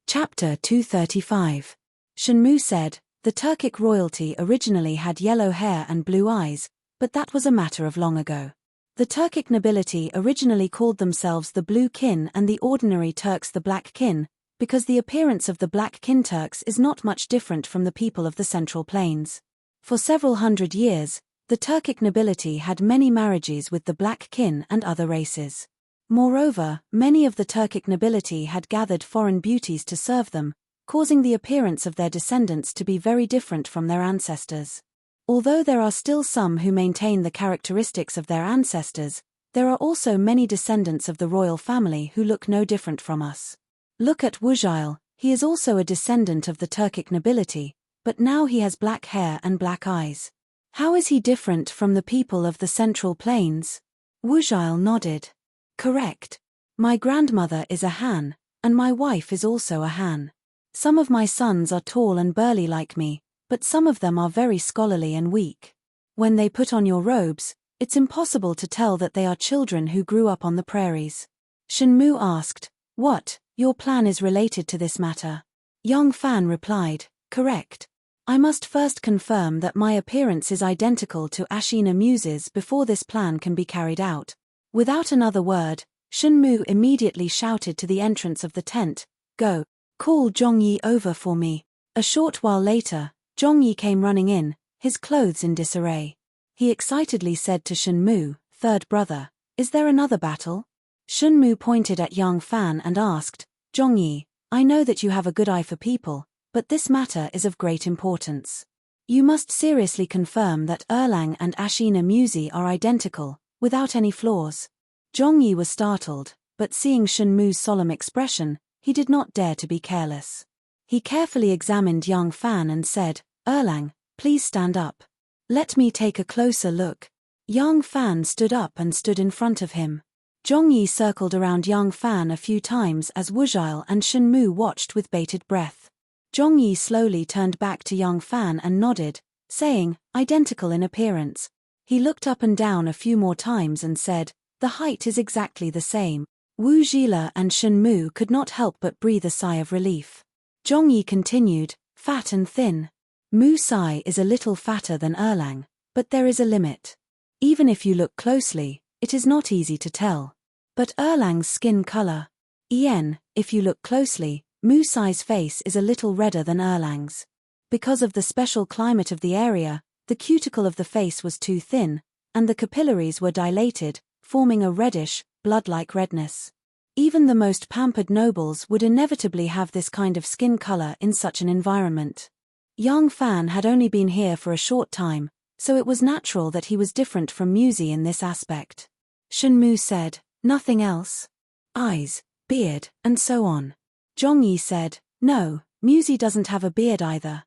Chapter 235. Shenmu said, the Turkic royalty originally had yellow hair and blue eyes, but that was a matter of long ago. The Turkic nobility originally called themselves the Blue Kin and the ordinary Turks the Black Kin, because the appearance of the Black Kin Turks is not much different from the people of the Central Plains. For several hundred years, the Turkic nobility had many marriages with the Black Kin and other races. Moreover, many of the Turkic nobility had gathered foreign beauties to serve them, causing the appearance of their descendants to be very different from their ancestors. Although there are still some who maintain the characteristics of their ancestors, there are also many descendants of the royal family who look no different from us. Look at Wujile, he is also a descendant of the Turkic nobility, but now he has black hair and black eyes. How is he different from the people of the Central Plains? Wujile nodded. Correct. My grandmother is a Han, and my wife is also a Han. Some of my sons are tall and burly like me, but some of them are very scholarly and weak. When they put on your robes, it's impossible to tell that they are children who grew up on the prairies. Shenmu asked, what, your plan is related to this matter? Young Fan replied, correct. I must first confirm that my appearance is identical to Ashina Muse's before this plan can be carried out. Without another word, Shenmu immediately shouted to the entrance of the tent, go, call Zhongyi over for me. A short while later, Zhongyi came running in, his clothes in disarray. He excitedly said to Shenmu, third brother, is there another battle? Shenmu pointed at young Fan and asked, Zhongyi, I know that you have a good eye for people, but this matter is of great importance. You must seriously confirm that Erlang and Ashina Muse are identical, without any flaws. Zhongyi was startled, but seeing Shenmu's solemn expression, he did not dare to be careless. He carefully examined young Fan and said, Erlang, please stand up. Let me take a closer look. Young Fan stood up and stood in front of him. Zhongyi circled around young Fan a few times as Wujile and Shenmu watched with bated breath. Zhongyi slowly turned back to young Fan and nodded, saying, identical in appearance. He looked up and down a few more times and said, the height is exactly the same. Wujile and Shenmu could not help but breathe a sigh of relief. Zhongyi continued, fat and thin. Musai is a little fatter than Erlang, but there is a limit. Even if you look closely, it is not easy to tell. But Erlang's skin color. If you look closely, Musai's face is a little redder than Erlang's. Because of the special climate of the area, the cuticle of the face was too thin, and the capillaries were dilated, forming a reddish, blood-like redness. Even the most pampered nobles would inevitably have this kind of skin color in such an environment. Young Fan had only been here for a short time, so it was natural that he was different from Muse in this aspect. Shenmu said, nothing else? Eyes, beard, and so on. Zhongyi said, no, Muse doesn't have a beard either.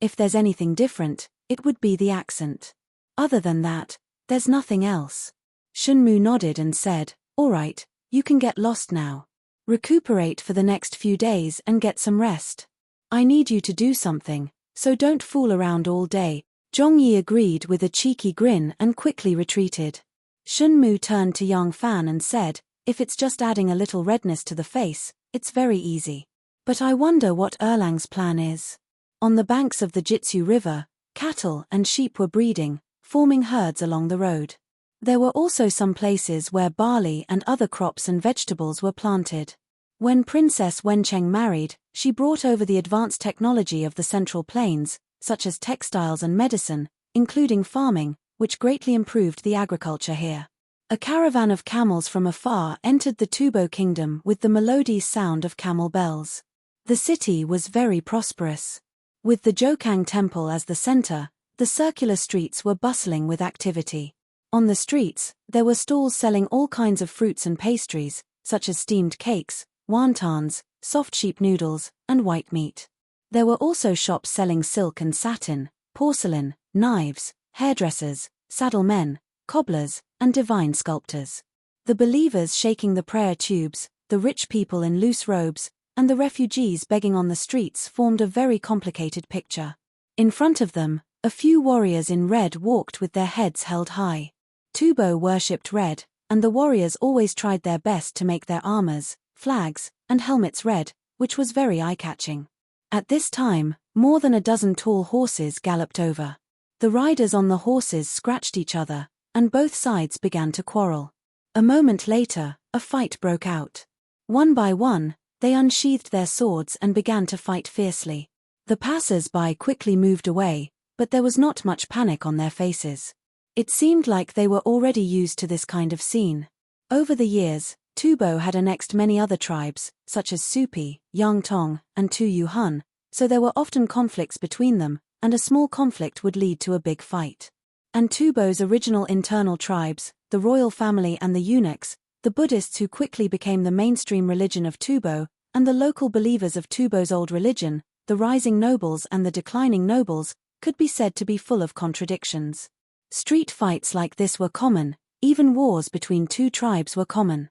If there's anything different, it would be the accent. Other than that, there's nothing else. Shenmu nodded and said, all right, you can get lost now. Recuperate for the next few days and get some rest. I need you to do something, so don't fool around all day. Zhongyi agreed with a cheeky grin and quickly retreated. Shenmu turned to young Fan and said, if it's just adding a little redness to the face, it's very easy. But I wonder what Erlang's plan is. On the banks of the Jitsu River, cattle and sheep were breeding, forming herds along the road. There were also some places where barley and other crops and vegetables were planted. When Princess Wencheng married, she brought over the advanced technology of the Central Plains, such as textiles and medicine, including farming, which greatly improved the agriculture here. A caravan of camels from afar entered the Tubo kingdom with the melodious sound of camel bells. The city was very prosperous. With the Jokang Temple as the center, the circular streets were bustling with activity. On the streets, there were stalls selling all kinds of fruits and pastries, such as steamed cakes, wontons, soft sheep noodles, and white meat. There were also shops selling silk and satin, porcelain, knives, hairdressers, saddlemen, cobblers, and divine sculptors. The believers shaking the prayer tubes, the rich people in loose robes, and the refugees begging on the streets formed a very complicated picture. In front of them, a few warriors in red walked with their heads held high. Tubo worshipped red, and the warriors always tried their best to make their armors, flags, and helmets red, which was very eye-catching. At this time, more than a dozen tall horses galloped over. The riders on the horses scratched each other, and both sides began to quarrel. A moment later, a fight broke out. One by one, they unsheathed their swords and began to fight fiercely. The passers-by quickly moved away, but there was not much panic on their faces. It seemed like they were already used to this kind of scene. Over the years, Tubo had annexed many other tribes, such as Supi, Yangtong, and Tuyuhun, so there were often conflicts between them, and a small conflict would lead to a big fight. And Tubo's original internal tribes, the royal family and the eunuchs, the Buddhists who quickly became the mainstream religion of Tubo, and the local believers of Tubo's old religion, the rising nobles and the declining nobles, could be said to be full of contradictions. Street fights like this were common, even wars between two tribes were common.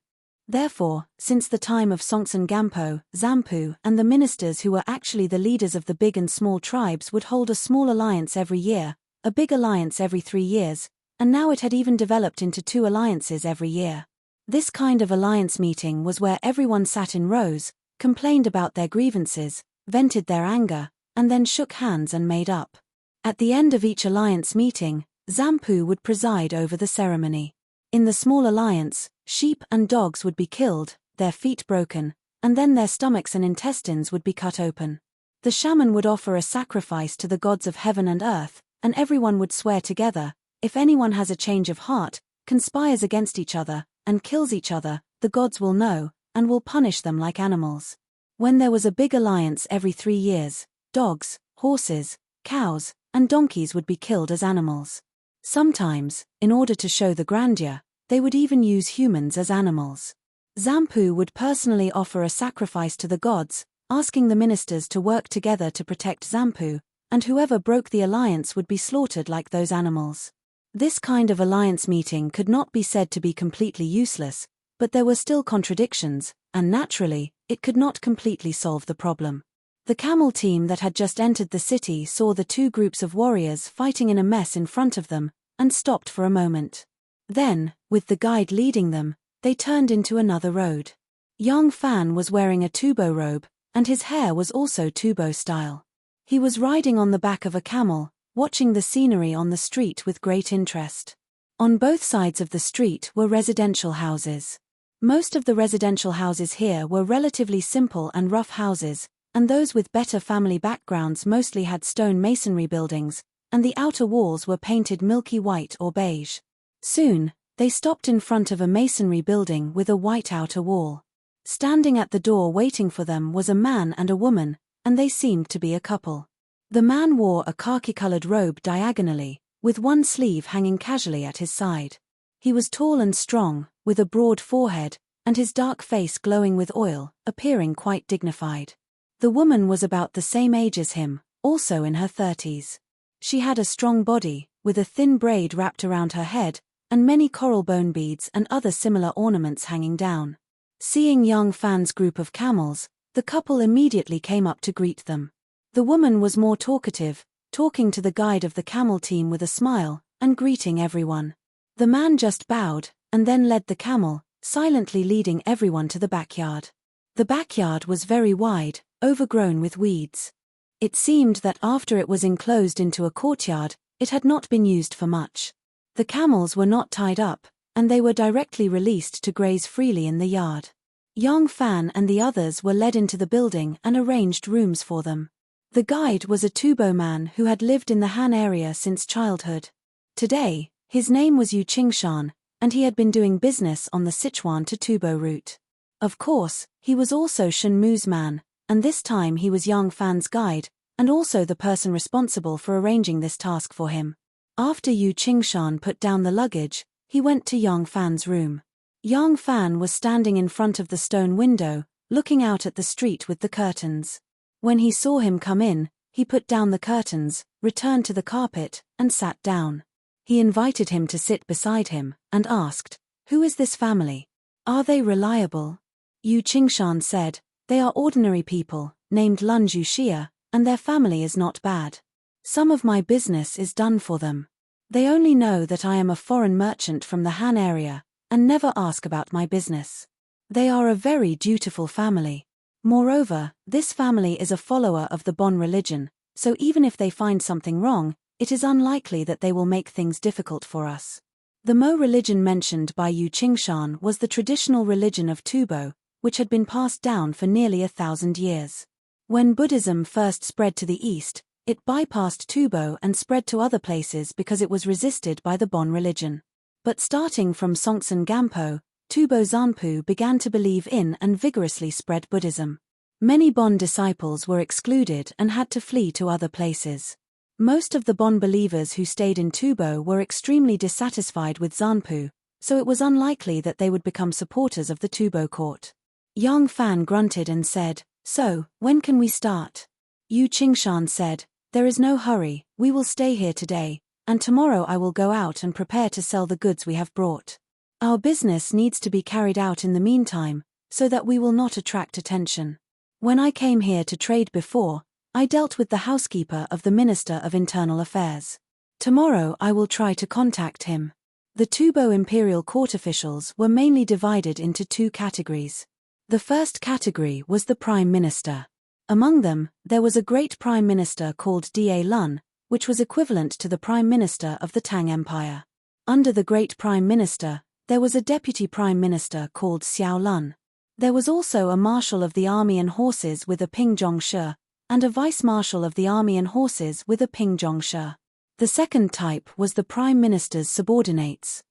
Therefore, since the time of Songtsen Gampo, Zampu, and the ministers who were actually the leaders of the big and small tribes would hold a small alliance every year, a big alliance every 3 years, and now it had even developed into 2 alliances every year. This kind of alliance meeting was where everyone sat in rows, complained about their grievances, vented their anger, and then shook hands and made up. At the end of each alliance meeting, Zampu would preside over the ceremony. In the small alliance, sheep and dogs would be killed, their feet broken, and then their stomachs and intestines would be cut open. The shaman would offer a sacrifice to the gods of heaven and earth, and everyone would swear together, if anyone has a change of heart, conspires against each other, and kills each other, the gods will know, and will punish them like animals. When there was a big alliance every 3 years, dogs, horses, cows, and donkeys would be killed as animals. Sometimes, in order to show the grandeur, they would even use humans as animals. Zampu would personally offer a sacrifice to the gods, asking the ministers to work together to protect Zampu, and whoever broke the alliance would be slaughtered like those animals. This kind of alliance meeting could not be said to be completely useless, but there were still contradictions, and naturally, it could not completely solve the problem. The camel team that had just entered the city saw the 2 groups of warriors fighting in a mess in front of them, and stopped for a moment. Then, with the guide leading them, they turned into another road. Yang Fan was wearing a Tubo robe, and his hair was also Tubo style. He was riding on the back of a camel, watching the scenery on the street with great interest. On both sides of the street were residential houses. Most of the residential houses here were relatively simple and rough houses, and those with better family backgrounds mostly had stone masonry buildings, and the outer walls were painted milky white or beige. Soon, they stopped in front of a masonry building with a white outer wall. Standing at the door waiting for them was a man and a woman, and they seemed to be a couple. The man wore a khaki-colored robe diagonally, with one sleeve hanging casually at his side. He was tall and strong, with a broad forehead, and his dark face glowing with oil, appearing quite dignified. The woman was about the same age as him, also in her 30s. She had a strong body, with a thin braid wrapped around her head, and many coral bone beads and other similar ornaments hanging down. Seeing Yang Fan's group of camels, the couple immediately came up to greet them. The woman was more talkative, talking to the guide of the camel team with a smile, and greeting everyone. The man just bowed, and then led the camel, silently leading everyone to the backyard. The backyard was very wide, overgrown with weeds. It seemed that after it was enclosed into a courtyard, it had not been used for much. The camels were not tied up, and they were directly released to graze freely in the yard. Yang Fan and the others were led into the building and arranged rooms for them. The guide was a Tubo man who had lived in the Han area since childhood. Today, his name was Yu Qingshan, and he had been doing business on the Sichuan to Tubo route. Of course, he was also Shen Mu's man, and this time he was Yang Fan's guide, and also the person responsible for arranging this task for him. After Yu Qingshan put down the luggage, he went to Yang Fan's room. Yang Fan was standing in front of the stone window, looking out at the street with the curtains. When he saw him come in, he put down the curtains, returned to the carpet, and sat down. He invited him to sit beside him, and asked, "Who is this family? Are they reliable?" Yu Qingshan said, "They are ordinary people, named Lun Zhuxia, and their family is not bad. Some of my business is done for them. They only know that I am a foreign merchant from the Han area, and never ask about my business. They are a very dutiful family. Moreover, this family is a follower of the Bon religion, so even if they find something wrong, it is unlikely that they will make things difficult for us. The Mo religion mentioned by Yu Qingshan was the traditional religion of Tubo, which had been passed down for nearly 1,000 years. When Buddhism first spread to the east, it bypassed Tubo and spread to other places because it was resisted by the Bon religion. But starting from Songtsen Gampo, Tubo Zanpu began to believe in and vigorously spread Buddhism. Many Bon disciples were excluded and had to flee to other places. Most of the Bon believers who stayed in Tubo were extremely dissatisfied with Zanpu, so it was unlikely that they would become supporters of the Tubo court. Yang Fan grunted and said, "So, when can we start?" Yu Qingshan said, "There is no hurry, we will stay here today, and tomorrow I will go out and prepare to sell the goods we have brought. Our business needs to be carried out in the meantime, so that we will not attract attention. When I came here to trade before, I dealt with the housekeeper of the Minister of Internal Affairs. Tomorrow I will try to contact him." The Tubo imperial court officials were mainly divided into two categories. The first category was the Prime Minister. Among them, there was a great Prime Minister called Da Lun, which was equivalent to the Prime Minister of the Tang Empire. Under the great Prime Minister, there was a Deputy Prime Minister called Xiao Lun. There was also a Marshal of the Army and Horses with a Ping Zhongshi, and a Vice-Marshal of the Army and Horses with a Ping Zhongshi. The second type was the Prime Minister's subordinates.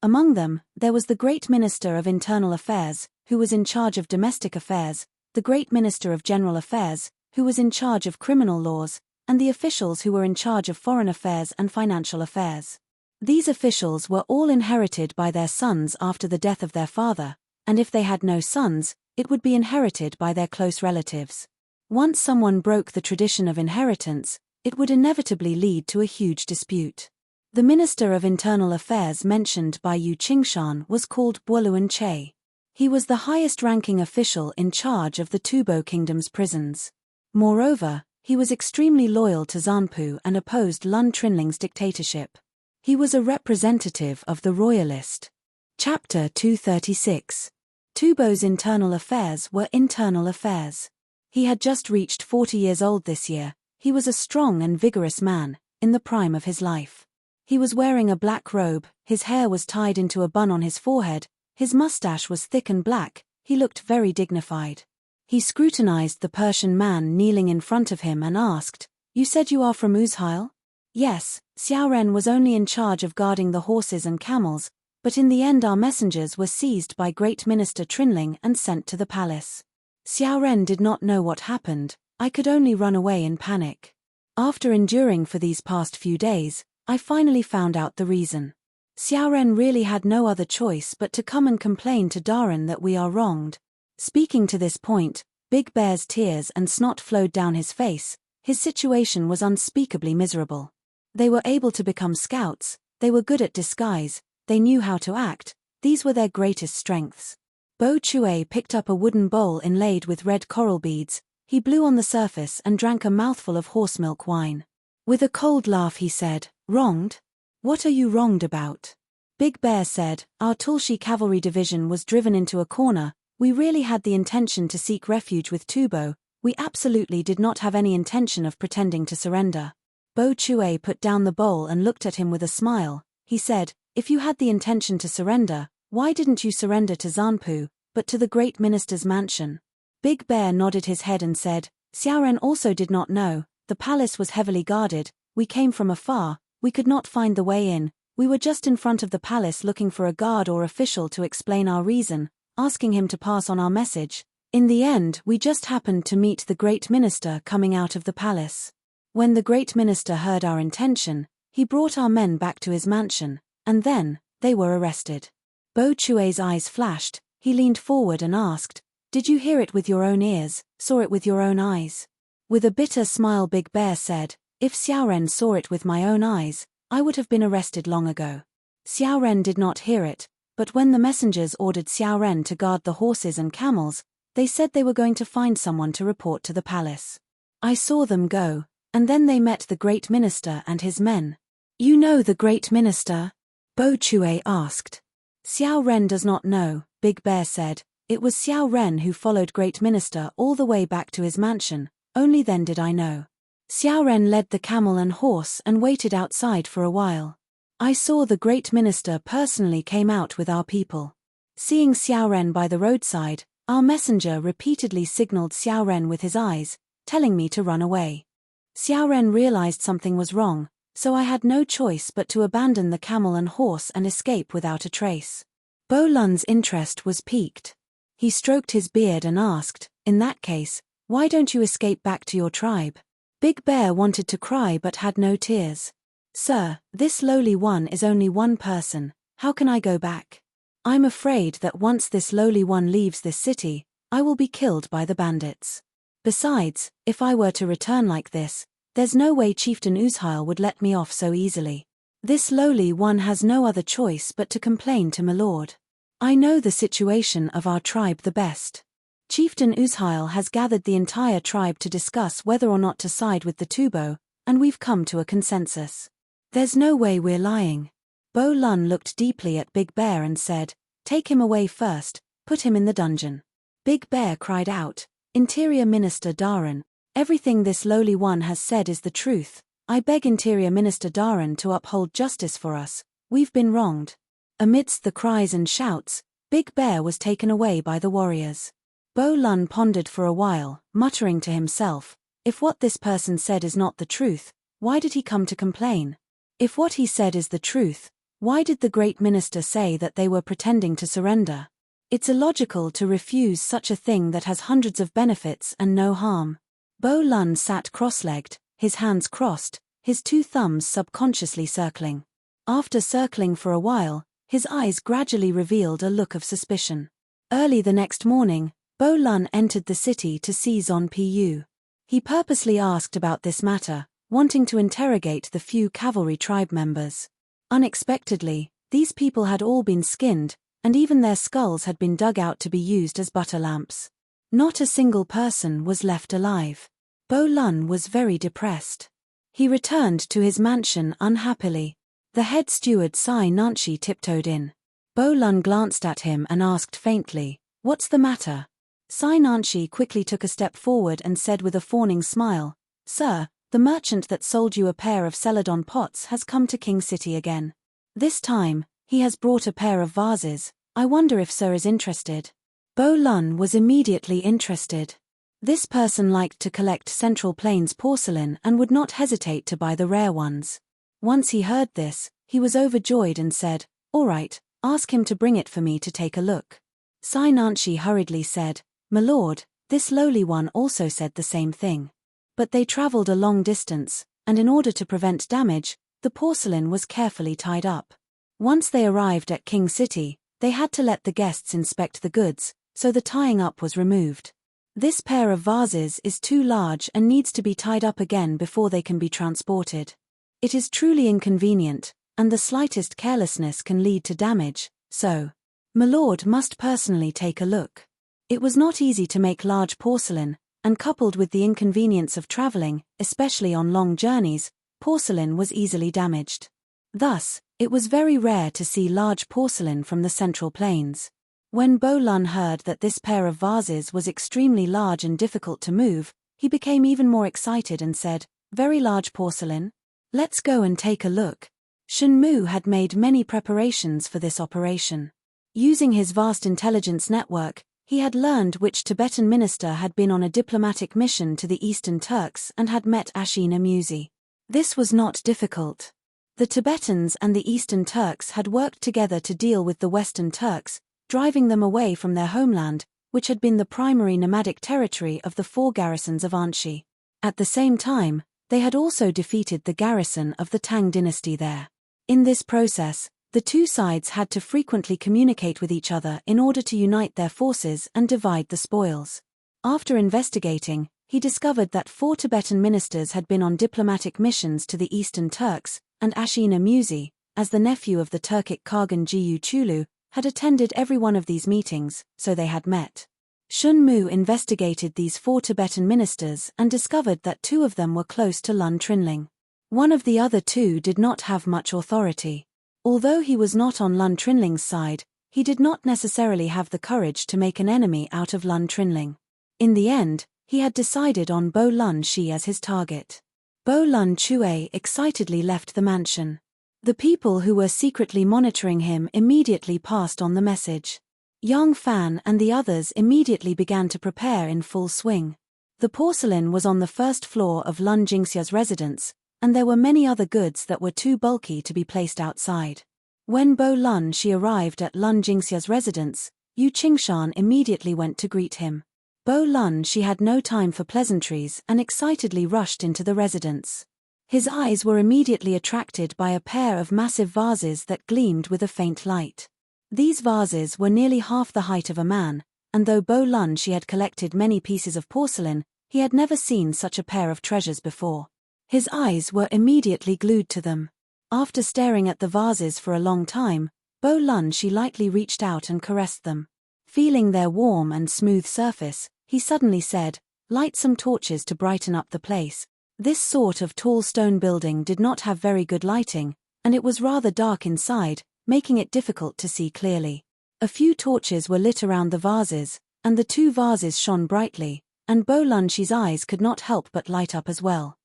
Among them, there was the Great Minister of Internal Affairs, who was in charge of domestic affairs, the Great Minister of General Affairs, who was in charge of criminal laws, and the officials who were in charge of foreign affairs and financial affairs. These officials were all inherited by their sons after the death of their father, and if they had no sons, it would be inherited by their close relatives. Once someone broke the tradition of inheritance, it would inevitably lead to a huge dispute. The Minister of Internal Affairs mentioned by Yu Qingshan was called Buoluan Che. He was the highest-ranking official in charge of the Tubo Kingdom's prisons. Moreover, he was extremely loyal to Zanpu and opposed Lun Trinling's dictatorship. He was a representative of the royalist. Chapter 236. Tubo's internal affairs were internal affairs. He had just reached 40 years old this year. He was a strong and vigorous man, in the prime of his life. He was wearing a black robe, his hair was tied into a bun on his forehead, his mustache was thick and black, he looked very dignified. He scrutinized the Persian man kneeling in front of him and asked, "You said you are from Uzheil?" "Yes, Xiao Ren was only in charge of guarding the horses and camels, but in the end our messengers were seized by Great Minister Trinling and sent to the palace. Xiao Ren did not know what happened, I could only run away in panic. After enduring for these past few days, I finally found out the reason. Xiao Ren really had no other choice but to come and complain to Daren that we are wronged." Speaking to this point, Big Bear's tears and snot flowed down his face. His situation was unspeakably miserable. They were able to become scouts, they were good at disguise, they knew how to act, these were their greatest strengths. Bo Chue picked up a wooden bowl inlaid with red coral beads, he blew on the surface and drank a mouthful of horse milk wine. With a cold laugh he said, "Wronged? What are you wronged about?" Big Bear said, "Our Tulshi cavalry division was driven into a corner, we really had the intention to seek refuge with Tubo, we absolutely did not have any intention of pretending to surrender." Bo Chue put down the bowl and looked at him with a smile. He said, "If you had the intention to surrender, why didn't you surrender to Zanpu, but to the Great Minister's mansion?" Big Bear nodded his head and said, "Xiao Ren also did not know, the palace was heavily guarded, we came from afar, we could not find the way in, we were just in front of the palace looking for a guard or official to explain our reason, asking him to pass on our message. In the end we just happened to meet the Great Minister coming out of the palace. When the Great Minister heard our intention, he brought our men back to his mansion, and then, they were arrested." Bo Chue's eyes flashed, he leaned forward and asked, "Did you hear it with your own ears, saw it with your own eyes?" With a bitter smile Big Bear said, "If Xiao Ren saw it with my own eyes, I would have been arrested long ago." Xiao Ren did not hear it, but when the messengers ordered Xiao Ren to guard the horses and camels, they said they were going to find someone to report to the palace. "I saw them go, and then they met the Great Minister and his men." "You know the Great Minister?" Bo Chue asked. "Xiao Ren does not know," Big Bear said, It was Xiao Ren who followed Great Minister all the way back to his mansion, only then did I know. Xiao Ren led the camel and horse and waited outside for a while. I saw the Great Minister personally came out with our people. Seeing Xiao Ren by the roadside, our messenger repeatedly signaled Xiao Ren with his eyes, telling me to run away. Xiao Ren realized something was wrong, so I had no choice but to abandon the camel and horse and escape without a trace. Bo Lun's interest was piqued. He stroked his beard and asked, "In that case, why don't you escape back to your tribe?" Big Bear wanted to cry but had no tears. "Sir, this lowly one is only one person, how can I go back? I'm afraid that once this lowly one leaves this city, I will be killed by the bandits. Besides, if I were to return like this, there's no way Chieftain Uzheil would let me off so easily. This lowly one has no other choice but to complain to my lord. I know the situation of our tribe the best. Chieftain Uzheil has gathered the entire tribe to discuss whether or not to side with the Tubo, and we've come to a consensus. There's no way we're lying." Bo Lun looked deeply at Big Bear and said, "Take him away first, put him in the dungeon." Big Bear cried out, "Interior Minister Daran, everything this lowly one has said is the truth. I beg Interior Minister Daran to uphold justice for us, we've been wronged." Amidst the cries and shouts, Big Bear was taken away by the warriors. Bo Lun pondered for a while, muttering to himself, "If what this person said is not the truth, why did he come to complain? If what he said is the truth, why did the Great Minister say that they were pretending to surrender? It's illogical to refuse such a thing that has hundreds of benefits and no harm." Bo Lun sat cross-legged, his hands crossed, his two thumbs subconsciously circling. After circling for a while, his eyes gradually revealed a look of suspicion. Early the next morning, Bo Lun entered the city to see Zon Pu. He purposely asked about this matter, wanting to interrogate the few cavalry tribe members. Unexpectedly, these people had all been skinned, and even their skulls had been dug out to be used as butter lamps. Not a single person was left alive. Bo Lun was very depressed. He returned to his mansion unhappily. The head steward Sai Nanshi tiptoed in. Bo Lun glanced at him and asked faintly, "What's the matter?" Sai Nanshi quickly took a step forward and said with a fawning smile, "Sir, the merchant that sold you a pair of celadon pots has come to King City again. This time, he has brought a pair of vases. I wonder if sir is interested." Bo Lun was immediately interested. This person liked to collect Central Plains porcelain and would not hesitate to buy the rare ones. Once he heard this, he was overjoyed and said, "All right, ask him to bring it for me to take a look." Sai Nanshi hurriedly said, "My lord, this lowly one also said the same thing." But they traveled a long distance, and in order to prevent damage, the porcelain was carefully tied up. Once they arrived at King City, they had to let the guests inspect the goods, so the tying up was removed. This pair of vases is too large and needs to be tied up again before they can be transported. It is truly inconvenient, and the slightest carelessness can lead to damage, so my lord must personally take a look. It was not easy to make large porcelain, and coupled with the inconvenience of traveling, especially on long journeys, porcelain was easily damaged. Thus, it was very rare to see large porcelain from the Central Plains. When Bo Lun heard that this pair of vases was extremely large and difficult to move, he became even more excited and said, "Very large porcelain? Let's go and take a look." Shen Mu had made many preparations for this operation. Using his vast intelligence network, he had learned which Tibetan minister had been on a diplomatic mission to the Eastern Turks and had met Ashina Musi. This was not difficult. The Tibetans and the Eastern Turks had worked together to deal with the Western Turks, driving them away from their homeland, which had been the primary nomadic territory of the four garrisons of Anshi. At the same time, they had also defeated the garrison of the Tang dynasty there. In this process, the two sides had to frequently communicate with each other in order to unite their forces and divide the spoils. After investigating, he discovered that 4 Tibetan ministers had been on diplomatic missions to the Eastern Turks, and Ashina Musi, as the nephew of the Turkic Khagan Jiyu Chulu, had attended every one of these meetings, so they had met. Shun Mu investigated these 4 Tibetan ministers and discovered that 2 of them were close to Lun Trinling. One of the other 2 did not have much authority. Although he was not on Lun Trinling's side, he did not necessarily have the courage to make an enemy out of Lun Trinling. In the end, he had decided on Bo Lun Shi as his target. Bo Lun Chue excitedly left the mansion. The people who were secretly monitoring him immediately passed on the message. Yang Fan and the others immediately began to prepare in full swing. The porcelain was on the first floor of Lun Jingxia's residence, and there were many other goods that were too bulky to be placed outside. When Bo Lun Shi arrived at Lun Jingxia's residence, Yu Qingshan immediately went to greet him. Bo Lun Shi had no time for pleasantries and excitedly rushed into the residence. His eyes were immediately attracted by a pair of massive vases that gleamed with a faint light. These vases were nearly half the height of a man, and though Bo Lun Shi had collected many pieces of porcelain, he had never seen such a pair of treasures before. His eyes were immediately glued to them. After staring at the vases for a long time, Bo Lun Shi lightly reached out and caressed them. Feeling their warm and smooth surface, he suddenly said, "Light some torches to brighten up the place." This sort of tall stone building did not have very good lighting, and it was rather dark inside, making it difficult to see clearly. A few torches were lit around the vases, and the two vases shone brightly, and Bo Lun Shi's eyes could not help but light up as well.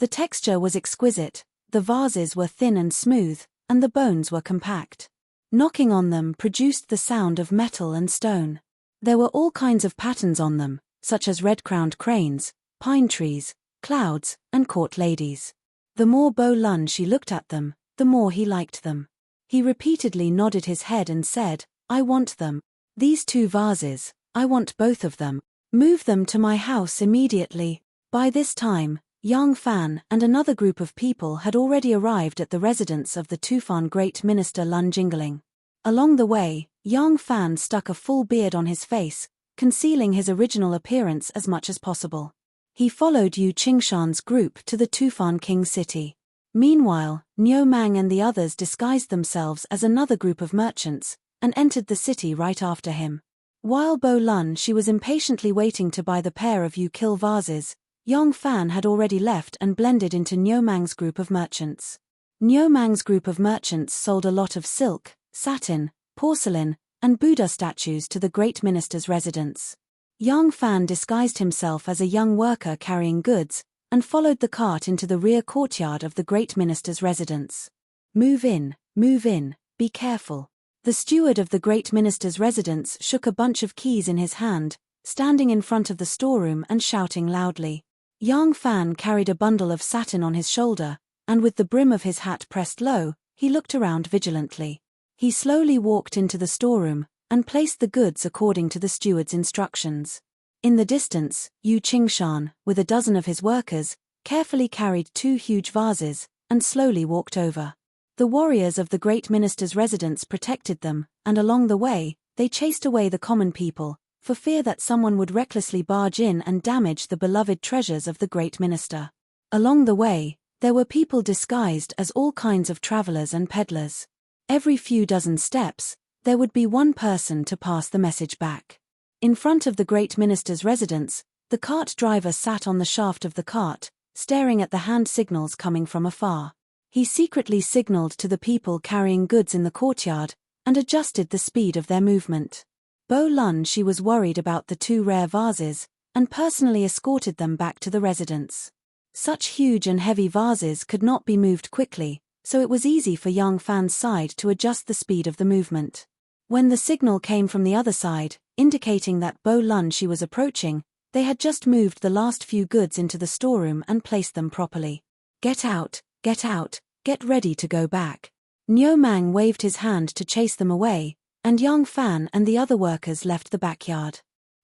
The texture was exquisite, the vases were thin and smooth, and the bones were compact. Knocking on them produced the sound of metal and stone. There were all kinds of patterns on them, such as red-crowned cranes, pine trees, clouds, and court ladies. The more Bo Lun Shi looked at them, the more he liked them. He repeatedly nodded his head and said, "I want them. These two vases, I want both of them. Move them to my house immediately." By this time, Yang Fan and another group of people had already arrived at the residence of the Tufan Great Minister Lun Jingling. Along the way, Yang Fan stuck a full beard on his face, concealing his original appearance as much as possible. He followed Yu Qingshan's group to the Tufan King city. Meanwhile, Niu Mang and the others disguised themselves as another group of merchants, and entered the city right after him. While Bo Lun Shi was impatiently waiting to buy the pair of Yu-Kil vases, Yang Fan had already left and blended into Niu Mang's group of merchants. Niu Mang's group of merchants sold a lot of silk, satin, porcelain, and Buddha statues to the great minister's residence. Yang Fan disguised himself as a young worker carrying goods, and followed the cart into the rear courtyard of the great minister's residence. Move in, be careful." The steward of the great minister's residence shook a bunch of keys in his hand, standing in front of the storeroom and shouting loudly. Yang Fan carried a bundle of satin on his shoulder, and with the brim of his hat pressed low, he looked around vigilantly. He slowly walked into the storeroom, and placed the goods according to the steward's instructions. In the distance, Yu Qingshan, with a dozen of his workers, carefully carried two huge vases, and slowly walked over. The warriors of the great minister's residence protected them, and along the way, they chased away the common people, for fear that someone would recklessly barge in and damage the beloved treasures of the great minister. Along the way, there were people disguised as all kinds of travelers and peddlers. Every few dozen steps, there would be one person to pass the message back. In front of the great minister's residence, the cart driver sat on the shaft of the cart, staring at the hand signals coming from afar. He secretly signaled to the people carrying goods in the courtyard, and adjusted the speed of their movement. Bo Lun Shi was worried about the two rare vases, and personally escorted them back to the residence. Such huge and heavy vases could not be moved quickly, so it was easy for Yang Fan's side to adjust the speed of the movement. When the signal came from the other side, indicating that Bo Lun Shi was approaching, they had just moved the last few goods into the storeroom and placed them properly. Get out, get ready to go back." Niu Mang waved his hand to chase them away, and Yang Fan and the other workers left the backyard.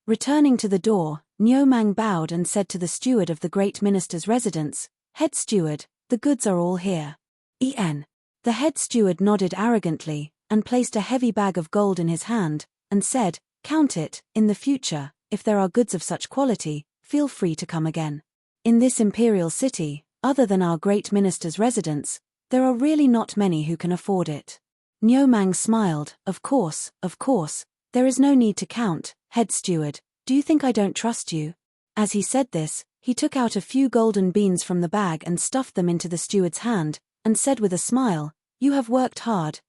Returning to the door, Niu Mang bowed and said to the steward of the great minister's residence, "Head steward, the goods are all here." The head steward nodded arrogantly, and placed a heavy bag of gold in his hand, and said, "Count it. In the future, if there are goods of such quality, feel free to come again. In this imperial city, other than our great minister's residence, there are really not many who can afford it." Niu Mang smiled. Of course, there is no need to count, head steward. Do you think I don't trust you?" As he said this, he took out a few golden beans from the bag and stuffed them into the steward's hand, and said with a smile, "You have worked hard.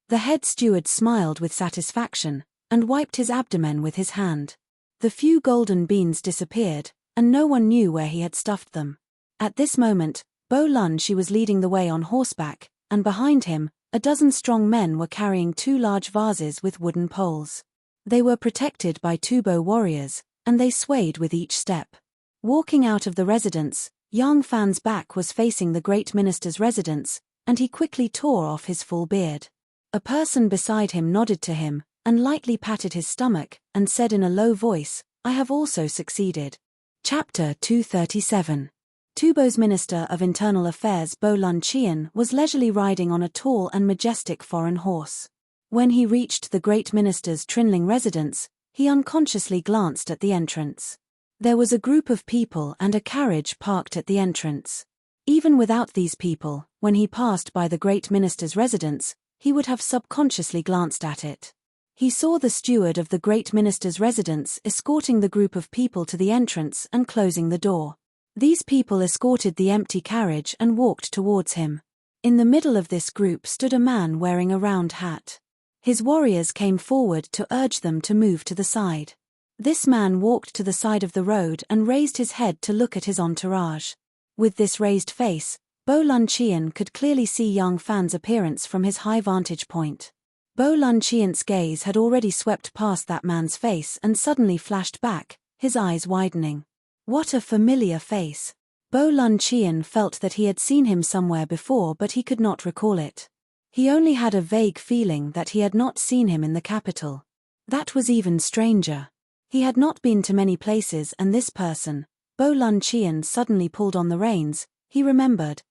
The head steward smiled with satisfaction, and wiped his abdomen with his hand. The few golden beans disappeared, and no one knew where he had stuffed them. At this moment, Bo Lun Shi was leading the way on horseback, and behind him, a dozen strong men were carrying 2 large vases with wooden poles. They were protected by Tubo warriors, and they swayed with each step. Walking out of the residence, Yang Fan's back was facing the great minister's residence, and he quickly tore off his full beard. A person beside him nodded to him, and lightly patted his stomach, and said in a low voice, "I have also succeeded." Chapter 237. Tubo's Minister of Internal Affairs Bo Lun Qian was leisurely riding on a tall and majestic foreign horse. When he reached the great minister's Trinling residence, he unconsciously glanced at the entrance. There was a group of people and a carriage parked at the entrance. Even without these people, when he passed by the great minister's residence, he would have subconsciously glanced at it. He saw the steward of the great minister's residence escorting the group of people to the entrance and closing the door. These people escorted the empty carriage and walked towards him. In the middle of this group stood a man wearing a round hat. His warriors came forward to urge them to move to the side. This man walked to the side of the road and raised his head to look at his entourage. With this raised face, Bo Lun Qian could clearly see Yang Fan's appearance from his high vantage point. Bo Lun Qian's gaze had already swept past that man's face and suddenly flashed back, his eyes widening. What a familiar face! Bo Lun Qian felt that he had seen him somewhere before, but he could not recall it. He only had a vague feeling that he had not seen him in the capital. That was even stranger. He had not been to many places, and this person, Bo Lun Qian, suddenly pulled on the reins. He remembered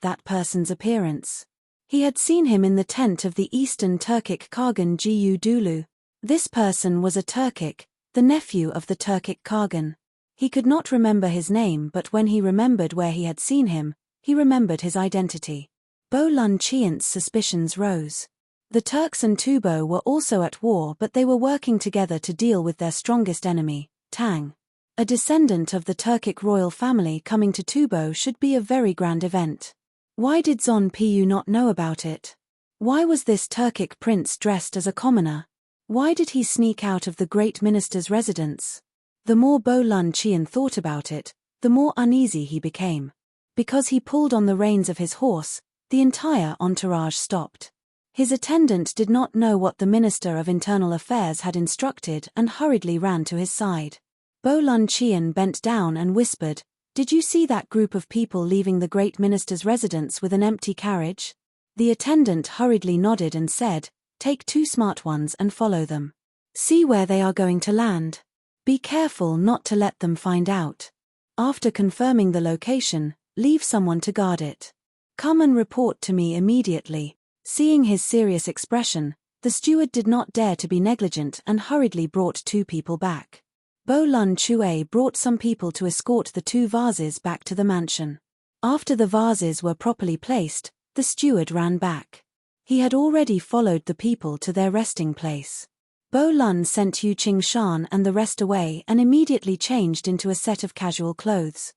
that person's appearance. He had seen him in the tent of the Eastern Turkic Khagan Gu Dulu. This person was a Turkic, the nephew of the Turkic Khagan. He could not remember his name, but when he remembered where he had seen him, he remembered his identity. Bo Lun Qian's suspicions rose. The Turks and Tubo were also at war, but they were working together to deal with their strongest enemy, Tang. A descendant of the Turkic royal family coming to Tubo should be a very grand event. Why did Zon Piyu not know about it? Why was this Turkic prince dressed as a commoner? Why did he sneak out of the great minister's residence? The more Bo Lun Qian thought about it, the more uneasy he became. Because he pulled on the reins of his horse, the entire entourage stopped. His attendant did not know what the Minister of Internal Affairs had instructed and hurriedly ran to his side. Bo Lun Qian bent down and whispered, "Did you see that group of people leaving the great minister's residence with an empty carriage?" The attendant hurriedly nodded and said, "Take 2 smart ones and follow them. See where they are going to land. Be careful not to let them find out. After confirming the location, leave someone to guard it. Come and report to me immediately." Seeing his serious expression, the steward did not dare to be negligent and hurriedly brought 2 people back. Bo Lun Chue brought some people to escort the 2 vases back to the mansion. After the vases were properly placed, the steward ran back. He had already followed the people to their resting place. Bo Lun sent Yu Qingshan and the rest away and immediately changed into a set of casual clothes.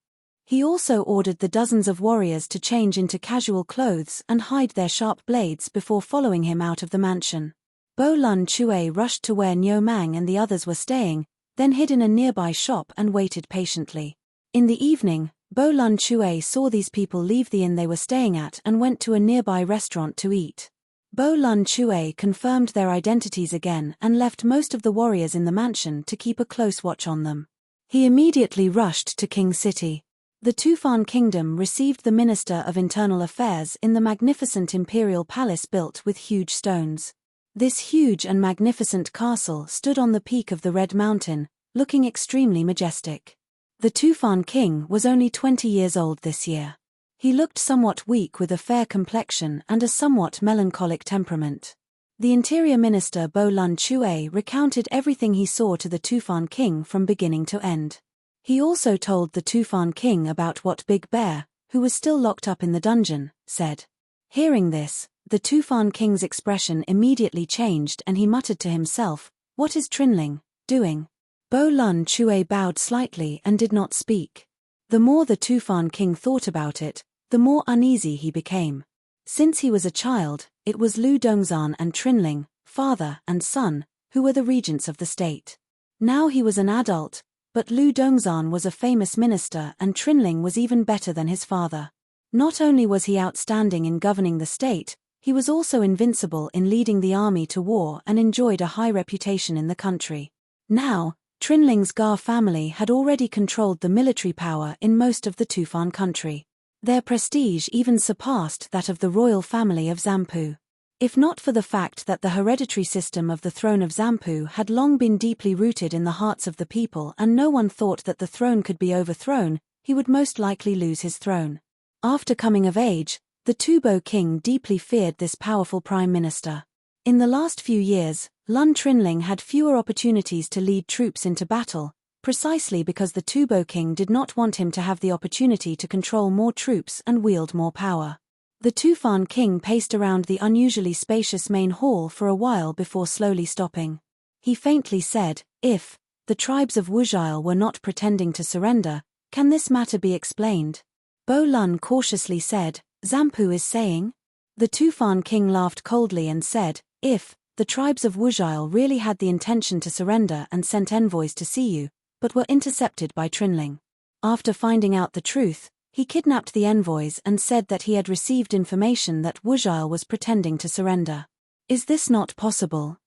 He also ordered the dozens of warriors to change into casual clothes and hide their sharp blades before following him out of the mansion. Bo Lun Chue rushed to where Niu Mang and the others were staying, then hid in a nearby shop and waited patiently. In the evening, Bo Lun Chue saw these people leave the inn they were staying at and went to a nearby restaurant to eat. Bo Lun Chue confirmed their identities again and left most of the warriors in the mansion to keep a close watch on them. He immediately rushed to King City. The Tufan Kingdom received the Minister of Internal Affairs in the magnificent imperial palace built with huge stones. This huge and magnificent castle stood on the peak of the Red Mountain, looking extremely majestic. The Tufan King was only 20 years old this year. He looked somewhat weak with a fair complexion and a somewhat melancholic temperament. The Interior Minister Bo Lun Chue recounted everything he saw to the Tufan King from beginning to end. He also told the Tufan King about what Big Bear, who was still locked up in the dungeon, said. Hearing this, the Tufan King's expression immediately changed and he muttered to himself, "What is Trinling doing?" Bo Lun Chue bowed slightly and did not speak. The more the Tufan King thought about it, the more uneasy he became. Since he was a child, it was Lu Dongzan and Trinling, father and son, who were the regents of the state. Now he was an adult, but Lu Dongzan was a famous minister and Trinling was even better than his father. Not only was he outstanding in governing the state, he was also invincible in leading the army to war and enjoyed a high reputation in the country. Now, Trinling's Gar family had already controlled the military power in most of the Tufan country. Their prestige even surpassed that of the royal family of Zampu. If not for the fact that the hereditary system of the throne of Zampu had long been deeply rooted in the hearts of the people and no one thought that the throne could be overthrown, he would most likely lose his throne. After coming of age, the Tubo king deeply feared this powerful prime minister. In the last few years, Lun Trinling had fewer opportunities to lead troops into battle, precisely because the Tubo king did not want him to have the opportunity to control more troops and wield more power. The Tufan king paced around the unusually spacious main hall for a while before slowly stopping. He faintly said, "If the tribes of Wuzhile were not pretending to surrender, can this matter be explained?" Bo Lun cautiously said, "Zampu is saying?" The Tufan king laughed coldly and said, "If the tribes of Wuzhile really had the intention to surrender and sent envoys to see you, but were intercepted by Trinling. After finding out the truth, he kidnapped the envoys and said that he had received information that Wuzhile was pretending to surrender. Is this not possible?"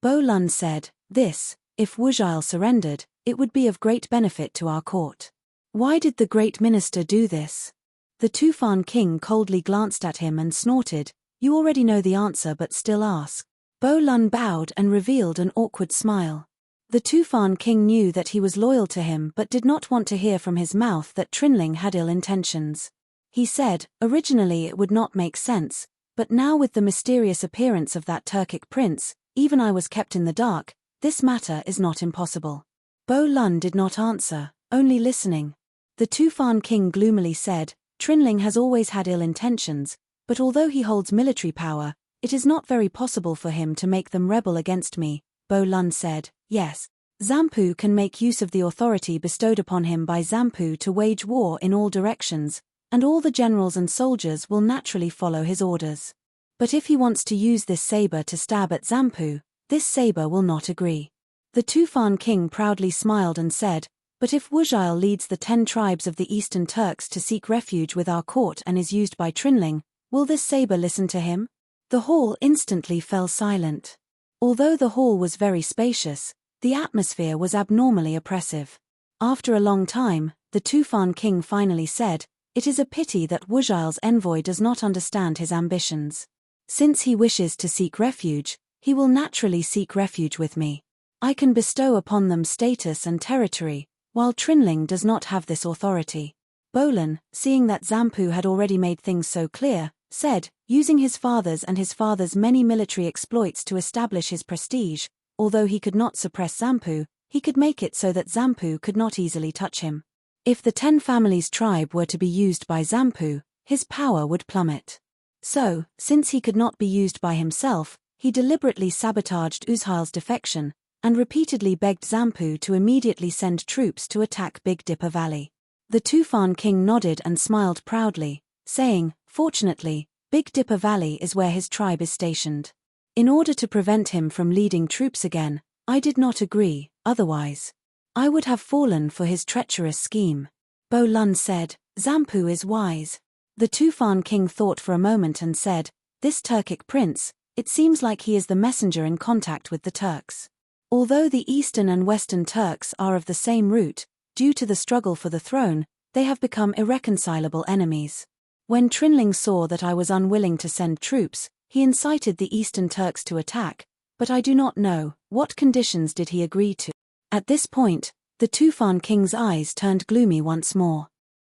Bo Lun said, If Wuzhile surrendered, it would be of great benefit to our court. Why did the great minister do this?" The Tufan king coldly glanced at him and snorted, "You already know the answer but still ask." Bo Lun bowed and revealed an awkward smile. The Tufan king knew that he was loyal to him but did not want to hear from his mouth that Trinling had ill intentions. He said, "Originally it would not make sense, but now with the mysterious appearance of that Turkic prince, even I was kept in the dark, this matter is not impossible." Bo Lun did not answer, only listening. The Tufan king gloomily said, "Trinling has always had ill intentions, but although he holds military power, it is not very possible for him to make them rebel against me." Bo Lun said, "Yes. Zampu can make use of the authority bestowed upon him by Zampu to wage war in all directions, and all the generals and soldiers will naturally follow his orders. But if he wants to use this saber to stab at Zampu, this saber will not agree." The Tufan king proudly smiled and said, "But if Wuzhile leads the 10 tribes of the Eastern Turks to seek refuge with our court and is used by Trinling, will this saber listen to him?" The hall instantly fell silent. Although the hall was very spacious, the atmosphere was abnormally oppressive. After a long time, the Tufan king finally said, "It is a pity that Wuzhile's envoy does not understand his ambitions. Since he wishes to seek refuge, he will naturally seek refuge with me. I can bestow upon them status and territory, while Trinling does not have this authority." Bolin, seeing that Zampu had already made things so clear, said, using his father's many military exploits to establish his prestige, although he could not suppress Zampu, he could make it so that Zampu could not easily touch him. If the 10 families tribe were to be used by Zampu, his power would plummet. So, since he could not be used by himself, he deliberately sabotaged Uzhile's defection, and repeatedly begged Zampu to immediately send troops to attack Big Dipper Valley. The Tufan king nodded and smiled proudly, saying, "Fortunately, Big Dipper Valley is where his tribe is stationed. In order to prevent him from leading troops again, I did not agree, otherwise I would have fallen for his treacherous scheme." Bo Lun said, "Zampu is wise." The Tufan king thought for a moment and said, "This Turkic prince, it seems like he is the messenger in contact with the Turks. Although the Eastern and Western Turks are of the same root, due to the struggle for the throne, they have become irreconcilable enemies. When Trinling saw that I was unwilling to send troops, he incited the Eastern Turks to attack, but I do not know, what conditions did he agree to?" At this point, the Tufan king's eyes turned gloomy once more.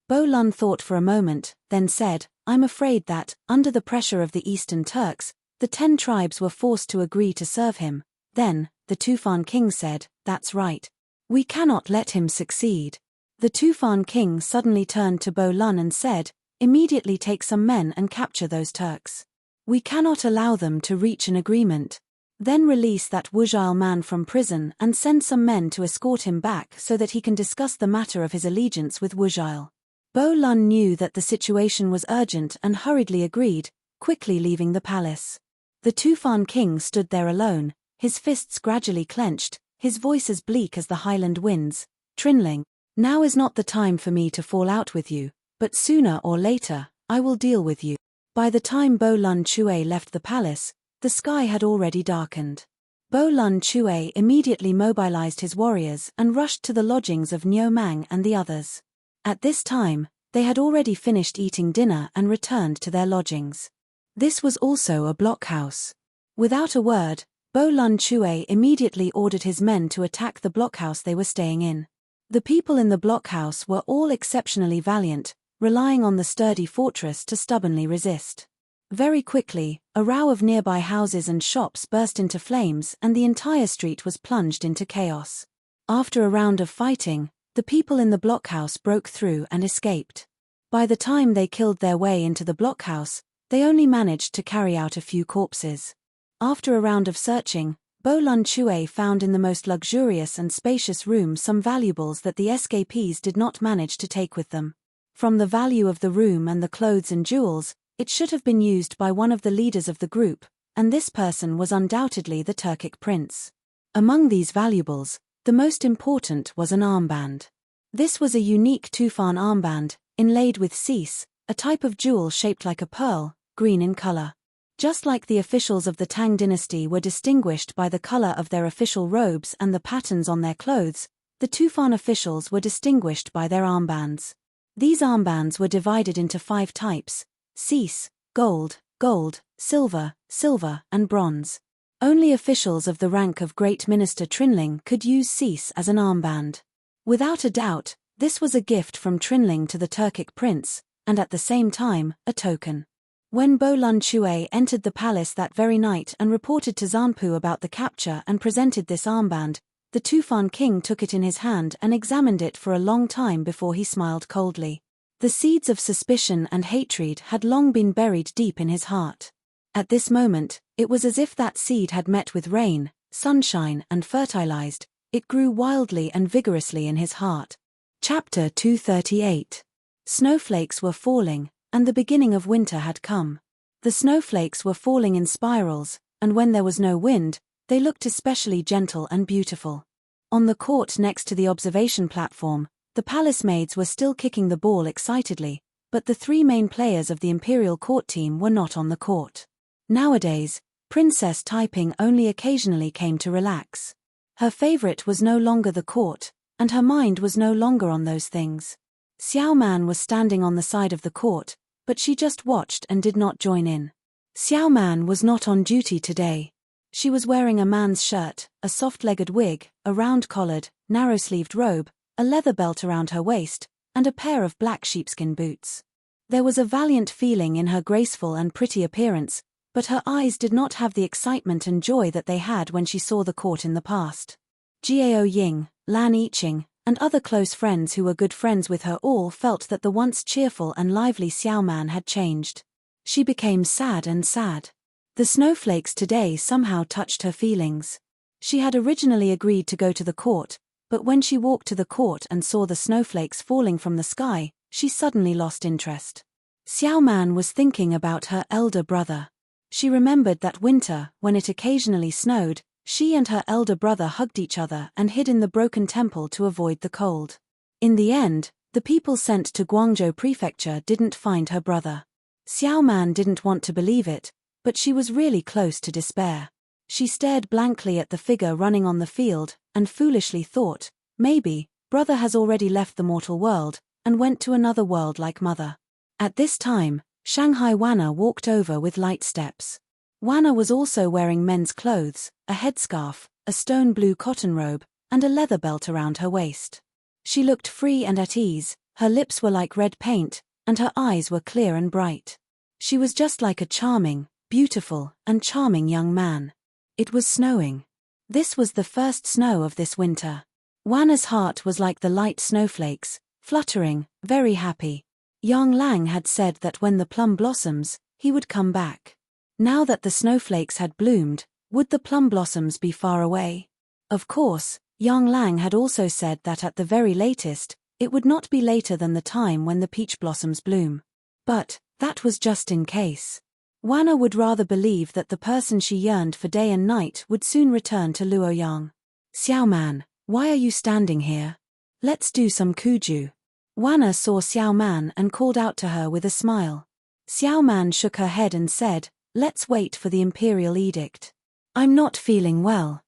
Bo Lun thought for a moment, then said, "I'm afraid that, under the pressure of the Eastern Turks, the 10 tribes were forced to agree to serve him." Then, the Tufan king said, "That's right. We cannot let him succeed." The Tufan king suddenly turned to Bo Lun and said, "Immediately take some men and capture those Turks. We cannot allow them to reach an agreement. Then release that Wuzhile man from prison and send some men to escort him back so that he can discuss the matter of his allegiance with Wuzhile." Bo Lun knew that the situation was urgent and hurriedly agreed, quickly leaving the palace. The Tufan king stood there alone, his fists gradually clenched, his voice as bleak as the highland winds. Trinling, now is not the time for me to fall out with you, but sooner or later, I will deal with you. By the time Bo Lun Chue left the palace, the sky had already darkened. Bo Lun Chue immediately mobilized his warriors and rushed to the lodgings of Niu Mang and the others. At this time, they had already finished eating dinner and returned to their lodgings. This was also a blockhouse. Without a word, Bo Lun Chue immediately ordered his men to attack the blockhouse they were staying in. The people in the blockhouse were all exceptionally valiant, relying on the sturdy fortress to stubbornly resist. Very quickly, a row of nearby houses and shops burst into flames and the entire street was plunged into chaos. After a round of fighting, the people in the blockhouse broke through and escaped. By the time they killed their way into the blockhouse, they only managed to carry out a few corpses. After a round of searching, Bo Lun Chue found in the most luxurious and spacious room some valuables that the escapees did not manage to take with them. From the value of the room and the clothes and jewels, it should have been used by one of the leaders of the group, and this person was undoubtedly the Turkic prince. Among these valuables, the most important was an armband. This was a unique Tufan armband, inlaid with cis, a type of jewel shaped like a pearl, green in color. Just like the officials of the Tang dynasty were distinguished by the color of their official robes and the patterns on their clothes, the Tufan officials were distinguished by their armbands. These armbands were divided into 5 types: cis, gold, gold, silver, silver, and bronze. Only officials of the rank of Great Minister Trinling could use cis as an armband. Without a doubt, this was a gift from Trinling to the Turkic prince, and at the same time, a token. When Bo Lun Chue entered the palace that very night and reported to Zanpu about the capture and presented this armband, the Tufan king took it in his hand and examined it for a long time before he smiled coldly. The seeds of suspicion and hatred had long been buried deep in his heart. At this moment, it was as if that seed had met with rain, sunshine, and fertilized. It grew wildly and vigorously in his heart. Chapter 238. Snowflakes were falling, and the beginning of winter had come. The snowflakes were falling in spirals, and when there was no wind, they looked especially gentle and beautiful. On the court next to the observation platform, the palace maids were still kicking the ball excitedly, but the 3 main players of the imperial court team were not on the court. Nowadays, Princess Taiping only occasionally came to relax. Her favorite was no longer the court, and her mind was no longer on those things. Xiao Man was standing on the side of the court, but she just watched and did not join in. Xiao Man was not on duty today. She was wearing a man's shirt, a soft-legged wig, a round-collared, narrow-sleeved robe, a leather belt around her waist, and a pair of black sheepskin boots. There was a valiant feeling in her graceful and pretty appearance, but her eyes did not have the excitement and joy that they had when she saw the court in the past. Jiao Ying, Lan Yiqing, and other close friends who were good friends with her all felt that the once cheerful and lively Xiao Man had changed. She became sad and sad. The snowflakes today somehow touched her feelings. She had originally agreed to go to the court, but when she walked to the court and saw the snowflakes falling from the sky, she suddenly lost interest. Xiao Man was thinking about her elder brother. She remembered that winter, when it occasionally snowed, she and her elder brother hugged each other and hid in the broken temple to avoid the cold. In the end, the people sent to Guangzhou Prefecture didn't find her brother. Xiao Man didn't want to believe it, but she was really close to despair. She stared blankly at the figure running on the field, and foolishly thought, maybe, brother has already left the mortal world, and went to another world like mother. At this time, Shanghai Wanna walked over with light steps. Wanna was also wearing men's clothes, a headscarf, a stone blue cotton robe, and a leather belt around her waist. She looked free and at ease, her lips were like red paint, and her eyes were clear and bright. She was just like a charming, beautiful, and charming young man. It was snowing. This was the first snow of this winter. Wanna's heart was like the light snowflakes, fluttering, very happy. Yang Lang had said that when the plum blossoms, he would come back. Now that the snowflakes had bloomed, would the plum blossoms be far away? Of course, Yang Lang had also said that at the very latest, it would not be later than the time when the peach blossoms bloom. But that was just in case. Wana would rather believe that the person she yearned for day and night would soon return to Luoyang. Xiao Man, why are you standing here? Let's do some kuju. Wana saw Xiao Man and called out to her with a smile. Xiao Man shook her head and said, let's wait for the imperial edict. I'm not feeling well.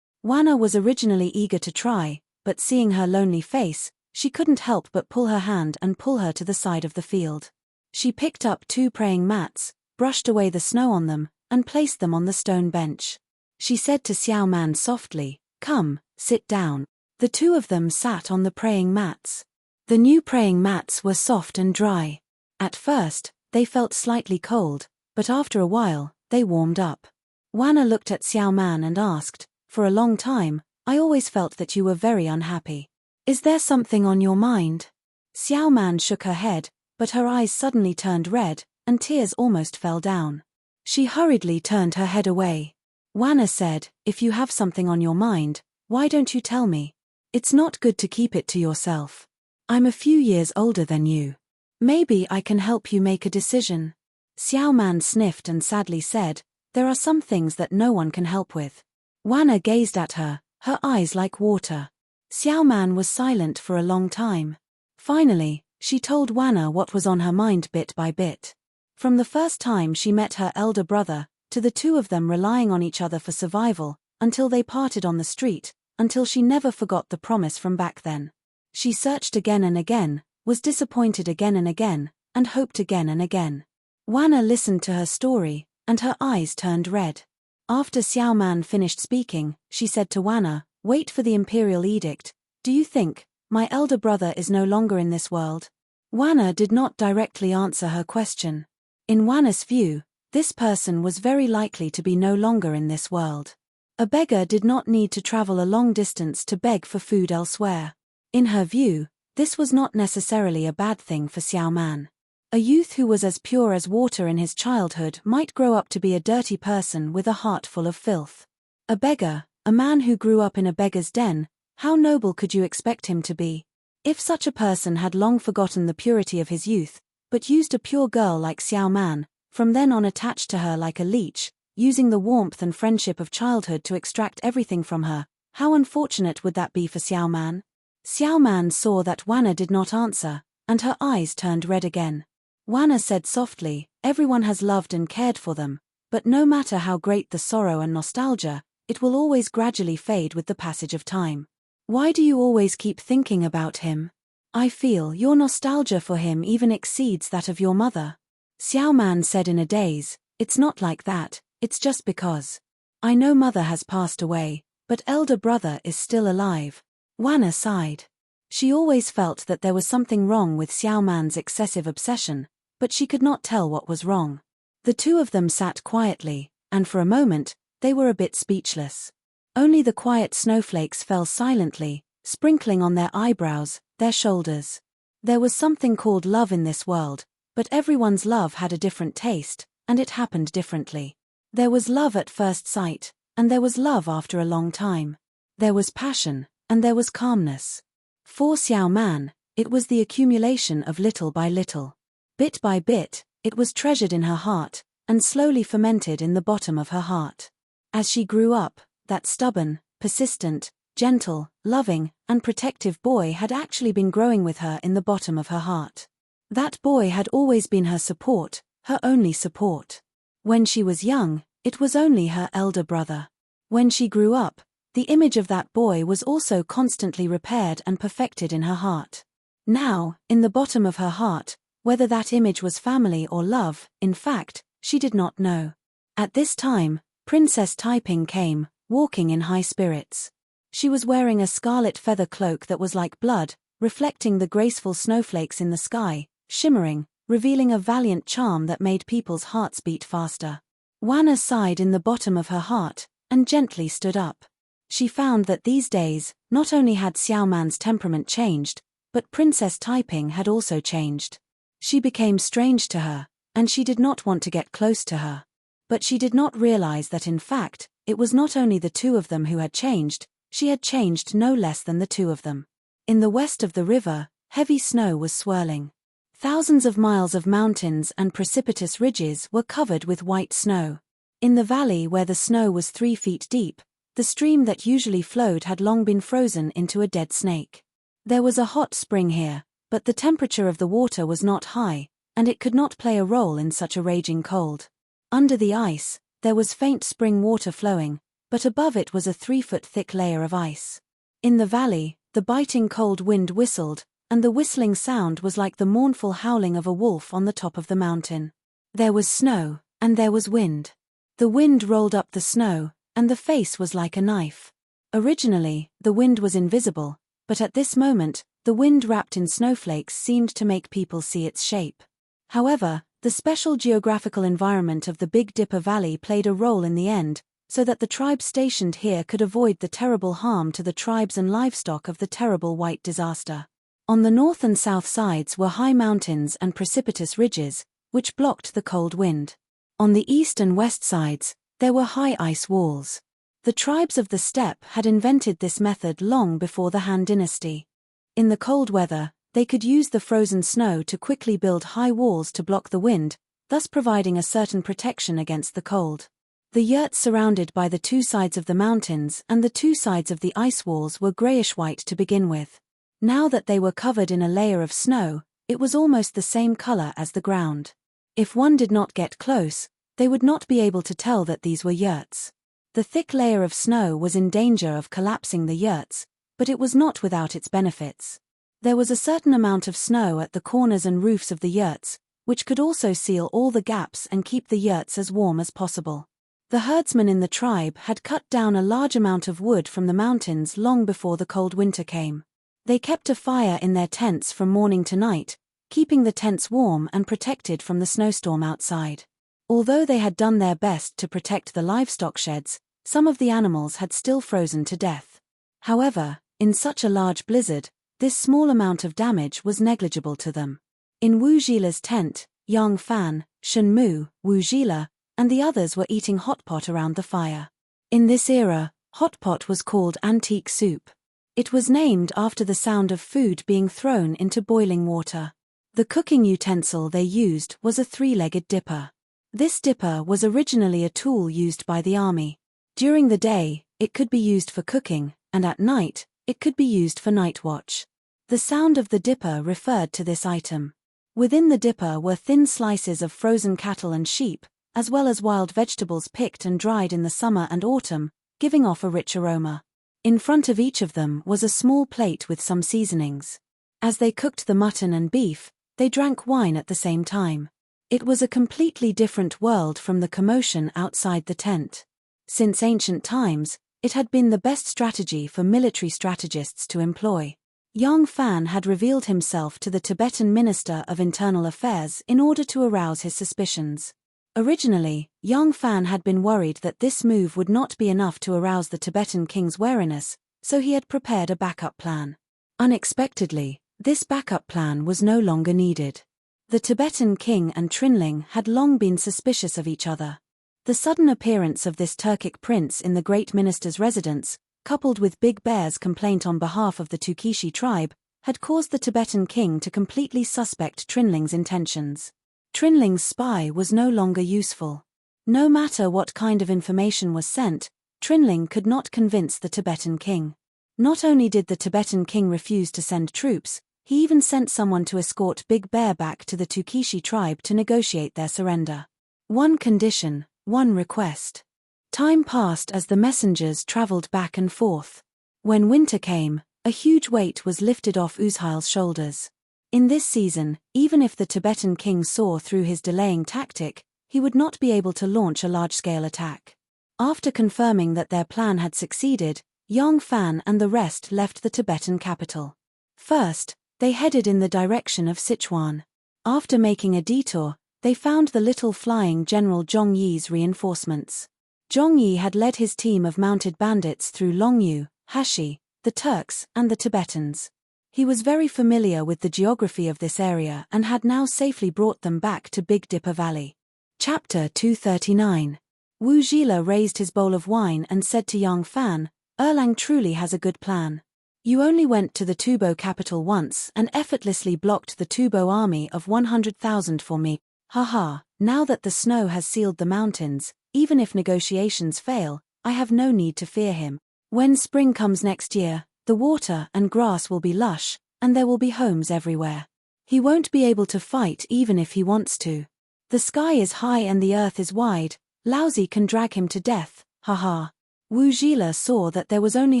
Wana was originally eager to try, but seeing her lonely face, she couldn't help but pull her hand and pull her to the side of the field. She picked up 2 praying mats, brushed away the snow on them, and placed them on the stone bench. She said to Xiao Man softly, come, sit down. The 2 of them sat on the praying mats. The new praying mats were soft and dry. At first, they felt slightly cold, but after a while, they warmed up. Wana looked at Xiao Man and asked, for a long time, I always felt that you were very unhappy. Is there something on your mind? Xiao Man shook her head, but her eyes suddenly turned red, and tears almost fell down. She hurriedly turned her head away. Wana said, if you have something on your mind, why don't you tell me? It's not good to keep it to yourself. I'm a few years older than you. Maybe I can help you make a decision. Xiao Man sniffed and sadly said, there are some things that no one can help with. Wana gazed at her, her eyes like water. Xiao Man was silent for a long time. Finally, she told Wana what was on her mind bit by bit. From the first time she met her elder brother, to the 2 of them relying on each other for survival, until they parted on the street, until she never forgot the promise from back then. She searched again and again, was disappointed again and again, and hoped again and again. Wana listened to her story, and her eyes turned red. After Xiao Man finished speaking, she said to Wana, wait for the imperial edict. Do you think, my elder brother is no longer in this world? Wana did not directly answer her question. In Wana's view, this person was very likely to be no longer in this world. A beggar did not need to travel a long distance to beg for food elsewhere. In her view, this was not necessarily a bad thing for Xiao Man. A youth who was as pure as water in his childhood might grow up to be a dirty person with a heart full of filth. A beggar, a man who grew up in a beggar's den, how noble could you expect him to be? If such a person had long forgotten the purity of his youth, but used a pure girl like Xiao Man, from then on attached to her like a leech, using the warmth and friendship of childhood to extract everything from her, how unfortunate would that be for Xiao Man? Xiao Man saw that Wana did not answer, and her eyes turned red again. Wana said softly, everyone has loved and cared for them, but no matter how great the sorrow and nostalgia, it will always gradually fade with the passage of time. Why do you always keep thinking about him? I feel your nostalgia for him even exceeds that of your mother. Xiao Man said in a daze, it's not like that, it's just because. I know mother has passed away, but elder brother is still alive. Wana sighed. She always felt that there was something wrong with Xiao Man's excessive obsession, but she could not tell what was wrong. The 2 of them sat quietly, and for a moment, they were a bit speechless. Only the quiet snowflakes fell silently, sprinkling on their eyebrows, their shoulders. There was something called love in this world, but everyone's love had a different taste, and it happened differently. There was love at first sight, and there was love after a long time. There was passion, and there was calmness. For Xiao Man, it was the accumulation of little by little. Bit by bit, it was treasured in her heart, and slowly fermented in the bottom of her heart. As she grew up, that stubborn, persistent, gentle, loving, and protective boy had actually been growing with her in the bottom of her heart. That boy had always been her support, her only support. When she was young, it was only her elder brother. When she grew up, the image of that boy was also constantly repaired and perfected in her heart. Now, in the bottom of her heart, whether that image was family or love, in fact, she did not know. At this time, Princess Taiping came, walking in high spirits. She was wearing a scarlet feather cloak that was like blood, reflecting the graceful snowflakes in the sky, shimmering, revealing a valiant charm that made people's hearts beat faster. Wana sighed in the bottom of her heart, and gently stood up. She found that these days, not only had Xiao Man's temperament changed, but Princess Taiping had also changed. She became strange to her, and she did not want to get close to her. But she did not realize that in fact, it was not only the 2 of them who had changed, she had changed no less than the 2 of them. In the west of the river, heavy snow was swirling. Thousands of miles of mountains and precipitous ridges were covered with white snow. In the valley where the snow was 3 feet deep, the stream that usually flowed had long been frozen into a dead snake. There was a hot spring here, but the temperature of the water was not high, and it could not play a role in such a raging cold. Under the ice, there was faint spring water flowing, but above it was a 3-foot thick layer of ice. In the valley, the biting cold wind whistled, and the whistling sound was like the mournful howling of a wolf on the top of the mountain. There was snow, and there was wind. The wind rolled up the snow, and the face was like a knife. Originally, the wind was invisible, but at this moment, the wind wrapped in snowflakes seemed to make people see its shape. However, the special geographical environment of the Big Dipper Valley played a role in the end, so that the tribes stationed here could avoid the terrible harm to the tribes and livestock of the terrible white disaster. On the north and south sides were high mountains and precipitous ridges, which blocked the cold wind. On the east and west sides, there were high ice walls. The tribes of the steppe had invented this method long before the Han dynasty. In the cold weather, they could use the frozen snow to quickly build high walls to block the wind, thus providing a certain protection against the cold. The yurts surrounded by the 2 sides of the mountains and the 2 sides of the ice walls were grayish-white to begin with. Now that they were covered in a layer of snow, it was almost the same color as the ground. If one did not get close, they would not be able to tell that these were yurts. The thick layer of snow was in danger of collapsing the yurts, but it was not without its benefits. There was a certain amount of snow at the corners and roofs of the yurts, which could also seal all the gaps and keep the yurts as warm as possible. The herdsmen in the tribe had cut down a large amount of wood from the mountains long before the cold winter came. They kept a fire in their tents from morning to night, keeping the tents warm and protected from the snowstorm outside. Although they had done their best to protect the livestock sheds, some of the animals had still frozen to death. However, in such a large blizzard, this small amount of damage was negligible to them. In Wu Jila's tent, Yang Fan, Shen Mu, Wu Jila, and the others were eating hot pot around the fire. In this era, hot pot was called antique soup. It was named after the sound of food being thrown into boiling water. The cooking utensil they used was a 3-legged dipper. This dipper was originally a tool used by the army. During the day, it could be used for cooking, and at night, it could be used for night watch. The sound of the dipper referred to this item. Within the dipper were thin slices of frozen cattle and sheep, as well as wild vegetables picked and dried in the summer and autumn, giving off a rich aroma. In front of each of them was a small plate with some seasonings. As they cooked the mutton and beef, they drank wine at the same time. It was a completely different world from the commotion outside the tent. Since ancient times, it had been the best strategy for military strategists to employ. Yang Fan had revealed himself to the Tibetan Minister of Internal Affairs in order to arouse his suspicions. Originally, Yang Fan had been worried that this move would not be enough to arouse the Tibetan king's wariness, so he had prepared a backup plan. Unexpectedly, this backup plan was no longer needed. The Tibetan king and Trinling had long been suspicious of each other. The sudden appearance of this Turkic prince in the great minister's residence, coupled with Big Bear's complaint on behalf of the Tukishi tribe, had caused the Tibetan king to completely suspect Trinling's intentions. Trinling's spy was no longer useful. No matter what kind of information was sent, Trinling could not convince the Tibetan king. Not only did the Tibetan king refuse to send troops, he even sent someone to escort Big Bear back to the Tukishi tribe to negotiate their surrender. One condition, one request. Time passed as the messengers traveled back and forth. When winter came, a huge weight was lifted off Uzhail's shoulders. In this season, even if the Tibetan king saw through his delaying tactic, he would not be able to launch a large-scale attack. After confirming that their plan had succeeded, Yang Fan and the rest left the Tibetan capital. First, they headed in the direction of Sichuan. After making a detour, they found the little flying General Zhong Yi's reinforcements. Zhong Yi had led his team of mounted bandits through Longyu, Hashi, the Turks, and the Tibetans. He was very familiar with the geography of this area and had now safely brought them back to Big Dipper Valley. Chapter 239. Wu Jila raised his bowl of wine and said to Yang Fan, "Erlang truly has a good plan. You only went to the Tubo capital once and effortlessly blocked the Tubo army of 100,000 for me. Haha, now that the snow has sealed the mountains, even if negotiations fail, I have no need to fear him. When spring comes next year, the water and grass will be lush, and there will be homes everywhere. He won't be able to fight even if he wants to. The sky is high and the earth is wide, Laozi can drag him to death, haha. Wu Zhila saw that there was only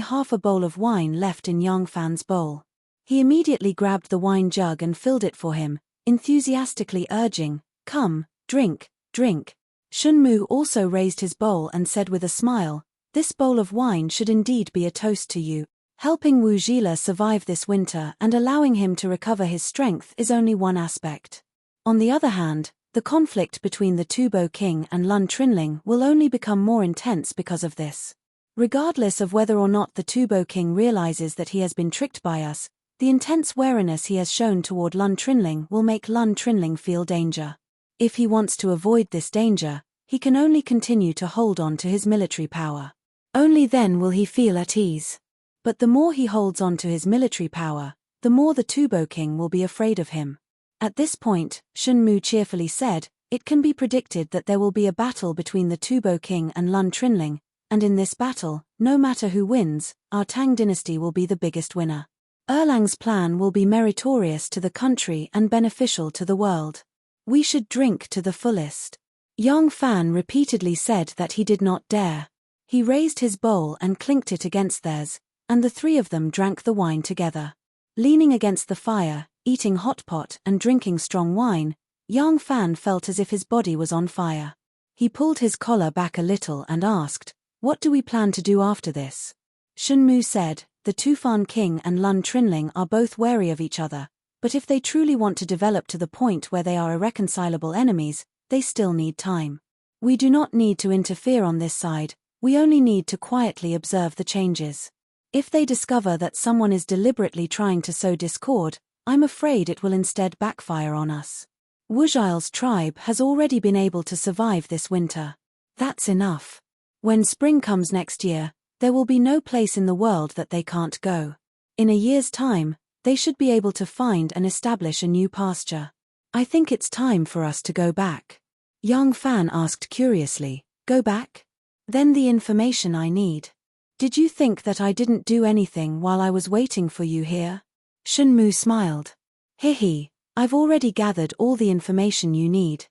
half a bowl of wine left in Yang Fan's bowl. He immediately grabbed the wine jug and filled it for him, enthusiastically urging, "Come, drink, drink." Shun Mu also raised his bowl and said with a smile, "This bowl of wine should indeed be a toast to you. Helping Wu Zhila survive this winter and allowing him to recover his strength is only one aspect. On the other hand, the conflict between the Tubo king and Lun Trinling will only become more intense because of this. Regardless of whether or not the Tubo king realizes that he has been tricked by us, the intense wariness he has shown toward Lun Trinling will make Lun Trinling feel danger. If he wants to avoid this danger, he can only continue to hold on to his military power. Only then will he feel at ease. But the more he holds on to his military power, the more the Tubo king will be afraid of him. At this point, Shun Mu cheerfully said, "It can be predicted that there will be a battle between the Tubo king and Lun Trinling, and in this battle, no matter who wins, our Tang dynasty will be the biggest winner. Erlang's plan will be meritorious to the country and beneficial to the world. We should drink to the fullest." Yang Fan repeatedly said that he did not dare. He raised his bowl and clinked it against theirs, and the three of them drank the wine together. Leaning against the fire, eating hot pot and drinking strong wine, Yang Fan felt as if his body was on fire. He pulled his collar back a little and asked, "What do we plan to do after this?" Shun Mu said, "The Tufan King and Lun Trinling are both wary of each other, but if they truly want to develop to the point where they are irreconcilable enemies, they still need time. We do not need to interfere on this side, we only need to quietly observe the changes. If they discover that someone is deliberately trying to sow discord, I'm afraid it will instead backfire on us. Wuzhile's tribe has already been able to survive this winter. That's enough. When spring comes next year, there will be no place in the world that they can't go. In a year's time, they should be able to find and establish a new pasture. I think it's time for us to go back." Yang Fan asked curiously, "Go back? Then the information I need. Did you think that I didn't do anything while I was waiting for you here?" Shun Mu smiled. "Hehe, I've already gathered all the information you need."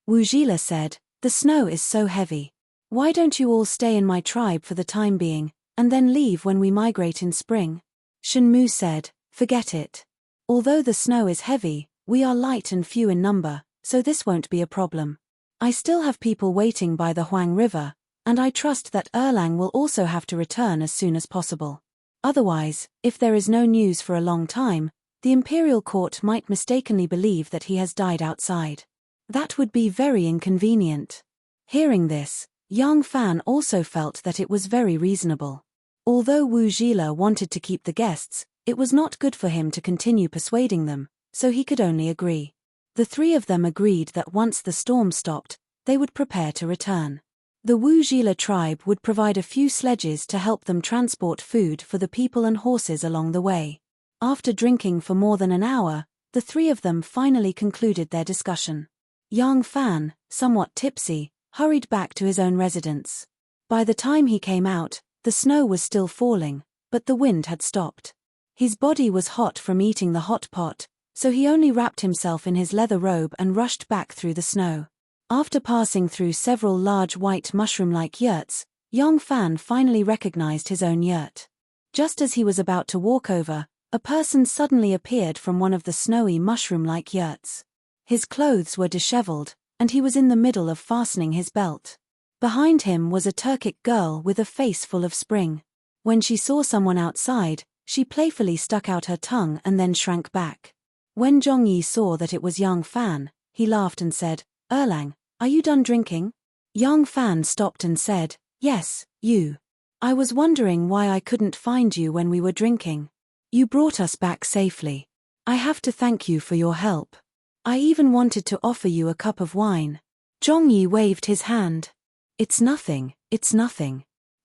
Wu Zhila said, "The snow is so heavy. Why don't you all stay in my tribe for the time being, and then leave when we migrate in spring?" Shun Mu said, "Forget it. Although the snow is heavy, we are light and few in number, so this won't be a problem. I still have people waiting by the Huang River, and I trust that Erlang will also have to return as soon as possible. Otherwise, if there is no news for a long time, the imperial court might mistakenly believe that he has died outside. That would be very inconvenient." Hearing this, Yang Fan also felt that it was very reasonable. Although Wu Zhila wanted to keep the guests, it was not good for him to continue persuading them, so he could only agree. The three of them agreed that once the storm stopped, they would prepare to return. The Wu Zhila tribe would provide a few sledges to help them transport food for the people and horses along the way. After drinking for more than an hour, the three of them finally concluded their discussion. Yang Fan, somewhat tipsy, hurried back to his own residence. By the time he came out, the snow was still falling, but the wind had stopped. His body was hot from eating the hot pot, so he only wrapped himself in his leather robe and rushed back through the snow. After passing through several large white mushroom-like yurts, Yang Fan finally recognized his own yurt. Just as he was about to walk over, a person suddenly appeared from one of the snowy mushroom-like yurts. His clothes were disheveled, and he was in the middle of fastening his belt. Behind him was a Turkic girl with a face full of spring. When she saw someone outside, she playfully stuck out her tongue and then shrank back. When Zhongyi saw that it was Yang Fan, he laughed and said, "Erlang, are you done drinking?" Yang Fan stopped and said, "Yes, you. I was wondering why I couldn't find you when we were drinking. You brought us back safely. I have to thank you for your help. I even wanted to offer you a cup of wine." Zhongyi waved his hand. It's nothing.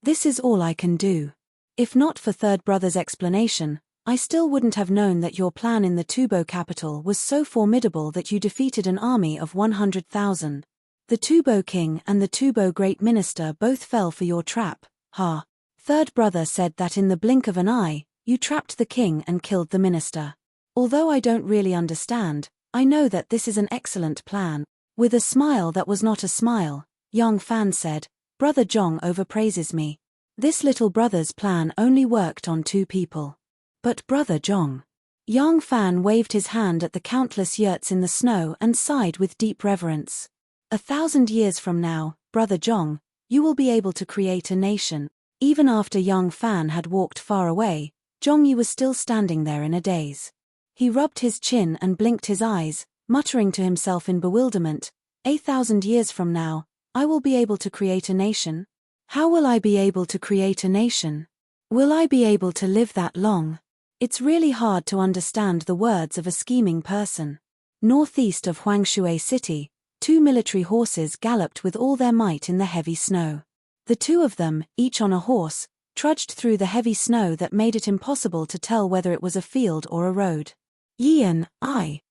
This is all I can do." If not for third brother's explanation, I still wouldn't have known that your plan in the Tubo capital was so formidable that you defeated an army of 100,000. The Tubo king and the Tubo great minister both fell for your trap, ha. Third brother said that in the blink of an eye, you trapped the king and killed the minister. Although I don't really understand, I know that this is an excellent plan. With a smile that was not a smile, Yang Fan said, Brother Zhong overpraises me. This little brother's plan only worked on 2 people. But Brother Zhong. Yang Fan waved his hand at the countless yurts in the snow and sighed with deep reverence. 1,000 years from now, Brother Zhong, you will be able to create a nation. Even after Yang Fan had walked far away, Zhong Yi was still standing there in a daze. He rubbed his chin and blinked his eyes, muttering to himself in bewilderment, 1,000 years from now, I will be able to create a nation? How will I be able to create a nation? Will I be able to live that long? It's really hard to understand the words of a scheming person. Northeast of Huangshui City, 2 military horses galloped with all their might in the heavy snow. The 2 of them, each on a horse, trudged through the heavy snow that made it impossible to tell whether it was a field or a road. Yian, I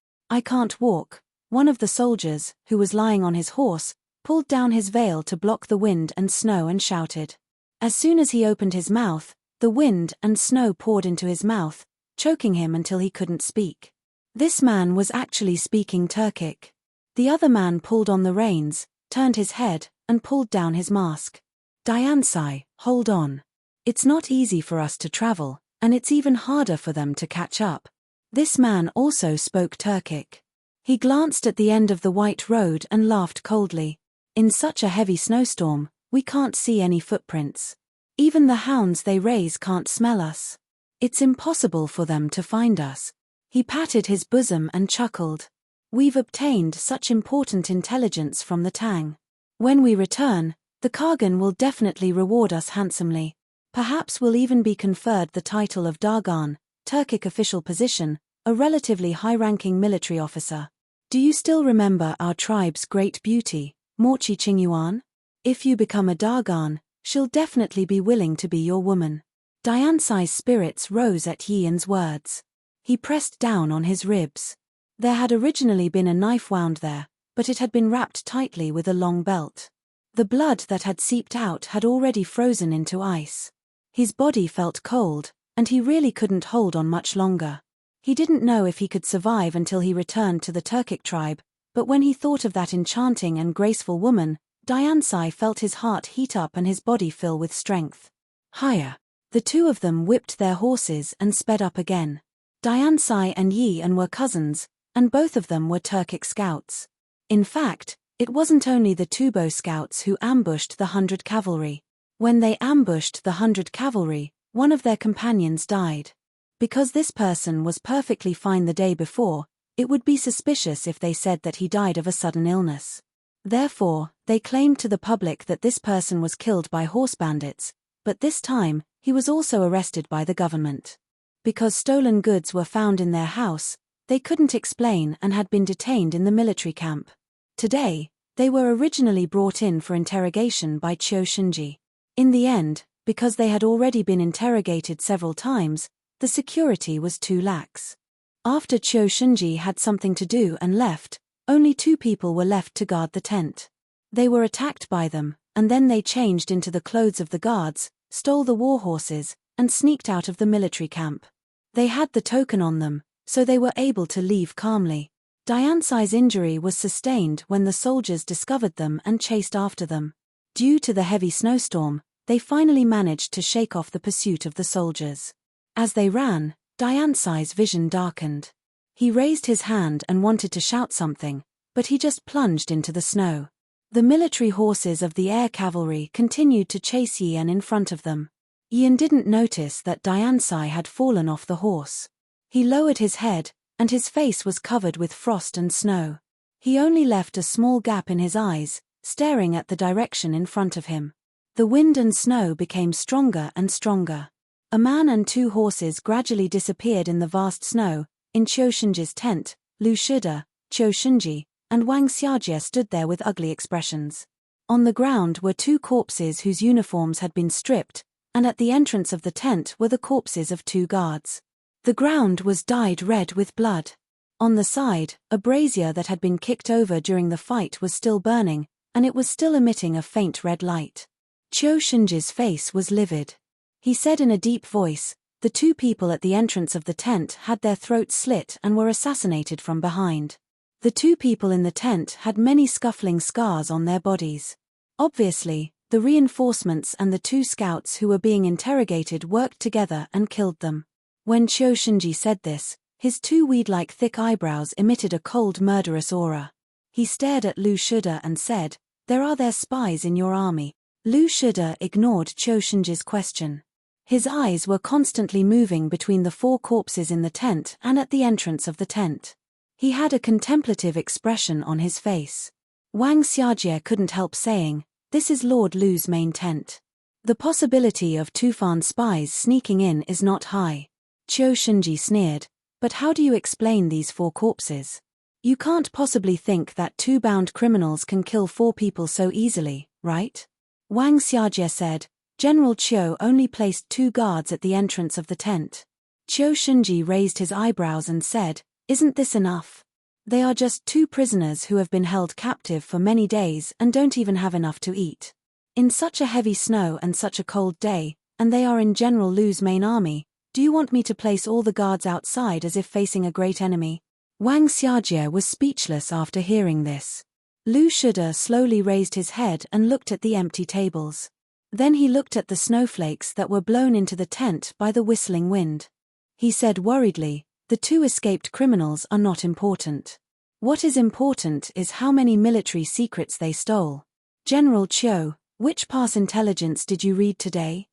can't walk. One of the soldiers, who was lying on his horse, pulled down his veil to block the wind and snow and shouted. As soon as he opened his mouth, the wind and snow poured into his mouth, choking him until he couldn't speak. This man was actually speaking Turkic. The other man pulled on the reins, turned his head, and pulled down his mask. Diansai, hold on. It's not easy for us to travel, and it's even harder for them to catch up. This man also spoke Turkic. He glanced at the end of the white road and laughed coldly. In such a heavy snowstorm, we can't see any footprints. Even the hounds they raise can't smell us. It's impossible for them to find us. He patted his bosom and chuckled. We've obtained such important intelligence from the Tang. When we return, the Kargan will definitely reward us handsomely. Perhaps we'll even be conferred the title of Dargan, Turkic official position, a relatively high-ranking military officer. Do you still remember our tribe's great beauty, Morchi Qingyuan? If you become a Dargan, she'll definitely be willing to be your woman. Diansai's spirits rose at Yian's words. He pressed down on his ribs. There had originally been a knife wound there, but it had been wrapped tightly with a long belt. The blood that had seeped out had already frozen into ice. His body felt cold, and he really couldn't hold on much longer. He didn't know if he could survive until he returned to the Turkic tribe, but when he thought of that enchanting and graceful woman, Diansai felt his heart heat up and his body fill with strength. Higher. The 2 of them whipped their horses and sped up again. Diansai and Yian were cousins, and both of them were Turkic scouts. In fact, it wasn't only the Tubo scouts who ambushed the 100 cavalry. When they ambushed the 100 cavalry, one of their companions died. Because this person was perfectly fine the day before, it would be suspicious if they said that he died of a sudden illness. Therefore, they claimed to the public that this person was killed by horse bandits, but this time, he was also arrested by the government. Because stolen goods were found in their house, they couldn't explain and had been detained in the military camp. Today, they were originally brought in for interrogation by Qiu Shinji. In the end, because they had already been interrogated several times, the security was too lax. After Qiu Shinji had something to do and left, only 2 people were left to guard the tent. They were attacked by them, and then they changed into the clothes of the guards, stole the war horses, and sneaked out of the military camp. They had the token on them, so they were able to leave calmly. Diansai's injury was sustained when the soldiers discovered them and chased after them. Due to the heavy snowstorm, they finally managed to shake off the pursuit of the soldiers. As they ran, Diansai's vision darkened. He raised his hand and wanted to shout something, but he just plunged into the snow. The military horses of the air cavalry continued to chase Yian in front of them. Yian didn't notice that Diansai had fallen off the horse. He lowered his head, and his face was covered with frost and snow. He only left a small gap in his eyes, staring at the direction in front of him. The wind and snow became stronger and stronger. A man and 2 horses gradually disappeared in the vast snow. In Qiu Shinji's tent, Lu Shida, Qiu Shinji, and Wang Xiajie stood there with ugly expressions. On the ground were 2 corpses whose uniforms had been stripped, and at the entrance of the tent were the corpses of 2 guards. The ground was dyed red with blood. On the side, a brazier that had been kicked over during the fight was still burning, and it was still emitting a faint red light. Qiu Shenji's face was livid. He said in a deep voice, "The 2 people at the entrance of the tent had their throats slit and were assassinated from behind. The 2 people in the tent had many scuffling scars on their bodies. Obviously, the reinforcements and the 2 scouts who were being interrogated worked together and killed them." When Qiu Shenji said this, his 2 weed-like thick eyebrows emitted a cold murderous aura. He stared at Lu Shida and said, "Are there spies in your army?" Lu Shida ignored Qiu Shenji's question. His eyes were constantly moving between the 4 corpses in the tent and at the entrance of the tent. He had a contemplative expression on his face. Wang Xiajie couldn't help saying, "This is Lord Lu's main tent. The possibility of Tufan spies sneaking in is not high." Qiu Shenji sneered, "But how do you explain these 4 corpses? You can't possibly think that 2 bound criminals can kill 4 people so easily, right?" Wang Xiajie said, "General Qiu only placed 2 guards at the entrance of the tent." Qiu Shenji raised his eyebrows and said, "Isn't this enough? They are just 2 prisoners who have been held captive for many days and don't even have enough to eat. In such a heavy snow and such a cold day, and they are in General Lu's main army, do you want me to place all the guards outside as if facing a great enemy?" Wang Xiajie was speechless after hearing this. Lu Shida slowly raised his head and looked at the empty tables. Then he looked at the snowflakes that were blown into the tent by the whistling wind. He said worriedly, "The 2 escaped criminals are not important. What is important is how many military secrets they stole." General Qiu, which pass intelligence did you read today?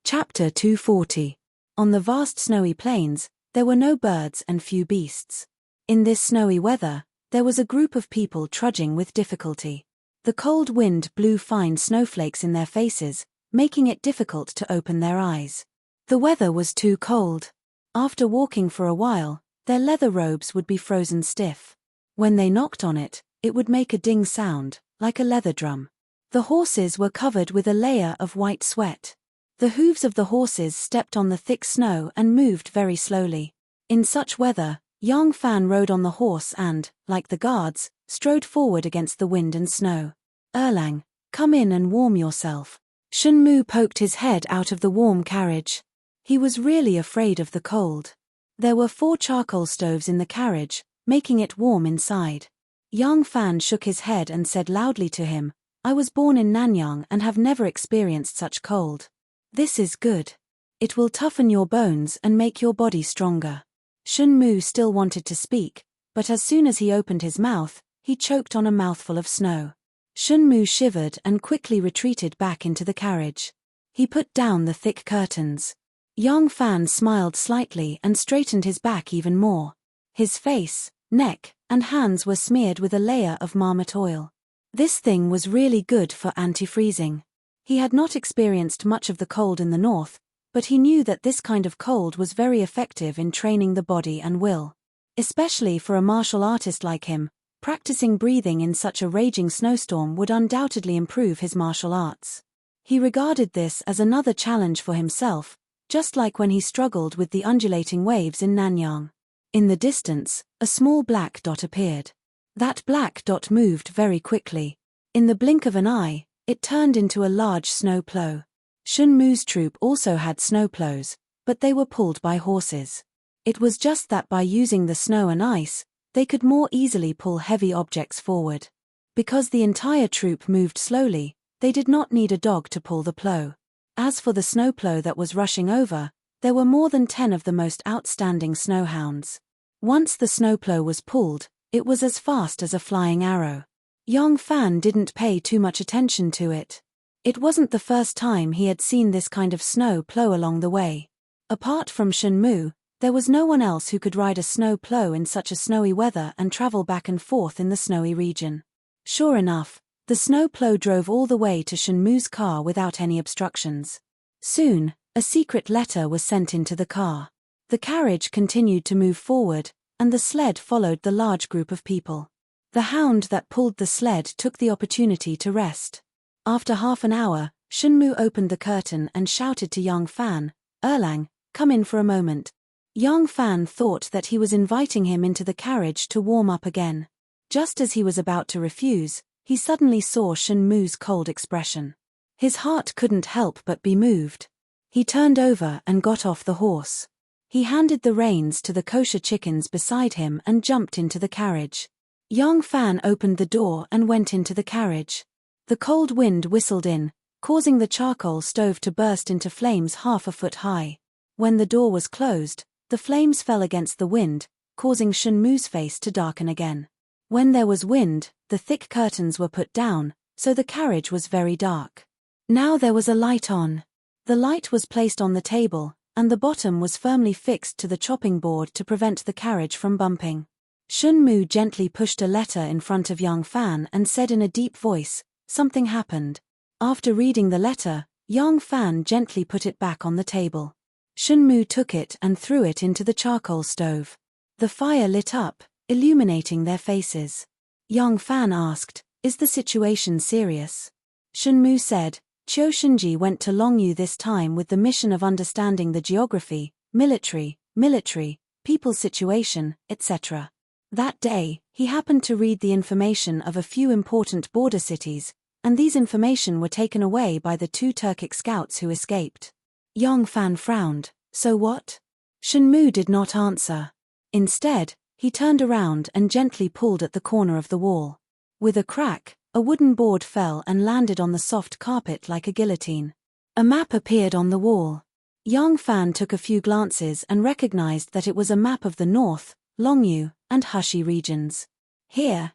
Chapter 240. On the vast snowy plains, there were no birds and few beasts. In this snowy weather, there was a group of people trudging with difficulty. The cold wind blew fine snowflakes in their faces, making it difficult to open their eyes. The weather was too cold. After walking for a while, their leather robes would be frozen stiff. When they knocked on it, it would make a ding sound, like a leather drum. The horses were covered with a layer of white sweat. The hooves of the horses stepped on the thick snow and moved very slowly. In such weather, Yang Fan rode on the horse and, like the guards, strode forward against the wind and snow. "Erlang, come in and warm yourself." Shen Mu poked his head out of the warm carriage. He was really afraid of the cold. There were 4 charcoal stoves in the carriage, making it warm inside. Yang Fan shook his head and said loudly to him, "I was born in Nanyang and have never experienced such cold. This is good. It will toughen your bones and make your body stronger." Shen Mu still wanted to speak, but as soon as he opened his mouth, he choked on a mouthful of snow. Shen Mu shivered and quickly retreated back into the carriage. He put down the thick curtains. Yang Fan smiled slightly and straightened his back even more. His face, neck, and hands were smeared with a layer of marmot oil. This thing was really good for anti-freezing. He had not experienced much of the cold in the north, but he knew that this kind of cold was very effective in training the body and will. Especially for a martial artist like him, practicing breathing in such a raging snowstorm would undoubtedly improve his martial arts. He regarded this as another challenge for himself, just like when he struggled with the undulating waves in Nanyang. In the distance, a small black dot appeared. That black dot moved very quickly. In the blink of an eye, it turned into a large snow plow. Shen Mu's troop also had snow plows, but they were pulled by horses. It was just that by using the snow and ice, they could more easily pull heavy objects forward. Because the entire troop moved slowly, they did not need a dog to pull the plow. As for the snowplow that was rushing over, there were more than 10 of the most outstanding snowhounds. Once the snowplow was pulled, it was as fast as a flying arrow. Yang Fan didn't pay too much attention to it. It wasn't the first time he had seen this kind of snow plow along the way. Apart from Shen Mu, there was no one else who could ride a snow plow in such a snowy weather and travel back and forth in the snowy region. Sure enough, the snow plow drove all the way to Shen Mu's car without any obstructions. Soon, a secret letter was sent into the car. The carriage continued to move forward, and the sled followed the large group of people. The hound that pulled the sled took the opportunity to rest. After half an hour, Shunmu opened the curtain and shouted to young Fan, "Erlang, come in for a moment." Young Fan thought that he was inviting him into the carriage to warm up again. Just as he was about to refuse, he suddenly saw Shunmu's cold expression. His heart couldn't help but be moved. He turned over and got off the horse. He handed the reins to the kosher chickens beside him and jumped into the carriage. Young Fan opened the door and went into the carriage. The cold wind whistled in, causing the charcoal stove to burst into flames half a foot high. When the door was closed, the flames fell against the wind, causing Shunmu's face to darken again. When there was wind, the thick curtains were put down, so the carriage was very dark. Now there was a light on. The light was placed on the table, and the bottom was firmly fixed to the chopping board to prevent the carriage from bumping. Shunmu gently pushed a letter in front of young Fan and said in a deep voice, "Something happened." After reading the letter, young Fan gently put it back on the table. Shunmu took it and threw it into the charcoal stove. The fire lit up, illuminating their faces. Young Fan asked, "Is the situation serious?" Shunmu said, "Chiu Shinji went to Longyu this time with the mission of understanding the geography, military, people situation, etc. That day, he happened to read the information of a few important border cities, and these information were taken away by the 2 Turkic scouts who escaped." Young Fan frowned. "So what?" Shunmu did not answer. Instead, he turned around and gently pulled at the corner of the wall. With a crack, a wooden board fell and landed on the soft carpet like a guillotine. A map appeared on the wall. Young Fan took a few glances and recognized that it was a map of the North, Longyu, and Hushi regions. Here,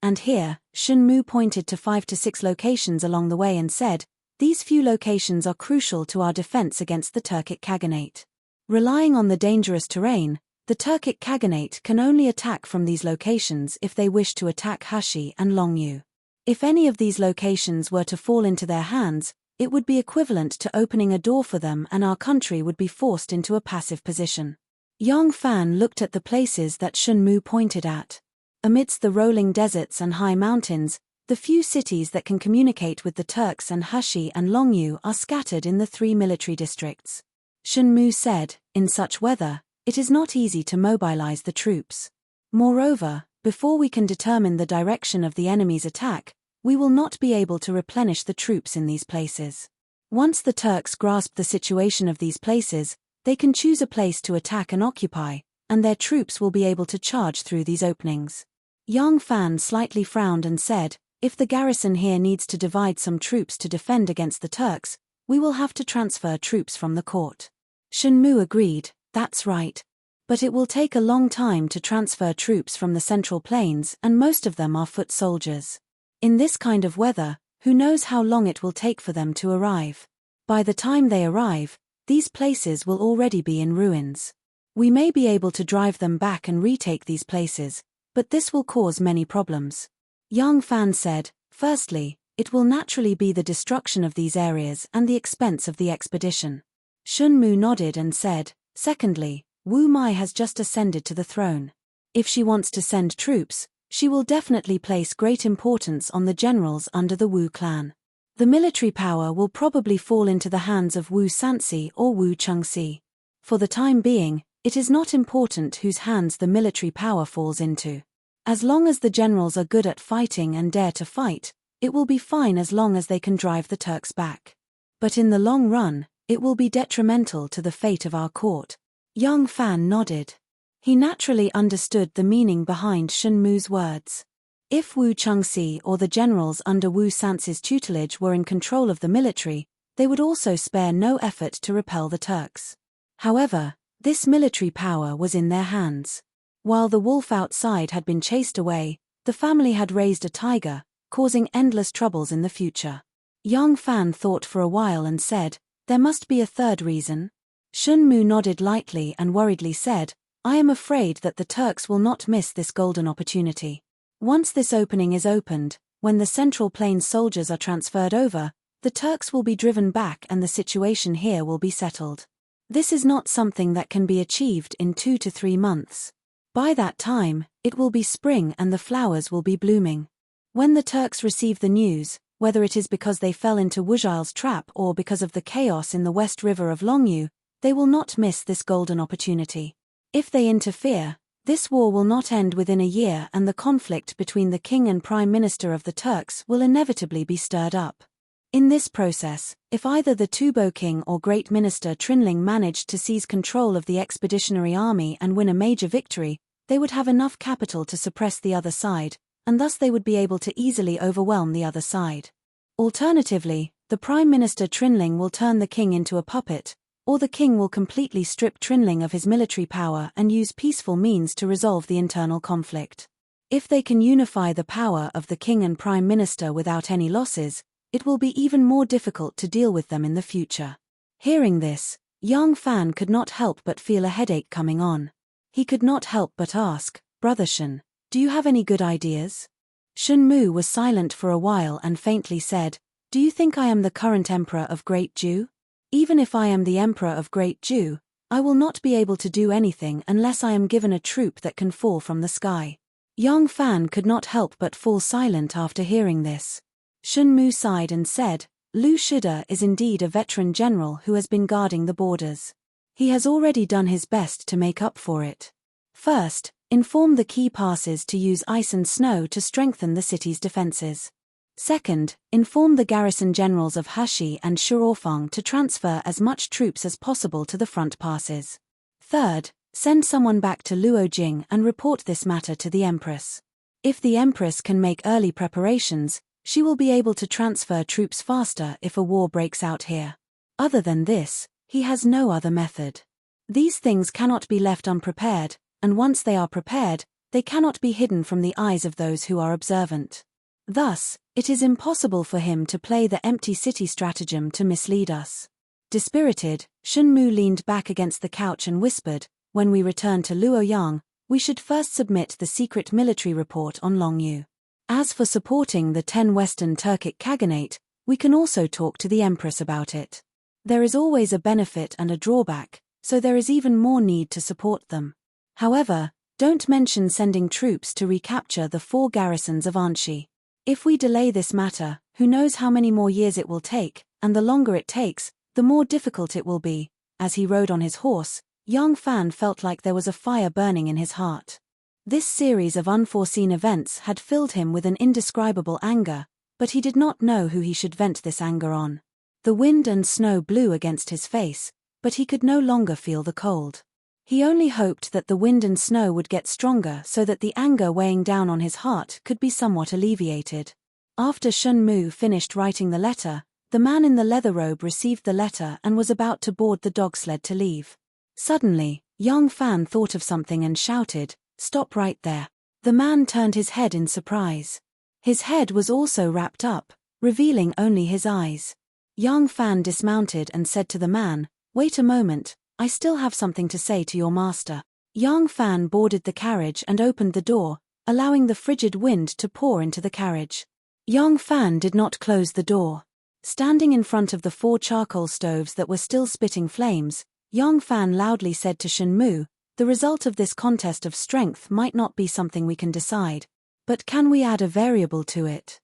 and here, Shunmu pointed to 5 to 6 locations along the way and said, "These few locations are crucial to our defense against the Turkic Khaganate. Relying on the dangerous terrain, the Turkic Khaganate can only attack from these locations if they wish to attack Hushi and Longyu. If any of these locations were to fall into their hands, it would be equivalent to opening a door for them and our country would be forced into a passive position." Young Fan looked at the places that Shunmu pointed at. Amidst the rolling deserts and high mountains, the few cities that can communicate with the Turks and Hushi and Longyu are scattered in the 3 military districts. Shunmu said, "In such weather, it is not easy to mobilize the troops. Moreover, before we can determine the direction of the enemy's attack, we will not be able to replenish the troops in these places. Once the Turks grasp the situation of these places, they can choose a place to attack and occupy, and their troops will be able to charge through these openings." Young Fan slightly frowned and said, "If the garrison here needs to divide some troops to defend against the Turks, we will have to transfer troops from the court." Shunmu agreed, "That's right. But it will take a long time to transfer troops from the Central Plains and most of them are foot soldiers. In this kind of weather, who knows how long it will take for them to arrive. By the time they arrive, these places will already be in ruins. We may be able to drive them back and retake these places, but this will cause many problems." Young Fan said, "Firstly, it will naturally be the destruction of these areas and the expense of the expedition." Shunmu nodded and said, "Secondly, Wu Mai has just ascended to the throne. If she wants to send troops, she will definitely place great importance on the generals under the Wu clan. The military power will probably fall into the hands of Wu Sansi or Wu Chengxi. For the time being, it is not important whose hands the military power falls into. As long as the generals are good at fighting and dare to fight, it will be fine as long as they can drive the Turks back. But in the long run, it will be detrimental to the fate of our court." Young Fan nodded. He naturally understood the meaning behind Shunmu's words. If Wu Chengxi or the generals under Wu Sansi's tutelage were in control of the military, they would also spare no effort to repel the Turks. However, this military power was in their hands. While the wolf outside had been chased away, the family had raised a tiger, causing endless troubles in the future. Young Fan thought for a while and said, "There must be a third reason." Shunmu nodded lightly and worriedly said, "I am afraid that the Turks will not miss this golden opportunity. Once this opening is opened, when the Central Plains soldiers are transferred over, the Turks will be driven back and the situation here will be settled. This is not something that can be achieved in 2 to 3 months. By that time, it will be spring and the flowers will be blooming. When the Turks receive the news, whether it is because they fell into Wujil's trap or because of the chaos in the West River of Longyu, they will not miss this golden opportunity. If they interfere, this war will not end within a year and the conflict between the king and prime minister of the Turks will inevitably be stirred up. In this process, if either the Tubo king or great minister Trinling managed to seize control of the expeditionary army and win a major victory, they would have enough capital to suppress the other side, and thus they would be able to easily overwhelm the other side. Alternatively, the prime minister Trinling will turn the king into a puppet, or the king will completely strip Trinling of his military power and use peaceful means to resolve the internal conflict. If they can unify the power of the king and prime minister without any losses, it will be even more difficult to deal with them in the future. Hearing this, Yang Fan could not help but feel a headache coming on. He could not help but ask, "Brother Shun, do you have any good ideas?" Shun Mu was silent for a while and faintly said, "Do you think I am the current emperor of Great Jew? Even if I am the emperor of Great Jew, I will not be able to do anything unless I am given a troop that can fall from the sky." Yang Fan could not help but fall silent after hearing this. Shun Mu sighed and said, "Lu Shida is indeed a veteran general who has been guarding the borders. He has already done his best to make up for it. First, inform the key passes to use ice and snow to strengthen the city's defenses. Second, inform the garrison generals of Hashi and Shuorfang to transfer as much troops as possible to the front passes. Third, send someone back to Luojing and report this matter to the Empress. If the Empress can make early preparations, she will be able to transfer troops faster if a war breaks out here. Other than this, he has no other method. These things cannot be left unprepared, and once they are prepared, they cannot be hidden from the eyes of those who are observant. Thus, it is impossible for him to play the empty city stratagem to mislead us." Dispirited, Shun Mu leaned back against the couch and whispered, "When we return to Luoyang, we should first submit the secret military report on Longyu. As for supporting the 10 Western Turkic Khaganate, we can also talk to the Empress about it. There is always a benefit and a drawback, so there is even more need to support them. However, don't mention sending troops to recapture the 4 garrisons of Anshi. If we delay this matter, who knows how many more years it will take, and the longer it takes, the more difficult it will be." As he rode on his horse, Yang Fan felt like there was a fire burning in his heart. This series of unforeseen events had filled him with an indescribable anger, but he did not know who he should vent this anger on. The wind and snow blew against his face, but he could no longer feel the cold. He only hoped that the wind and snow would get stronger so that the anger weighing down on his heart could be somewhat alleviated. After Shun Mu finished writing the letter, the man in the leather robe received the letter and was about to board the dog sled to leave. Suddenly, Yang Fan thought of something and shouted, "Stop right there." The man turned his head in surprise. His head was also wrapped up, revealing only his eyes. Yang Fan dismounted and said to the man, "Wait a moment, I still have something to say to your master." Yang Fan boarded the carriage and opened the door, allowing the frigid wind to pour into the carriage. Yang Fan did not close the door. Standing in front of the 4 charcoal stoves that were still spitting flames, Yang Fan loudly said to Shun Mu, "The result of this contest of strength might not be something we can decide, but can we add a variable to it?"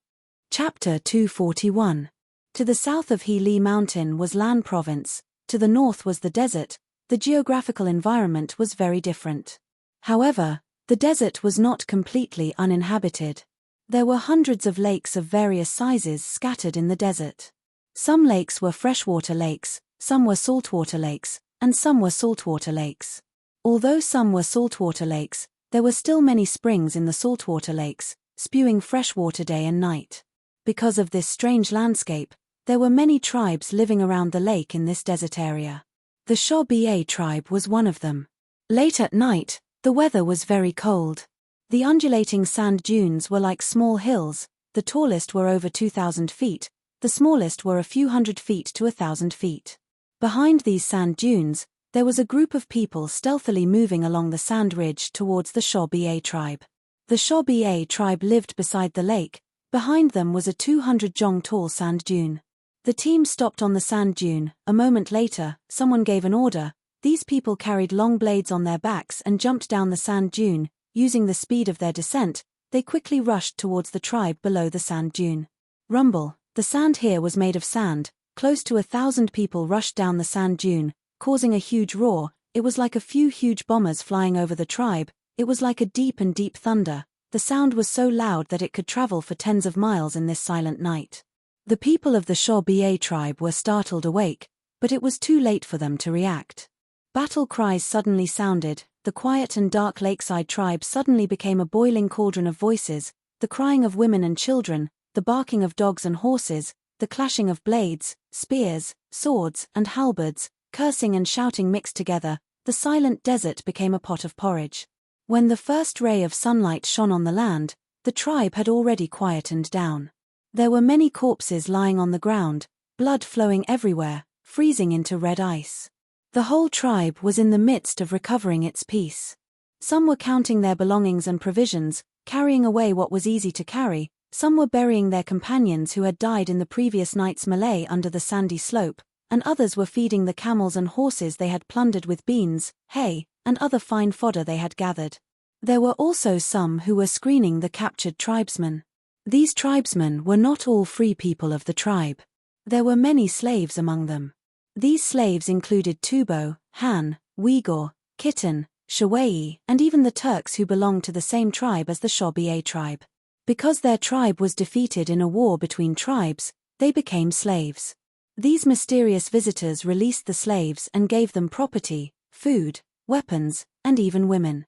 Chapter 241. To the south of He Li Mountain was Lan Province, to the north was the desert. The geographical environment was very different. However, the desert was not completely uninhabited. There were hundreds of lakes of various sizes scattered in the desert. Some lakes were freshwater lakes, some were saltwater lakes, and some were saltwater lakes. Although some were saltwater lakes, there were still many springs in the saltwater lakes, spewing fresh water day and night. Because of this strange landscape, there were many tribes living around the lake in this desert area. The Shoba tribe was one of them. Late at night, the weather was very cold. The undulating sand dunes were like small hills, the tallest were over 2,000 feet, the smallest were a few hundred feet to 1,000 feet. Behind these sand dunes, there was a group of people stealthily moving along the sand ridge towards the Shoba tribe. The Shoba tribe lived beside the lake. Behind them was a 200 jong tall sand dune. The team stopped on the sand dune. A moment later, someone gave an order. These people carried long blades on their backs and jumped down the sand dune. Using the speed of their descent, they quickly rushed towards the tribe below the sand dune. Rumble, The sand here was made of sand. Close to 1,000 people rushed down the sand dune, causing a huge roar. It was like a few huge bombers flying over the tribe. It was like a deep thunder. The sound was so loud that it could travel for tens of miles in this silent night. The people of the Shobi tribe were startled awake, but it was too late for them to react. Battle cries suddenly sounded. The quiet and dark lakeside tribe suddenly became a boiling cauldron of voices, the crying of women and children, the barking of dogs and horses, the clashing of blades, spears, swords, and halberds, cursing and shouting mixed together. The silent desert became a pot of porridge. When the first ray of sunlight shone on the land, the tribe had already quietened down. There were many corpses lying on the ground, blood flowing everywhere, freezing into red ice. The whole tribe was in the midst of recovering its peace. Some were counting their belongings and provisions, carrying away what was easy to carry. Some were burying their companions who had died in the previous night's melee under the sandy slope, and others were feeding the camels and horses they had plundered with beans, hay, and other fine fodder they had gathered. There were also some who were screening the captured tribesmen. These tribesmen were not all free people of the tribe. There were many slaves among them. These slaves included Tubo, Han, Uyghur, Khitan, Shawai, and even the Turks who belonged to the same tribe as the Shobi tribe. Because their tribe was defeated in a war between tribes, they became slaves. These mysterious visitors released the slaves and gave them property, food, weapons, and even women.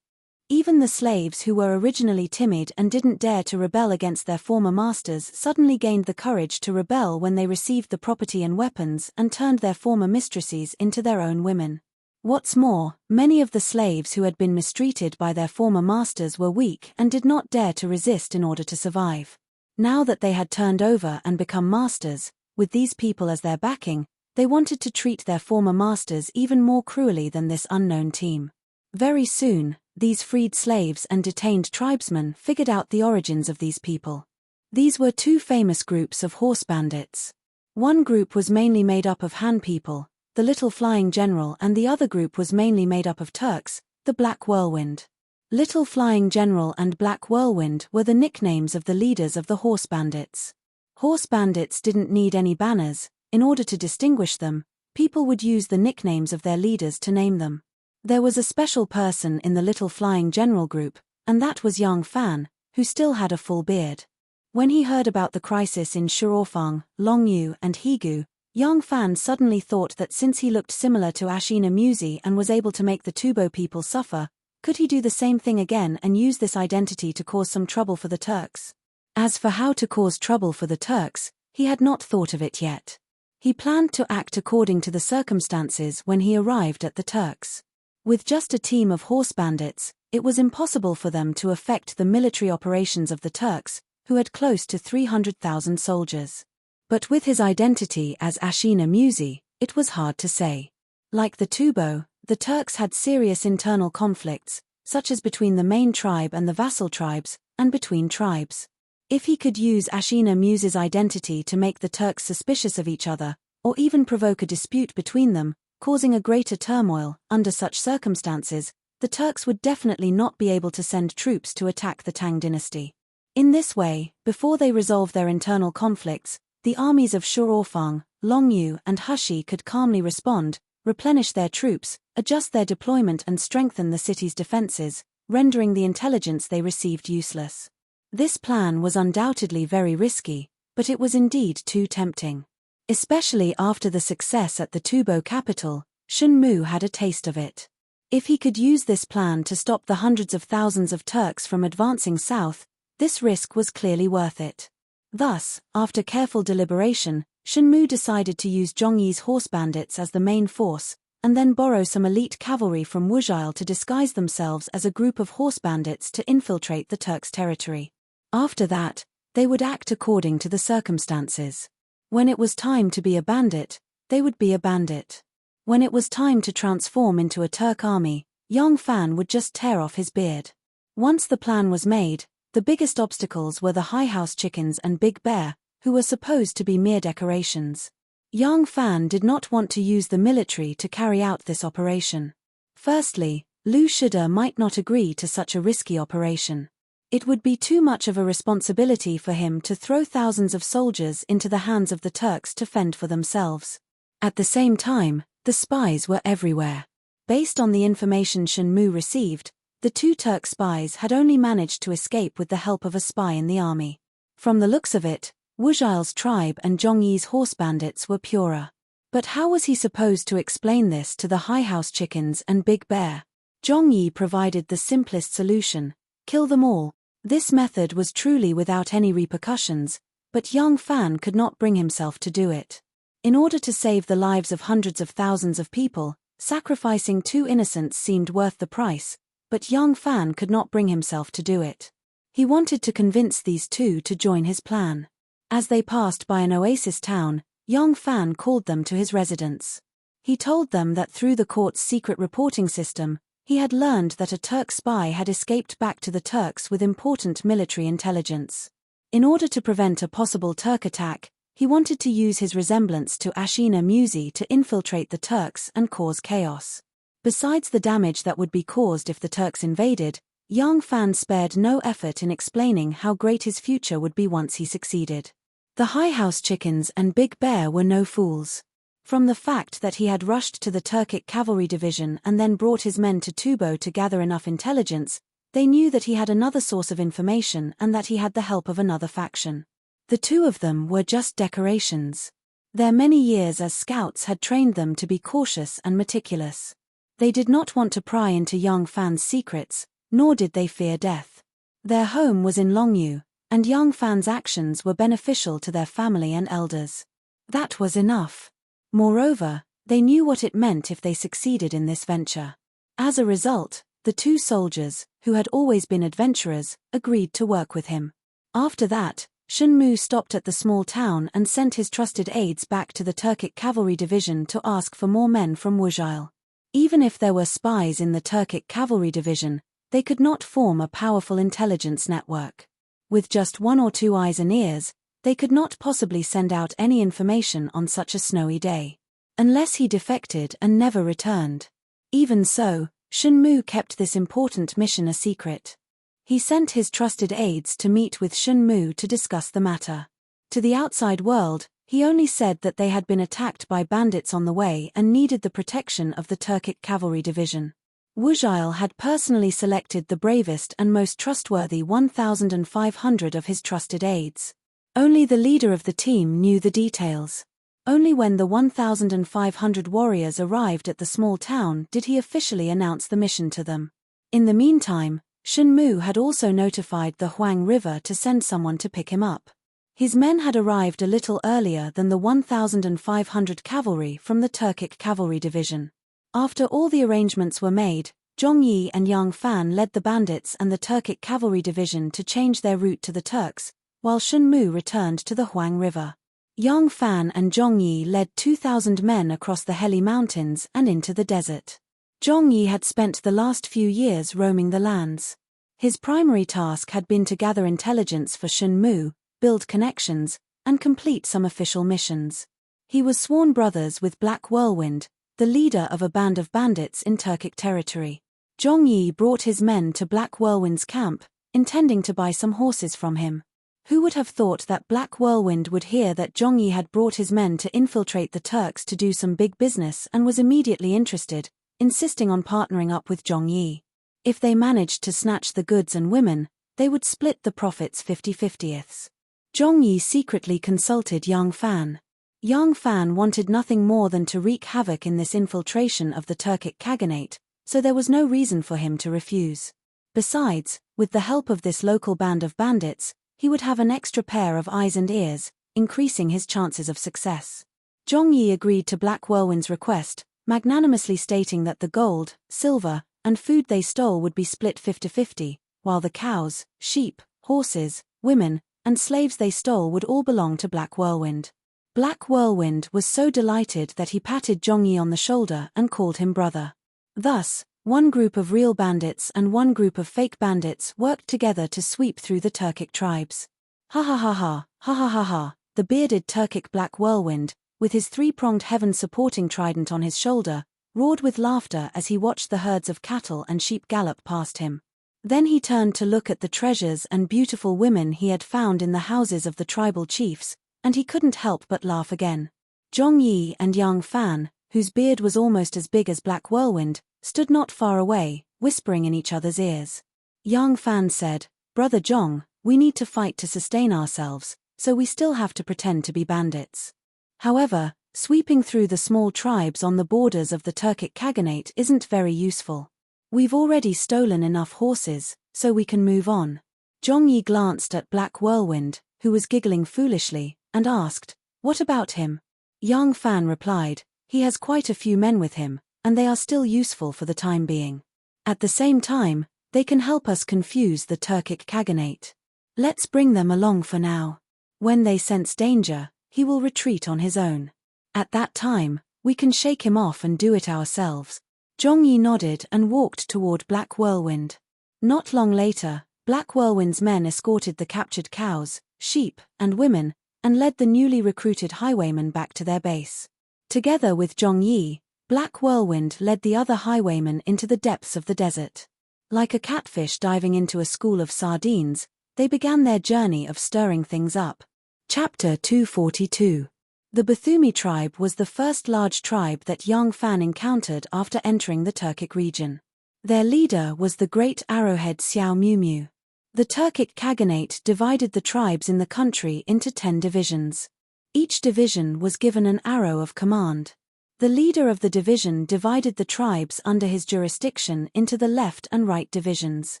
Even the slaves who were originally timid and didn't dare to rebel against their former masters suddenly gained the courage to rebel when they received the property and weapons and turned their former mistresses into their own women. What's more, many of the slaves who had been mistreated by their former masters were weak and did not dare to resist in order to survive. Now that they had turned over and become masters, with these people as their backing, they wanted to treat their former masters even more cruelly than this unknown team. Very soon, these freed slaves and detained tribesmen figured out the origins of these people. These were two famous groups of horse bandits. One group was mainly made up of Han people, the Little Flying General, and the other group was mainly made up of Turks, the Black Whirlwind. Little Flying General and Black Whirlwind were the nicknames of the leaders of the horse bandits. Horse bandits didn't need any banners. In order to distinguish them, people would use the nicknames of their leaders to name them. There was a special person in the Little Flying General group, and that was young Fan, who still had a full beard. When he heard about the crisis in Shurofang, Longyu, and Higu, young Fan suddenly thought that since he looked similar to Ashina Musi and was able to make the Tubo people suffer, could he do the same thing again and use this identity to cause some trouble for the Turks? As for how to cause trouble for the Turks, he had not thought of it yet. He planned to act according to the circumstances when he arrived at the Turks. With just a team of horse bandits, it was impossible for them to affect the military operations of the Turks, who had close to 300,000 soldiers. But with his identity as Ashina Musi, it was hard to say. Like the Tubo, the Turks had serious internal conflicts, such as between the main tribe and the vassal tribes, and between tribes. If he could use Ashina Musi's identity to make the Turks suspicious of each other, or even provoke a dispute between them, causing a greater turmoil, under such circumstances, the Turks would definitely not be able to send troops to attack the Tang dynasty. In this way, before they resolve their internal conflicts, the armies of Shurofang, Longyu, and Hushi could calmly respond, replenish their troops, adjust their deployment and strengthen the city's defenses, rendering the intelligence they received useless. This plan was undoubtedly very risky, but it was indeed too tempting. Especially after the success at the Tubo capital, Shun Mu had a taste of it. If he could use this plan to stop the hundreds of thousands of Turks from advancing south, this risk was clearly worth it. Thus, after careful deliberation, Shun Mu decided to use Zhongyi's horse bandits as the main force, and then borrow some elite cavalry from Wuzhile to disguise themselves as a group of horse bandits to infiltrate the Turks' territory. After that, they would act according to the circumstances. When it was time to be a bandit, they would be a bandit. When it was time to transform into a Turk army, young Fan would just tear off his beard. Once the plan was made, the biggest obstacles were the High House chickens and Big Bear, who were supposed to be mere decorations. Young Fan did not want to use the military to carry out this operation. Firstly, Lu Shida might not agree to such a risky operation. It would be too much of a responsibility for him to throw thousands of soldiers into the hands of the Turks to fend for themselves. At the same time, the spies were everywhere. Based on the information Shen Mu received, the two Turk spies had only managed to escape with the help of a spy in the army. From the looks of it, Wu Zhao's tribe and Zhong Yi's horse bandits were purer. But how was he supposed to explain this to the High House chickens and Big Bear? Zhong Yi provided the simplest solution: kill them all. This method was truly without any repercussions, but Yang Fan could not bring himself to do it. In order to save the lives of hundreds of thousands of people, sacrificing two innocents seemed worth the price, but Yang Fan could not bring himself to do it. He wanted to convince these two to join his plan. As they passed by an oasis town, Yang Fan called them to his residence. He told them that through the court's secret reporting system, he had learned that a Turk spy had escaped back to the Turks with important military intelligence. In order to prevent a possible Turk attack, he wanted to use his resemblance to Ashina Musi to infiltrate the Turks and cause chaos. Besides the damage that would be caused if the Turks invaded, Yang Fan spared no effort in explaining how great his future would be once he succeeded. The High House chickens and Big Bear were no fools. From the fact that he had rushed to the Turkic cavalry division and then brought his men to Tubo to gather enough intelligence, they knew that he had another source of information and that he had the help of another faction. The two of them were just decorations. Their many years as scouts had trained them to be cautious and meticulous. They did not want to pry into Yang Fan's secrets, nor did they fear death. Their home was in Longyu, and Yang Fan's actions were beneficial to their family and elders. That was enough. Moreover, they knew what it meant if they succeeded in this venture. As a result, the two soldiers, who had always been adventurers, agreed to work with him. After that, Shen Mu stopped at the small town and sent his trusted aides back to the Turkic cavalry division to ask for more men from Wu Zhao. Even if there were spies in the Turkic cavalry division, they could not form a powerful intelligence network. With just one or two eyes and ears, they could not possibly send out any information on such a snowy day. Unless he defected and never returned. Even so, Shen Mu kept this important mission a secret. He sent his trusted aides to meet with Shen Mu to discuss the matter. To the outside world, he only said that they had been attacked by bandits on the way and needed the protection of the Turkic cavalry division. Wu Zhao had personally selected the bravest and most trustworthy 1,500 of his trusted aides. Only the leader of the team knew the details. Only when the 1,500 warriors arrived at the small town did he officially announce the mission to them. In the meantime, Shen Mu had also notified the Huang River to send someone to pick him up. His men had arrived a little earlier than the 1,500 cavalry from the Turkic cavalry division. After all the arrangements were made, Zhong Yi and Yang Fan led the bandits and the Turkic cavalry division to change their route to the Turks, while Shen Mu returned to the Huang River. Yang Fan and Zhong Yi led 2,000 men across the Heli Mountains and into the desert. Zhong Yi had spent the last few years roaming the lands. His primary task had been to gather intelligence for Shen Mu, build connections, and complete some official missions. He was sworn brothers with Black Whirlwind, the leader of a band of bandits in Turkic territory. Zhong Yi brought his men to Black Whirlwind's camp, intending to buy some horses from him. Who would have thought that Black Whirlwind would hear that Zhong Yi had brought his men to infiltrate the Turks to do some big business and was immediately interested, insisting on partnering up with Zhong Yi. If they managed to snatch the goods and women, they would split the profits 50-50ths. Zhong Yi secretly consulted Yang Fan. Yang Fan wanted nothing more than to wreak havoc in this infiltration of the Turkic Khaganate, so there was no reason for him to refuse. Besides, with the help of this local band of bandits, he would have an extra pair of eyes and ears, increasing his chances of success. Zhong Yi agreed to Black Whirlwind's request, magnanimously stating that the gold, silver, and food they stole would be split 50-50, while the cows, sheep, horses, women, and slaves they stole would all belong to Black Whirlwind. Black Whirlwind was so delighted that he patted Zhong Yi on the shoulder and called him brother. Thus, one group of real bandits and one group of fake bandits worked together to sweep through the Turkic tribes. Ha ha ha ha, ha ha ha ha, the bearded Turkic Black Whirlwind, with his three-pronged heaven-supporting trident on his shoulder, roared with laughter as he watched the herds of cattle and sheep gallop past him. Then he turned to look at the treasures and beautiful women he had found in the houses of the tribal chiefs, and he couldn't help but laugh again. Zhong Yi and Yang Fan, whose beard was almost as big as Black Whirlwind, stood not far away, whispering in each other's ears. Yang Fan said, "Brother Zhong, we need to fight to sustain ourselves, so we still have to pretend to be bandits. However, sweeping through the small tribes on the borders of the Turkic Khaganate isn't very useful. We've already stolen enough horses, so we can move on." Zhong Yi glanced at Black Whirlwind, who was giggling foolishly, and asked, "What about him?" Yang Fan replied, "He has quite a few men with him, and they are still useful for the time being. At the same time, they can help us confuse the Turkic Khaganate. Let's bring them along for now. When they sense danger, he will retreat on his own. At that time, we can shake him off and do it ourselves." Zhong Yi nodded and walked toward Black Whirlwind. Not long later, Black Whirlwind's men escorted the captured cows, sheep, and women, and led the newly recruited highwaymen back to their base. Together with Zhong Yi, Black Whirlwind led the other highwaymen into the depths of the desert. Like a catfish diving into a school of sardines, they began their journey of stirring things up. Chapter 242. The Bathumi tribe was the first large tribe that Yang Fan encountered after entering the Turkic region. Their leader was the great arrowhead Xiao Mu Mu. The Turkic Khaganate divided the tribes in the country into 10 divisions. Each division was given an arrow of command. The leader of the division divided the tribes under his jurisdiction into the left and right divisions.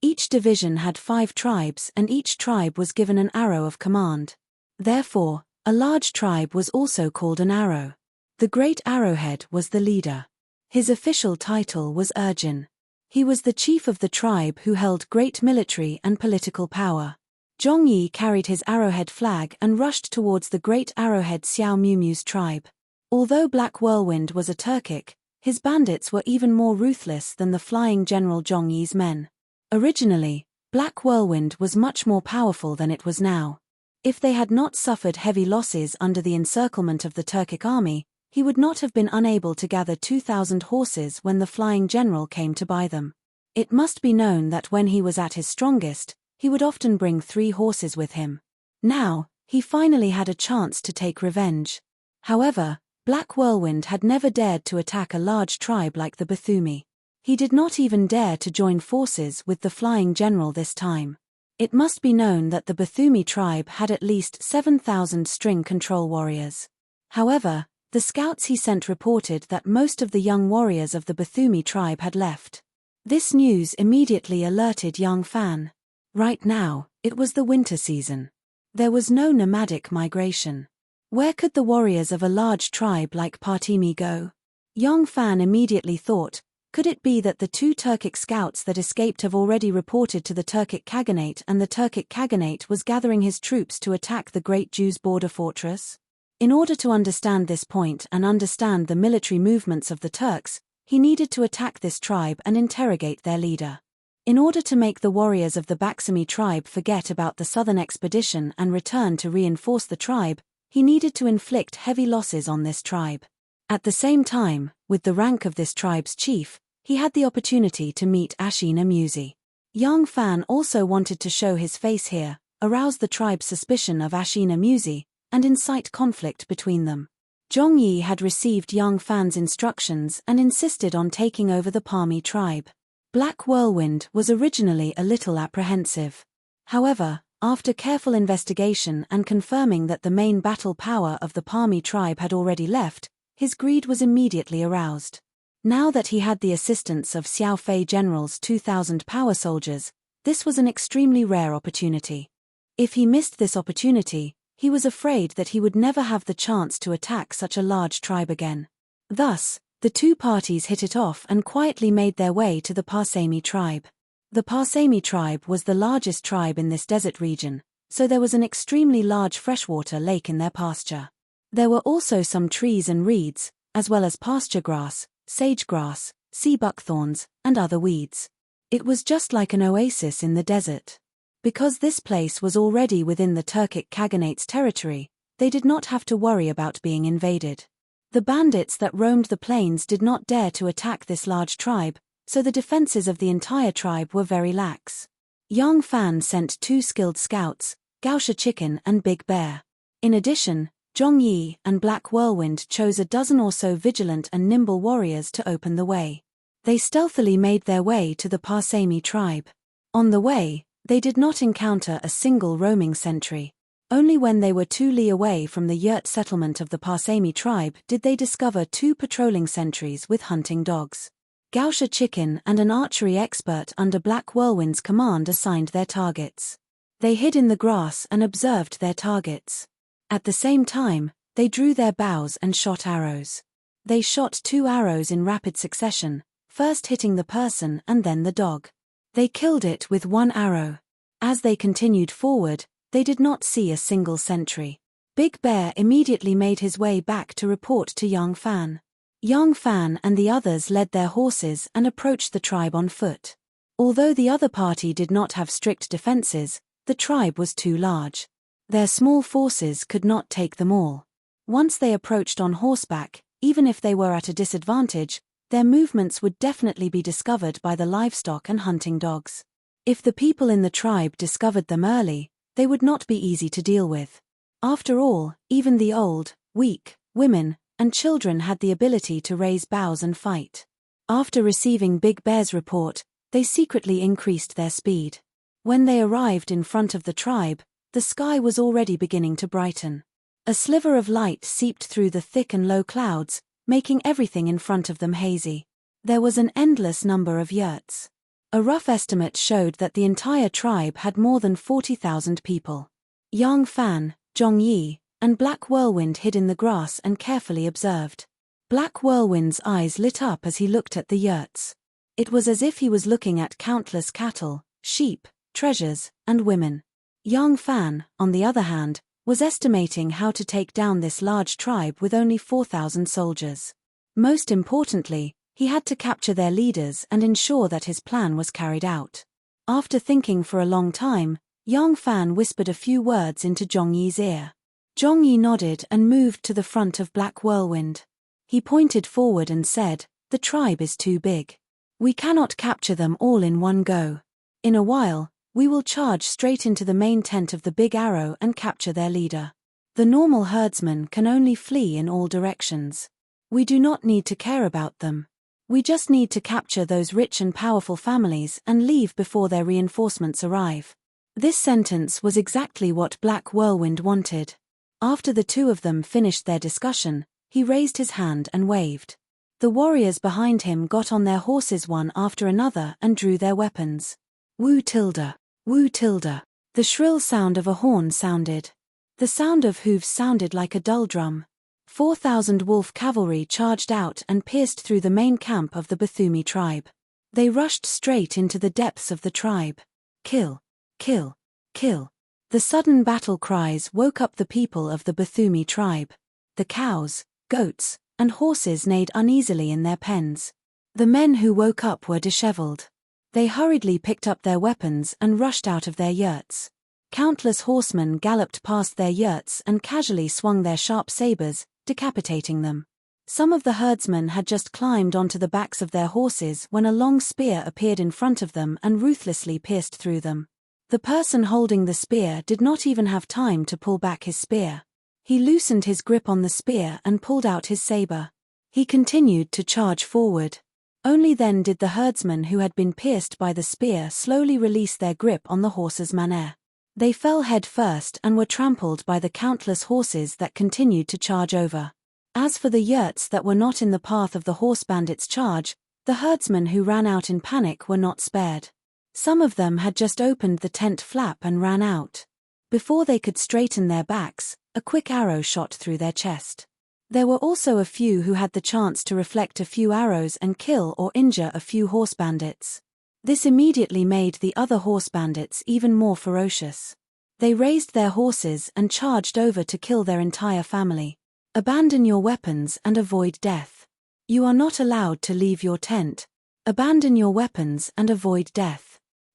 Each division had 5 tribes and each tribe was given an arrow of command. Therefore, a large tribe was also called an arrow. The Great Arrowhead was the leader. His official title was Urjin. He was the chief of the tribe who held great military and political power. Zhong Yi carried his arrowhead flag and rushed towards the Great Arrowhead Xiao Mu Mu's tribe. Although Black Whirlwind was a Turkic, his bandits were even more ruthless than the flying General Zhong Yi's men. Originally, Black Whirlwind was much more powerful than it was now. If they had not suffered heavy losses under the encirclement of the Turkic army, he would not have been unable to gather 2,000 horses when the flying general came to buy them. It must be known that when he was at his strongest, he would often bring 3 horses with him. Now, he finally had a chance to take revenge. However, Black Whirlwind had never dared to attack a large tribe like the Bathumi. He did not even dare to join forces with the flying general this time. It must be known that the Bathumi tribe had at least 7,000 string control warriors. However, the scouts he sent reported that most of the young warriors of the Bathumi tribe had left. This news immediately alerted Yang Fan. Right now, it was the winter season. There was no nomadic migration. Where could the warriors of a large tribe like Partimi go? Yang Fan immediately thought, could it be that the 2 Turkic scouts that escaped have already reported to the Turkic Khaganate and the Turkic Khaganate was gathering his troops to attack the Great Jew's border fortress? In order to understand this point and understand the military movements of the Turks, he needed to attack this tribe and interrogate their leader. In order to make the warriors of the Baksumi tribe forget about the southern expedition and return to reinforce the tribe, he needed to inflict heavy losses on this tribe. At the same time, with the rank of this tribe's chief, he had the opportunity to meet Ashina Musi. Yang Fan also wanted to show his face here, arouse the tribe's suspicion of Ashina Musi, and incite conflict between them. Zhong Yi had received Yang Fan's instructions and insisted on taking over the Parmi tribe. Black Whirlwind was originally a little apprehensive. However, after careful investigation and confirming that the main battle power of the Parmi tribe had already left, his greed was immediately aroused. Now that he had the assistance of Xiao Fei General's 2,000 power soldiers, this was an extremely rare opportunity. If he missed this opportunity, he was afraid that he would never have the chance to attack such a large tribe again. Thus, the 2 parties hit it off and quietly made their way to the Parsemi tribe. The Parsemi tribe was the largest tribe in this desert region, so there was an extremely large freshwater lake in their pasture. There were also some trees and reeds, as well as pasture grass, sage grass, sea buckthorns, and other weeds. It was just like an oasis in the desert. Because this place was already within the Turkic Khaganate's territory, they did not have to worry about being invaded. The bandits that roamed the plains did not dare to attack this large tribe, so the defenses of the entire tribe were very lax. Yang Fan sent 2 skilled scouts, Gaosha Chicken and Big Bear. In addition, Zhong Yi and Black Whirlwind chose a dozen or so vigilant and nimble warriors to open the way. They stealthily made their way to the Parsami tribe. On the way, they did not encounter a single roaming sentry. Only when they were 2 li away from the yurt settlement of the Parsami tribe did they discover 2 patrolling sentries with hunting dogs. Gaosha Chicken and an archery expert under Black Whirlwind's command assigned their targets. They hid in the grass and observed their targets. At the same time, they drew their bows and shot arrows. They shot 2 arrows in rapid succession, first hitting the person and then the dog. They killed it with 1 arrow. As they continued forward, they did not see a single sentry. Big Bear immediately made his way back to report to Yang Fan. Yang Fan and the others led their horses and approached the tribe on foot. Although the other party did not have strict defenses, the tribe was too large. Their small forces could not take them all. Once they approached on horseback, even if they were at a disadvantage, their movements would definitely be discovered by the livestock and hunting dogs. If the people in the tribe discovered them early, they would not be easy to deal with. After all, even the old, weak, women, and children had the ability to raise bows and fight. After receiving Big Bear's report, they secretly increased their speed. When they arrived in front of the tribe, the sky was already beginning to brighten. A sliver of light seeped through the thick and low clouds, making everything in front of them hazy. There was an endless number of yurts. A rough estimate showed that the entire tribe had more than 40,000 people. Yang Fan, Zhong Yi, and Black Whirlwind hid in the grass and carefully observed. Black Whirlwind's eyes lit up as he looked at the yurts. It was as if he was looking at countless cattle, sheep, treasures, and women. Yang Fan, on the other hand, was estimating how to take down this large tribe with only 4,000 soldiers. Most importantly, he had to capture their leaders and ensure that his plan was carried out. After thinking for a long time, Yang Fan whispered a few words into Zhong Yi's ear. Zhong Yi nodded and moved to the front of Black Whirlwind. He pointed forward and said, "The tribe is too big. We cannot capture them all in one go. In a while, we will charge straight into the main tent of the Big Arrow and capture their leader. The normal herdsmen can only flee in all directions. We do not need to care about them. We just need to capture those rich and powerful families and leave before their reinforcements arrive." This sentence was exactly what Black Whirlwind wanted. After the 2 of them finished their discussion, he raised his hand and waved. The warriors behind him got on their horses one after another and drew their weapons. Woo tilde, woo tilde. The shrill sound of a horn sounded. The sound of hooves sounded like a dull drum. 4,000 wolf cavalry charged out and pierced through the main camp of the Bathumi tribe. They rushed straight into the depths of the tribe. Kill, kill, kill. The sudden battle cries woke up the people of the Bathumi tribe. The cows, goats, and horses neighed uneasily in their pens. The men who woke up were disheveled. They hurriedly picked up their weapons and rushed out of their yurts. Countless horsemen galloped past their yurts and casually swung their sharp sabers, decapitating them. Some of the herdsmen had just climbed onto the backs of their horses when a long spear appeared in front of them and ruthlessly pierced through them. The person holding the spear did not even have time to pull back his spear. He loosened his grip on the spear and pulled out his saber. He continued to charge forward. Only then did the herdsmen who had been pierced by the spear slowly release their grip on the horse's maner. They fell head first and were trampled by the countless horses that continued to charge over. As for the yurts that were not in the path of the horse bandits' charge, the herdsmen who ran out in panic were not spared. Some of them had just opened the tent flap and ran out. Before they could straighten their backs, a quick arrow shot through their chest. There were also a few who had the chance to reflect a few arrows and kill or injure a few horse bandits. This immediately made the other horse bandits even more ferocious. They raised their horses and charged over to kill their entire family. Abandon your weapons and avoid death. You are not allowed to leave your tent. Abandon your weapons and avoid death.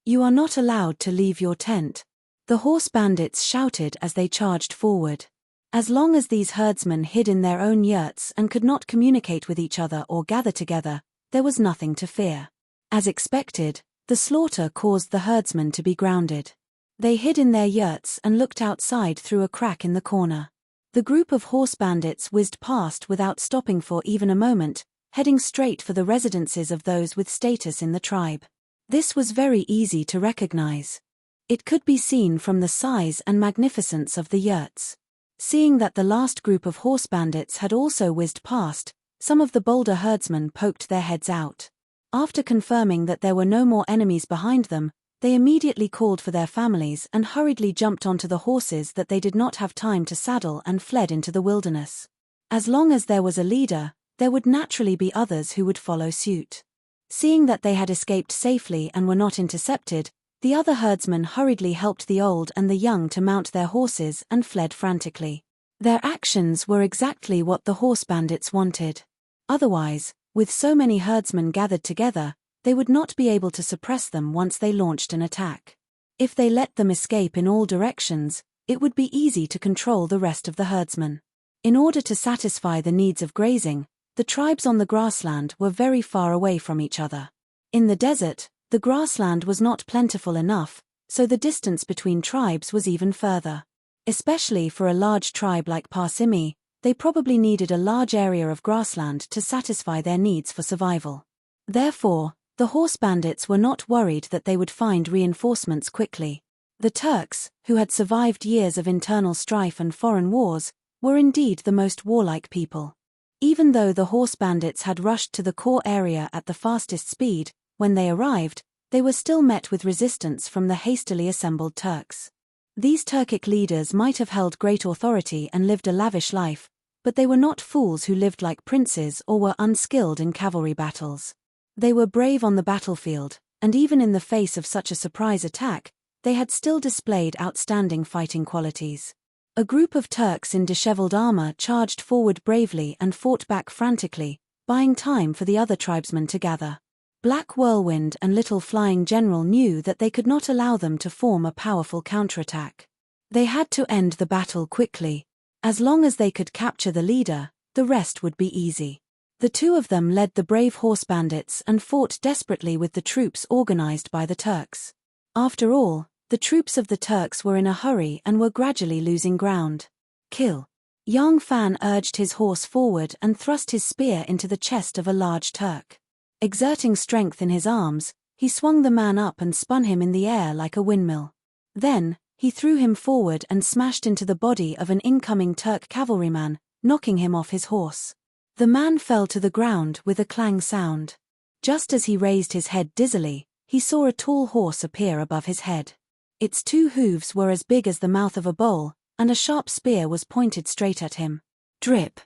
You are not allowed to leave your tent. The horse bandits shouted as they charged forward. As long as these herdsmen hid in their own yurts and could not communicate with each other or gather together, there was nothing to fear. As expected, the slaughter caused the herdsmen to be grounded. They hid in their yurts and looked outside through a crack in the corner. The group of horse bandits whizzed past without stopping for even a moment, heading straight for the residences of those with status in the tribe. This was very easy to recognize. It could be seen from the size and magnificence of the yurts. Seeing that the last group of horse bandits had also whizzed past, some of the bolder herdsmen poked their heads out. After confirming that there were no more enemies behind them, they immediately called for their families and hurriedly jumped onto the horses that they did not have time to saddle and fled into the wilderness. As long as there was a leader, there would naturally be others who would follow suit. Seeing that they had escaped safely and were not intercepted, the other herdsmen hurriedly helped the old and the young to mount their horses and fled frantically. Their actions were exactly what the horse bandits wanted. Otherwise, with so many herdsmen gathered together, they would not be able to suppress them once they launched an attack. If they let them escape in all directions, it would be easy to control the rest of the herdsmen. In order to satisfy the needs of grazing, the tribes on the grassland were very far away from each other. In the desert, the grassland was not plentiful enough, so the distance between tribes was even further. Especially for a large tribe like Parsimi, they probably needed a large area of grassland to satisfy their needs for survival. Therefore, the horse bandits were not worried that they would find reinforcements quickly. The Turks, who had survived years of internal strife and foreign wars, were indeed the most warlike people. Even though the horse bandits had rushed to the core area at the fastest speed, when they arrived, they were still met with resistance from the hastily assembled Turks. These Turkic leaders might have held great authority and lived a lavish life, but they were not fools who lived like princes or were unskilled in cavalry battles. They were brave on the battlefield, and even in the face of such a surprise attack, they had still displayed outstanding fighting qualities. A group of Turks in disheveled armor charged forward bravely and fought back frantically, buying time for the other tribesmen to gather. Black Whirlwind and Little Flying General knew that they could not allow them to form a powerful counterattack. They had to end the battle quickly. As long as they could capture the leader, the rest would be easy. The two of them led the brave horse bandits and fought desperately with the troops organized by the Turks. After all, the troops of the Turks were in a hurry and were gradually losing ground. Kill. Yang Fan urged his horse forward and thrust his spear into the chest of a large Turk. Exerting strength in his arms, he swung the man up and spun him in the air like a windmill. Then, he threw him forward and smashed into the body of an incoming Turk cavalryman, knocking him off his horse. The man fell to the ground with a clang sound. Just as he raised his head dizzily, he saw a tall horse appear above his head. Its two hooves were as big as the mouth of a bowl, and a sharp spear was pointed straight at him. Drip.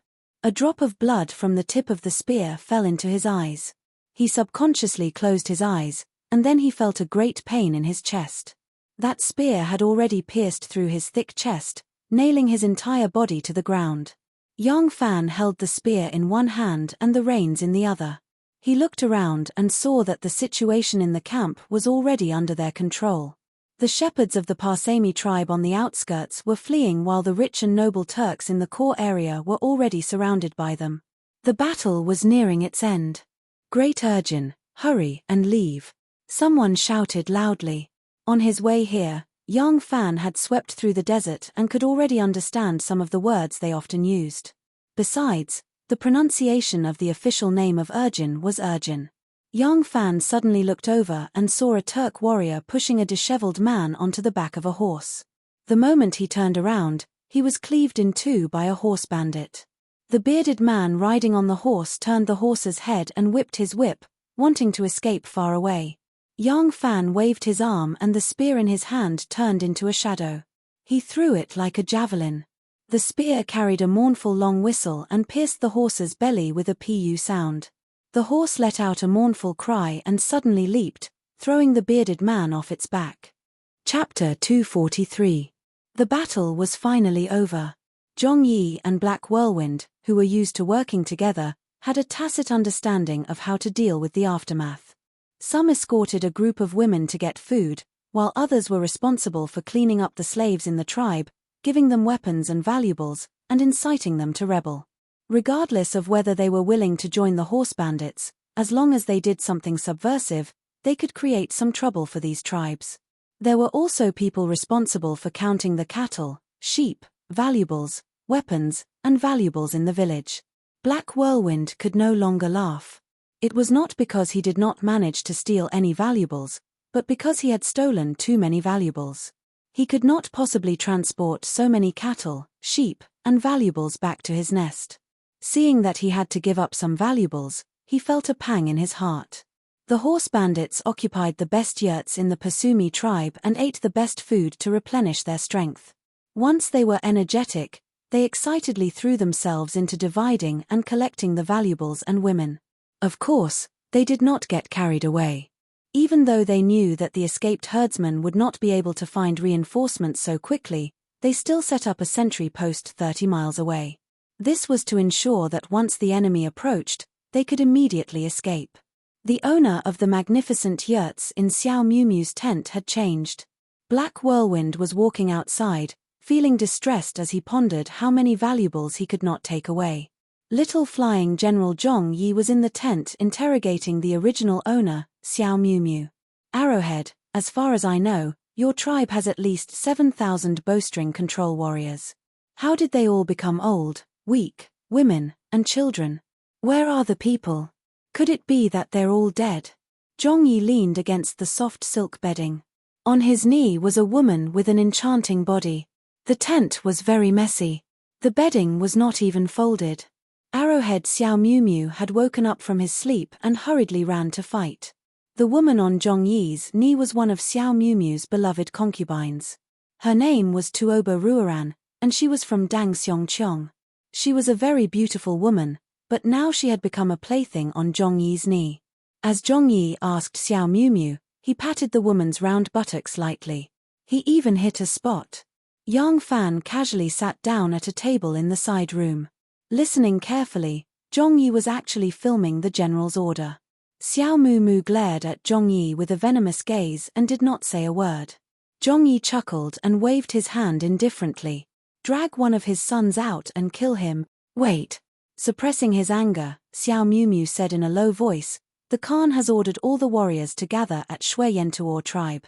A drop of blood from the tip of the spear fell into his eyes. He subconsciously closed his eyes, and then he felt a great pain in his chest. That spear had already pierced through his thick chest, nailing his entire body to the ground. Yang Fan held the spear in one hand and the reins in the other. He looked around and saw that the situation in the camp was already under their control. The shepherds of the Parsemi tribe on the outskirts were fleeing while the rich and noble Turks in the core area were already surrounded by them. The battle was nearing its end. Great Urgin, hurry and leave. Someone shouted loudly. On his way here, Yang Fan had swept through the desert and could already understand some of the words they often used. Besides, the pronunciation of the official name of Urgin was Urgin. Yang Fan suddenly looked over and saw a Turk warrior pushing a disheveled man onto the back of a horse. The moment he turned around, he was cleaved in two by a horse bandit. The bearded man riding on the horse turned the horse's head and whipped his whip, wanting to escape far away. Yang Fan waved his arm and the spear in his hand turned into a shadow. He threw it like a javelin. The spear carried a mournful long whistle and pierced the horse's belly with a pu sound. The horse let out a mournful cry and suddenly leaped, throwing the bearded man off its back. Chapter 243. The battle was finally over. Zhong Yi and Black Whirlwind, who were used to working together, had a tacit understanding of how to deal with the aftermath. Some escorted a group of women to get food, while others were responsible for cleaning up the slaves in the tribe, giving them weapons and valuables, and inciting them to rebel. Regardless of whether they were willing to join the horse bandits, as long as they did something subversive, they could create some trouble for these tribes. There were also people responsible for counting the cattle, sheep, valuables, weapons, and valuables in the village. Black Whirlwind could no longer laugh. It was not because he did not manage to steal any valuables, but because he had stolen too many valuables. He could not possibly transport so many cattle, sheep, and valuables back to his nest. Seeing that he had to give up some valuables, he felt a pang in his heart. The horse bandits occupied the best yurts in the Pasumi tribe and ate the best food to replenish their strength. Once they were energetic, they excitedly threw themselves into dividing and collecting the valuables and women. Of course, they did not get carried away. Even though they knew that the escaped herdsmen would not be able to find reinforcements so quickly, they still set up a sentry post 30 miles away. This was to ensure that once the enemy approached, they could immediately escape. The owner of the magnificent yurts in Xiao Miu's tent had changed. Black Whirlwind was walking outside, feeling distressed as he pondered how many valuables he could not take away. Little Flying General Zhong Yi was in the tent interrogating the original owner, Xiao Miu. Arrowhead, as far as I know, your tribe has at least 7,000 bowstring control warriors. How did they all become old, weak, women, and children? Where are the people? Could it be that they're all dead? Zhong Yi leaned against the soft silk bedding. On his knee was a woman with an enchanting body. The tent was very messy. The bedding was not even folded. Arrowhead Xiao Miu had woken up from his sleep and hurriedly ran to fight. The woman on Zhong Yi's knee was one of Xiao Miu's beloved concubines. Her name was Tuoba Ruoran, and she was from Dang Xiongqiong. She was a very beautiful woman, but now she had become a plaything on Zhong Yi's knee. As Zhong Yi asked Xiao Miu, he patted the woman's round buttocks lightly. He even hit a spot. Yang Fan casually sat down at a table in the side room. Listening carefully, Zhong Yi was actually filming the general's order. Xiao Mu glared at Zhong Yi with a venomous gaze and did not say a word. Zhong Yi chuckled and waved his hand indifferently. Drag one of his sons out and kill him. Wait. Suppressing his anger, Xiao Miu said in a low voice, the Khan has ordered all the warriors to gather at Shui Yentuor tribe.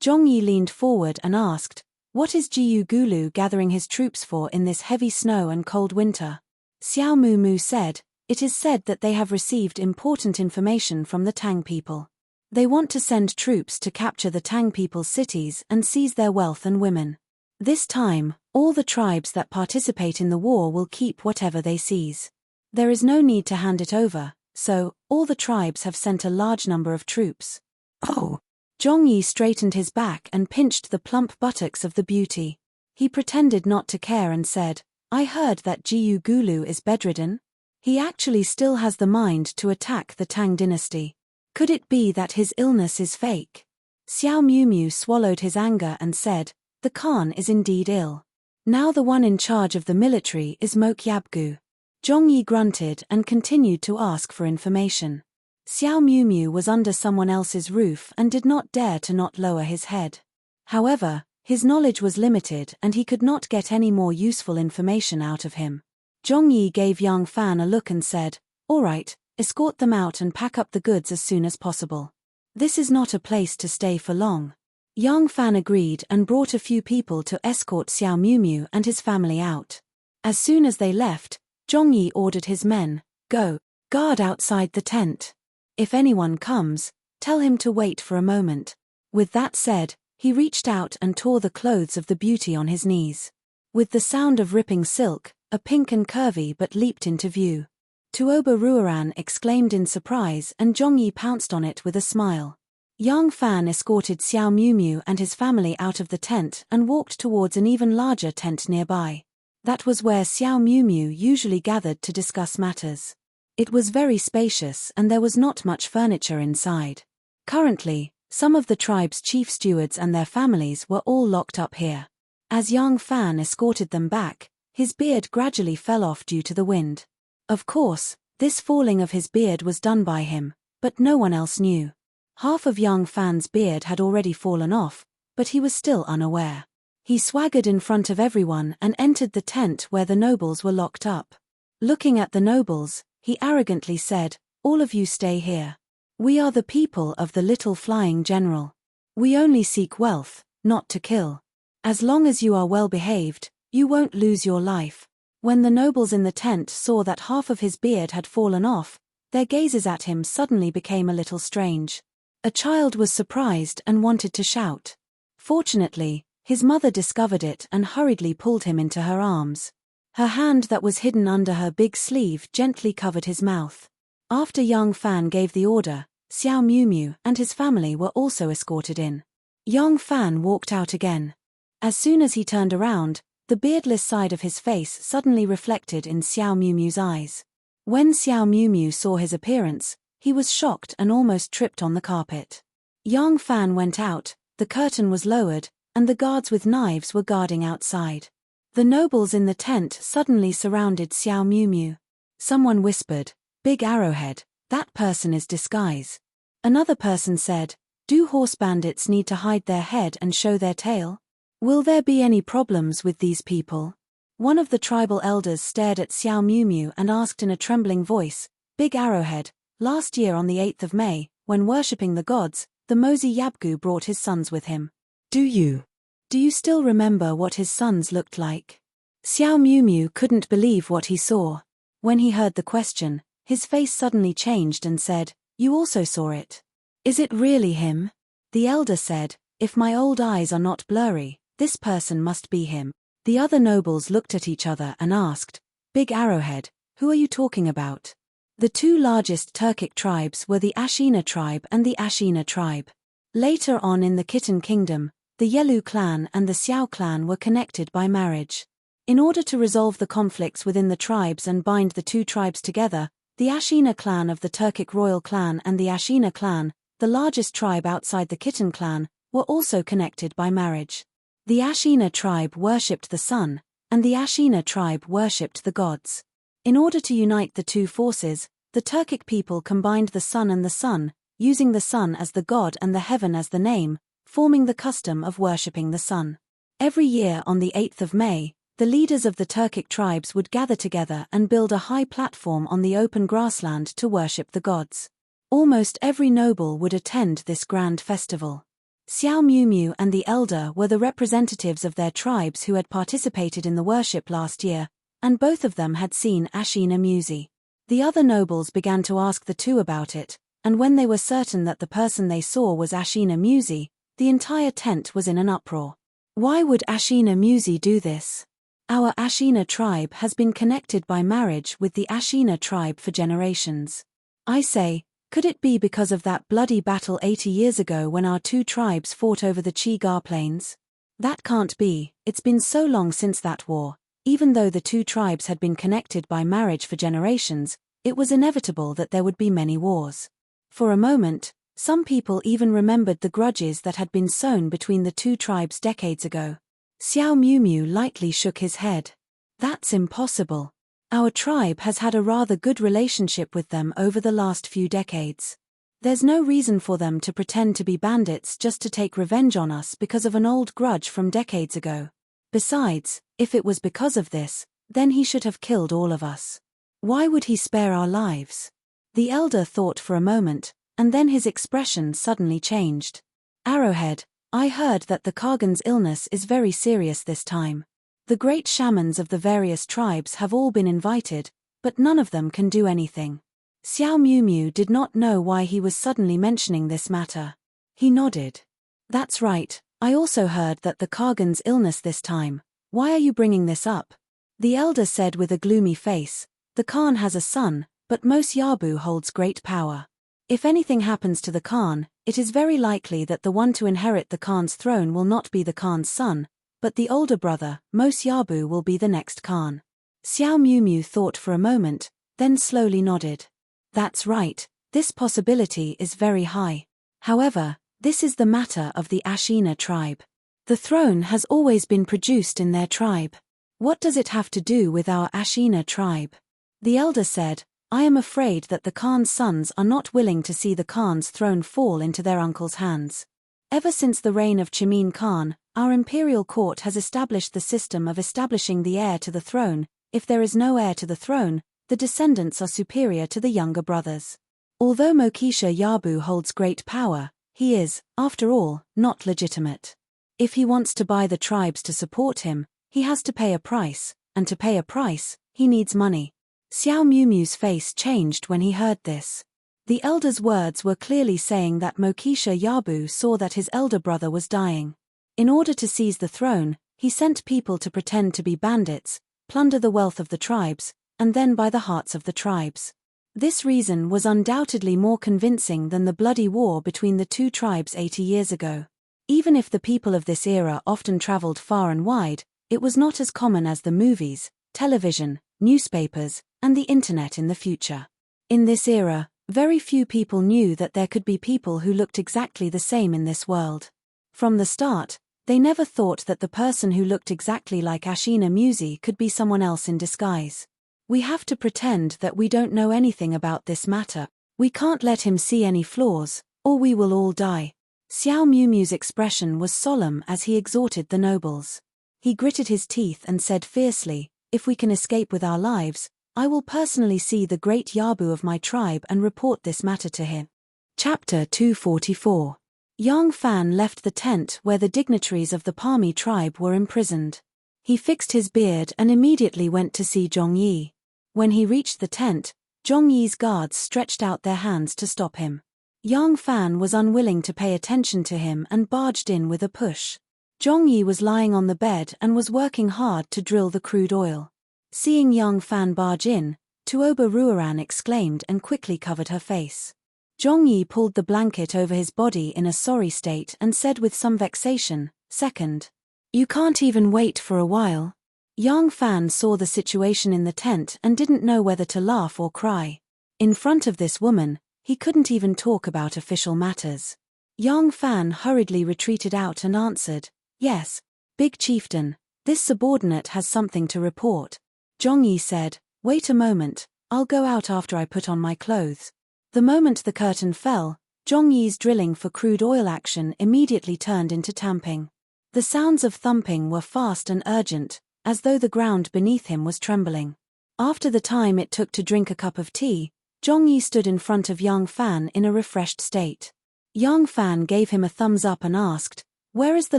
Zhong Yi leaned forward and asked, what is Jiu Gulu gathering his troops for in this heavy snow and cold winter? Xiao Mu said, it is said that they have received important information from the Tang people. They want to send troops to capture the Tang people's cities and seize their wealth and women. This time, all the tribes that participate in the war will keep whatever they seize. There is no need to hand it over, so, all the tribes have sent a large number of troops. Oh! Zhong Yi straightened his back and pinched the plump buttocks of the beauty. He pretended not to care and said, I heard that Jiu Gulu is bedridden. He actually still has the mind to attack the Tang dynasty. Could it be that his illness is fake? Xiao Miu swallowed his anger and said, the Khan is indeed ill. Now the one in charge of the military is Mok Yabgu. Zhong Yi grunted and continued to ask for information. Xiao Miu was under someone else's roof and did not dare to not lower his head. However, his knowledge was limited and he could not get any more useful information out of him. Zhong Yi gave Yang Fan a look and said, all right, escort them out and pack up the goods as soon as possible. This is not a place to stay for long. Yang Fan agreed and brought a few people to escort Xiao Miu and his family out. As soon as they left, Zhong Yi ordered his men, go, guard outside the tent. If anyone comes, tell him to wait for a moment. With that said, he reached out and tore the clothes of the beauty on his knees. With the sound of ripping silk, a pink and curvy but leaped into view. Tuoba Ruoran exclaimed in surprise and Zhong Yi pounced on it with a smile. Yang Fan escorted Xiao Miu and his family out of the tent and walked towards an even larger tent nearby. That was where Xiao Miu usually gathered to discuss matters. It was very spacious and there was not much furniture inside. Currently, some of the tribe's chief stewards and their families were all locked up here. As Yang Fan escorted them back, his beard gradually fell off due to the wind. Of course, this falling of his beard was done by him, but no one else knew. Half of Yang Fan's beard had already fallen off, but he was still unaware. He swaggered in front of everyone and entered the tent where the nobles were locked up. Looking at the nobles, he arrogantly said, all of you stay here. We are the people of the little flying general. We only seek wealth, not to kill. As long as you are well behaved, you won't lose your life. When the nobles in the tent saw that half of his beard had fallen off, their gazes at him suddenly became a little strange. A child was surprised and wanted to shout. Fortunately, his mother discovered it and hurriedly pulled him into her arms. Her hand that was hidden under her big sleeve gently covered his mouth. After young Fan gave the order, Xiao Miu and his family were also escorted in. Young Fan walked out again. As soon as he turned around, the beardless side of his face suddenly reflected in Xiao Miu's eyes. When Xiao Miu saw his appearance, he was shocked and almost tripped on the carpet. Yang Fan went out, the curtain was lowered, and the guards with knives were guarding outside. The nobles in the tent suddenly surrounded Xiao Miu. Someone whispered, "Big Arrowhead, that person is disguise." Another person said, "Do horse bandits need to hide their head and show their tail? Will there be any problems with these people?" One of the tribal elders stared at Xiao Miu and asked in a trembling voice, "Big Arrowhead, last year on the 8th of May, when worshipping the gods, the Mozi Yabgu brought his sons with him. Do you still remember what his sons looked like?" Xiao Miu couldn't believe what he saw. When he heard the question, his face suddenly changed and said, "You also saw it? Is it really him?" The elder said, "If my old eyes are not blurry, this person must be him." The other nobles looked at each other and asked, "Big Arrowhead, who are you talking about?" The two largest Turkic tribes were the Ashina tribe and the Ashina tribe. Later on in the Khitan kingdom, the Yelu clan and the Xiao clan were connected by marriage. In order to resolve the conflicts within the tribes and bind the two tribes together, the Ashina clan of the Turkic royal clan and the Ashina clan, the largest tribe outside the Khitan clan, were also connected by marriage. The Ashina tribe worshipped the sun, and the Ashina tribe worshipped the gods. In order to unite the two forces, the Turkic people combined the sun and the sun, using the sun as the god and the heaven as the name, forming the custom of worshipping the sun. Every year on the 8th of May, the leaders of the Turkic tribes would gather together and build a high platform on the open grassland to worship the gods. Almost every noble would attend this grand festival. Xiao Miu and the elder were the representatives of their tribes who had participated in the worship last year, and both of them had seen Ashina Musi. The other nobles began to ask the two about it, and when they were certain that the person they saw was Ashina Musi, the entire tent was in an uproar. Why would Ashina Musi do this? Our Ashina tribe has been connected by marriage with the Ashina tribe for generations. I say, could it be because of that bloody battle 80 years ago when our two tribes fought over the Chigar Plains? That can't be, it's been so long since that war. Even though the two tribes had been connected by marriage for generations, it was inevitable that there would be many wars. For a moment, some people even remembered the grudges that had been sown between the two tribes decades ago. Xiao Miu lightly shook his head. That's impossible. Our tribe has had a rather good relationship with them over the last few decades. There's no reason for them to pretend to be bandits just to take revenge on us because of an old grudge from decades ago. Besides, if it was because of this, then he should have killed all of us. Why would he spare our lives? The elder thought for a moment, and then his expression suddenly changed. Arrowhead, I heard that the Kagan's illness is very serious this time. The great shamans of the various tribes have all been invited, but none of them can do anything. Xiao Miu did not know why he was suddenly mentioning this matter. He nodded. That's right, I also heard that the Kagan's illness this time. Why are you bringing this up? The elder said with a gloomy face, the Khan has a son, but Mos Yabu holds great power. If anything happens to the Khan, it is very likely that the one to inherit the Khan's throne will not be the Khan's son, but the older brother, Mos Yabu, will be the next Khan. Xiao Miu thought for a moment, then slowly nodded. That's right, this possibility is very high. However, this is the matter of the Ashina tribe. The throne has always been produced in their tribe. What does it have to do with our Ashina tribe? The elder said, I am afraid that the Khan's sons are not willing to see the Khan's throne fall into their uncle's hands. Ever since the reign of Chamin Khan, our imperial court has established the system of establishing the heir to the throne. If there is no heir to the throne, the descendants are superior to the younger brothers. Although Mokisha Yabu holds great power, he is, after all, not legitimate. If he wants to buy the tribes to support him, he has to pay a price, and to pay a price, he needs money. Xiao Miumiu's face changed when he heard this. The elder's words were clearly saying that Mokisha Yabu saw that his elder brother was dying. In order to seize the throne, he sent people to pretend to be bandits, plunder the wealth of the tribes, and then buy the hearts of the tribes. This reason was undoubtedly more convincing than the bloody war between the two tribes 80 years ago. Even if the people of this era often traveled far and wide, it was not as common as the movies, television, newspapers, and the internet in the future. In this era, very few people knew that there could be people who looked exactly the same in this world. From the start, they never thought that the person who looked exactly like Ashina Musi could be someone else in disguise. We have to pretend that we don't know anything about this matter. We can't let him see any flaws, or we will all die. Xiao Miumiu's expression was solemn as he exhorted the nobles. He gritted his teeth and said fiercely, "If we can escape with our lives, I will personally see the great Yabu of my tribe and report this matter to him." Chapter 244. Yang Fan left the tent where the dignitaries of the Palmi tribe were imprisoned. He fixed his beard and immediately went to see Zhongyi. When he reached the tent, Zhongyi's guards stretched out their hands to stop him. Yang Fan was unwilling to pay attention to him and barged in with a push. Zhongyi was lying on the bed and was working hard to drill the crude oil. Seeing Yang Fan barge in, Tuoba Ruoran exclaimed and quickly covered her face. Zhongyi pulled the blanket over his body in a sorry state and said with some vexation, "Second. You can't even wait for a while." Yang Fan saw the situation in the tent and didn't know whether to laugh or cry. In front of this woman, he couldn't even talk about official matters. Yang Fan hurriedly retreated out and answered, "Yes, big chieftain, this subordinate has something to report." Zhongyi said, "Wait a moment, I'll go out after I put on my clothes." The moment the curtain fell, Zhongyi's drilling for crude oil action immediately turned into tamping. The sounds of thumping were fast and urgent, as though the ground beneath him was trembling. After the time it took to drink a cup of tea, Zhongyi stood in front of Yang Fan in a refreshed state. Yang Fan gave him a thumbs up and asked, "Where is the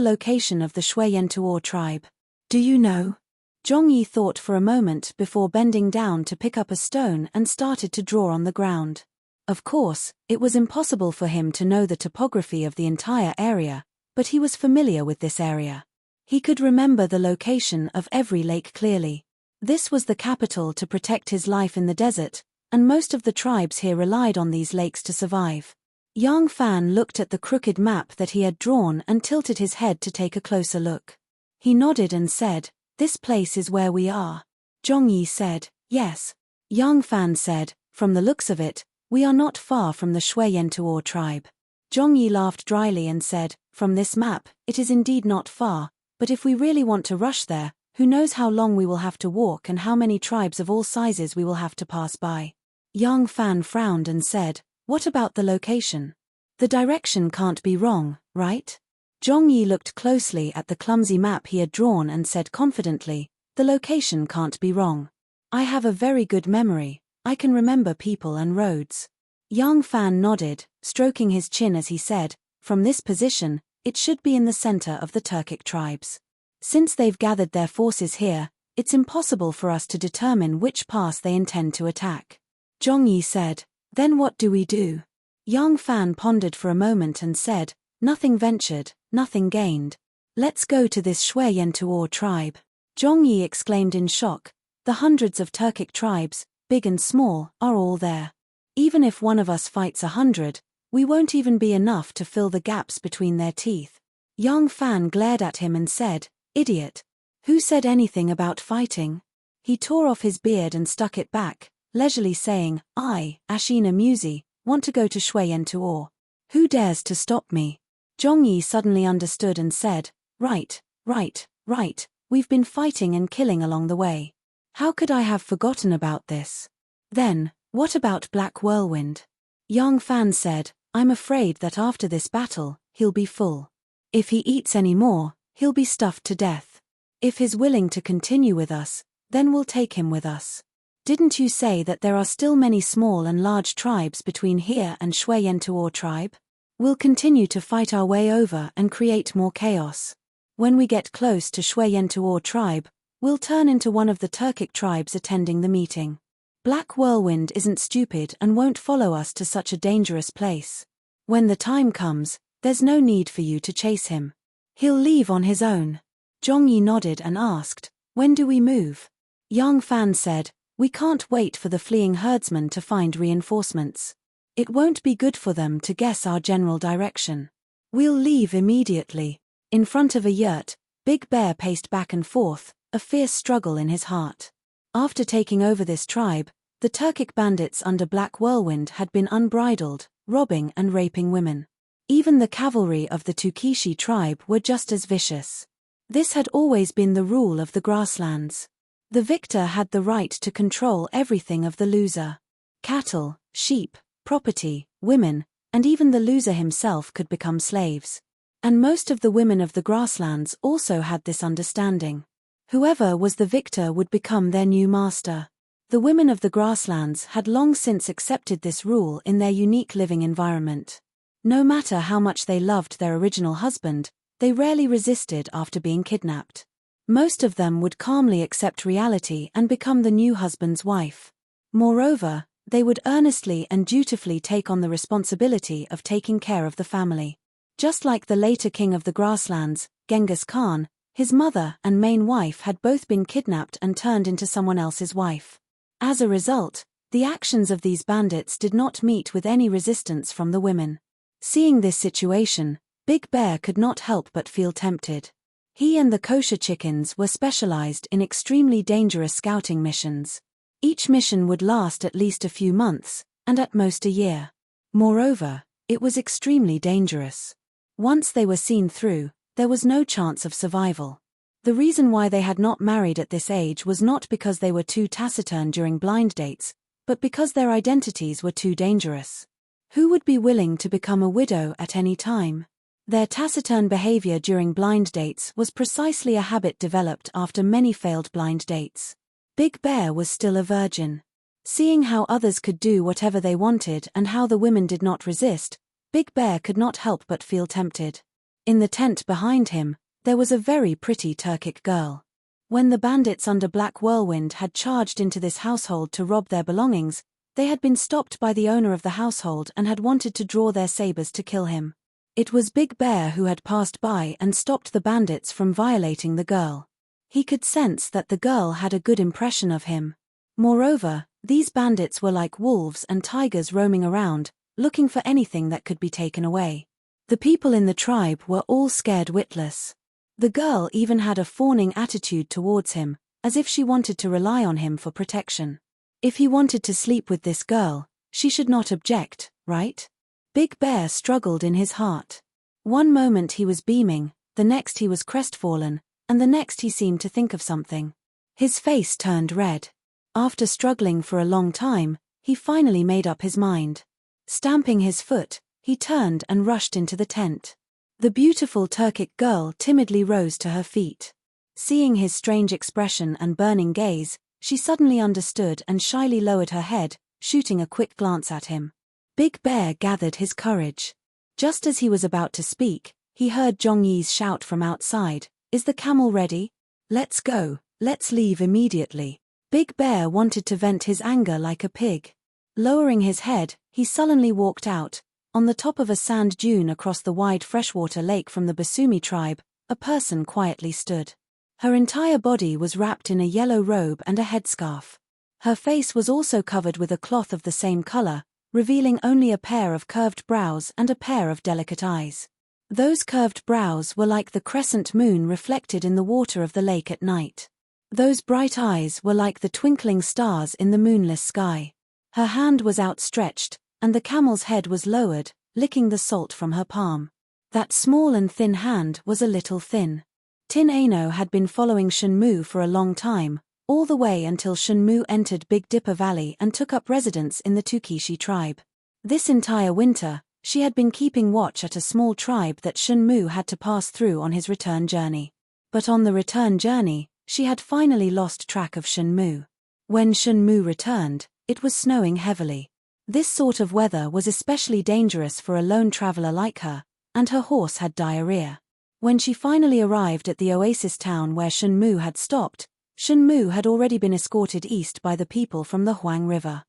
location of the Shui-Yentuo tribe? Do you know?" Zhongyi thought for a moment before bending down to pick up a stone and started to draw on the ground. Of course, it was impossible for him to know the topography of the entire area, but he was familiar with this area. He could remember the location of every lake clearly. This was the capital to protect his life in the desert, and most of the tribes here relied on these lakes to survive. Yang Fan looked at the crooked map that he had drawn and tilted his head to take a closer look. He nodded and said, "This place is where we are." Zhongyi said, "Yes." Yang Fan said, "From the looks of it, we are not far from the Shui-Yentuo tribe." Zhongyi laughed dryly and said, "From this map, it is indeed not far, but if we really want to rush there, who knows how long we will have to walk and how many tribes of all sizes we will have to pass by." Yang Fan frowned and said, "What about the location? The direction can't be wrong, right?" Zhongyi looked closely at the clumsy map he had drawn and said confidently, "The location can't be wrong. I have a very good memory, I can remember people and roads." Yang Fan nodded, stroking his chin as he said, "From this position, it should be in the center of the Turkic tribes. Since they've gathered their forces here, it's impossible for us to determine which pass they intend to attack." Zhongyi said, "Then what do we do?" Yang Fan pondered for a moment and said, "Nothing ventured, nothing gained. Let's go to this Shui-Yentuo tribe." Zhongyi exclaimed in shock, "The hundreds of Turkic tribes, big and small, are all there. Even if one of us fights 100, we won't even be enough to fill the gaps between their teeth." Yang Fan glared at him and said, "Idiot. Who said anything about fighting?" He tore off his beard and stuck it back, leisurely saying, "I, Ashina Musi, want to go to Shui-Yentuo. Who dares to stop me?" Zhongyi suddenly understood and said, Right, we've been fighting and killing along the way. How could I have forgotten about this?" "Then, what about Black Whirlwind?" Yang Fan said, "I'm afraid that after this battle, he'll be full. If he eats any more, he'll be stuffed to death. If he's willing to continue with us, then we'll take him with us." Didn't you say that there are still many small and large tribes between here and Shui Yentuor tribe? We'll continue to fight our way over and create more chaos. When we get close to Shui Yentuor tribe, we'll turn into one of the Turkic tribes attending the meeting. Black Whirlwind isn't stupid and won't follow us to such a dangerous place. When the time comes, there's no need for you to chase him. He'll leave on his own. Zhongyi nodded and asked, when do we move? Yang Fan said, we can't wait for the fleeing herdsmen to find reinforcements. It won't be good for them to guess our general direction. We'll leave immediately. In front of a yurt, Big Bear paced back and forth, a fierce struggle in his heart. After taking over this tribe, the Turkic bandits under Black Whirlwind had been unbridled, robbing and raping women. Even the cavalry of the Tukishi tribe were just as vicious. This had always been the rule of the grasslands. The victor had the right to control everything of the loser. Cattle, sheep, property, women, and even the loser himself could become slaves. And most of the women of the grasslands also had this understanding. Whoever was the victor would become their new master. The women of the grasslands had long since accepted this rule in their unique living environment. No matter how much they loved their original husband, they rarely resisted after being kidnapped. Most of them would calmly accept reality and become the new husband's wife. Moreover, they would earnestly and dutifully take on the responsibility of taking care of the family. Just like the later king of the grasslands, Genghis Khan, his mother and main wife had both been kidnapped and turned into someone else's wife. As a result, the actions of these bandits did not meet with any resistance from the women. Seeing this situation, Big Bear could not help but feel tempted. He and the kosher chickens were specialized in extremely dangerous scouting missions. Each mission would last at least a few months, and at most a year. Moreover, it was extremely dangerous. Once they were seen through, there was no chance of survival. The reason why they had not married at this age was not because they were too taciturn during blind dates, but because their identities were too dangerous. Who would be willing to become a widow at any time? Their taciturn behavior during blind dates was precisely a habit developed after many failed blind dates. Big Bear was still a virgin. Seeing how others could do whatever they wanted and how the women did not resist, Big Bear could not help but feel tempted. In the tent behind him, there was a very pretty Turkic girl. When the bandits under Black Whirlwind had charged into this household to rob their belongings, they had been stopped by the owner of the household and had wanted to draw their sabers to kill him. It was Big Bear who had passed by and stopped the bandits from violating the girl. He could sense that the girl had a good impression of him. Moreover, these bandits were like wolves and tigers roaming around, looking for anything that could be taken away. The people in the tribe were all scared witless. The girl even had a fawning attitude towards him, as if she wanted to rely on him for protection. If he wanted to sleep with this girl, she should not object, right? Big Bear struggled in his heart. One moment he was beaming, the next he was crestfallen, and the next he seemed to think of something. His face turned red. After struggling for a long time, he finally made up his mind. Stamping his foot, he turned and rushed into the tent. The beautiful Turkic girl timidly rose to her feet. Seeing his strange expression and burning gaze, she suddenly understood and shyly lowered her head, shooting a quick glance at him. Big Bear gathered his courage. Just as he was about to speak, he heard Zhongyi's shout from outside, "Is the camel ready? Let's go, let's leave immediately." Big Bear wanted to vent his anger like a pig. Lowering his head, he sullenly walked out. On the top of a sand dune across the wide freshwater lake from the Basumi tribe, a person quietly stood. Her entire body was wrapped in a yellow robe and a headscarf. Her face was also covered with a cloth of the same color, revealing only a pair of curved brows and a pair of delicate eyes. Those curved brows were like the crescent moon reflected in the water of the lake at night. Those bright eyes were like the twinkling stars in the moonless sky. Her hand was outstretched, and the camel's head was lowered, licking the salt from her palm. That small and thin hand was a little thin. Tin Ano had been following Shenmu for a long time, all the way until Shenmu entered Big Dipper Valley and took up residence in the Tukishi tribe. This entire winter, she had been keeping watch at a small tribe that Shenmu had to pass through on his return journey. But on the return journey, she had finally lost track of Shenmu. When Shen Mu returned, it was snowing heavily. This sort of weather was especially dangerous for a lone traveler like her, and her horse had diarrhea. When she finally arrived at the oasis town where Shen Mu had stopped, Shen Mu had already been escorted east by the people from the Huang River.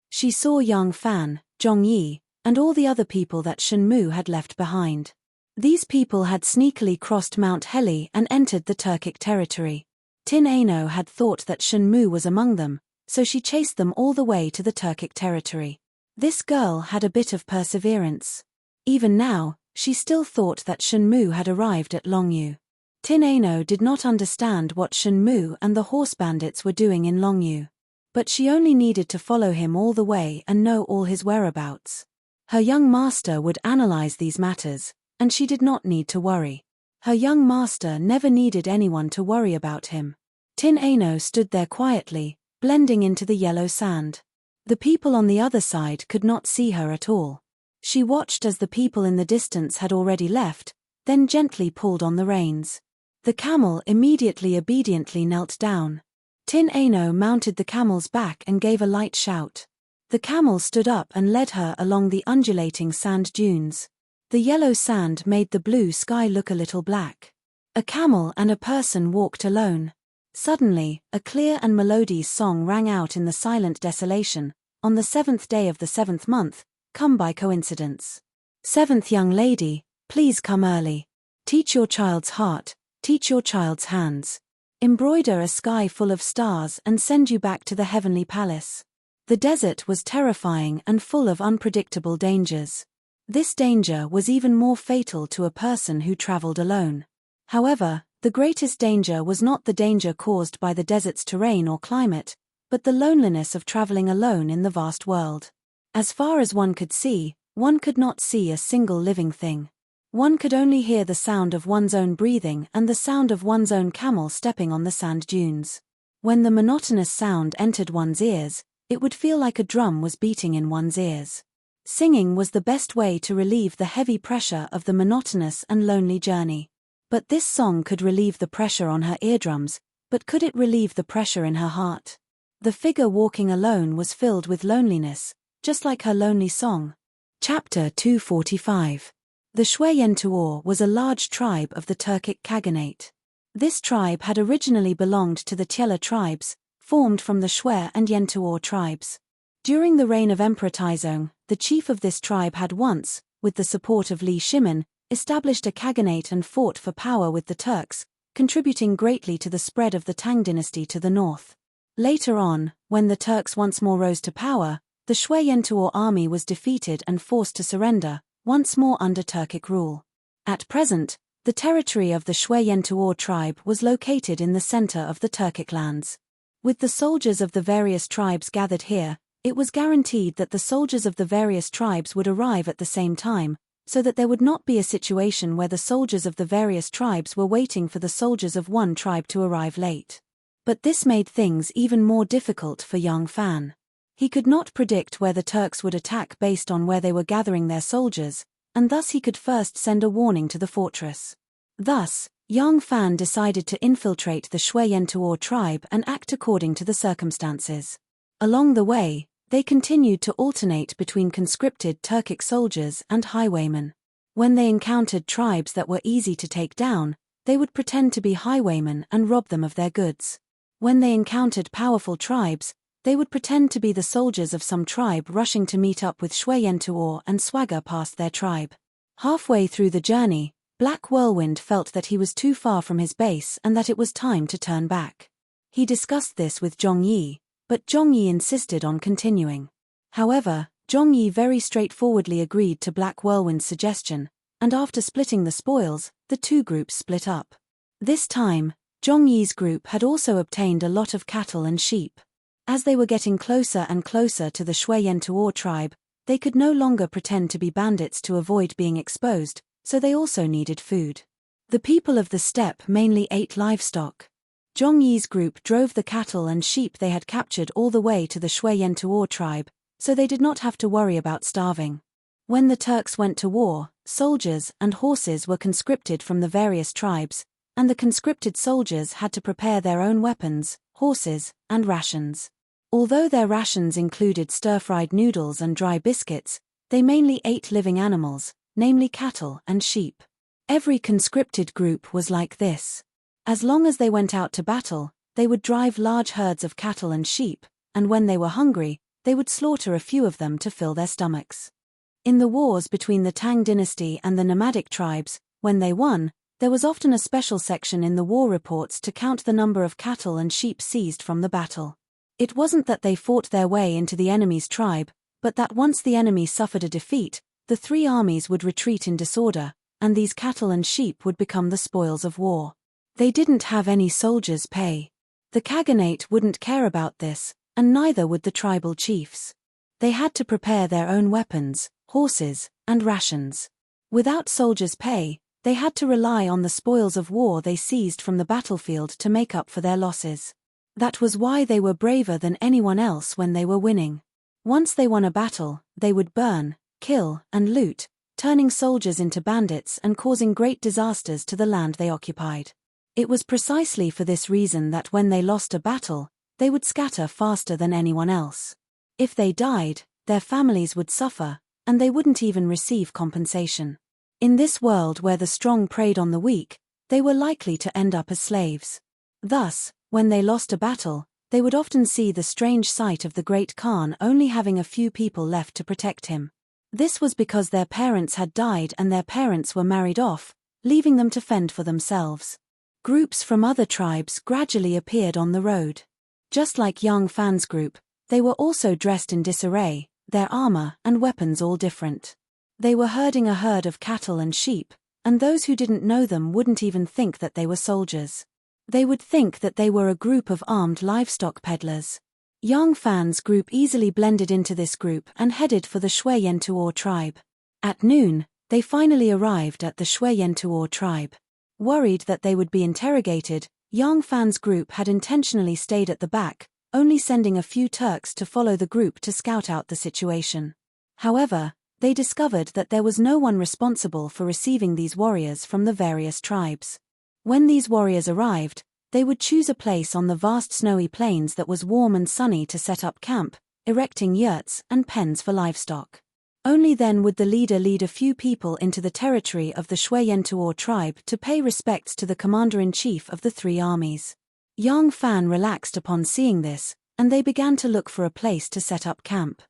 She saw young Fan, Zhong Yi, and all the other people that Shen Mu had left behind. These people had sneakily crossed Mount Heli and entered the Turkic territory. Tin Ano had thought that Shen Mu was among them, so she chased them all the way to the Turkic territory. This girl had a bit of perseverance. Even now, she still thought that Shen Mu had arrived at Longyu. Tin Ano did not understand what Shen Mu and the horse bandits were doing in Longyu. But she only needed to follow him all the way and know all his whereabouts. Her young master would analyze these matters, and she did not need to worry. Her young master never needed anyone to worry about him. Tin Ano stood there quietly, blending into the yellow sand. The people on the other side could not see her at all. She watched as the people in the distance had already left, then gently pulled on the reins. The camel immediately obediently knelt down. Tin Ano mounted the camel's back and gave a light shout. The camel stood up and led her along the undulating sand dunes. The yellow sand made the blue sky look a little black. A camel and a person walked alone. Suddenly, a clear and melodious song rang out in the silent desolation. On the 7th day of the 7th month, come by coincidence. 7th young lady, please come early. Teach your child's heart, teach your child's hands. Embroider a sky full of stars and send you back to the heavenly palace. The desert was terrifying and full of unpredictable dangers. This danger was even more fatal to a person who traveled alone. However, the greatest danger was not the danger caused by the desert's terrain or climate, but the loneliness of traveling alone in the vast world. As far as one could see, one could not see a single living thing. One could only hear the sound of one's own breathing and the sound of one's own camel stepping on the sand dunes. When the monotonous sound entered one's ears, it would feel like a drum was beating in one's ears. Singing was the best way to relieve the heavy pressure of the monotonous and lonely journey. But this song could relieve the pressure on her eardrums, but could it relieve the pressure in her heart? The figure walking alone was filled with loneliness, just like her lonely song. Chapter 245. The Shui Yentuor was a large tribe of the Turkic Khaganate. This tribe had originally belonged to the Tiela tribes, formed from the Shui and Yentuor tribes. During the reign of Emperor Taizong, the chief of this tribe had once, with the support of Li Shimin, established a Khaganate and fought for power with the Turks, contributing greatly to the spread of the Tang dynasty to the north. Later on, when the Turks once more rose to power, the Shui Yentuor army was defeated and forced to surrender, once more under Turkic rule. At present, the territory of the Shui Yentuor tribe was located in the center of the Turkic lands. With the soldiers of the various tribes gathered here, it was guaranteed that the soldiers of the various tribes would arrive at the same time, so that there would not be a situation where the soldiers of the various tribes were waiting for the soldiers of one tribe to arrive late. But this made things even more difficult for young Fan. He could not predict where the Turks would attack based on where they were gathering their soldiers, and thus he could first send a warning to the fortress. Thus, young Fan decided to infiltrate the Shui Yentuor tribe and act according to the circumstances. Along the way, they continued to alternate between conscripted Turkic soldiers and highwaymen. When they encountered tribes that were easy to take down, they would pretend to be highwaymen and rob them of their goods. When they encountered powerful tribes, they would pretend to be the soldiers of some tribe rushing to meet up with Shui Yentuor and swagger past their tribe. Halfway through the journey, Black Whirlwind felt that he was too far from his base and that it was time to turn back. He discussed this with Zhong Yi, but Zhong Yi insisted on continuing. However, Zhong Yi very straightforwardly agreed to Black Whirlwind's suggestion, and after splitting the spoils, the two groups split up. This time, Zhong Yi's group had also obtained a lot of cattle and sheep. As they were getting closer and closer to the Shui Yentuor tribe, they could no longer pretend to be bandits to avoid being exposed, so they also needed food. The people of the steppe mainly ate livestock. Zhong Yi's group drove the cattle and sheep they had captured all the way to the Shui Yentuor tribe, so they did not have to worry about starving. When the Turks went to war, soldiers and horses were conscripted from the various tribes, and the conscripted soldiers had to prepare their own weapons, horses, and rations. Although their rations included stir-fried noodles and dry biscuits, they mainly ate living animals, namely cattle and sheep. Every conscripted group was like this. As long as they went out to battle, they would drive large herds of cattle and sheep, and when they were hungry, they would slaughter a few of them to fill their stomachs. In the wars between the Tang dynasty and the nomadic tribes, when they won, there was often a special section in the war reports to count the number of cattle and sheep seized from the battle. It wasn't that they fought their way into the enemy's tribe, but that once the enemy suffered a defeat, the three armies would retreat in disorder, and these cattle and sheep would become the spoils of war. They didn't have any soldiers' pay. The Khaganate wouldn't care about this, and neither would the tribal chiefs. They had to prepare their own weapons, horses, and rations. Without soldiers' pay, they had to rely on the spoils of war they seized from the battlefield to make up for their losses. That was why they were braver than anyone else when they were winning. Once they won a battle, they would burn, kill, and loot, turning soldiers into bandits and causing great disasters to the land they occupied. It was precisely for this reason that when they lost a battle, they would scatter faster than anyone else. If they died, their families would suffer, and they wouldn't even receive compensation. In this world where the strong preyed on the weak, they were likely to end up as slaves. Thus, when they lost a battle, they would often see the strange sight of the great Khan only having a few people left to protect him. This was because their parents had died and their parents were married off, leaving them to fend for themselves. Groups from other tribes gradually appeared on the road. Just like Yang Fan's group, they were also dressed in disarray, their armor and weapons all different. They were herding a herd of cattle and sheep, and those who didn't know them wouldn't even think that they were soldiers. They would think that they were a group of armed livestock peddlers. Yang Fan's group easily blended into this group and headed for the Shui Yentuo tribe. At noon, they finally arrived at the Shui Yentuo tribe. Worried that they would be interrogated, Yang Fan's group had intentionally stayed at the back, only sending a few Turks to follow the group to scout out the situation. However, they discovered that there was no one responsible for receiving these warriors from the various tribes. When these warriors arrived, they would choose a place on the vast snowy plains that was warm and sunny to set up camp, erecting yurts and pens for livestock. Only then would the leader lead a few people into the territory of the Shui Yentuo tribe to pay respects to the commander-in-chief of the three armies. Yang Fan relaxed upon seeing this, and they began to look for a place to set up camp.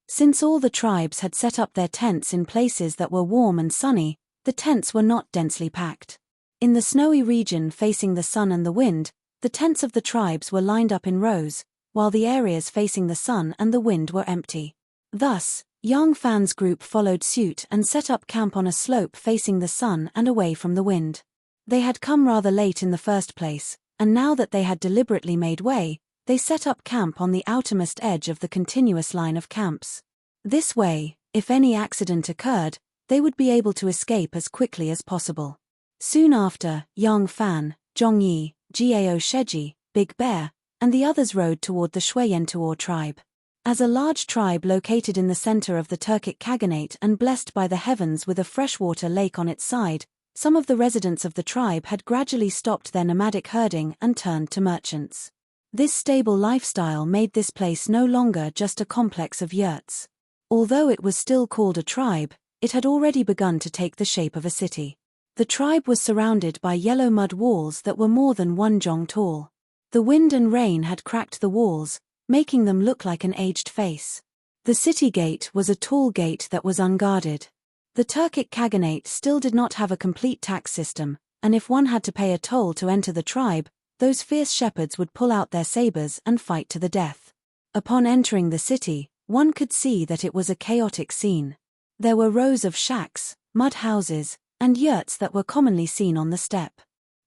Since all the tribes had set up their tents in places that were warm and sunny, the tents were not densely packed. In the snowy region facing the sun and the wind, the tents of the tribes were lined up in rows, while the areas facing the sun and the wind were empty. Thus, Yang Fan's group followed suit and set up camp on a slope facing the sun and away from the wind. They had come rather late in the first place, and now that they had deliberately made way, they set up camp on the outermost edge of the continuous line of camps. This way, if any accident occurred, they would be able to escape as quickly as possible. Soon after, Yang Fan, Zhongyi, Gao Sheji, Big Bear, and the others rode toward the Shui Yentuo tribe. As a large tribe located in the center of the Turkic Khaganate and blessed by the heavens with a freshwater lake on its side, some of the residents of the tribe had gradually stopped their nomadic herding and turned to merchants. This stable lifestyle made this place no longer just a complex of yurts. Although it was still called a tribe, it had already begun to take the shape of a city. The tribe was surrounded by yellow mud walls that were more than 1 jong tall. The wind and rain had cracked the walls, making them look like an aged face. The city gate was a tall gate that was unguarded. The Turkic Khaganate still did not have a complete tax system, and if one had to pay a toll to enter the tribe, those fierce shepherds would pull out their sabers and fight to the death. Upon entering the city, one could see that it was a chaotic scene. There were rows of shacks, mud houses, and yurts that were commonly seen on the steppe.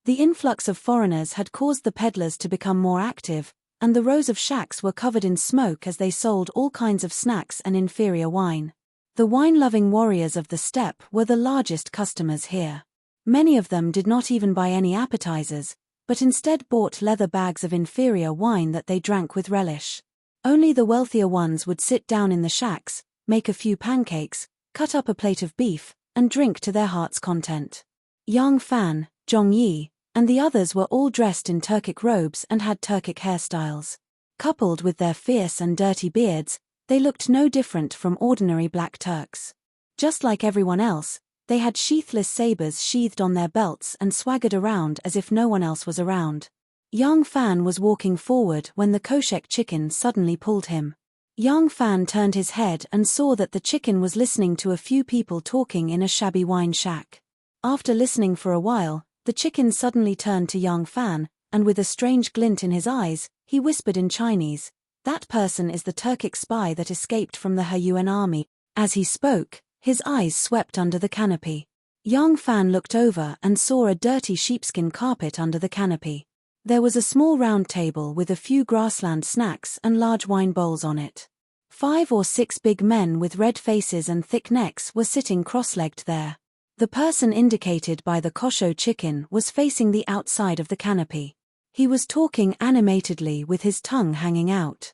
The influx of foreigners had caused the peddlers to become more active, and the rows of shacks were covered in smoke as they sold all kinds of snacks and inferior wine. The wine-loving warriors of the steppe were the largest customers here. Many of them did not even buy any appetizers, but instead bought leather bags of inferior wine that they drank with relish. Only the wealthier ones would sit down in the shacks, make a few pancakes, cut up a plate of beef, and drink to their heart's content. Yang Fan, Zhongyi, and the others were all dressed in Turkic robes and had Turkic hairstyles. Coupled with their fierce and dirty beards, they looked no different from ordinary black Turks. Just like everyone else, they had sheathless sabers sheathed on their belts and swaggered around as if no one else was around. Yang Fan was walking forward when the Koshek chicken suddenly pulled him. Yang Fan turned his head and saw that the chicken was listening to a few people talking in a shabby wine shack. After listening for a while, the chicken suddenly turned to Yang Fan, and with a strange glint in his eyes, he whispered in Chinese, "That person is the Turkic spy that escaped from the He army." As he spoke, his eyes swept under the canopy. Yang Fan looked over and saw a dirty sheepskin carpet under the canopy. There was a small round table with a few grassland snacks and large wine bowls on it. 5 or 6 big men with red faces and thick necks were sitting cross-legged there. The person indicated by the kosho chicken was facing the outside of the canopy. He was talking animatedly with his tongue hanging out.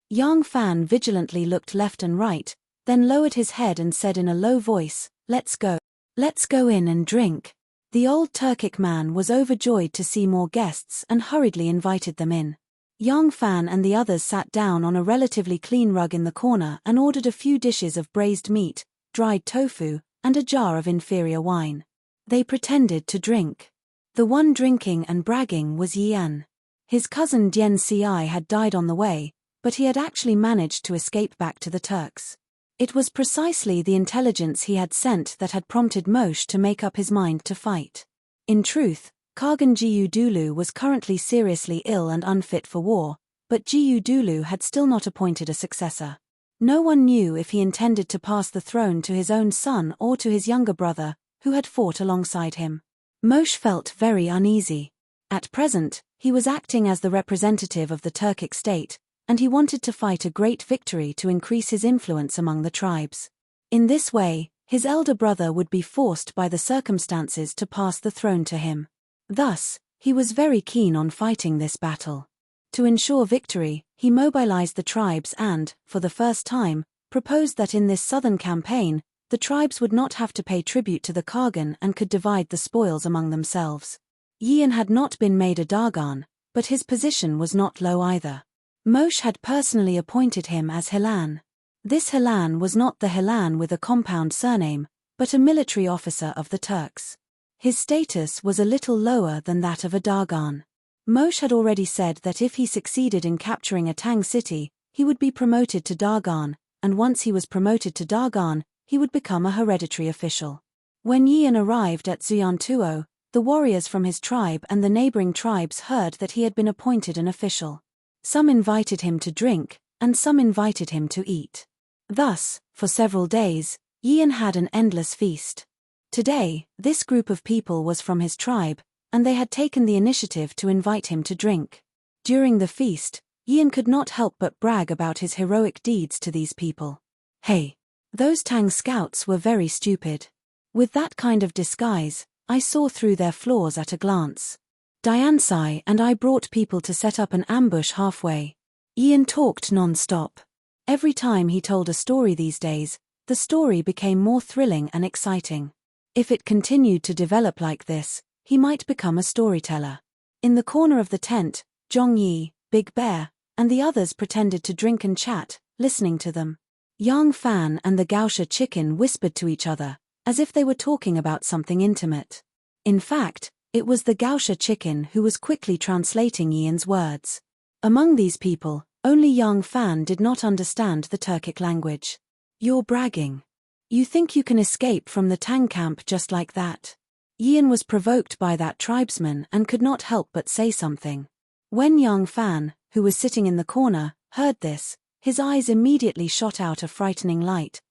Yang Fan vigilantly looked left and right, then lowered his head and said in a low voice, "Let's go. Let's go in and drink." The old Turkic man was overjoyed to see more guests and hurriedly invited them in. Yang Fan and the others sat down on a relatively clean rug in the corner and ordered a few dishes of braised meat, dried tofu, and a jar of inferior wine. They pretended to drink. The one drinking and bragging was Yian. His cousin Dian Ci had died on the way, but he had actually managed to escape back to the Turks. It was precisely the intelligence he had sent that had prompted Moshe to make up his mind to fight. In truth, Kargan Gyudulu was currently seriously ill and unfit for war, but Gyudulu had still not appointed a successor. No one knew if he intended to pass the throne to his own son or to his younger brother, who had fought alongside him. Moshe felt very uneasy. At present, he was acting as the representative of the Turkic state, and he wanted to fight a great victory to increase his influence among the tribes. In this way, his elder brother would be forced by the circumstances to pass the throne to him. Thus, he was very keen on fighting this battle. To ensure victory, he mobilized the tribes and, for the first time, proposed that in this southern campaign, the tribes would not have to pay tribute to the Kargan and could divide the spoils among themselves. Yian had not been made a Dargan, but his position was not low either. Moshe had personally appointed him as Hilan. This Hilan was not the Hilan with a compound surname, but a military officer of the Turks. His status was a little lower than that of a Dargan. Moshe had already said that if he succeeded in capturing a Tang city, he would be promoted to Dargan, and once he was promoted to Dargan, he would become a hereditary official. When Yian arrived at Xuyantuo, the warriors from his tribe and the neighboring tribes heard that he had been appointed an official. Some invited him to drink, and some invited him to eat. Thus, for several days, Yian had an endless feast. Today, this group of people was from his tribe, and they had taken the initiative to invite him to drink. During the feast, Yian could not help but brag about his heroic deeds to these people. "Hey, those Tang scouts were very stupid. With that kind of disguise, I saw through their flaws at a glance. Diansai and I brought people to set up an ambush halfway." Yian talked non-stop. Every time he told a story these days, the story became more thrilling and exciting. If it continued to develop like this, he might become a storyteller. In the corner of the tent, Zhong Yi, Big Bear, and the others pretended to drink and chat, listening to them. Yang Fan and the Gaosha chicken whispered to each other, as if they were talking about something intimate. In fact, it was the Gaosha chicken who was quickly translating Yian's words. Among these people, only Yang Fan did not understand the Turkic language. "You're bragging. You think you can escape from the Tang camp just like that?" Yian was provoked by that tribesman and could not help but say something. When Yang Fan, who was sitting in the corner, heard this, his eyes immediately shot out a frightening light.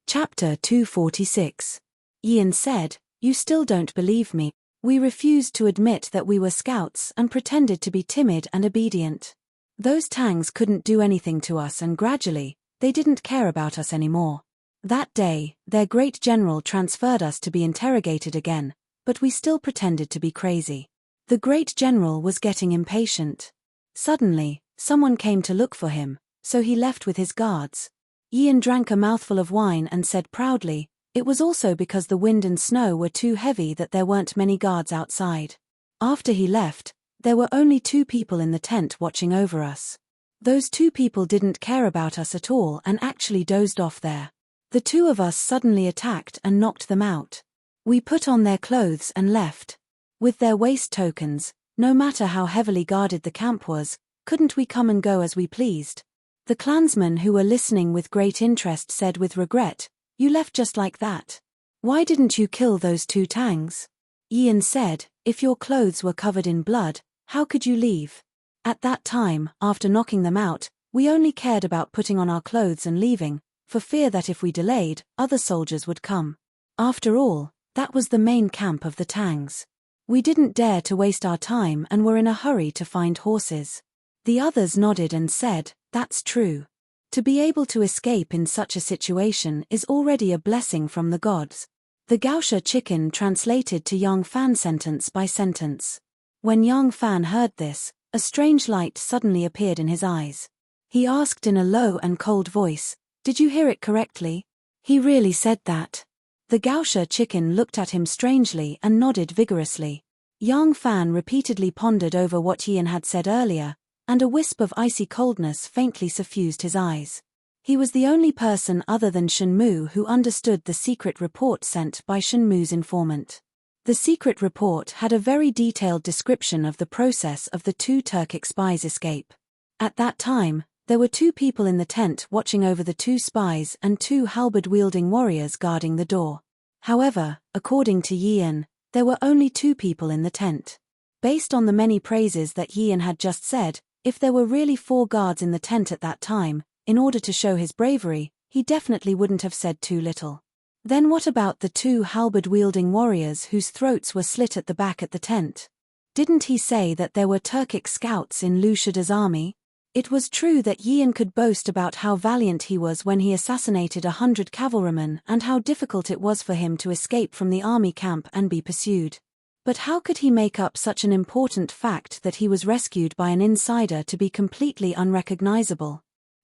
Chapter 246. Yian said, "You still don't believe me. We refused to admit that we were scouts and pretended to be timid and obedient. Those Tangs couldn't do anything to us and gradually, they didn't care about us anymore. That day, their great general transferred us to be interrogated again, but we still pretended to be crazy. The great general was getting impatient. Suddenly, someone came to look for him, so he left with his guards." Yian drank a mouthful of wine and said proudly, "It was also because the wind and snow were too heavy that there weren't many guards outside. After he left, there were only 2 people in the tent watching over us. Those two people didn't care about us at all and actually dozed off there. The two of us suddenly attacked and knocked them out. We put on their clothes and left. With their waste tokens, no matter how heavily guarded the camp was, couldn't we come and go as we pleased? The clansmen who were listening with great interest said with regret, "You left just like that. Why didn't you kill those two tangs?" Ian said, "If your clothes were covered in blood, how could you leave?" At that time, after knocking them out, we only cared about putting on our clothes and leaving, for fear that if we delayed, other soldiers would come. After all, that was the main camp of the Tangs. We didn't dare to waste our time and were in a hurry to find horses. The others nodded and said, "That's true. To be able to escape in such a situation is already a blessing from the gods." The Gausha chicken translated to Yang Fan sentence by sentence. When Yang Fan heard this, a strange light suddenly appeared in his eyes. He asked in a low and cold voice, "Did you hear it correctly? He really said that?" The Gausha chicken looked at him strangely and nodded vigorously. Yang Fan repeatedly pondered over what Ian had said earlier, and a wisp of icy coldness faintly suffused his eyes. He was the only person other than Shenmue who understood the secret report sent by Shenmue's informant. The secret report had a very detailed description of the process of the two Turkic spies' escape. At that time, there were two people in the tent watching over the two spies and two halberd-wielding warriors guarding the door. However, according to Ian, there were only two people in the tent. Based on the many praises that Ian had just said, if there were really 4 guards in the tent at that time, in order to show his bravery, he definitely wouldn't have said too little. Then what about the two halberd-wielding warriors whose throats were slit at the back at the tent? Didn't he say that there were Turkic scouts in Lushada's army? It was true that Ian could boast about how valiant he was when he assassinated 100 cavalrymen and how difficult it was for him to escape from the army camp and be pursued. But how could he make up such an important fact that he was rescued by an insider to be completely unrecognizable?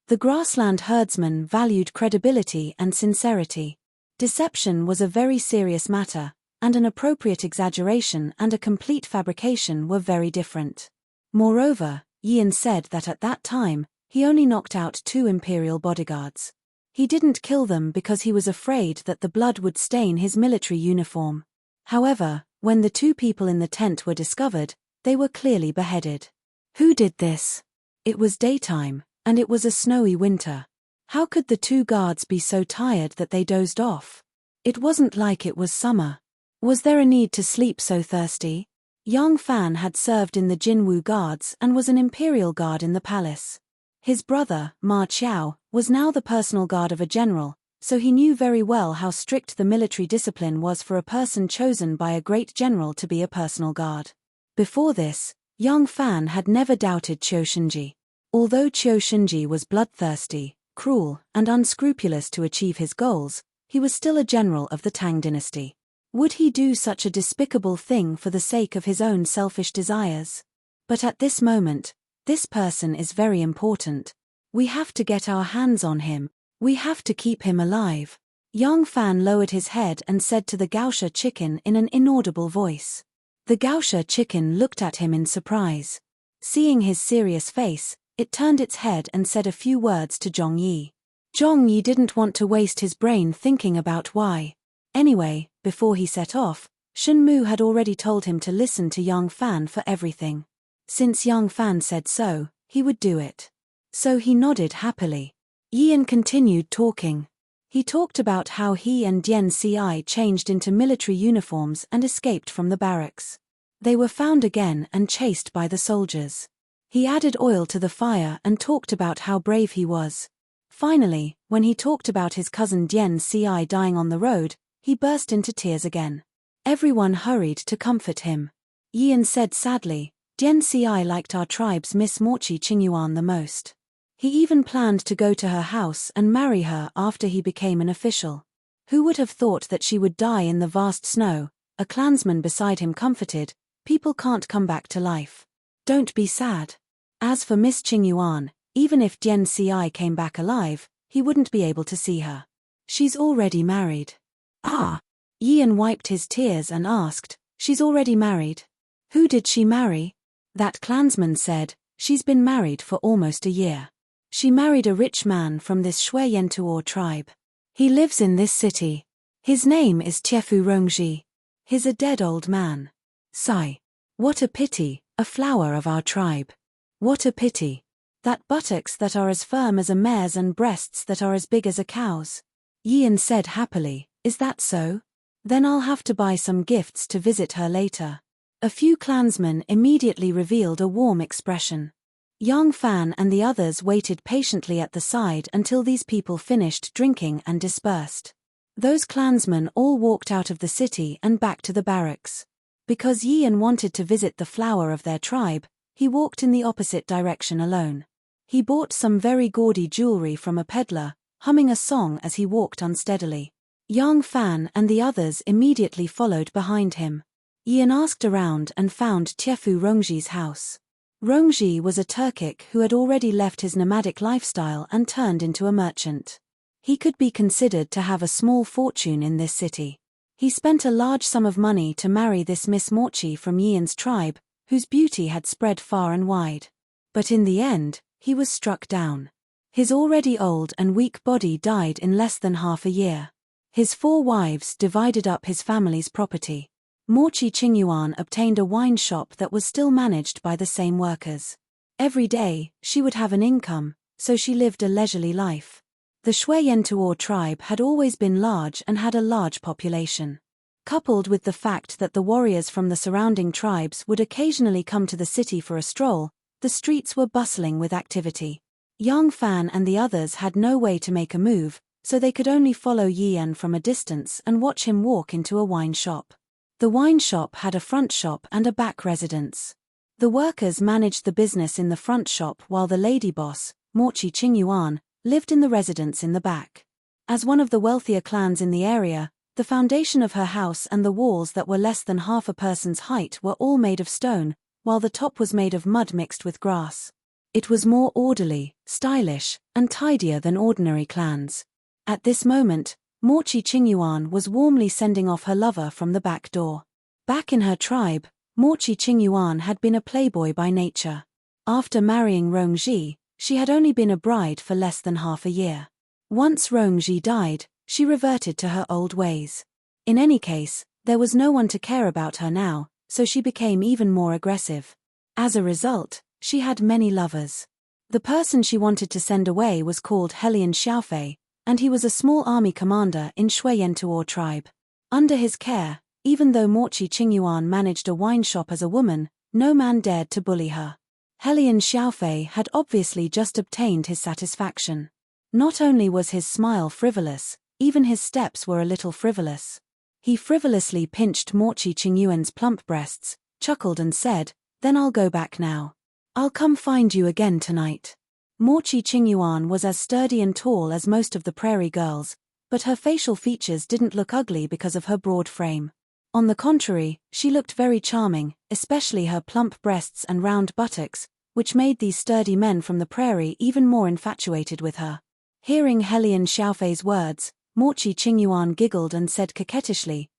The grassland herdsman valued credibility and sincerity. Deception was a very serious matter, and an appropriate exaggeration and a complete fabrication were very different. Moreover, Ian said that at that time, he only knocked out 2 imperial bodyguards. He didn't kill them because he was afraid that the blood would stain his military uniform. However, when the 2 people in the tent were discovered, they were clearly beheaded. Who did this? It was daytime, and it was a snowy winter. How could the 2 guards be so tired that they dozed off? It wasn't like it was summer. Was there a need to sleep so thirsty? Yang Fan had served in the Jinwu Guards and was an imperial guard in the palace. His brother, Ma Qiao, was now the personal guard of a general, so he knew very well how strict the military discipline was for a person chosen by a great general to be a personal guard. Before this, Yang Fan had never doubted Qiu Shenji. Although Qiu Shenji was bloodthirsty, cruel, and unscrupulous to achieve his goals, he was still a general of the Tang dynasty. Would he do such a despicable thing for the sake of his own selfish desires? But at this moment, this person is very important. We have to get our hands on him. We have to keep him alive. Yang Fan lowered his head and said to the Gausha chicken in an inaudible voice. The Gausha chicken looked at him in surprise. Seeing his serious face, it turned its head and said a few words to Zhong Yi. Zhong Yi didn't want to waste his brain thinking about why. Anyway, before he set off, Shenmue had already told him to listen to Yang Fan for everything. Since Yang Fan said so, he would do it. So he nodded happily. Ian continued talking. He talked about how he and Dian Ci changed into military uniforms and escaped from the barracks. They were found again and chased by the soldiers. He added oil to the fire and talked about how brave he was. Finally, when he talked about his cousin Dian Ci dying on the road, he burst into tears again. Everyone hurried to comfort him. Ian said sadly, Dian Ci liked our tribe's Miss Morchi Qingyuan the most. He even planned to go to her house and marry her after he became an official. Who would have thought that she would die in the vast snow? A clansman beside him comforted, people can't come back to life. Don't be sad. As for Miss Qingyuan, even if Dian Ci came back alive, he wouldn't be able to see her. She's already married. Ah! Ian wiped his tears and asked, she's already married? Who did she marry? That clansman said, She's been married for almost a year. She married a rich man from this Shui Yentuo tribe. He lives in this city. His name is Tiefu Rongji. He's a dead old man. Sigh. What a pity, a flower of our tribe. What a pity. That buttocks that are as firm as a mare's and breasts that are as big as a cow's. Yian said happily, is that so? Then I'll have to buy some gifts to visit her later. A few clansmen immediately revealed a warm expression. Yang Fan and the others waited patiently at the side until these people finished drinking and dispersed. Those clansmen all walked out of the city and back to the barracks. Because Yian wanted to visit the flower of their tribe, he walked in the opposite direction alone. He bought some very gaudy jewelry from a peddler, humming a song as he walked unsteadily. Yang Fan and the others immediately followed behind him. Yian asked around and found Tiefu Rongji's house. Rongji was a Turkic who had already left his nomadic lifestyle and turned into a merchant. He could be considered to have a small fortune in this city. He spent a large sum of money to marry this Miss Morchi from Yian's tribe, whose beauty had spread far and wide. But in the end, he was struck down. His already old and weak body died in less than half a year. His 4 wives divided up his family's property. Morchi Qingyuan obtained a wine shop that was still managed by the same workers. Every day, she would have an income, so she lived a leisurely life. The Shui Yentuo tribe had always been large and had a large population. Coupled with the fact that the warriors from the surrounding tribes would occasionally come to the city for a stroll, the streets were bustling with activity. Yang Fan and the others had no way to make a move, so they could only follow Yian from a distance and watch him walk into a wine shop. The wine shop had a front shop and a back residence. The workers managed the business in the front shop while the lady boss, Morchi Qingyuan, lived in the residence in the back. As one of the wealthier clans in the area, the foundation of her house and the walls that were less than half a person's height were all made of stone, while the top was made of mud mixed with grass. It was more orderly, stylish, and tidier than ordinary clans. At this moment, Morchi Qingyuan was warmly sending off her lover from the back door. Back in her tribe, Morchi Qingyuan had been a playboy by nature. After marrying Rongji, she had only been a bride for less than half a year. Once Rongji died, she reverted to her old ways. In any case, there was no one to care about her now, so she became even more aggressive. As a result, she had many lovers. The person she wanted to send away was called Helian Xiaofei, and he was a small army commander in Shui Yentuo tribe. Under his care, even though Morchi Qingyuan managed a wine shop as a woman, no man dared to bully her. Helian Xiaofei had obviously just obtained his satisfaction. Not only was his smile frivolous, even his steps were a little frivolous. He frivolously pinched Morchi Qingyuan's plump breasts, chuckled and said, "Then I'll go back now. I'll come find you again tonight." Morchi Qingyuan was as sturdy and tall as most of the prairie girls, but her facial features didn't look ugly because of her broad frame. On the contrary, she looked very charming, especially her plump breasts and round buttocks, which made these sturdy men from the prairie even more infatuated with her. Hearing Helian Xiaofei's words, Morchi Qingyuan giggled and said coquettishly,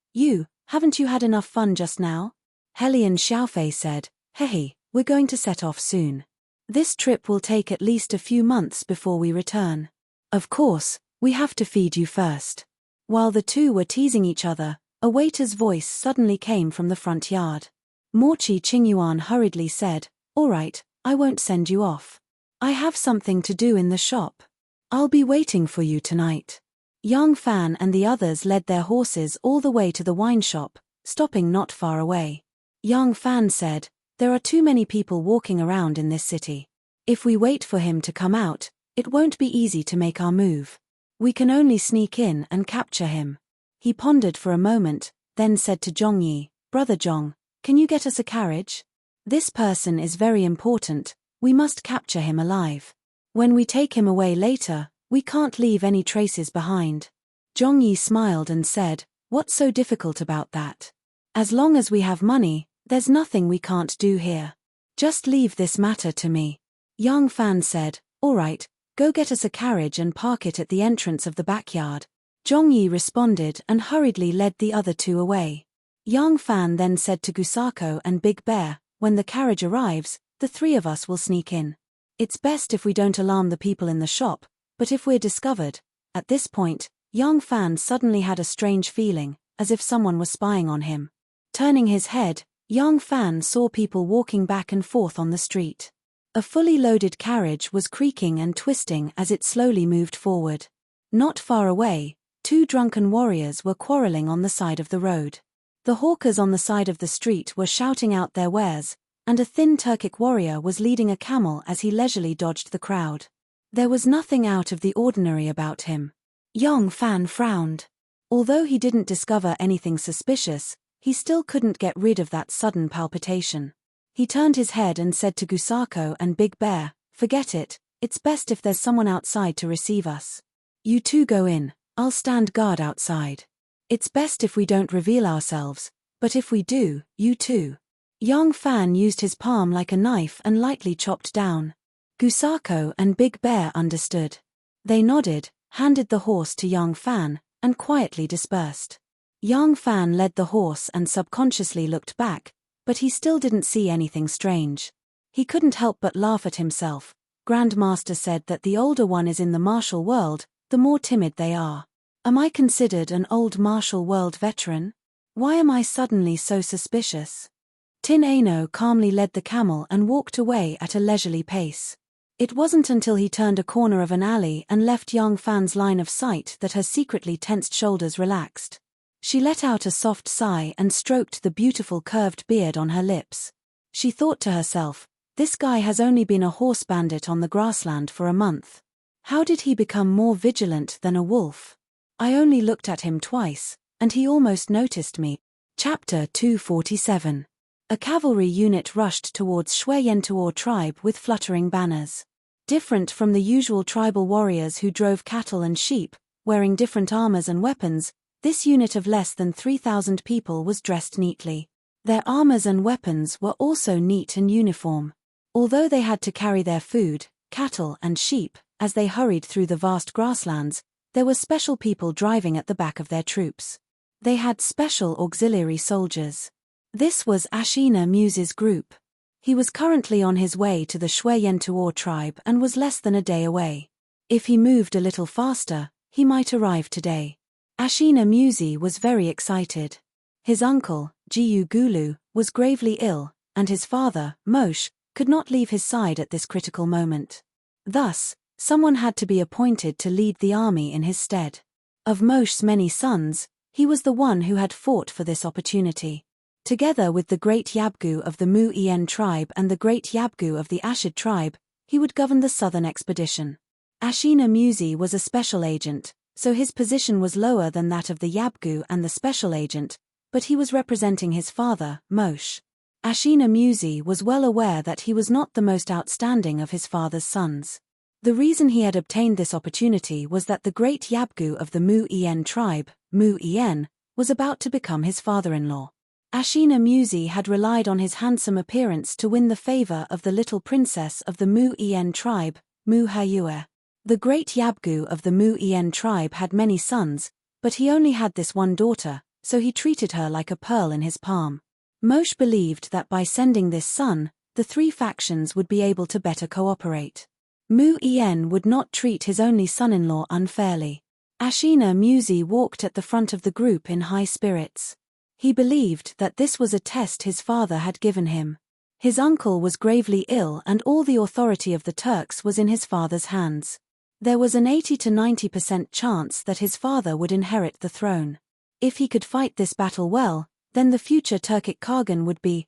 haven't you had enough fun just now?" Helian Xiaofei said, "Hey, we're going to set off soon. This trip will take at least a few months before we return. Of course, we have to feed you first." While the two were teasing each other, a waiter's voice suddenly came from the front yard. Morchi Qingyuan hurriedly said, "All right, I won't send you off. I have something to do in the shop. I'll be waiting for you tonight." Yang Fan and the others led their horses all the way to the wine shop, stopping not far away. Yang Fan said, "There are too many people walking around in this city. If we wait for him to come out, it won't be easy to make our move. We can only sneak in and capture him." He pondered for a moment, then said to Zhongyi, "Brother Zhong, can you get us a carriage? This person is very important, we must capture him alive. When we take him away later, we can't leave any traces behind." Zhongyi smiled and said, "What's so difficult about that? As long as we have money, there's nothing we can't do here. Just leave this matter to me." Yang Fan said, "All right, go get us a carriage and park it at the entrance of the backyard." Zhongyi responded and hurriedly led the other two away. Yang Fan then said to Gusako and Big Bear, "When the carriage arrives, The three of us will sneak in. It's best if we don't alarm the people in the shop, but if we're discovered. At this point, young Fan suddenly had a strange feeling, as if someone was spying on him. Turning his head, young Fan saw people walking back and forth on the street. A fully loaded carriage was creaking and twisting as it slowly moved forward. Not far away, two drunken warriors were quarreling on the side of the road. The hawkers on the side of the street were shouting out their wares, and a thin Turkic warrior was leading a camel as he leisurely dodged the crowd. There was nothing out of the ordinary about him. Young Fan frowned. Although he didn't discover anything suspicious, he still couldn't get rid of that sudden palpitation. He turned his head and said to Gusako and Big Bear, "Forget it, it's best if there's someone outside to receive us. You two go in, I'll stand guard outside. It's best if we don't reveal ourselves, but if we do, you too." Young Fan used his palm like a knife and lightly chopped down. Gusako and Big Bear understood. They nodded, handed the horse to young Fan, and quietly dispersed. Young Fan led the horse and subconsciously looked back, but he still didn't see anything strange. He couldn't help but laugh at himself. Grandmaster said that the older one is in the martial world, the more timid they are. Am I considered an old martial world veteran? Why am I suddenly so suspicious? Tin Ano calmly led the camel and walked away at a leisurely pace. It wasn't until he turned a corner of an alley and left young Fan's line of sight that her secretly tensed shoulders relaxed. She let out a soft sigh and stroked the beautiful curved beard on her lips. She thought to herself, this guy has only been a horse bandit on the grassland for a month. How did he become more vigilant than a wolf? I only looked at him twice, and he almost noticed me. Chapter 247. A cavalry unit rushed towards Shui-Yentuor tribe with fluttering banners. Different from the usual tribal warriors who drove cattle and sheep, wearing different armors and weapons, this unit of less than 3,000 people was dressed neatly. Their armors and weapons were also neat and uniform. Although they had to carry their food, cattle and sheep, as they hurried through the vast grasslands, there were special people driving at the back of their troops. They had special auxiliary soldiers. This was Ashina Muse's group. He was currently on his way to the Shui-Yentuor tribe and was less than a day away. If he moved a little faster, he might arrive today. Ashina Muse was very excited. His uncle, Jiu Gulu, was gravely ill, and his father, Moshe, could not leave his side at this critical moment. Thus, someone had to be appointed to lead the army in his stead. Of Moshe's many sons, he was the one who had fought for this opportunity. Together with the great Yabgu of the Mu-En tribe and the great Yabgu of the Ashid tribe, he would govern the southern expedition. Ashina Muse was a special agent, so his position was lower than that of the Yabgu and the special agent, but he was representing his father, Moshe. Ashina Muse was well aware that he was not the most outstanding of his father's sons. The reason he had obtained this opportunity was that the great Yabgu of the Mu-En tribe, Mu-En, was about to become his father-in-law. Ashina Muse had relied on his handsome appearance to win the favor of the little princess of the Mu-En tribe, Mu-Hayue. The great Yabgu of the Mu-En tribe had many sons, but he only had this one daughter, so he treated her like a pearl in his palm. Moshe believed that by sending this son, the three factions would be able to better cooperate. Mu-En would not treat his only son-in-law unfairly. Ashina Muse walked at the front of the group in high spirits. He believed that this was a test his father had given him. His uncle was gravely ill and all the authority of the Turks was in his father's hands. There was an 80 to 90% chance that his father would inherit the throne. If he could fight this battle well, then the future Turkic Khagan would be,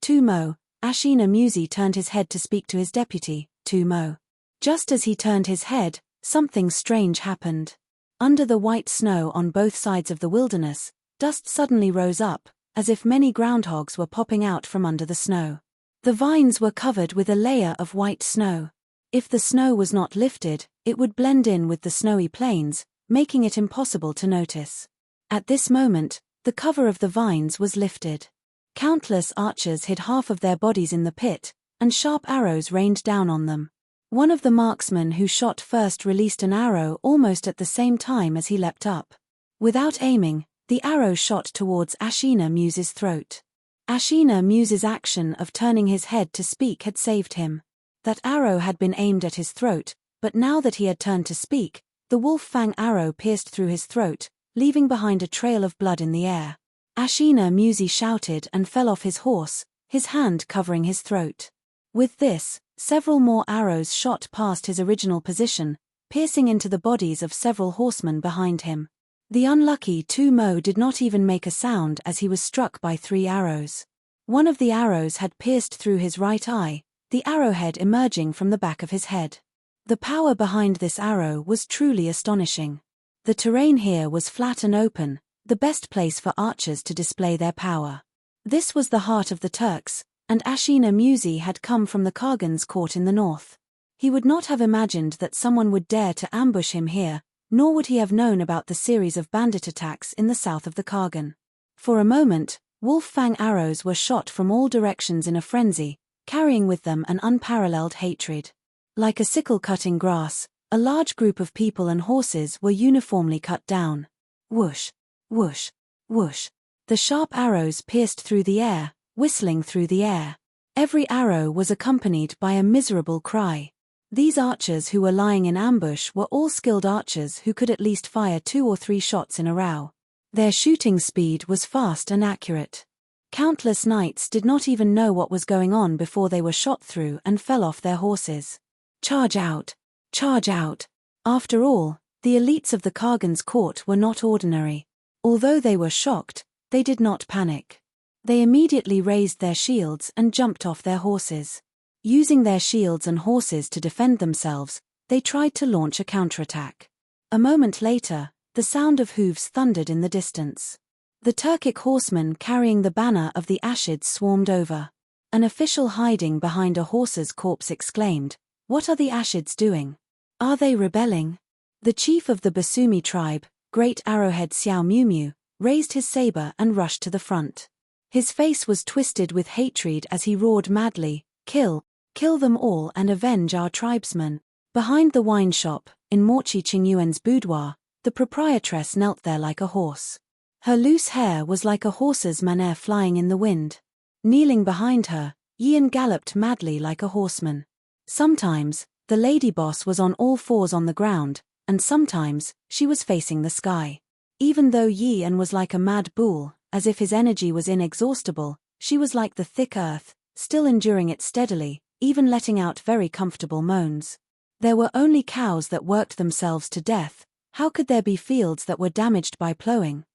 Tumo. Ashina Muse turned his head to speak to his deputy, Tumo. Just as he turned his head, something strange happened. Under the white snow on both sides of the wilderness, dust suddenly rose up, as if many groundhogs were popping out from under the snow. The vines were covered with a layer of white snow. If the snow was not lifted, it would blend in with the snowy plains, making it impossible to notice. At this moment, the cover of the vines was lifted. Countless archers hid half of their bodies in the pit, and sharp arrows rained down on them. One of the marksmen who shot first released an arrow almost at the same time as he leapt up. Without aiming, the arrow shot towards Ashina Muse's throat. Ashina Muse's action of turning his head to speak had saved him. That arrow had been aimed at his throat, but now that he had turned to speak, the wolf fang arrow pierced through his throat, leaving behind a trail of blood in the air. Ashina Muse shouted and fell off his horse, his hand covering his throat. With this, several more arrows shot past his original position, piercing into the bodies of several horsemen behind him. The unlucky Tu Mo did not even make a sound as he was struck by 3 arrows. One of the arrows had pierced through his right eye, the arrowhead emerging from the back of his head. The power behind this arrow was truly astonishing. The terrain here was flat and open, the best place for archers to display their power. This was the heart of the Turks, and Ashina Muse had come from the Khagan's court in the north. He would not have imagined that someone would dare to ambush him here, nor would he have known about the series of bandit attacks in the south of the Khagan. For a moment, wolf fang arrows were shot from all directions in a frenzy, carrying with them an unparalleled hatred. Like a sickle cutting grass, a large group of people and horses were uniformly cut down. Whoosh, whoosh, whoosh. The sharp arrows pierced through the air, whistling through the air. Every arrow was accompanied by a miserable cry. These archers who were lying in ambush were all skilled archers who could at least fire 2 or 3 shots in a row. Their shooting speed was fast and accurate. Countless knights did not even know what was going on before they were shot through and fell off their horses. Charge out! Charge out! After all, the elites of the Khagan's court were not ordinary. Although they were shocked, they did not panic. They immediately raised their shields and jumped off their horses. Using their shields and horses to defend themselves, they tried to launch a counterattack. A moment later, the sound of hooves thundered in the distance. The Turkic horsemen carrying the banner of the Ashids swarmed over. An official hiding behind a horse's corpse exclaimed, "What are the Ashids doing? Are they rebelling?" The chief of the Basumi tribe, Great Arrowhead Xiao Miu, raised his saber and rushed to the front. His face was twisted with hatred as he roared madly, "Kill! Kill them all and avenge our tribesmen." Behind the wine shop, in Morchi Qingyuan's boudoir, the proprietress knelt there like a horse. Her loose hair was like a horse's mane flying in the wind. Kneeling behind her, Yian galloped madly like a horseman. Sometimes, the lady boss was on all fours on the ground, and sometimes, she was facing the sky. Even though Yian was like a mad bull, as if his energy was inexhaustible, she was like the thick earth, still enduring it steadily, even letting out very comfortable moans. There were only cows that worked themselves to death. How could there be fields that were damaged by plowing?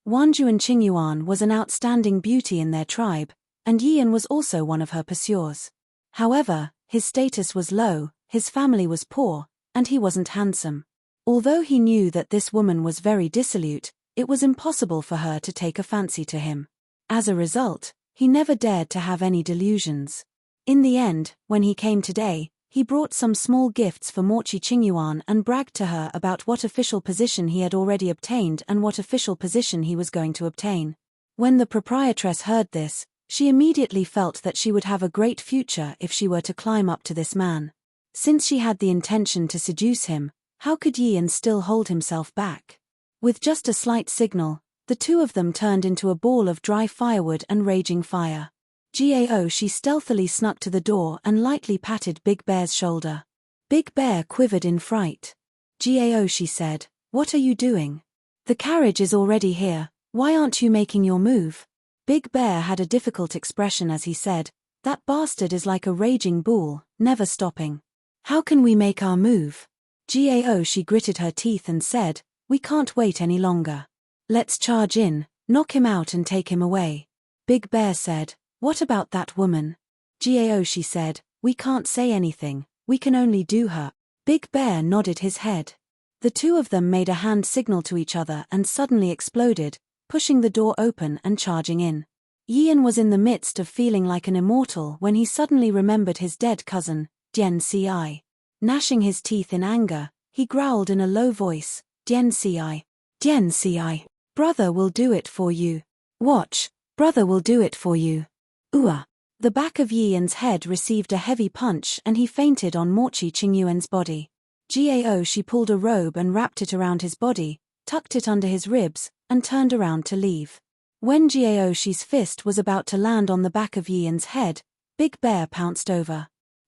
Wanjuan Qingyuan was an outstanding beauty in their tribe, and Yian was also one of her pursuers. However, his status was low, his family was poor, and he wasn't handsome. Although he knew that this woman was very dissolute, it was impossible for her to take a fancy to him. As a result, he never dared to have any delusions. In the end, when he came today, he brought some small gifts for Morchi Qingyuan and bragged to her about what official position he had already obtained and what official position he was going to obtain. When the proprietress heard this, she immediately felt that she would have a great future if she were to climb up to this man. Since she had the intention to seduce him, how could Yian still hold himself back? With just a slight signal, the two of them turned into a ball of dry firewood and raging fire. Gao she stealthily snuck to the door and lightly patted Big Bear's shoulder. Big Bear quivered in fright. Gao she said, "What are you doing? The carriage is already here, why aren't you making your move?" Big Bear had a difficult expression as he said, "That bastard is like a raging bull, never stopping. How can we make our move?" Gao she gritted her teeth and said, "We can't wait any longer. Let's charge in, knock him out and take him away." Big Bear said, "What about that woman?" Gao she said, "We can't say anything, we can only do her." Big Bear nodded his head. The two of them made a hand signal to each other and suddenly exploded, pushing the door open and charging in. Yian was in the midst of feeling like an immortal when he suddenly remembered his dead cousin, Dian Ci. Gnashing his teeth in anger, he growled in a low voice, "Dian Ci. Dian Ci. Brother will do it for you. Watch, brother will do it for you." Ooh! The back of Yian's head received a heavy punch and he fainted on Morchi Qingyuan's body. Gao she pulled a robe and wrapped it around his body, tucked it under his ribs, and turned around to leave. When Gaoshi's fist was about to land on the back of Yian's head, Big Bear pounced over.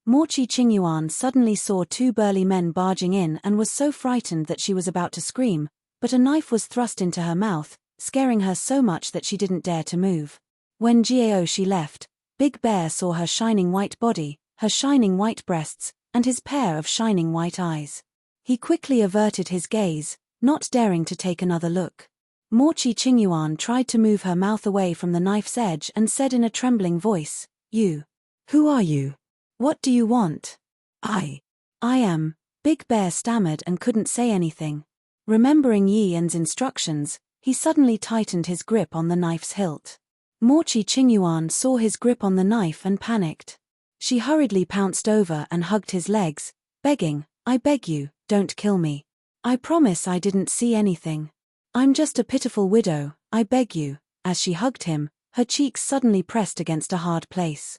Morchi Qingyuan suddenly saw two burly men barging in and was so frightened that she was about to scream, but a knife was thrust into her mouth, scaring her so much that she didn't dare to move. When Gaoshi left, Big Bear saw her shining white body, her shining white breasts, and his pair of shining white eyes. He quickly averted his gaze, not daring to take another look. Morchi Qingyuan tried to move her mouth away from the knife's edge and said in a trembling voice, "You. Who are you? What do you want?" I am." Big Bear stammered and couldn't say anything. Remembering Yian's instructions, he suddenly tightened his grip on the knife's hilt. Morchi Qingyuan saw his grip on the knife and panicked. She hurriedly pounced over and hugged his legs, begging, "I beg you, don't kill me. I promise I didn't see anything. I'm just a pitiful widow, I beg you." As she hugged him, her cheeks suddenly pressed against a hard place.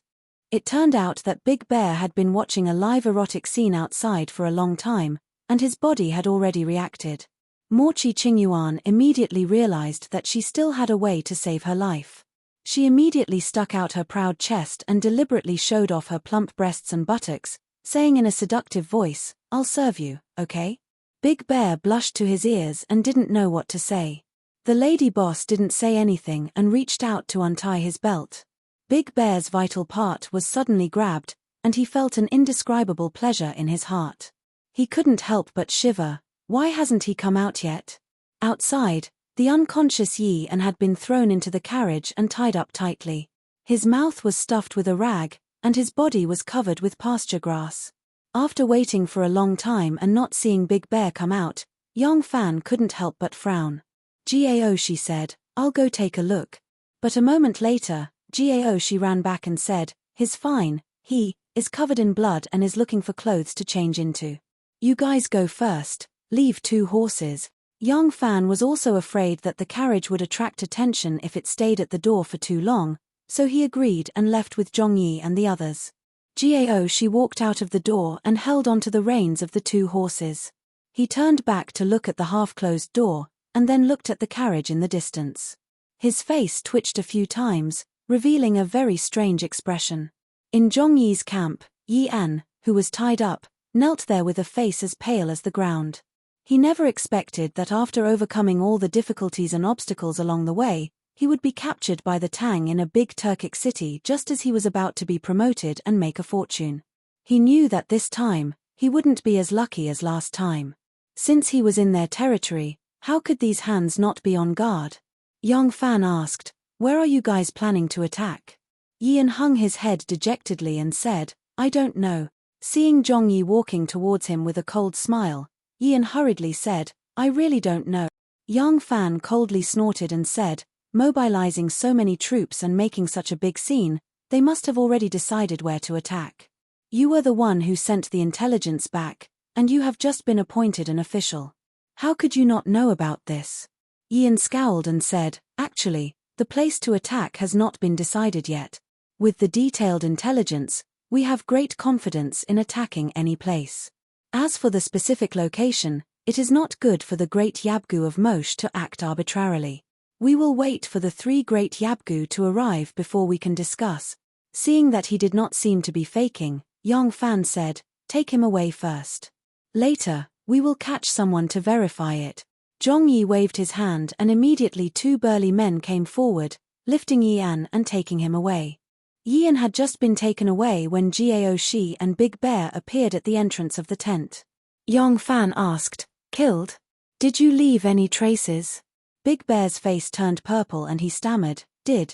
It turned out that Big Bear had been watching a live erotic scene outside for a long time, and his body had already reacted. Morchi Qingyuan immediately realized that she still had a way to save her life. She immediately stuck out her proud chest and deliberately showed off her plump breasts and buttocks, saying in a seductive voice, "I'll serve you, okay?" Big Bear blushed to his ears and didn't know what to say. The lady boss didn't say anything and reached out to untie his belt. Big Bear's vital part was suddenly grabbed, and he felt an indescribable pleasure in his heart. He couldn't help but shiver. Why hasn't he come out yet? Outside, the unconscious Yian had been thrown into the carriage and tied up tightly. His mouth was stuffed with a rag, and his body was covered with pasture grass. After waiting for a long time and not seeing Big Bear come out, Yang Fan couldn't help but frown. "Gaoshi said, I'll go take a look." But a moment later, Gaoshi ran back and said, "He's fine, he is covered in blood and is looking for clothes to change into. You guys go first, leave two horses." Yang Fan was also afraid that the carriage would attract attention if it stayed at the door for too long, so he agreed and left with Zhongyi and the others. Gaoshi walked out of the door and held onto the reins of the two horses. He turned back to look at the half-closed door, and then looked at the carriage in the distance. His face twitched a few times, revealing a very strange expression. In Zhongyi's camp, Yian, who was tied up, knelt there with a face as pale as the ground. He never expected that after overcoming all the difficulties and obstacles along the way, he would be captured by the Tang in a big Turkic city just as he was about to be promoted and make a fortune. He knew that this time, he wouldn't be as lucky as last time. Since he was in their territory, how could these hands not be on guard? Yang Fan asked, "Where are you guys planning to attack?" Yian hung his head dejectedly and said, "I don't know." Seeing Zhongyi walking towards him with a cold smile, Yian hurriedly said, "I really don't know." Yang Fan coldly snorted and said, "Mobilizing so many troops and making such a big scene, they must have already decided where to attack. You were the one who sent the intelligence back, and you have just been appointed an official. How could you not know about this?" Yian scowled and said, "Actually, the place to attack has not been decided yet. With the detailed intelligence, we have great confidence in attacking any place. As for the specific location, it is not good for the great Yabgu of Mosh to act arbitrarily. We will wait for the three great Yabgu to arrive before we can discuss." Seeing that he did not seem to be faking, Yang Fan said, "Take him away first. Later, we will catch someone to verify it." Zhongyi waved his hand and immediately two burly men came forward, lifting Yian and taking him away. Yian had just been taken away when Gaoshi and Big Bear appeared at the entrance of the tent. Yang Fan asked, "Killed? Did you leave any traces?" Big Bear's face turned purple and he stammered, Did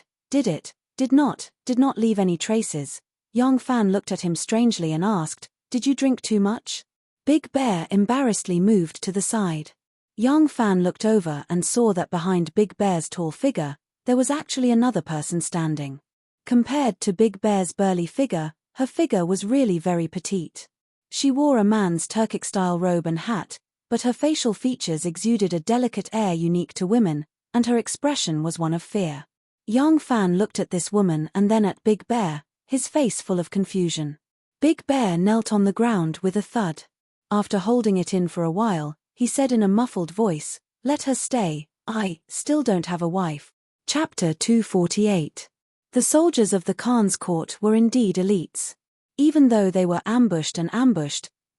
not leave any traces." Yang Fan looked at him strangely and asked, "Did you drink too much?" Big Bear embarrassedly moved to the side. Yang Fan looked over and saw that behind Big Bear's tall figure, there was actually another person standing. Compared to Big Bear's burly figure, her figure was really very petite. She wore a man's Turkic-style robe and hat, but her facial features exuded a delicate air unique to women, and her expression was one of fear. Yang Fan looked at this woman and then at Big Bear, his face full of confusion. Big Bear knelt on the ground with a thud. After holding it in for a while, he said in a muffled voice, "Let her stay, I still don't have a wife." Chapter 248. The soldiers of the Khan's court were indeed elites. Even though they were ambushed,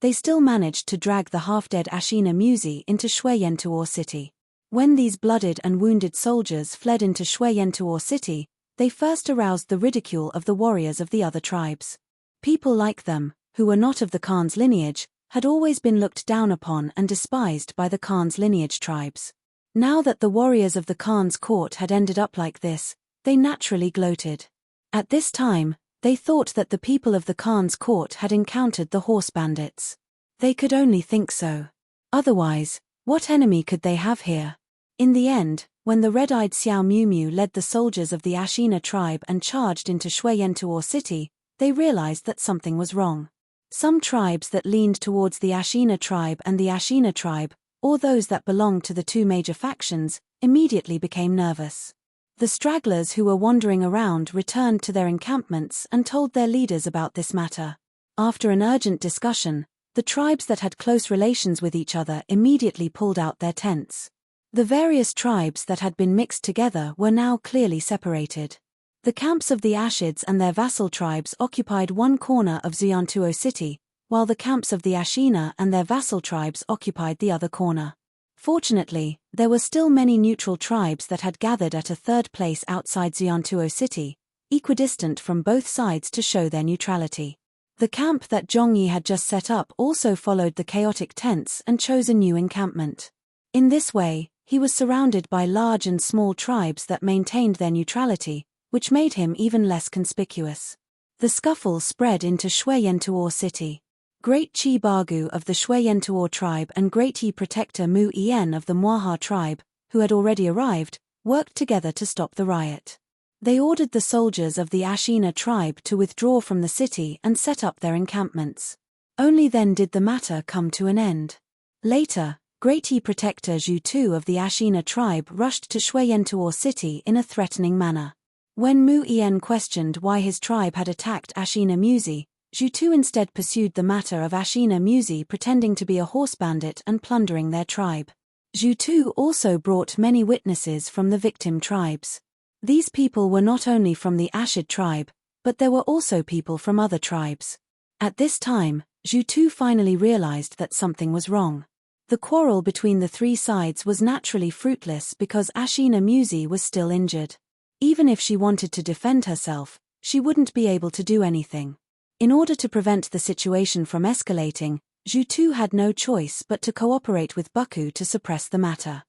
they still managed to drag the half-dead Ashina Musi into Shweyentuor city. When these blooded and wounded soldiers fled into Shweyentuor city, they first aroused the ridicule of the warriors of the other tribes. People like them, who were not of the Khan's lineage, had always been looked down upon and despised by the Khan's lineage tribes. Now that the warriors of the Khan's court had ended up like this, they naturally gloated. At this time, they thought that the people of the Khan's court had encountered the horse bandits. They could only think so. Otherwise, what enemy could they have here? In the end, when the red-eyed Xiao Miu led the soldiers of the Ashina tribe and charged into Shweyentuor city, they realized that something was wrong. Some tribes that leaned towards the Ashina tribe and the Ashina tribe, or those that belonged to the two major factions, immediately became nervous. The stragglers who were wandering around returned to their encampments and told their leaders about this matter. After an urgent discussion, the tribes that had close relations with each other immediately pulled out their tents. The various tribes that had been mixed together were now clearly separated. The camps of the Ashids and their vassal tribes occupied one corner of Xuantuo city, while the camps of the Ashina and their vassal tribes occupied the other corner. Fortunately, there were still many neutral tribes that had gathered at a third place outside Xuantuo city, equidistant from both sides to show their neutrality. The camp that Zhongyi had just set up also followed the chaotic tents and chose a new encampment. In this way, he was surrounded by large and small tribes that maintained their neutrality, which made him even less conspicuous. The scuffle spread into Shweyentuor city. Great Chi Bagu of the Shweyentuor tribe and Great Yi Protector Mu Yen of the Muaha tribe, who had already arrived, worked together to stop the riot. They ordered the soldiers of the Ashina tribe to withdraw from the city and set up their encampments. Only then did the matter come to an end. Later, Great Yi Protector Zhu Tu of the Ashina tribe rushed to Shweyentuor city in a threatening manner. When Mu Yen questioned why his tribe had attacked Ashina Musi, Zhu Tu instead pursued the matter of Ashina Musi pretending to be a horse bandit and plundering their tribe. Zhu Tu also brought many witnesses from the victim tribes. These people were not only from the Ashid tribe, but there were also people from other tribes. At this time, Zhu Tu finally realized that something was wrong. The quarrel between the three sides was naturally fruitless because Ashina Musi was still injured. Even if she wanted to defend herself, she wouldn't be able to do anything. In order to prevent the situation from escalating, Zhu Tu had no choice but to cooperate with Baku to suppress the matter.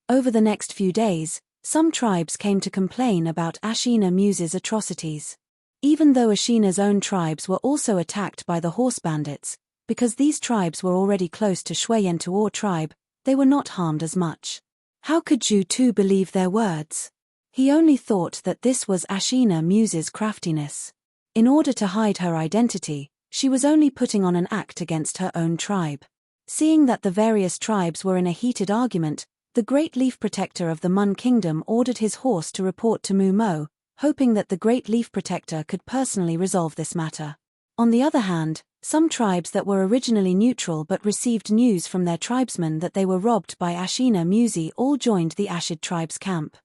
Over the next few days, some tribes came to complain about Ashina Musi's atrocities. Even though Ashina's own tribes were also attacked by the horse bandits, because these tribes were already close to Shweyentuor tribe, they were not harmed as much. How could Zhu Tu believe their words? He only thought that this was Ashina Musi's craftiness. In order to hide her identity, she was only putting on an act against her own tribe. Seeing that the various tribes were in a heated argument, the Great Leaf Protector of the Mun Kingdom ordered his horse to report to Mu Mo, hoping that the Great Leaf Protector could personally resolve this matter. On the other hand, some tribes that were originally neutral but received news from their tribesmen that they were robbed by Ashina Musi all joined the Ashid tribe's camp.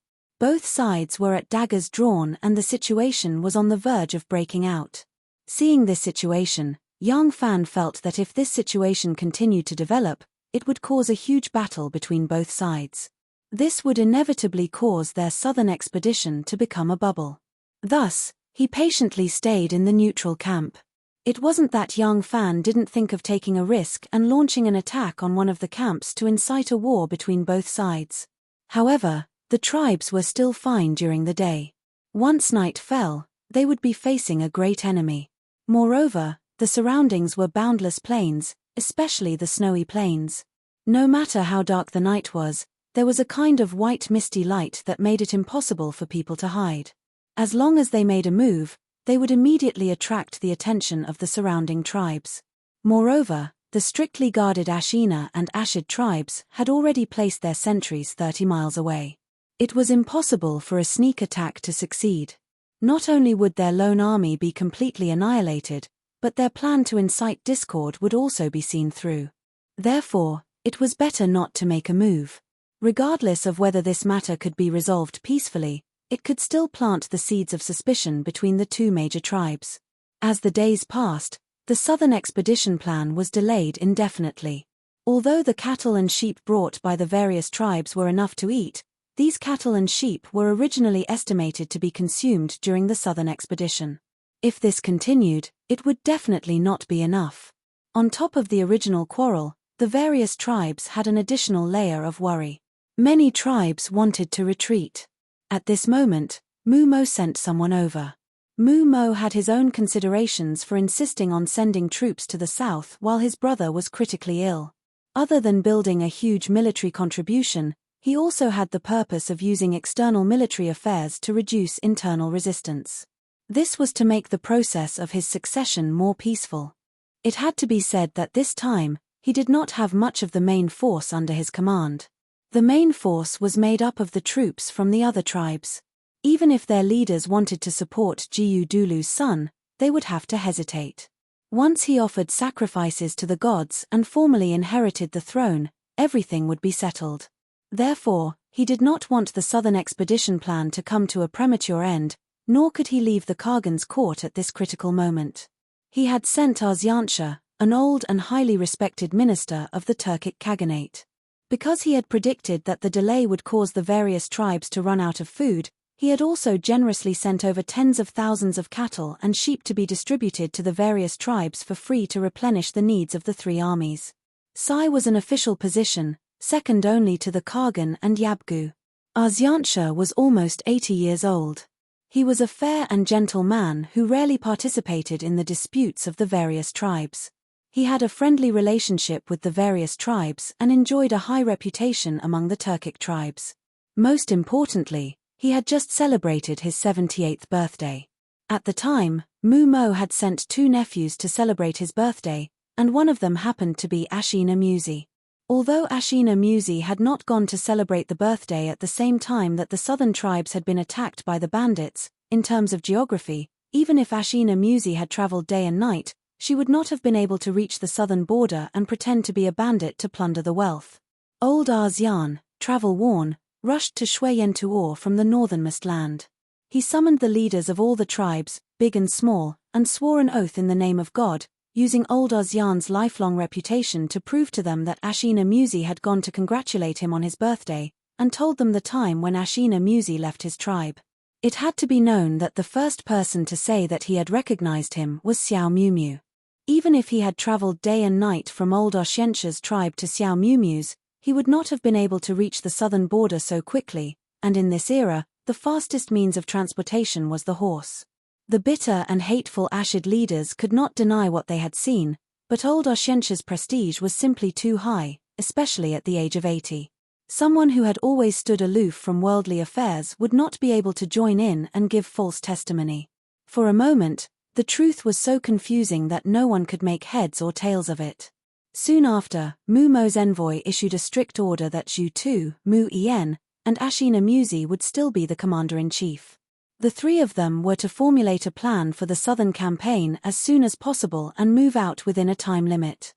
Both sides were at daggers drawn and the situation was on the verge of breaking out. Seeing this situation, Yang Fan felt that if this situation continued to develop, it would cause a huge battle between both sides. This would inevitably cause their southern expedition to become a bubble. Thus, he patiently stayed in the neutral camp. It wasn't that Yang Fan didn't think of taking a risk and launching an attack on one of the camps to incite a war between both sides. However, the tribes were still fine during the day. Once night fell, they would be facing a great enemy. Moreover, the surroundings were boundless plains, especially the snowy plains. No matter how dark the night was, there was a kind of white misty light that made it impossible for people to hide. As long as they made a move, they would immediately attract the attention of the surrounding tribes. Moreover, the strictly guarded Ashina and Ashid tribes had already placed their sentries 30 miles away. It was impossible for a sneak attack to succeed. Not only would their lone army be completely annihilated, but their plan to incite discord would also be seen through. Therefore, it was better not to make a move. Regardless of whether this matter could be resolved peacefully, it could still plant the seeds of suspicion between the two major tribes. As the days passed, the southern expedition plan was delayed indefinitely. Although the cattle and sheep brought by the various tribes were enough to eat, these cattle and sheep were originally estimated to be consumed during the southern expedition. If this continued, it would definitely not be enough. On top of the original quarrel, the various tribes had an additional layer of worry. Many tribes wanted to retreat. At this moment, Mu Mo sent someone over. Mu Mo had his own considerations for insisting on sending troops to the south while his brother was critically ill. Other than building a huge military contribution, he also had the purpose of using external military affairs to reduce internal resistance. This was to make the process of his succession more peaceful. It had to be said that this time, he did not have much of the main force under his command. The main force was made up of the troops from the other tribes. Even if their leaders wanted to support Jiu Dulu's son, they would have to hesitate. Once he offered sacrifices to the gods and formally inherited the throne, everything would be settled. Therefore, he did not want the southern expedition plan to come to a premature end, nor could he leave the Kagan's court at this critical moment. He had sent Arsyantia, an old and highly respected minister of the Turkic Khaganate. Because he had predicted that the delay would cause the various tribes to run out of food, he had also generously sent over tens of thousands of cattle and sheep to be distributed to the various tribes for free to replenish the needs of the three armies. Sai was an official position, second only to the Kagan and Yabgu. Arsyantia was almost 80 years old. He was a fair and gentle man who rarely participated in the disputes of the various tribes. He had a friendly relationship with the various tribes and enjoyed a high reputation among the Turkic tribes. Most importantly, he had just celebrated his 78th birthday. At the time, Mu Mo had sent two nephews to celebrate his birthday, and one of them happened to be Ashina Musi. Although Ashina Musi had not gone to celebrate the birthday at the same time that the southern tribes had been attacked by the bandits, in terms of geography, even if Ashina Musi had traveled day and night, she would not have been able to reach the southern border and pretend to be a bandit to plunder the wealth. Old Arsyan, travel-worn, rushed to Shueyentuor from the northernmost land. He summoned the leaders of all the tribes, big and small, and swore an oath in the name of God, using old Arsyan's lifelong reputation to prove to them that Ashina Musi had gone to congratulate him on his birthday, and told them the time when Ashina Musi left his tribe. It had to be known that the first person to say that he had recognized him was Xiao Miu. Even if he had traveled day and night from old Arsyantia's tribe to Xiao Miu's, he would not have been able to reach the southern border so quickly, and in this era, the fastest means of transportation was the horse. The bitter and hateful Ashid leaders could not deny what they had seen, but old Arsyantia's prestige was simply too high, especially at the age of 80. Someone who had always stood aloof from worldly affairs would not be able to join in and give false testimony. For a moment, the truth was so confusing that no one could make heads or tails of it. Soon after, Mu Mo's envoy issued a strict order that Zhu Tu, Mu Yen, and Ashina Musi would still be the commander-in-chief. The three of them were to formulate a plan for the southern campaign as soon as possible and move out within a time limit.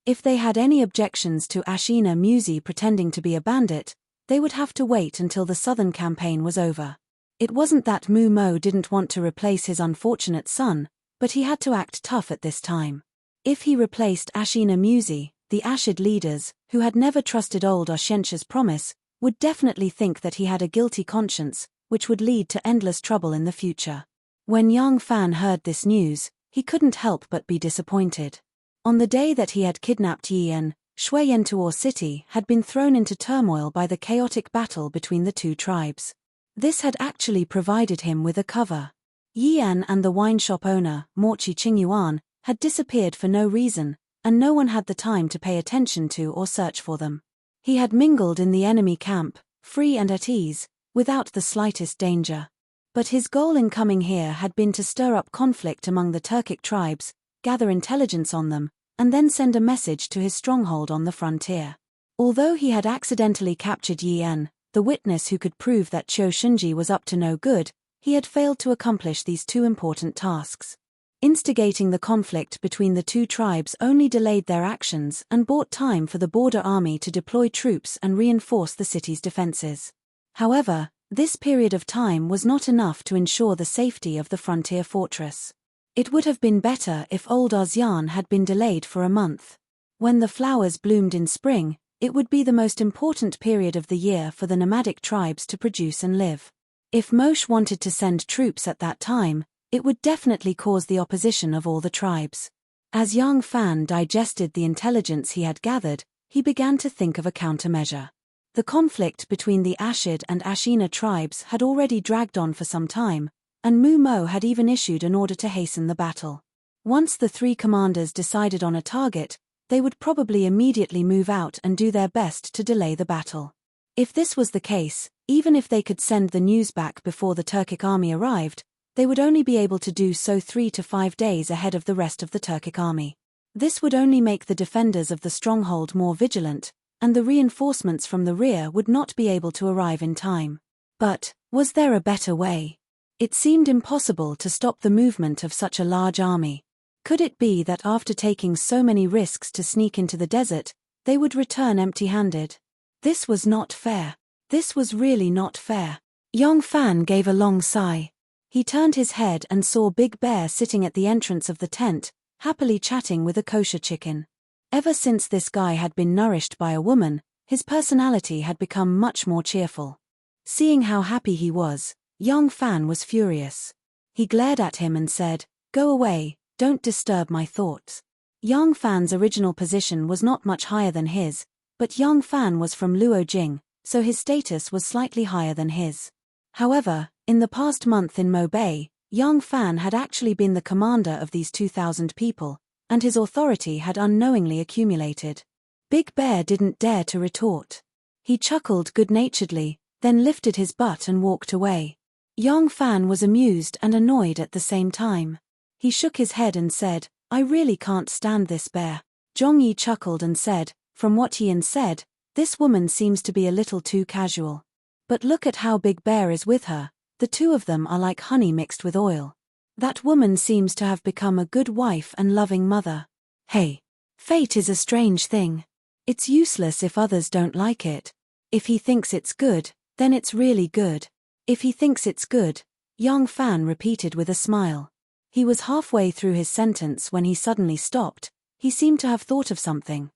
If they had any objections to Ashina Musi pretending to be a bandit, they would have to wait until the southern campaign was over. It wasn't that Mu Mo didn't want to replace his unfortunate son, but he had to act tough at this time. If he replaced Ashina Musi, the Ashid leaders, who had never trusted old Arsyantia's promise, would definitely think that he had a guilty conscience, which would lead to endless trouble in the future. When Yang Fan heard this news, he couldn't help but be disappointed. On the day that he had kidnapped Yian, Shueyentuor city had been thrown into turmoil by the chaotic battle between the two tribes. This had actually provided him with a cover. Yian and the wine shop owner, Morchi Qingyuan, had disappeared for no reason, and no one had the time to pay attention to or search for them. He had mingled in the enemy camp, free and at ease, without the slightest danger. But his goal in coming here had been to stir up conflict among the Turkic tribes, gather intelligence on them, and then send a message to his stronghold on the frontier. Although he had accidentally captured Yian, the witness who could prove that Qiu Shunji was up to no good, he had failed to accomplish these two important tasks. Instigating the conflict between the two tribes only delayed their actions and bought time for the border army to deploy troops and reinforce the city's defenses. However, This period of time was not enough to ensure the safety of the frontier fortress. It would have been better if Old Ozian had been delayed for a month. When the flowers bloomed in spring, it would be the most important period of the year for the nomadic tribes to produce and live. If Moshe wanted to send troops at that time, it would definitely cause the opposition of all the tribes. As Yang Fan digested the intelligence he had gathered, he began to think of a countermeasure. The conflict between the Ashid and Ashina tribes had already dragged on for some time, and Mu Mo had even issued an order to hasten the battle. Once the three commanders decided on a target, they would probably immediately move out and do their best to delay the battle. If this was the case, even if they could send the news back before the Turkic army arrived, they would only be able to do so 3 to 5 days ahead of the rest of the Turkic army. This would only make the defenders of the stronghold more vigilant, and the reinforcements from the rear would not be able to arrive in time. But, was there a better way? It seemed impossible to stop the movement of such a large army. Could it be that after taking so many risks to sneak into the desert, they would return empty-handed? This was not fair. This was really not fair. Yang Fan gave a long sigh. He turned his head and saw Big Bear sitting at the entrance of the tent, happily chatting with a kosher chicken. Ever since this guy had been nourished by a woman, his personality had become much more cheerful. Seeing how happy he was, Yang Fan was furious. He glared at him and said, "Go away, don't disturb my thoughts." Yang Fan's original position was not much higher than his, but Yang Fan was from Luojing, so his status was slightly higher than his. However, in the past month in Mo Bay, Yang Fan had actually been the commander of these 2,000 people, and his authority had unknowingly accumulated. Big Bear didn't dare to retort. He chuckled good-naturedly, then lifted his butt and walked away. Yang Fan was amused and annoyed at the same time. He shook his head and said, "I really can't stand this bear." Zhongyi chuckled and said, "From what Ian said, this woman seems to be a little too casual. But look at how Big Bear is with her, the two of them are like honey mixed with oil. That woman seems to have become a good wife and loving mother. Hey, fate is a strange thing. It's useless if others don't like it. If he thinks it's good, then it's really good. If he thinks it's good," Yang Fan repeated with a smile. He was halfway through his sentence when he suddenly stopped. He seemed to have thought of something.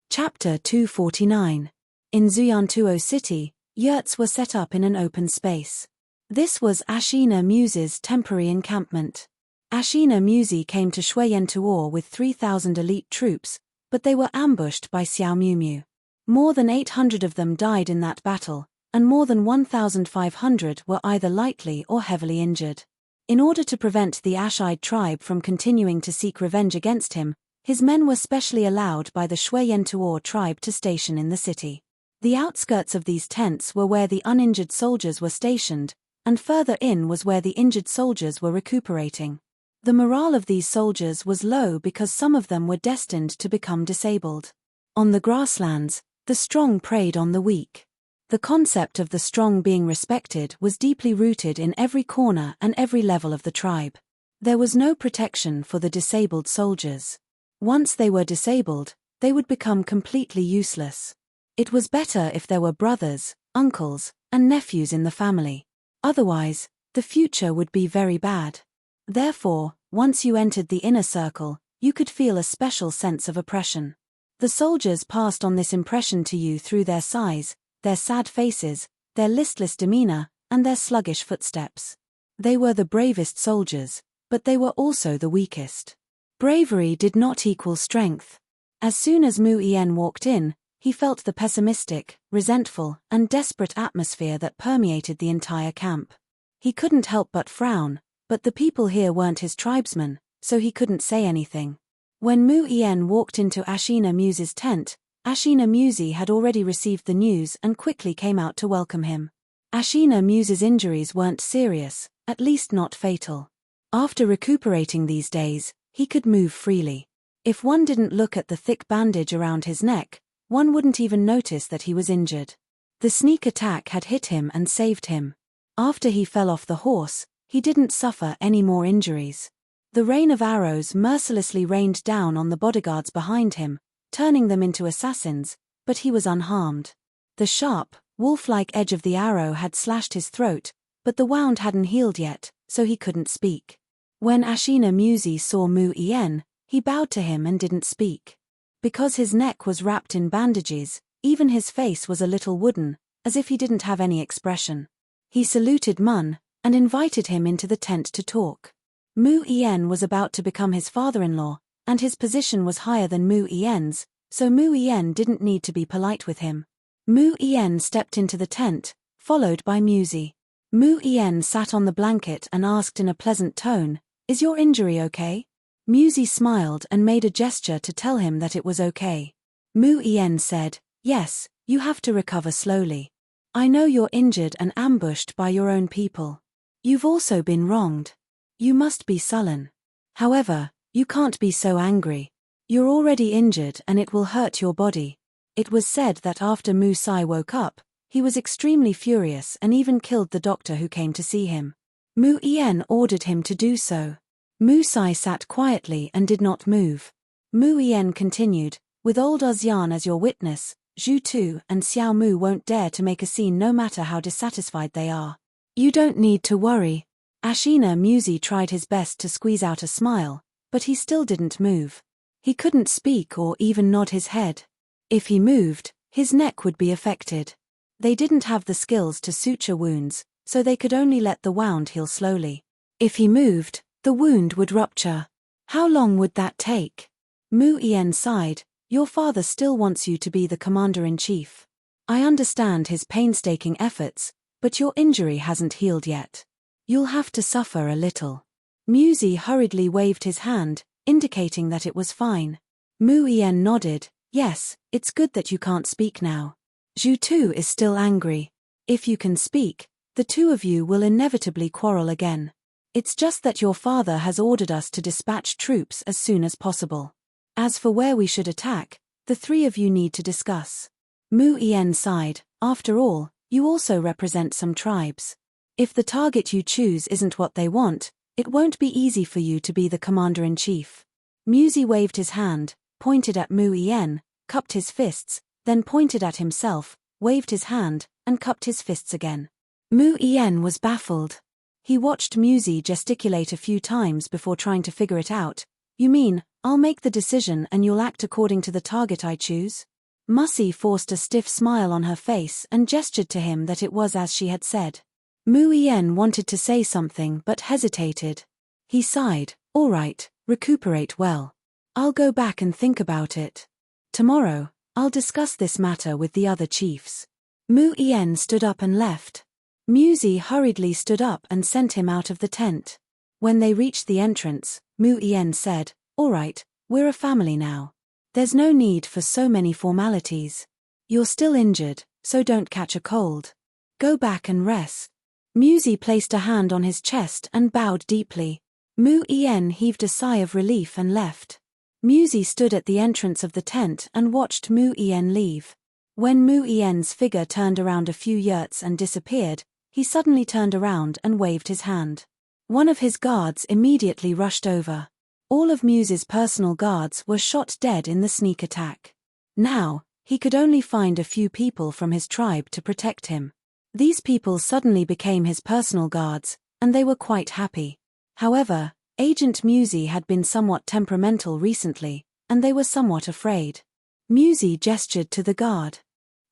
Chapter 249. In Zuyantuo City, yurts were set up in an open space. This was Ashina Muse's temporary encampment. Ashina Muse came to Shuiyentuo with 3,000 elite troops, but they were ambushed by Xiao Miu. More than 800 of them died in that battle, and more than 1,500 were either lightly or heavily injured. In order to prevent the Ashide tribe from continuing to seek revenge against him, his men were specially allowed by the Shuiyentuo tribe to station in the city. The outskirts of these tents were where the uninjured soldiers were stationed, and further in was where the injured soldiers were recuperating. The morale of these soldiers was low because some of them were destined to become disabled. On the grasslands, the strong preyed on the weak. The concept of the strong being respected was deeply rooted in every corner and every level of the tribe. There was no protection for the disabled soldiers. Once they were disabled, they would become completely useless. It was better if there were brothers, uncles, and nephews in the family. Otherwise, the future would be very bad. Therefore, once you entered the inner circle, you could feel a special sense of oppression. The soldiers passed on this impression to you through their size, their sad faces, their listless demeanor, and their sluggish footsteps. They were the bravest soldiers, but they were also the weakest. Bravery did not equal strength. As soon as Mu Yen walked in, he felt the pessimistic, resentful, and desperate atmosphere that permeated the entire camp. He couldn't help but frown, but the people here weren't his tribesmen, so he couldn't say anything. When Mu Yen walked into Ashina Muse's tent, Ashina Muse had already received the news and quickly came out to welcome him. Ashina Muse's injuries weren't serious, at least not fatal. After recuperating these days, he could move freely. If one didn't look at the thick bandage around his neck, one wouldn't even notice that he was injured. The sneak attack had hit him and saved him. After he fell off the horse, he didn't suffer any more injuries. The rain of arrows mercilessly rained down on the bodyguards behind him, turning them into assassins, but he was unharmed. The sharp, wolf-like edge of the arrow had slashed his throat, but the wound hadn't healed yet, so he couldn't speak. When Ashina Musi saw Mu Ien, he bowed to him and didn't speak. Because his neck was wrapped in bandages, even his face was a little wooden, as if he didn't have any expression. He saluted Mun, and invited him into the tent to talk. Mu Ien was about to become his father-in-law, and his position was higher than Mu Ien's, so Mu Ien didn't need to be polite with him. Mu Ien stepped into the tent, followed by Musi. Mu Ien sat on the blanket and asked in a pleasant tone, "Is your injury okay?" Musi smiled and made a gesture to tell him that it was okay. Mu Ien said, "Yes, you have to recover slowly. I know you're injured and ambushed by your own people. You've also been wronged. You must be sullen. However, you can't be so angry. You're already injured and it will hurt your body." It was said that after Mu Sai woke up, he was extremely furious and even killed the doctor who came to see him. Mu Ien ordered him to do so. Mu Sai sat quietly and did not move. Mu Ien continued, "With old Ozian as your witness, Zhu Tu and Xiao Mu won't dare to make a scene no matter how dissatisfied they are. You don't need to worry." Ashina Musi tried his best to squeeze out a smile, but he still didn't move. He couldn't speak or even nod his head. If he moved, his neck would be affected. They didn't have the skills to suture wounds, so they could only let the wound heal slowly. If he moved, the wound would rupture. How long would that take? Mu Ien sighed, "Your father still wants you to be the commander-in-chief. I understand his painstaking efforts, but your injury hasn't healed yet. You'll have to suffer a little." Musi hurriedly waved his hand, indicating that it was fine. Mu Ien nodded, "Yes, it's good that you can't speak now. Zhu Tu is still angry. If you can speak, the two of you will inevitably quarrel again. It's just that your father has ordered us to dispatch troops as soon as possible. As for where we should attack, the three of you need to discuss." Mu Ien sighed, "After all, you also represent some tribes. If the target you choose isn't what they want, it won't be easy for you to be the commander-in-chief." Musi waved his hand, pointed at Mu Ien, cupped his fists, then pointed at himself, waved his hand, and cupped his fists again. Mu Ien was baffled. He watched Musi gesticulate a few times before trying to figure it out. "You mean, I'll make the decision and you'll act according to the target I choose?" Musi forced a stiff smile on her face and gestured to him that it was as she had said. Mu Ien wanted to say something but hesitated. He sighed, "All right, recuperate well. I'll go back and think about it. Tomorrow, I'll discuss this matter with the other chiefs." Mu Ien stood up and left. Musi hurriedly stood up and sent him out of the tent. When they reached the entrance, Mu Ien said, "All right, we're a family now. There's no need for so many formalities. You're still injured, so don't catch a cold. Go back and rest." Musi placed a hand on his chest and bowed deeply. Mu Ien heaved a sigh of relief and left. Musi stood at the entrance of the tent and watched Mu Ien leave. When Mu Ien's figure turned around a few yurts and disappeared, he suddenly turned around and waved his hand. One of his guards immediately rushed over. All of Muse's personal guards were shot dead in the sneak attack. Now, he could only find a few people from his tribe to protect him. These people suddenly became his personal guards, and they were quite happy. However, Agent Musi had been somewhat temperamental recently, and they were somewhat afraid. Musi gestured to the guard.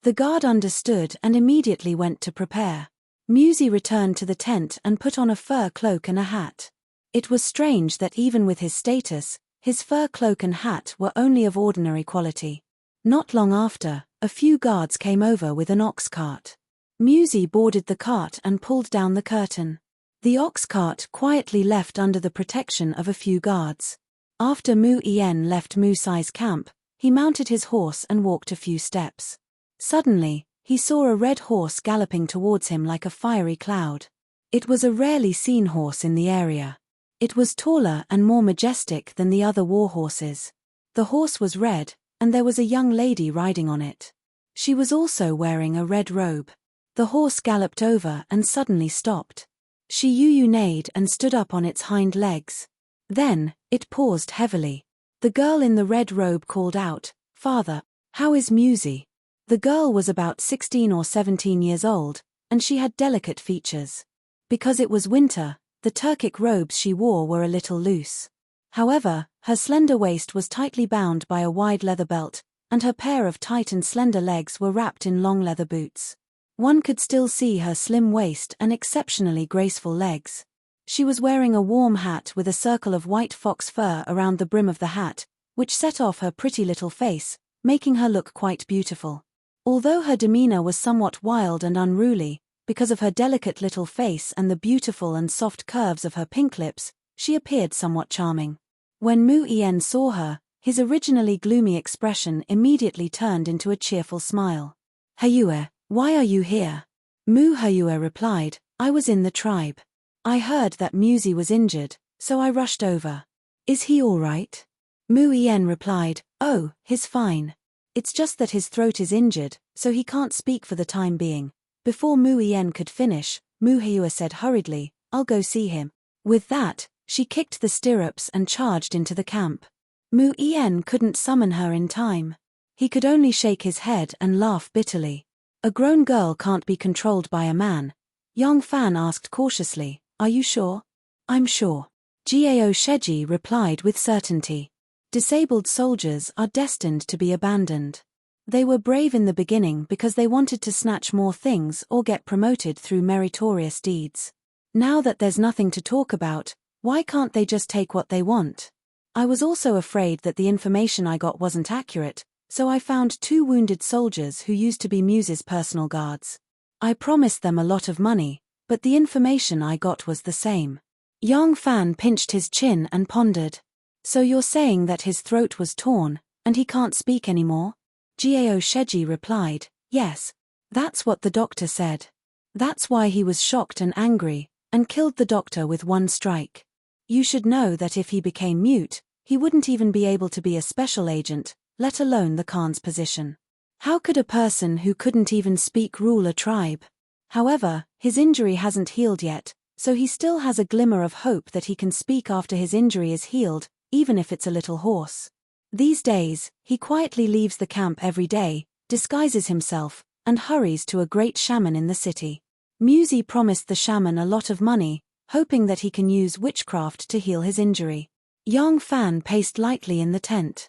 The guard understood and immediately went to prepare. Musi returned to the tent and put on a fur cloak and a hat. It was strange that even with his status, his fur cloak and hat were only of ordinary quality. Not long after, a few guards came over with an ox cart. Musi boarded the cart and pulled down the curtain. The ox cart quietly left under the protection of a few guards. After Mu Ien left Mu Sai's camp, he mounted his horse and walked a few steps. Suddenly, he saw a red horse galloping towards him like a fiery cloud. It was a rarely seen horse in the area. It was taller and more majestic than the other war horses. The horse was red, and there was a young lady riding on it. She was also wearing a red robe. The horse galloped over and suddenly stopped. She neighed and stood up on its hind legs. Then, it paused heavily. The girl in the red robe called out, "Father, how is Musi?" The girl was about 16 or 17 years old, and she had delicate features. Because it was winter, the Turkic robes she wore were a little loose. However, her slender waist was tightly bound by a wide leather belt, and her pair of tight and slender legs were wrapped in long leather boots. One could still see her slim waist and exceptionally graceful legs. She was wearing a warm hat with a circle of white fox fur around the brim of the hat, which set off her pretty little face, making her look quite beautiful. Although her demeanor was somewhat wild and unruly, because of her delicate little face and the beautiful and soft curves of her pink lips, she appeared somewhat charming. When Mu Yen saw her, his originally gloomy expression immediately turned into a cheerful smile. "Hayue, why are you here?" Mu Hayue replied, "I was in the tribe. I heard that Muzi was injured, so I rushed over." "Is he all right?" Mu Yen replied, "Oh, he's fine. It's just that his throat is injured, so he can't speak for the time being." Before Mu Yen could finish, Mu Hayue said hurriedly, "I'll go see him." With that, she kicked the stirrups and charged into the camp. Mu Yen couldn't summon her in time. He could only shake his head and laugh bitterly. "A grown girl can't be controlled by a man." Yang Fan asked cautiously, "Are you sure?" "I'm sure." Gao Sheji replied with certainty. Disabled soldiers are destined to be abandoned. They were brave in the beginning because they wanted to snatch more things or get promoted through meritorious deeds. Now that there's nothing to talk about, why can't they just take what they want? I was also afraid that the information I got wasn't accurate, so I found 2 wounded soldiers who used to be Muse's personal guards. I promised them a lot of money, but the information I got was the same. Yang Fan pinched his chin and pondered. "So you're saying that his throat was torn, and he can't speak anymore?" Gao Sheji replied, "Yes. That's what the doctor said. That's why he was shocked and angry, and killed the doctor with one strike. You should know that if he became mute, he wouldn't even be able to be a special agent, let alone the Khan's position. How could a person who couldn't even speak rule a tribe?" However, his injury hasn't healed yet, so he still has a glimmer of hope that he can speak after his injury is healed, even if it's a little hoarse. These days, he quietly leaves the camp every day, disguises himself, and hurries to a great shaman in the city. Muzi promised the shaman a lot of money, hoping that he can use witchcraft to heal his injury. Yang Fan paced lightly in the tent.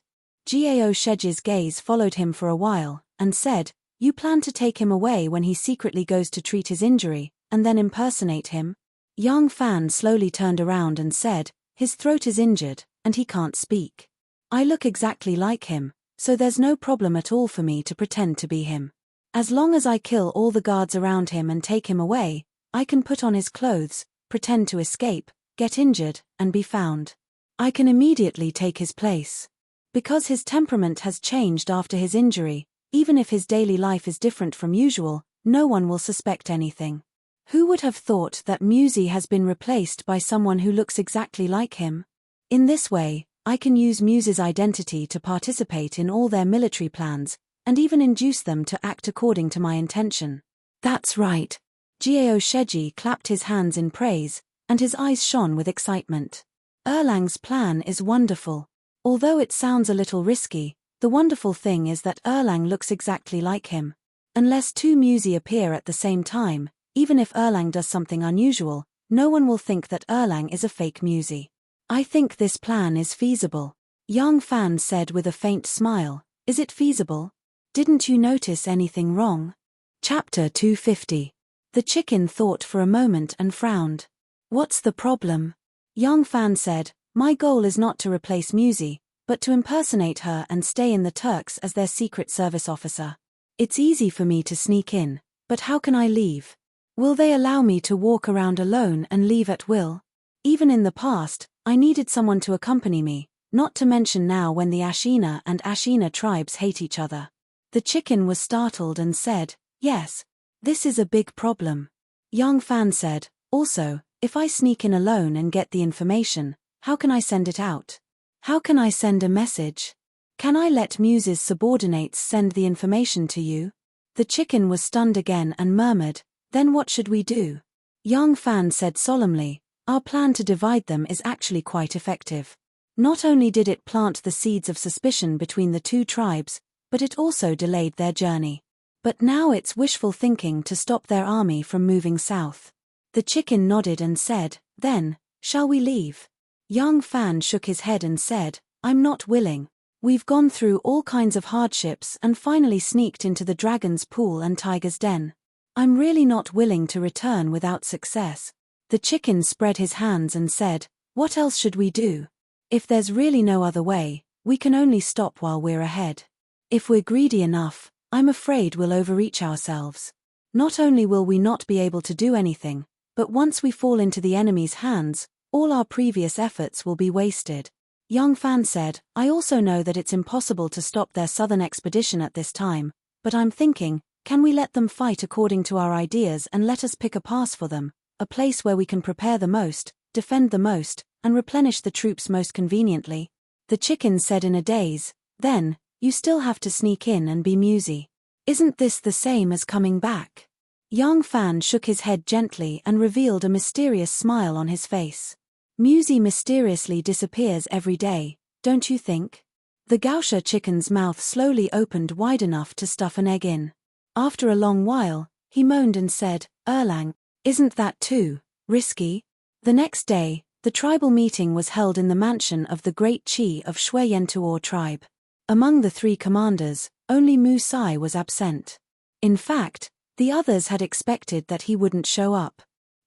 Gao Sheji's gaze followed him for a while, and said, "You plan to take him away when he secretly goes to treat his injury, and then impersonate him?" Yang Fan slowly turned around and said, "His throat is injured, and he can't speak. I look exactly like him, so there's no problem at all for me to pretend to be him. As long as I kill all the guards around him and take him away, I can put on his clothes, pretend to escape, get injured, and be found. I can immediately take his place. Because his temperament has changed after his injury, even if his daily life is different from usual, no one will suspect anything." Who would have thought that Muzi has been replaced by someone who looks exactly like him? In this way, I can use Muse's identity to participate in all their military plans, and even induce them to act according to my intention. "That's right." Gao Sheji clapped his hands in praise, and his eyes shone with excitement. Erlang's plan is wonderful. Although it sounds a little risky, the wonderful thing is that Erlang looks exactly like him. Unless 2 Muzi appear at the same time, even if Erlang does something unusual, no one will think that Erlang is a fake Muzi. "I think this plan is feasible," Yang Fan said with a faint smile. "Is it feasible? Didn't you notice anything wrong?" Chapter 250. The chicken thought for a moment and frowned. "What's the problem?" Yang Fan said, "My goal is not to replace Muzi, but to impersonate her and stay in the Turks as their secret service officer. It's easy for me to sneak in, but how can I leave? Will they allow me to walk around alone and leave at will? Even in the past, I needed someone to accompany me, not to mention now when the Ashina and Ashina tribes hate each other." The chicken was startled and said, "Yes. This is a big problem." Yang Fan said, "Also, if I sneak in alone and get the information, how can I send it out? How can I send a message? Can I let Muse's subordinates send the information to you?" The chicken was stunned again and murmured, "Then what should we do?" Yang Fan said solemnly, "Our plan to divide them is actually quite effective. Not only did it plant the seeds of suspicion between the 2 tribes, but it also delayed their journey. But now it's wishful thinking to stop their army from moving south. The chicken nodded and said, "Then, shall we leave?" Young Fan shook his head and said, "I'm not willing. We've gone through all kinds of hardships and finally sneaked into the dragon's pool and tiger's den. I'm really not willing to return without success." The chicken spread his hands and said, "What else should we do? If there's really no other way, we can only stop while we're ahead. If we're greedy enough, I'm afraid we'll overreach ourselves. Not only will we not be able to do anything, but once we fall into the enemy's hands, all our previous efforts will be wasted." Young Fan said, "I also know that it's impossible to stop their southern expedition at this time, but I'm thinking, can we let them fight according to our ideas and let us pick a pass for them, a place where we can prepare the most, defend the most, and replenish the troops most conveniently?" The chicken said in a daze, "Then, you still have to sneak in and be musy. Isn't this the same as coming back?" Young Fan shook his head gently and revealed a mysterious smile on his face. "Musy mysteriously disappears every day, don't you think?" The Gausha chicken's mouth slowly opened wide enough to stuff an egg in. After a long while, he moaned and said, "Erlang, isn't that too risky?" The next day, the tribal meeting was held in the mansion of the great Chi of Shui-Yentuor tribe. Among the 3 commanders, only Musai was absent. In fact, the others had expected that he wouldn't show up.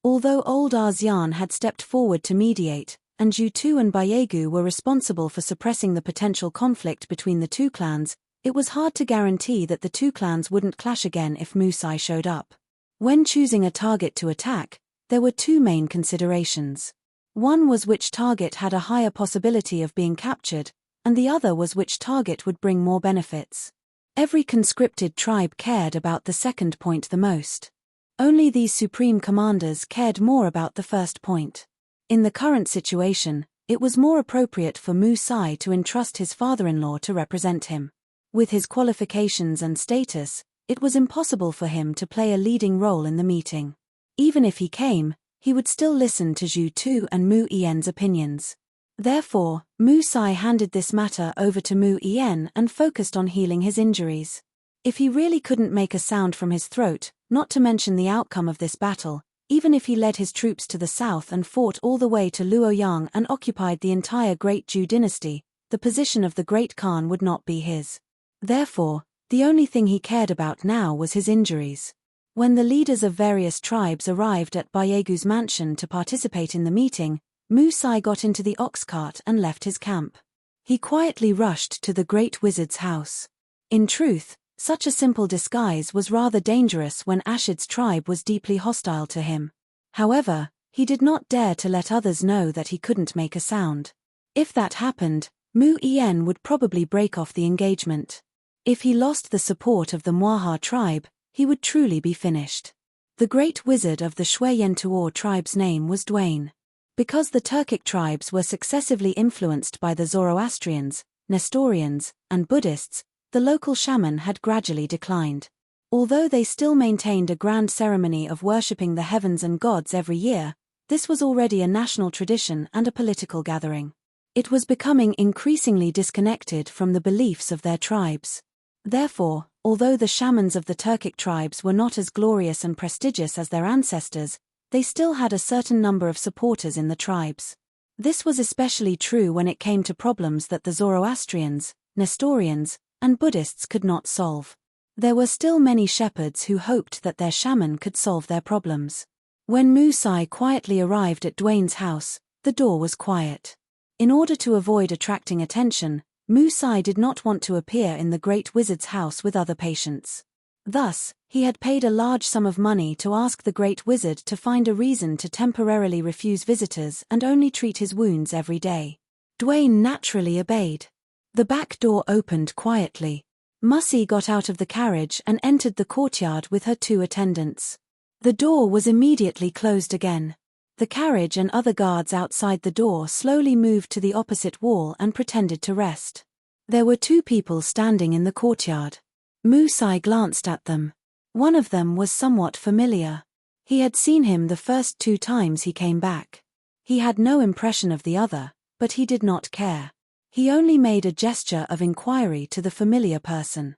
Although old Arzian had stepped forward to mediate, and Jutu and Bayegu were responsible for suppressing the potential conflict between the 2 clans, it was hard to guarantee that the 2 clans wouldn't clash again if Musai showed up. When choosing a target to attack, there were 2 main considerations. One was which target had a higher possibility of being captured, and the other was which target would bring more benefits. Every conscripted tribe cared about the second point the most. Only these supreme commanders cared more about the first point. In the current situation, it was more appropriate for Musai to entrust his father-in-law to represent him. With his qualifications and status, it was impossible for him to play a leading role in the meeting. Even if he came, he would still listen to Zhu Tu and Mu Ien's opinions. Therefore, Musai handed this matter over to Mu Ien and focused on healing his injuries. If he really couldn't make a sound from his throat, not to mention the outcome of this battle, even if he led his troops to the south and fought all the way to Luoyang and occupied the entire Great Zhou dynasty, the position of the Great Khan would not be his. Therefore, the only thing he cared about now was his injuries. When the leaders of various tribes arrived at Bayegu's mansion to participate in the meeting, Musai got into the ox cart and left his camp. He quietly rushed to the great wizard's house. In truth, such a simple disguise was rather dangerous when Ashid's tribe was deeply hostile to him. However, he did not dare to let others know that he couldn't make a sound. If that happened, Mu Ien would probably break off the engagement. If he lost the support of the Mwaha tribe, he would truly be finished. The great wizard of the Shui-Yentuor tribe's name was Dwayne. Because the Turkic tribes were successively influenced by the Zoroastrians, Nestorians, and Buddhists, the local shaman had gradually declined. Although they still maintained a grand ceremony of worshipping the heavens and gods every year, this was already a national tradition and a political gathering. It was becoming increasingly disconnected from the beliefs of their tribes. Therefore, although the shamans of the Turkic tribes were not as glorious and prestigious as their ancestors, they still had a certain number of supporters in the tribes. This was especially true when it came to problems that the Zoroastrians, Nestorians, and Buddhists could not solve. There were still many shepherds who hoped that their shaman could solve their problems. When Musai quietly arrived at Dwayne's house, the door was quiet. In order to avoid attracting attention, Musai did not want to appear in the great wizard's house with other patients. Thus, he had paid a large sum of money to ask the great wizard to find a reason to temporarily refuse visitors and only treat his wounds every day. Dwayne naturally obeyed. The back door opened quietly. Mussy got out of the carriage and entered the courtyard with her 2 attendants. The door was immediately closed again. The carriage and other guards outside the door slowly moved to the opposite wall and pretended to rest. There were 2 people standing in the courtyard. Musai glanced at them. One of them was somewhat familiar. He had seen him the first 2 times he came back. He had no impression of the other, but he did not care. He only made a gesture of inquiry to the familiar person.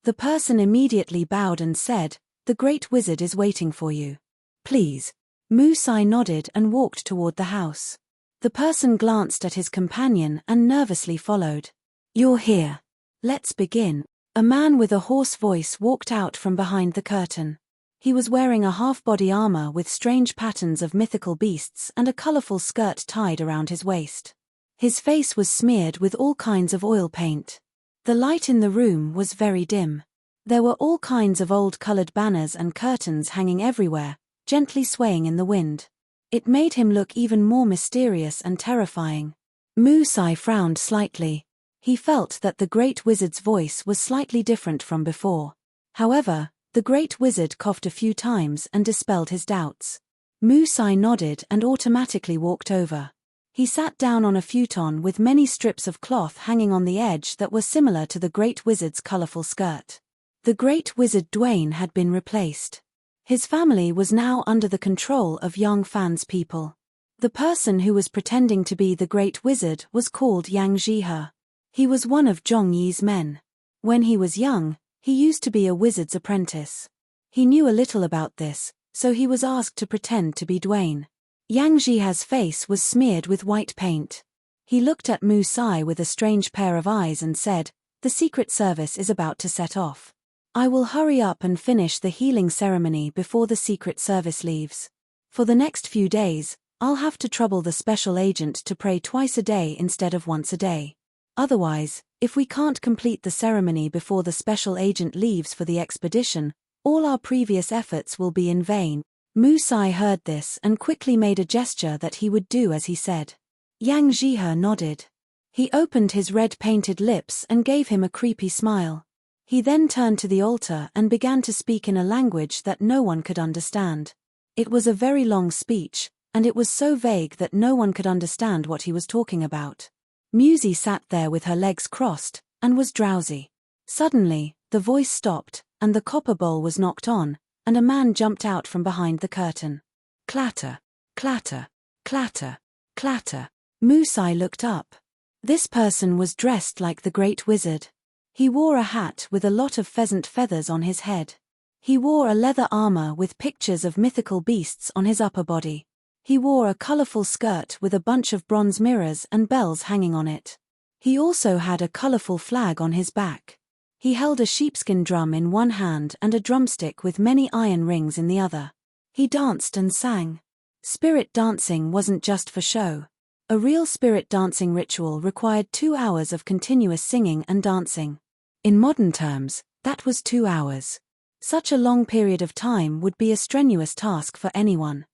The person immediately bowed and said, "The great wizard is waiting for you. Please." Musai nodded and walked toward the house. The person glanced at his companion and nervously followed. "You're here. Let's begin." A man with a hoarse voice walked out from behind the curtain. He was wearing a half-body armor with strange patterns of mythical beasts and a colorful skirt tied around his waist. His face was smeared with all kinds of oil paint. The light in the room was very dim. There were all kinds of old-colored banners and curtains hanging everywhere, gently swaying in the wind. It made him look even more mysterious and terrifying. Musai frowned slightly. He felt that the great wizard's voice was slightly different from before. However, the great wizard coughed a few times and dispelled his doubts. Musai nodded and automatically walked over. He sat down on a futon with many strips of cloth hanging on the edge that were similar to the great wizard's colorful skirt. The great wizard Dwayne had been replaced. His family was now under the control of Yang Fan's people. The person who was pretending to be the great wizard was called Yang Jihe. He was one of Zhong Yi's men. When he was young, he used to be a wizard's apprentice. He knew a little about this, so he was asked to pretend to be Dwayne. Yang Jihe's face was smeared with white paint. He looked at Musai with a strange pair of eyes and said, "The Secret Service is about to set off. I will hurry up and finish the healing ceremony before the Secret Service leaves. For the next few days, I'll have to trouble the special agent to pray twice a day instead of once a day. Otherwise, if we can't complete the ceremony before the special agent leaves for the expedition, all our previous efforts will be in vain." Musai heard this and quickly made a gesture that he would do as he said. Yang Jihe nodded. He opened his red-painted lips and gave him a creepy smile. He then turned to the altar and began to speak in a language that no one could understand. It was a very long speech, and it was so vague that no one could understand what he was talking about. Musi sat there with her legs crossed, and was drowsy. Suddenly, the voice stopped, and the copper bowl was knocked on, and a man jumped out from behind the curtain. Clatter, clatter, clatter, clatter. Musai looked up. This person was dressed like the great wizard. He wore a hat with a lot of pheasant feathers on his head. He wore a leather armor with pictures of mythical beasts on his upper body. He wore a colorful skirt with a bunch of bronze mirrors and bells hanging on it. He also had a colorful flag on his back. He held a sheepskin drum in one hand and a drumstick with many iron rings in the other. He danced and sang. Spirit dancing wasn't just for show. A real spirit dancing ritual required 2 hours of continuous singing and dancing. In modern terms, that was 2 hours. Such a long period of time would be a strenuous task for anyone.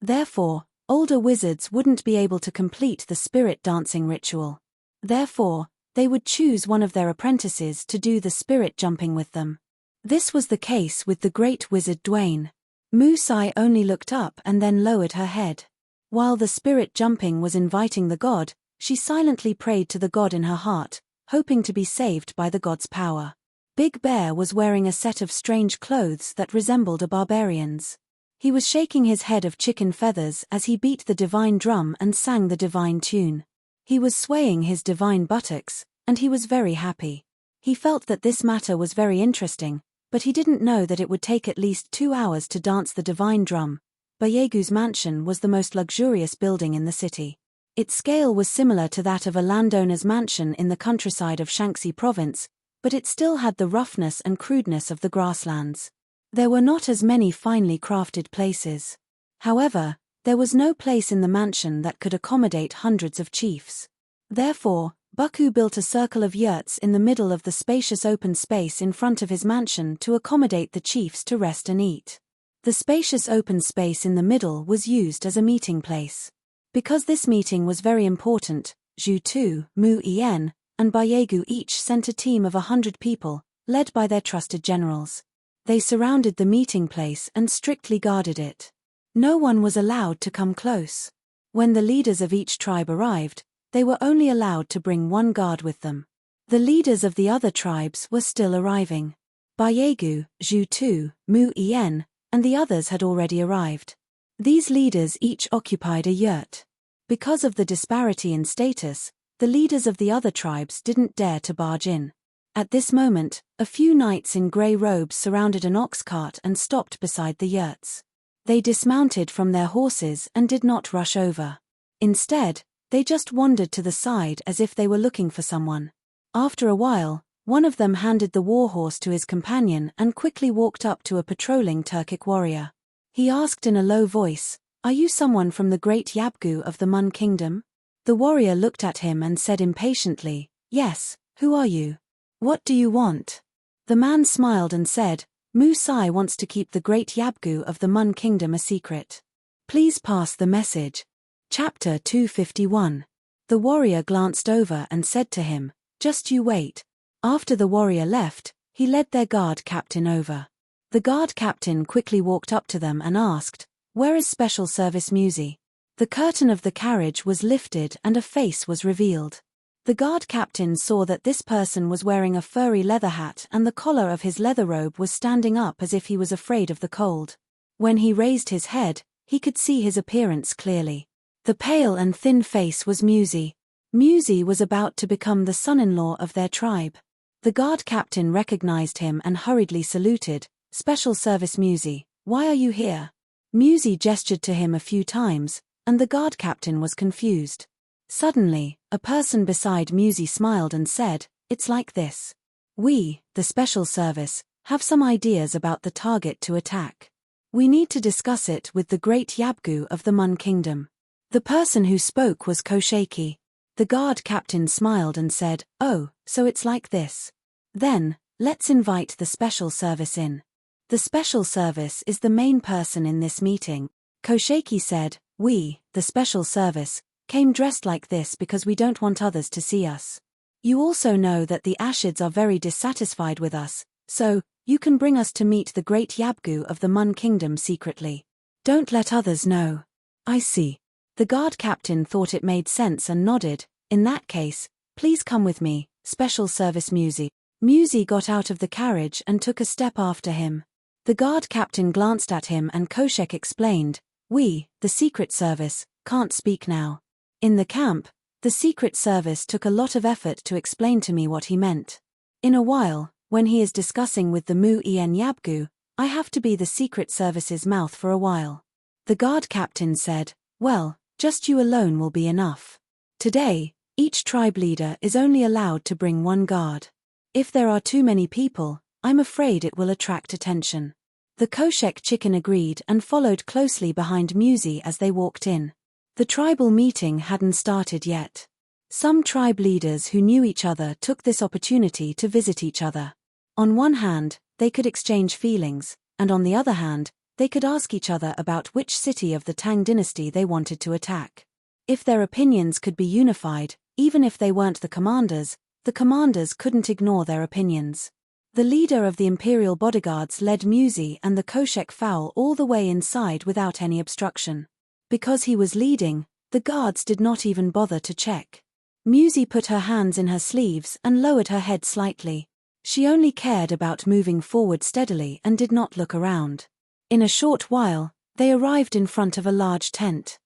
Therefore, older wizards wouldn't be able to complete the spirit dancing ritual. Therefore, they would choose one of their apprentices to do the spirit jumping with them. This was the case with the great wizard Dwayne. Musai only looked up and then lowered her head. While the spirit jumping was inviting the god, she silently prayed to the god in her heart, hoping to be saved by the god's power. Big Bear was wearing a set of strange clothes that resembled a barbarian's. He was shaking his head of chicken feathers as he beat the divine drum and sang the divine tune. He was swaying his divine buttocks, and he was very happy. He felt that this matter was very interesting, but he didn't know that it would take at least 2 hours to dance the divine drum. Bayegu's mansion was the most luxurious building in the city. Its scale was similar to that of a landowner's mansion in the countryside of Shaanxi province, but it still had the roughness and crudeness of the grasslands. There were not as many finely crafted places. However, there was no place in the mansion that could accommodate hundreds of chiefs. Therefore, Baku built a circle of yurts in the middle of the spacious open space in front of his mansion to accommodate the chiefs to rest and eat. The spacious open space in the middle was used as a meeting place. Because this meeting was very important, Zhu Tu, Mu Yen, and Bayegu each sent a team of 100 people, led by their trusted generals. They surrounded the meeting place and strictly guarded it. No one was allowed to come close. When the leaders of each tribe arrived, they were only allowed to bring one guard with them. The leaders of the other tribes were still arriving. Bayegu, Zhu Tu, Mu Yen, and the others had already arrived. These leaders each occupied a yurt. Because of the disparity in status, the leaders of the other tribes didn't dare to barge in. At this moment, a few knights in grey robes surrounded an ox cart and stopped beside the yurts. They dismounted from their horses and did not rush over. Instead, they just wandered to the side as if they were looking for someone. After a while, one of them handed the warhorse to his companion and quickly walked up to a patrolling Turkic warrior. He asked in a low voice, "Are you someone from the great Yabgu of the Mun kingdom?" The warrior looked at him and said impatiently, "Yes, who are you? What do you want?" The man smiled and said, "Musai wants to keep the great Yabgu of the Mun kingdom a secret. Please pass the message." Chapter 251. The warrior glanced over and said to him, "Just you wait." After the warrior left, he led their guard captain over. The guard captain quickly walked up to them and asked, "Where is Special Service Musy?" The curtain of the carriage was lifted and a face was revealed. The guard captain saw that this person was wearing a furry leather hat and the collar of his leather robe was standing up as if he was afraid of the cold. When he raised his head, he could see his appearance clearly. The pale and thin face was Musy. Musy was about to become the son-in-law of their tribe. The guard captain recognized him and hurriedly saluted, "Special Service Musy, why are you here?" Musy gestured to him a few times, and the guard captain was confused. Suddenly, a person beside Musy smiled and said, "It's like this. We, the Special Service, have some ideas about the target to attack. We need to discuss it with the great Yabgu of the Mun kingdom." The person who spoke was Kosheki. The guard captain smiled and said, "Oh, so it's like this. Then, let's invite the Special Service in. The Special Service is the main person in this meeting." Kosheki said, "We, the Special Service, came dressed like this because we don't want others to see us. You also know that the Ashids are very dissatisfied with us, so, you can bring us to meet the great Yabgu of the Mun kingdom secretly. Don't let others know." "I see." The guard captain thought it made sense and nodded. "In that case, please come with me, Special Service Musy." Musy got out of the carriage and took a step after him. The guard captain glanced at him and Koshek explained, "We, the Secret Service, can't speak now. In the camp, the Secret Service took a lot of effort to explain to me what he meant. In a while, when he is discussing with the Mu-En Yabgu, I have to be the Secret Service's mouth for a while." The guard captain said, "Well, just you alone will be enough. Today, each tribe leader is only allowed to bring one guard. If there are too many people, I'm afraid it will attract attention." The Koshek chicken agreed and followed closely behind Musy as they walked in. The tribal meeting hadn't started yet. Some tribe leaders who knew each other took this opportunity to visit each other. On one hand, they could exchange feelings, and on the other hand, they could ask each other about which city of the Tang dynasty they wanted to attack. If their opinions could be unified, even if they weren't the commanders couldn't ignore their opinions. The leader of the imperial bodyguards led Musy and the Koshek fowl all the way inside without any obstruction. Because he was leading, the guards did not even bother to check. Musy put her hands in her sleeves and lowered her head slightly. She only cared about moving forward steadily and did not look around. In a short while, they arrived in front of a large tent.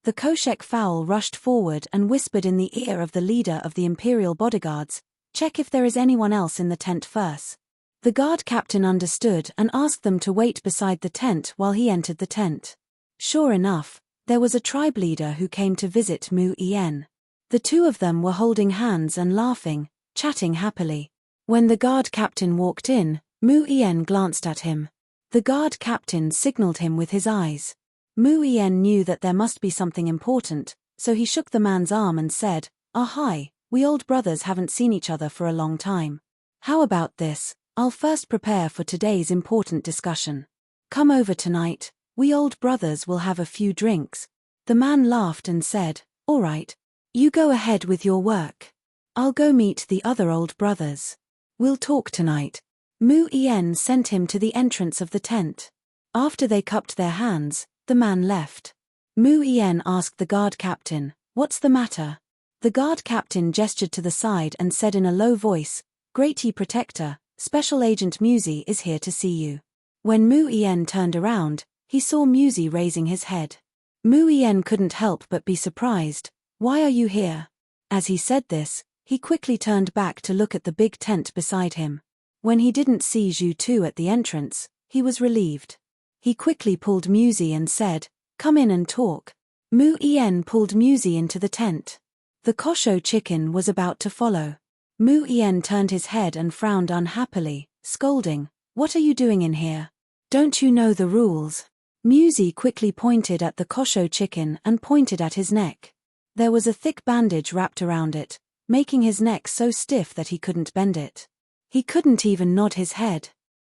The Koshek fowl rushed forward and whispered in the ear of the leader of the imperial bodyguards, "Check if there is anyone else in the tent first." The guard captain understood and asked them to wait beside the tent while he entered the tent. Sure enough, there was a tribe leader who came to visit Mu-En. The two of them were holding hands and laughing, chatting happily. When the guard captain walked in, Mu-En glanced at him. The guard captain signaled him with his eyes. Mu-En knew that there must be something important, so he shook the man's arm and said, "Hi, we old brothers haven't seen each other for a long time. How about this? I'll first prepare for today's important discussion. Come over tonight, we old brothers will have a few drinks." The man laughed and said, "All right. You go ahead with your work. I'll go meet the other old brothers. We'll talk tonight." Mu-En sent him to the entrance of the tent. After they cupped their hands, the man left. Mu-En asked the guard captain, "What's the matter?" The guard captain gestured to the side and said in a low voice, "Great Ye Protector, Special Agent Musy is here to see you." When Mu-En turned around, he saw Musy raising his head. Mu-En couldn't help but be surprised. "Why are you here?" As he said this, He quickly turned back to look at the big tent beside him. When he didn't see Zhu Tu at the entrance, he was relieved. He quickly pulled Musi and said, "Come in and talk." Mu Yen pulled Musi into the tent. The Kosho chicken was about to follow. Mu Yen turned his head and frowned unhappily, scolding, "What are you doing in here? Don't you know the rules?" Musi quickly pointed at the Kosho chicken and pointed at his neck. There was a thick bandage wrapped around it, making his neck so stiff that he couldn't bend it. He couldn't even nod his head.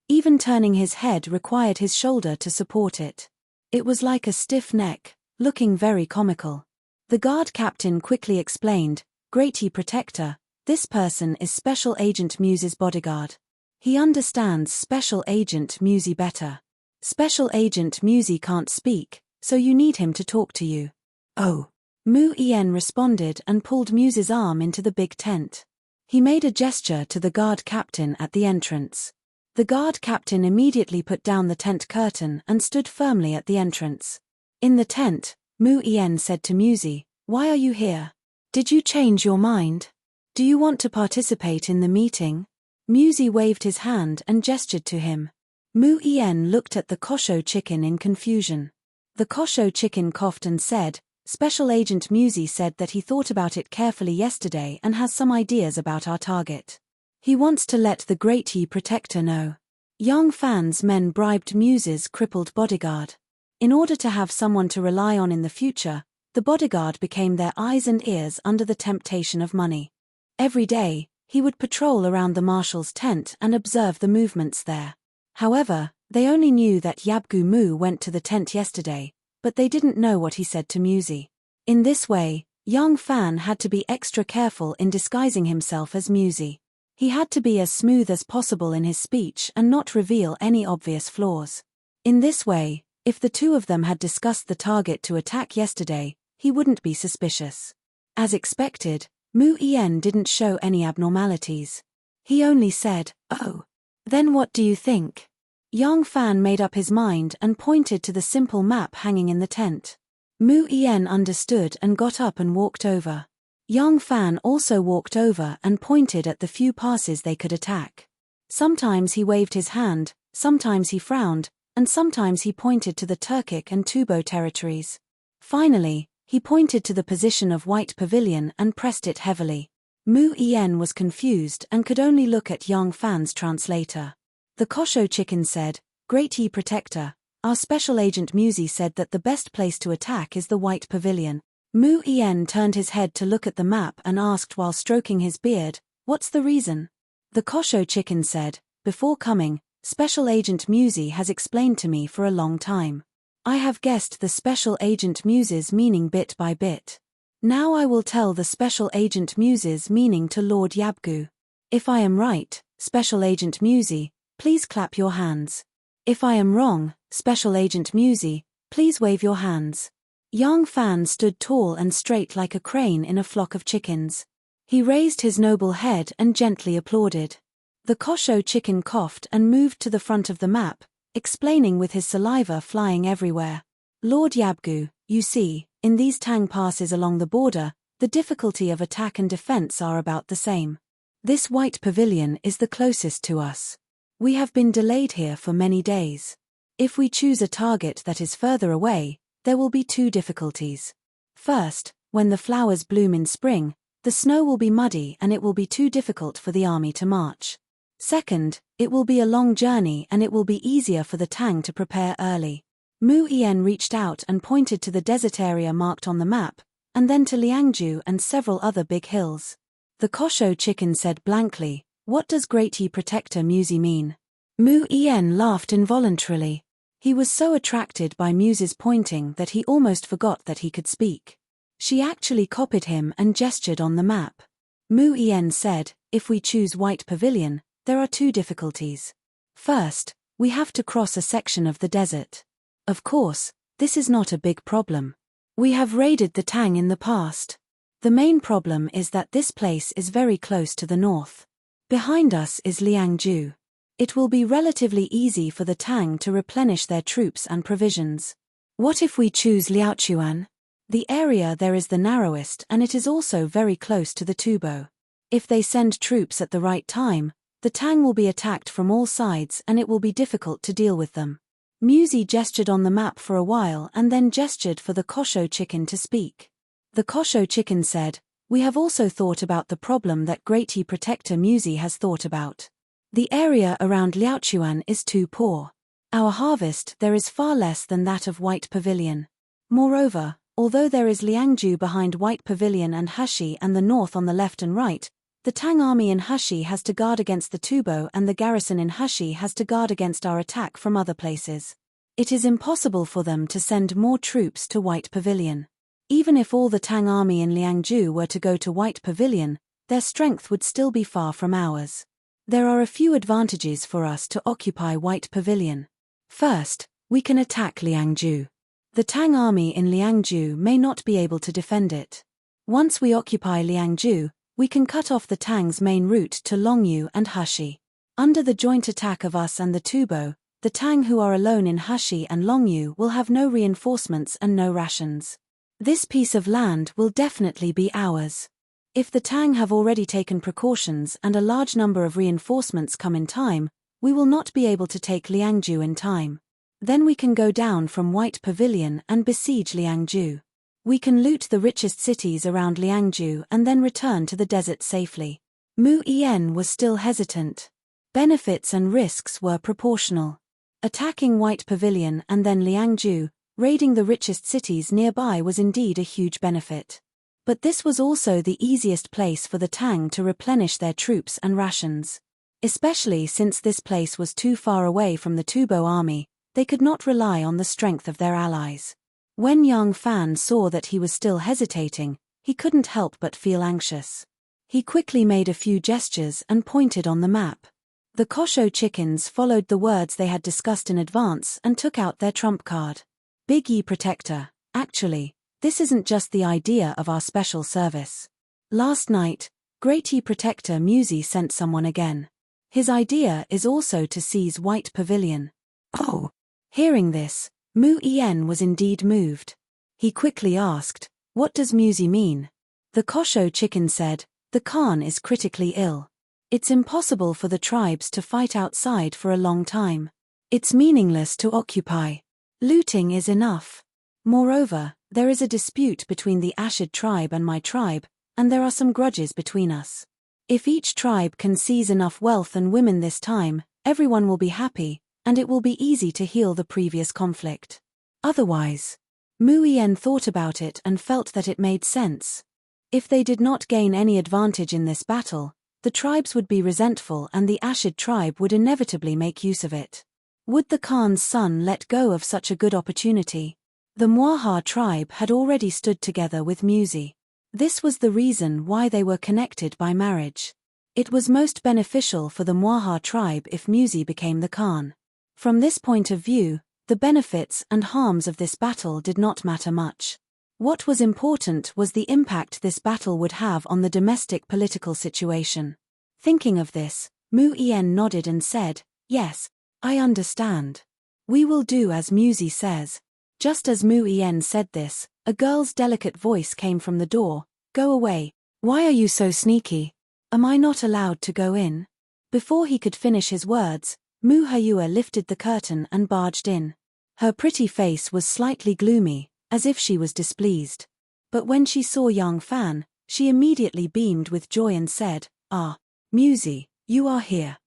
Even turning his head required his shoulder to support it. It was like a stiff neck, looking very comical. The guard captain quickly explained, "Great Yi Protector, this person is Special Agent Muse's bodyguard. He understands Special Agent Muse better. Special Agent Muse can't speak, so you need him to talk to you." "Oh." Mu Yen responded and pulled Muse's arm into the big tent. He made a gesture to the guard captain at the entrance. The guard captain immediately put down the tent curtain and stood firmly at the entrance. In the tent, Mu Yen said to Muse, "Why are you here? Did you change your mind? Do you want to participate in the meeting?" Muse waved his hand and gestured to him. Mu Yen looked at the Kosho chicken in confusion. The Kosho chicken coughed and said, "Special Agent Muse said that he thought about it carefully yesterday and has some ideas about our target. He wants to let the Great Yi Protector know." Young Fan's men bribed Muse's crippled bodyguard. In order to have someone to rely on in the future, the bodyguard became their eyes and ears under the temptation of money. Every day, he would patrol around the marshal's tent and observe the movements there. However, they only knew that Yabgu Mu went to the tent yesterday, but they didn't know what he said to Muse. In this way, young Fan had to be extra careful in disguising himself as Muse. He had to be as smooth as possible in his speech and not reveal any obvious flaws. In this way, if the two of them had discussed the target to attack yesterday, he wouldn't be suspicious. As expected, Mu Yen didn't show any abnormalities. He only said, "Oh. Then what do you think?" Young Fan made up his mind and pointed to the simple map hanging in the tent. Mu Yen understood and got up and walked over. Young Fan also walked over and pointed at the few passes they could attack. Sometimes he waved his hand, sometimes he frowned, and sometimes he pointed to the Turkic and Tubo territories. Finally, he pointed to the position of White Pavilion and pressed it heavily. Mu Yen was confused and could only look at Young Fan's translator. The Kosho chicken said, "Great Yi Protector, our Special Agent Muse said that the best place to attack is the White Pavilion." Mu Yen turned his head to look at the map and asked while stroking his beard, "What's the reason?" The Kosho chicken said, "Before coming, Special Agent Muse has explained to me for a long time. I have guessed the Special Agent Muse's meaning bit by bit. Now I will tell the Special Agent Muse's meaning to Lord Yabgu. If I am right, Special Agent Muse, please clap your hands. If I am wrong, Special Agent Muse, please wave your hands." Young Fan stood tall and straight like a crane in a flock of chickens. He raised his noble head and gently applauded. The Kosho chicken coughed and moved to the front of the map, explaining with his saliva flying everywhere. "Lord Yabgu, you see, in these Tang passes along the border, the difficulty of attack and defense are about the same. This White Pavilion is the closest to us. We have been delayed here for many days. If we choose a target that is further away, there will be two difficulties. First, when the flowers bloom in spring, the snow will be muddy and it will be too difficult for the army to march. Second, it will be a long journey and it will be easier for the Tang to prepare early." Mu Yen reached out and pointed to the desert area marked on the map, and then to Liangju and several other big hills. The Kosho chicken said blankly, "What does Great Yi Protector Muse mean?" Mu Yen laughed involuntarily. He was so attracted by Muse's pointing that he almost forgot that he could speak. She actually copied him and gestured on the map. Mu Yen said, "If we choose White Pavilion, there are two difficulties. First, we have to cross a section of the desert. Of course, this is not a big problem. We have raided the Tang in the past. The main problem is that this place is very close to the north. Behind us is Liangju. It will be relatively easy for the Tang to replenish their troops and provisions. What if we choose Liaochuan? The area there is the narrowest and it is also very close to the Tubo. If they send troops at the right time, the Tang will be attacked from all sides and it will be difficult to deal with them. Musy gestured on the map for a while and then gestured for the Kosho chicken to speak. The Kosho chicken said, "We have also thought about the problem that Great Yi Protector Musy has thought about. The area around Liaochuan is too poor. Our harvest there is far less than that of White Pavilion. Moreover, although there is Liangju behind White Pavilion and Hashi and the north on the left and right, the Tang army in Hashi has to guard against the Tubo and the garrison in Hashi has to guard against our attack from other places. It is impossible for them to send more troops to White Pavilion. Even if all the Tang army in Liangju were to go to White Pavilion, their strength would still be far from ours. There are a few advantages for us to occupy White Pavilion. First, we can attack Liangju. The Tang army in Liangju may not be able to defend it. Once we occupy Liangju, we can cut off the Tang's main route to Longyu and Hashi. Under the joint attack of us and the Tubo, the Tang who are alone in Hashi and Longyu will have no reinforcements and no rations. This piece of land will definitely be ours. If the Tang have already taken precautions and a large number of reinforcements come in time, we will not be able to take Liangju in time. Then we can go down from White Pavilion and besiege Liangju. We can loot the richest cities around Liangju and then return to the desert safely." Mu Yen was still hesitant. Benefits and risks were proportional. Attacking White Pavilion and then Liangju, raiding the richest cities nearby was indeed a huge benefit. But this was also the easiest place for the Tang to replenish their troops and rations. Especially since this place was too far away from the Tubo army, they could not rely on the strength of their allies. When Yang Fan saw that he was still hesitating, he couldn't help but feel anxious. He quickly made a few gestures and pointed on the map. The Kosho chickens followed the words they had discussed in advance and took out their trump card. "Big Yi Protector, actually, this isn't just the idea of our special service. Last night, Great Yi Protector Musy sent someone again. His idea is also to seize White Pavilion." Oh! Hearing this, Mu Yen was indeed moved. He quickly asked, "What does Musy mean?" The Kosho chicken said, "The Khan is critically ill. It's impossible for the tribes to fight outside for a long time. It's meaningless to occupy. Looting is enough. Moreover, there is a dispute between the Ashid tribe and my tribe, and there are some grudges between us. If each tribe can seize enough wealth and women this time, everyone will be happy, and it will be easy to heal the previous conflict. Otherwise..." Mu Yen thought about it and felt that it made sense. If they did not gain any advantage in this battle, the tribes would be resentful and the Ashid tribe would inevitably make use of it. Would the Khan's son let go of such a good opportunity? The Mwaha tribe had already stood together with Musy. This was the reason why they were connected by marriage. It was most beneficial for the Mwaha tribe if Musy became the Khan. From this point of view, the benefits and harms of this battle did not matter much. What was important was the impact this battle would have on the domestic political situation. Thinking of this, Mu Yen nodded and said, "Yes, I understand. We will do as Musy says." Just as Mu Yen said this, a girl's delicate voice came from the door. "Go away. Why are you so sneaky? Am I not allowed to go in?" Before he could finish his words, Mu Hayua lifted the curtain and barged in. Her pretty face was slightly gloomy, as if she was displeased. But when she saw Yang Fan, she immediately beamed with joy and said, "Ah, Musy, you are here."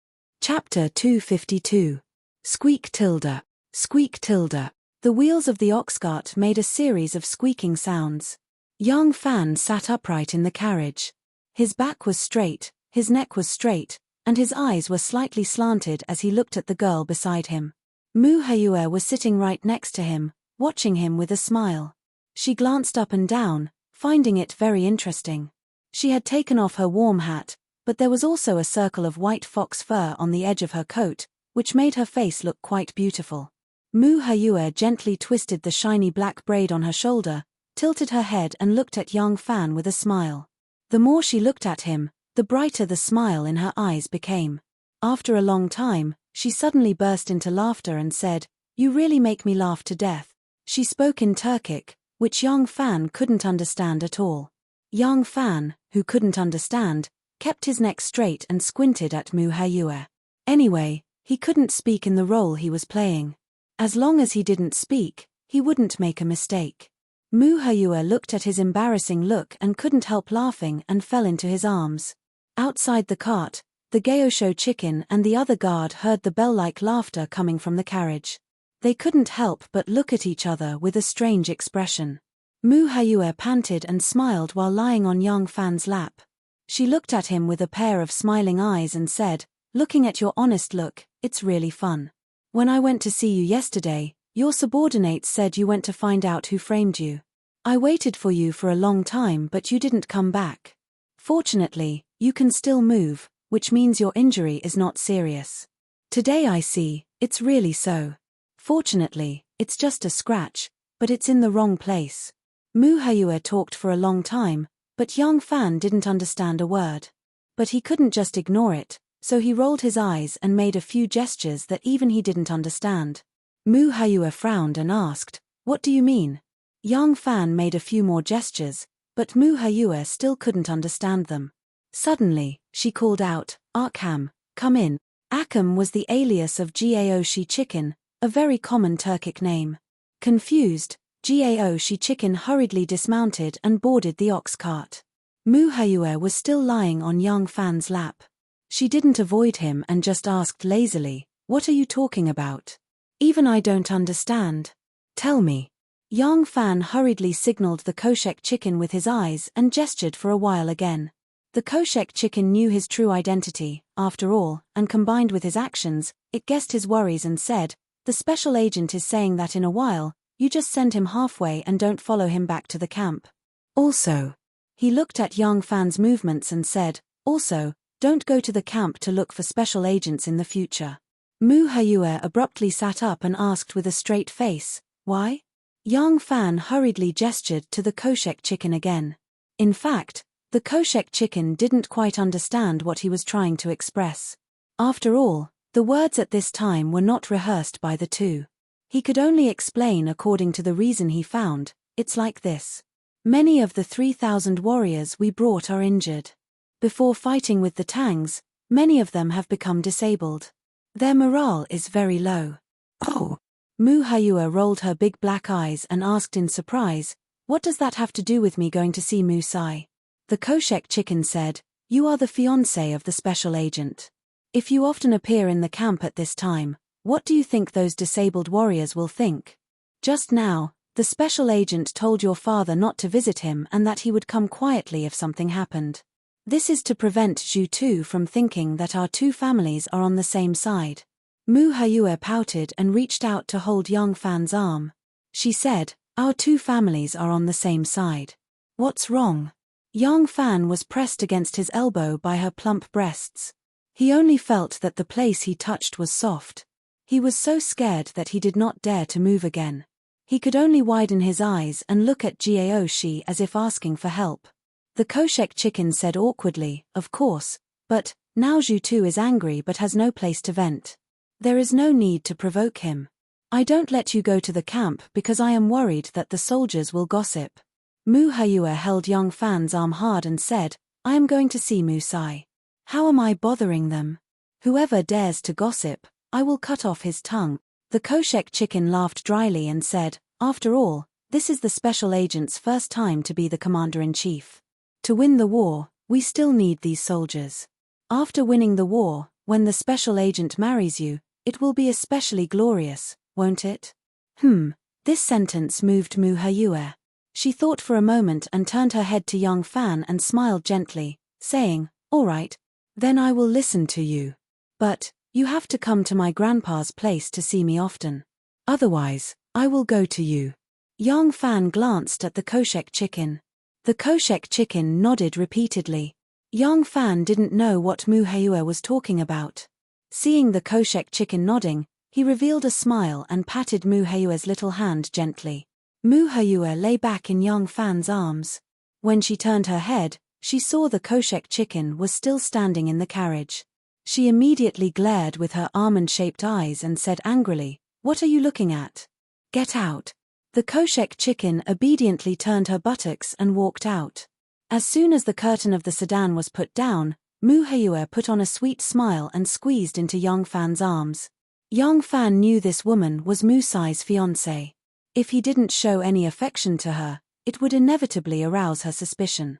Chapter 252. Squeak tilde. Squeak tilde. The wheels of the ox cart made a series of squeaking sounds. Yang Fan sat upright in the carriage. His back was straight, his neck was straight, and his eyes were slightly slanted as he looked at the girl beside him. Mu Hayua was sitting right next to him, watching him with a smile. She glanced up and down, finding it very interesting. She had taken off her warm hat, but there was also a circle of white fox fur on the edge of her coat, which made her face look quite beautiful. Mu Hayua gently twisted the shiny black braid on her shoulder, tilted her head and looked at Yang Fan with a smile. The more she looked at him, the brighter the smile in her eyes became. After a long time, she suddenly burst into laughter and said, "You really make me laugh to death." She spoke in Turkic, which Yang Fan couldn't understand at all. Yang Fan, who couldn't understand, kept his neck straight and squinted at Mu Hayue. Anyway, he couldn't speak in the role he was playing. As long as he didn't speak, he wouldn't make a mistake. Mu Hayue looked at his embarrassing look and couldn't help laughing and fell into his arms. Outside the cart, the Gaosho chicken and the other guard heard the bell-like laughter coming from the carriage. They couldn't help but look at each other with a strange expression. Mu Hayue panted and smiled while lying on Yang Fan's lap. She looked at him with a pair of smiling eyes and said, "Looking at your honest look, it's really fun. When I went to see you yesterday, your subordinates said you went to find out who framed you. I waited for you for a long time but you didn't come back. Fortunately, you can still move, which means your injury is not serious. Today I see, it's really so. Fortunately, it's just a scratch, but it's in the wrong place." Mu Hayue talked for a long time, but Yang Fan didn't understand a word. But he couldn't just ignore it, so he rolled his eyes and made a few gestures that even he didn't understand. Mu Hayue frowned and asked, "What do you mean?" Yang Fan made a few more gestures, but Mu Hayue still couldn't understand them. Suddenly, she called out, "Arkham, come in." Akam was the alias of Gaoshi chicken, a very common Turkic name. Confused, Gaoshi chicken hurriedly dismounted and boarded the ox cart. Mu Hayue was still lying on Yang Fan's lap. She didn't avoid him and just asked lazily, "What are you talking about? Even I don't understand. Tell me." Yang Fan hurriedly signaled the Koshek chicken with his eyes and gestured for a while again. The Koshek chicken knew his true identity, after all, and combined with his actions, it guessed his worries and said, "The special agent is saying that in a while, you just send him halfway and don't follow him back to the camp. Also," he looked at Yang Fan's movements and said, "Also, don't go to the camp to look for special agents in the future." Mu Hayue abruptly sat up and asked with a straight face, "Why?" Yang Fan hurriedly gestured to the Koshek chicken again. In fact, the Koshek chicken didn't quite understand what he was trying to express. After all, the words at this time were not rehearsed by the two. He could only explain according to the reason he found. "It's like this. Many of the 3,000 warriors we brought are injured. Before fighting with the Tangs, many of them have become disabled. Their morale is very low." "Oh." Mu Hayue rolled her big black eyes and asked in surprise, "What does that have to do with me going to see Musai?" The Koshek chicken said, "You are the fiancé of the special agent. If you often appear in the camp at this time, what do you think those disabled warriors will think? Just now, the special agent told your father not to visit him and that he would come quietly if something happened. This is to prevent Zhu Tu from thinking that our two families are on the same side." Mu Hayue pouted and reached out to hold Yang Fan's arm. She said, "Our two families are on the same side. What's wrong?" Yang Fan was pressed against his elbow by her plump breasts. He only felt that the place he touched was soft. He was so scared that he did not dare to move again. He could only widen his eyes and look at Gaoshi as if asking for help. The Koshek chicken said awkwardly, "Of course, but now Zhu Tu is angry but has no place to vent. There is no need to provoke him. I don't let you go to the camp because I am worried that the soldiers will gossip." Mu Hayue held Yang Fan's arm hard and said, "I am going to see Musai. How am I bothering them? Whoever dares to gossip, I will cut off his tongue." The Koshek chicken laughed dryly and said, "After all, this is the special agent's first time to be the commander-in-chief. To win the war, we still need these soldiers. After winning the war, when the special agent marries you, it will be especially glorious, won't it?" This sentence moved Mu Hayue. She thought for a moment and turned her head to Yang Fan and smiled gently, saying, "All right, then I will listen to you. But, you have to come to my grandpa's place to see me often. Otherwise, I will go to you." Yang Fan glanced at the Koshek chicken. The Koshek chicken nodded repeatedly. Yang Fan didn't know what Mu Hayue was talking about. Seeing the Koshek chicken nodding, he revealed a smile and patted Mu Hayue's little hand gently. Mu Hayue lay back in Yang Fan's arms. When she turned her head, she saw the Koshek chicken was still standing in the carriage. She immediately glared with her almond-shaped eyes and said angrily, "What are you looking at? Get out." The Koshek chicken obediently turned her buttocks and walked out. As soon as the curtain of the sedan was put down, Mu Heiyue put on a sweet smile and squeezed into Yang Fan's arms. Yang Fan knew this woman was Mu Sai's fiancée. If he didn't show any affection to her, it would inevitably arouse her suspicion.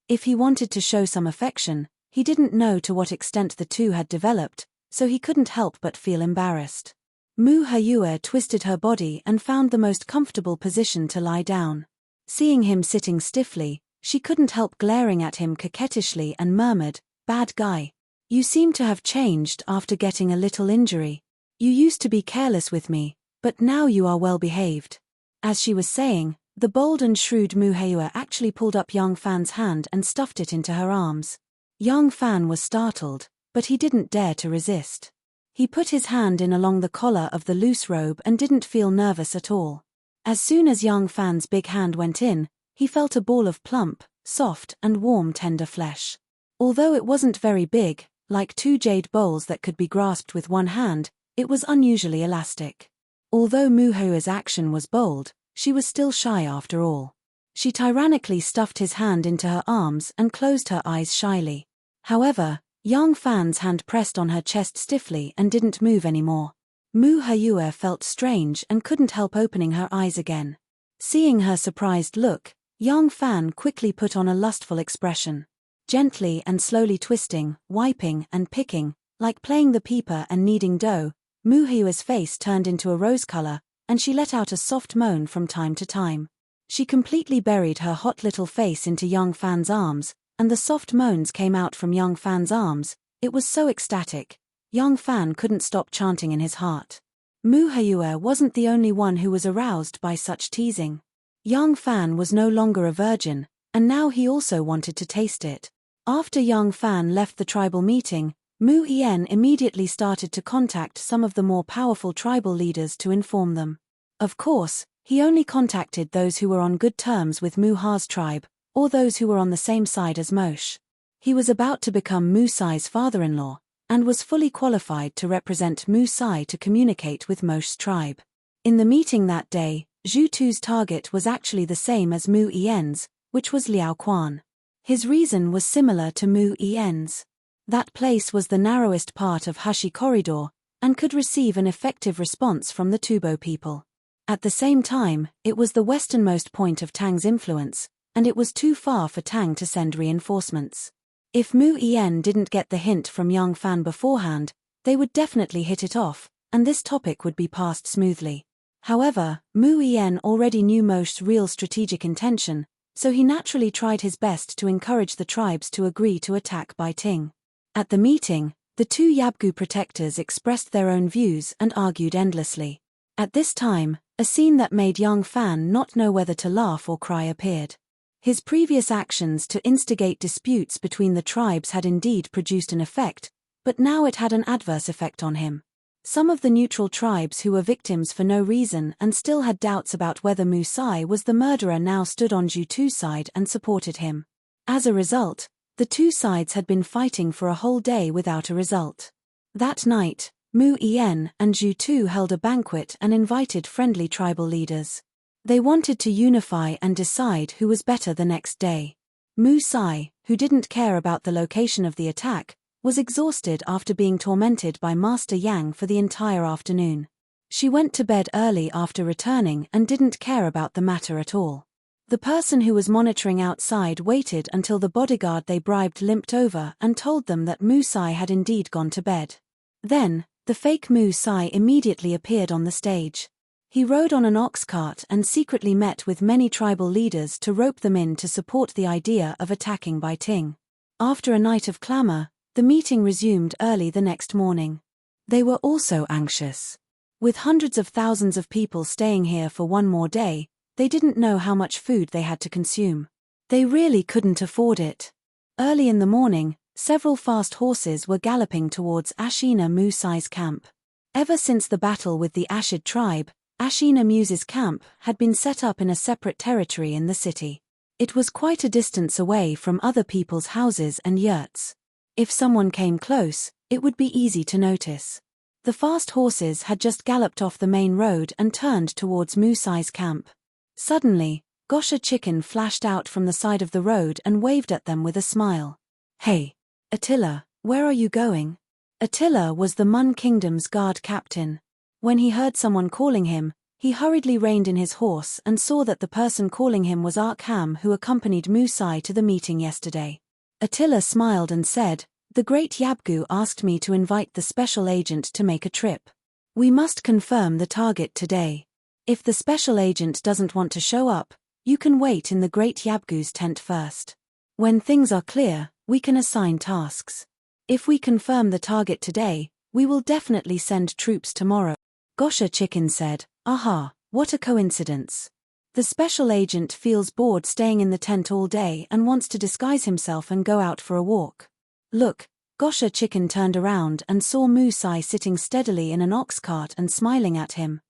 If he wanted to show some affection, he didn't know to what extent the two had developed, so he couldn't help but feel embarrassed. Mu Heiyue twisted her body and found the most comfortable position to lie down. Seeing him sitting stiffly, she couldn't help glaring at him coquettishly and murmured, "Bad guy. You seem to have changed after getting a little injury. You used to be careless with me, but now you are well behaved." As she was saying, the bold and shrewd Mu Heiyue actually pulled up Yang Fan's hand and stuffed it into her arms. Yang Fan was startled, but he didn't dare to resist. He put his hand in along the collar of the loose robe and didn't feel nervous at all. As soon as Yang Fan's big hand went in, he felt a ball of plump, soft and warm tender flesh. Although it wasn't very big, like two jade bowls that could be grasped with one hand, it was unusually elastic. Although Mu Heiyue's action was bold, she was still shy after all. She tyrannically stuffed his hand into her arms and closed her eyes shyly. However, Yang Fan's hand pressed on her chest stiffly and didn't move anymore. Mu Heiyue felt strange and couldn't help opening her eyes again. Seeing her surprised look, Yang Fan quickly put on a lustful expression. Gently and slowly twisting, wiping and picking, like playing the peeper and kneading dough, Mu Heiyue's face turned into a rose color, and she let out a soft moan from time to time. She completely buried her hot little face into Yang Fan's arms, and the soft moans came out from Yang Fan's arms. It was so ecstatic. Yang Fan couldn't stop chanting in his heart. Mu Heiyue wasn't the only one who was aroused by such teasing. Yang Fan was no longer a virgin, and now he also wanted to taste it. After Yang Fan left the tribal meeting, Mu Yen immediately started to contact some of the more powerful tribal leaders to inform them. Of course, he only contacted those who were on good terms with Mu Ha's tribe, or those who were on the same side as Moshe. He was about to become Mu Sai's father-in-law, and was fully qualified to represent Mu Sai to communicate with Moshe's tribe. In the meeting that day, Zhu Tu's target was actually the same as Mu Yen's, which was Liao Quan. His reason was similar to Mu Yen's. That place was the narrowest part of Hushi Corridor, and could receive an effective response from the Tubo people. At the same time, it was the westernmost point of Tang's influence, and it was too far for Tang to send reinforcements. If Mu Yen didn't get the hint from Yang Fan beforehand, they would definitely hit it off, and this topic would be passed smoothly. However, Mu Yen already knew Moshe's real strategic intention, so he naturally tried his best to encourage the tribes to agree to attack Bai Ting. At the meeting, the two Yabgu protectors expressed their own views and argued endlessly. At this time, a scene that made Yang Fan not know whether to laugh or cry appeared. His previous actions to instigate disputes between the tribes had indeed produced an effect, but now it had an adverse effect on him. Some of the neutral tribes who were victims for no reason and still had doubts about whether Mu Sai was the murderer now stood on Zhu Tu's side and supported him. As a result, the two sides had been fighting for a whole day without a result. That night, Mu Yen and Zhu Tu held a banquet and invited friendly tribal leaders. They wanted to unify and decide who was better the next day. Mu Sai, who didn't care about the location of the attack, was exhausted after being tormented by Master Yang for the entire afternoon. She went to bed early after returning and didn't care about the matter at all. The person who was monitoring outside waited until the bodyguard they bribed limped over and told them that Mu Sai had indeed gone to bed. Then, the fake Mu Sai immediately appeared on the stage. He rode on an ox cart and secretly met with many tribal leaders to rope them in to support the idea of attacking Bai Ting. After a night of clamor, the meeting resumed early the next morning. They were also anxious. With hundreds of thousands of people staying here for one more day, they didn't know how much food they had to consume. They really couldn't afford it. Early in the morning, several fast horses were galloping towards Ashina Mu Sai's camp. Ever since the battle with the Ashid tribe, Ashina Mu's camp had been set up in a separate territory in the city. It was quite a distance away from other people's houses and yurts. If someone came close, it would be easy to notice. The fast horses had just galloped off the main road and turned towards Mu Sai's camp. Suddenly, Gosha Chicken flashed out from the side of the road and waved at them with a smile. "Hey! Attila, where are you going? Attila was the Mun kingdom's guard captain. When he heard someone calling him, he hurriedly reined in his horse and saw that the person calling him was Arkham, who accompanied Musai to the meeting yesterday. Attila smiled and said, "The great Yabgu asked me to invite the special agent to make a trip. We must confirm the target today. If the special agent doesn't want to show up, you can wait in the great Yabgu's tent first. When things are clear, we can assign tasks. If we confirm the target today, we will definitely send troops tomorrow." Gosha Chicken said, "Aha, what a coincidence. The special agent feels bored staying in the tent all day and wants to disguise himself and go out for a walk." Look, Gosha Chicken turned around and saw Musai sitting steadily in an ox cart and smiling at him.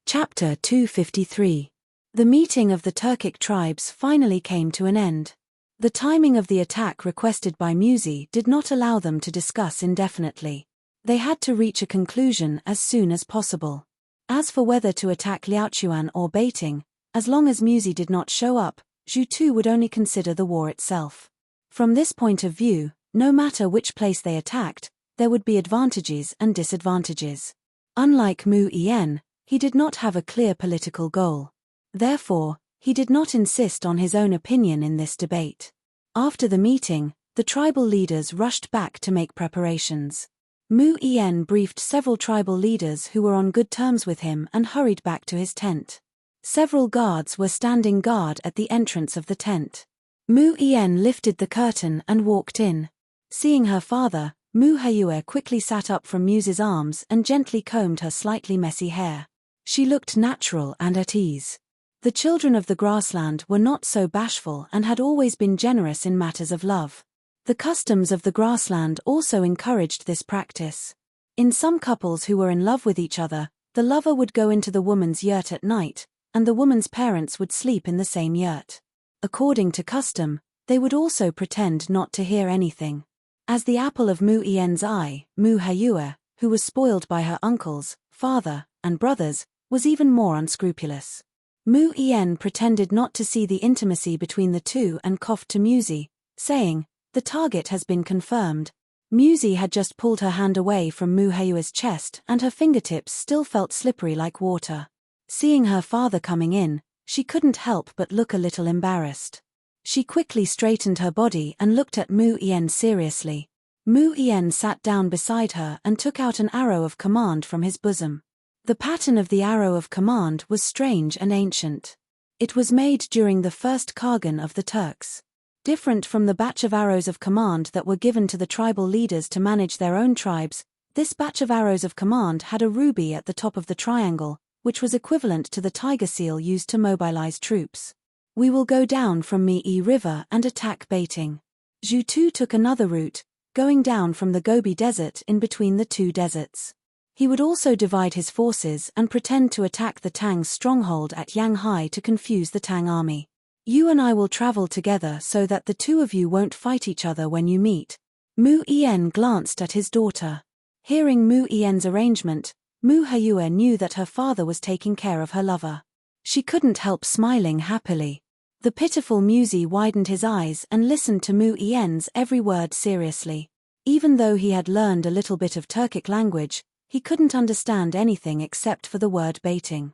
Chapter 253. The meeting of the Turkic tribes finally came to an end. The timing of the attack requested by Musi did not allow them to discuss indefinitely. They had to reach a conclusion as soon as possible. As for whether to attack Liaochuan or Beiting, as long as Musi did not show up, Zhu Tu would only consider the war itself. From this point of view, no matter which place they attacked, there would be advantages and disadvantages. Unlike Mu Yen, he did not have a clear political goal. Therefore, he did not insist on his own opinion in this debate. After the meeting, the tribal leaders rushed back to make preparations. Mu Yen briefed several tribal leaders who were on good terms with him and hurried back to his tent. Several guards were standing guard at the entrance of the tent. Mu Yen lifted the curtain and walked in. Seeing her father, Mu Hayue quickly sat up from Muse's arms and gently combed her slightly messy hair. She looked natural and at ease. The children of the grassland were not so bashful and had always been generous in matters of love. The customs of the grassland also encouraged this practice. In some couples who were in love with each other, the lover would go into the woman's yurt at night, and the woman's parents would sleep in the same yurt. According to custom, they would also pretend not to hear anything. As the apple of Mu Yen's eye, Mu Hayue, who was spoiled by her uncles, father, and brothers, was even more unscrupulous. Mu Yen pretended not to see the intimacy between the two and coughed to Musi, saying, "The target has been confirmed." Musi had just pulled her hand away from Mu Hayue's chest and her fingertips still felt slippery like water. Seeing her father coming in, she couldn't help but look a little embarrassed. She quickly straightened her body and looked at Mu Yen seriously. Mu Yen sat down beside her and took out an arrow of command from his bosom. The pattern of the arrow of command was strange and ancient. It was made during the first Kargan of the Turks. Different from the batch of arrows of command that were given to the tribal leaders to manage their own tribes, this batch of arrows of command had a ruby at the top of the triangle, which was equivalent to the tiger seal used to mobilize troops. "We will go down from Mi River and attack Beiting." Zhu Tu took another route, going down from the Gobi Desert in between the two deserts. He would also divide his forces and pretend to attack the Tang's stronghold at Yanghai to confuse the Tang army. "You and I will travel together so that the two of you won't fight each other when you meet." Mu Yen glanced at his daughter. Hearing Mu Yen's arrangement, Mu Hayue knew that her father was taking care of her lover. She couldn't help smiling happily. The pitiful Musi widened his eyes and listened to Mu Yen's every word seriously. Even though he had learned a little bit of Turkic language, he couldn't understand anything except for the word Beiting.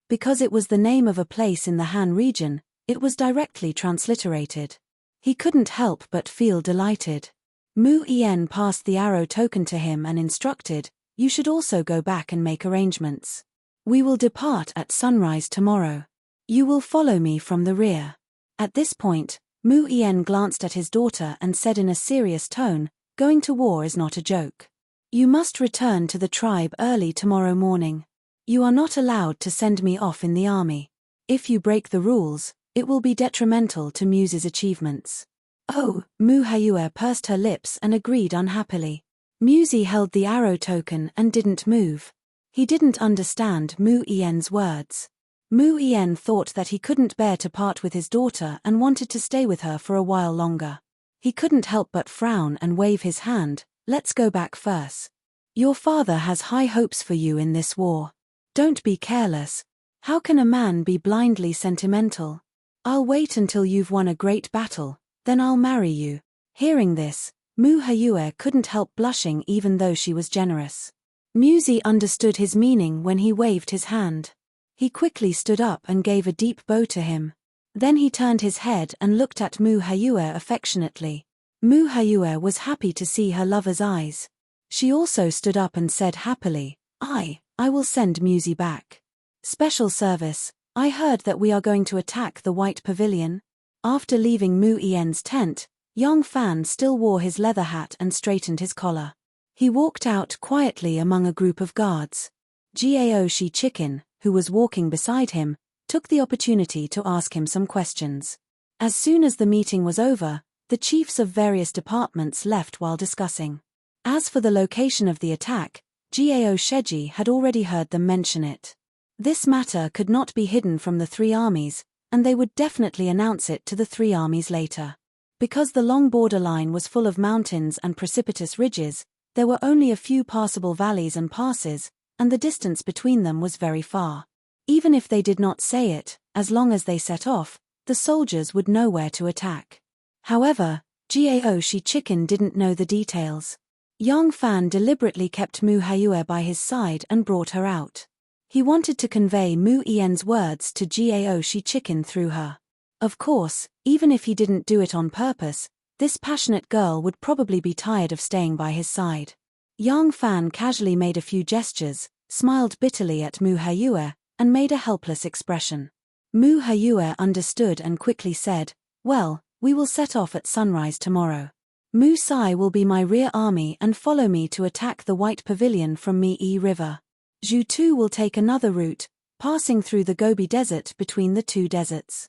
Because it was the name of a place in the Han region, it was directly transliterated. He couldn't help but feel delighted. Mu Yen passed the arrow token to him and instructed, "You should also go back and make arrangements. We will depart at sunrise tomorrow. You will follow me from the rear." At this point, Mu Yen glanced at his daughter and said in a serious tone, "Going to war is not a joke. You must return to the tribe early tomorrow morning. You are not allowed to send me off in the army. If you break the rules, it will be detrimental to Muse's achievements." "Oh," Mu Hayue pursed her lips and agreed unhappily. Muse held the arrow token and didn't move. He didn't understand Mu Yen's words. Mu Yen thought that he couldn't bear to part with his daughter and wanted to stay with her for a while longer. He couldn't help but frown and wave his hand. "Let's go back first. Your father has high hopes for you in this war. Don't be careless. How can a man be blindly sentimental? I'll wait until you've won a great battle, then I'll marry you." Hearing this, Mu Hayue couldn't help blushing even though she was generous. Musi understood his meaning when he waved his hand. He quickly stood up and gave a deep bow to him. Then he turned his head and looked at Mu Hayue affectionately. Mu Hayue was happy to see her lover's eyes. She also stood up and said happily, I will send Musi back. Special service, I heard that we are going to attack the White Pavilion. After leaving Mu Ien's tent, Yang Fan still wore his leather hat and straightened his collar. He walked out quietly among a group of guards. Gao Shi Chicken, who was walking beside him, took the opportunity to ask him some questions. As soon as the meeting was over, the chiefs of various departments left while discussing. As for the location of the attack, Gao Sheji had already heard them mention it. This matter could not be hidden from the three armies, and they would definitely announce it to the three armies later. Because the long borderline was full of mountains and precipitous ridges, there were only a few passable valleys and passes, and the distance between them was very far. Even if they did not say it, as long as they set off, the soldiers would know where to attack. However, Gao Shi Chicken didn't know the details. Yang Fan deliberately kept Mu Hayue by his side and brought her out. He wanted to convey Mu Ien's words to Gao Shi Chicken through her. Of course, even if he didn't do it on purpose, this passionate girl would probably be tired of staying by his side. Yang Fan casually made a few gestures, smiled bitterly at Mu Hayue, and made a helpless expression. Mu Hayue understood and quickly said, "Well, we will set off at sunrise tomorrow. Mu Sai will be my rear army and follow me to attack the White Pavilion from Mi River. Zhu Tu will take another route, passing through the Gobi Desert between the two deserts.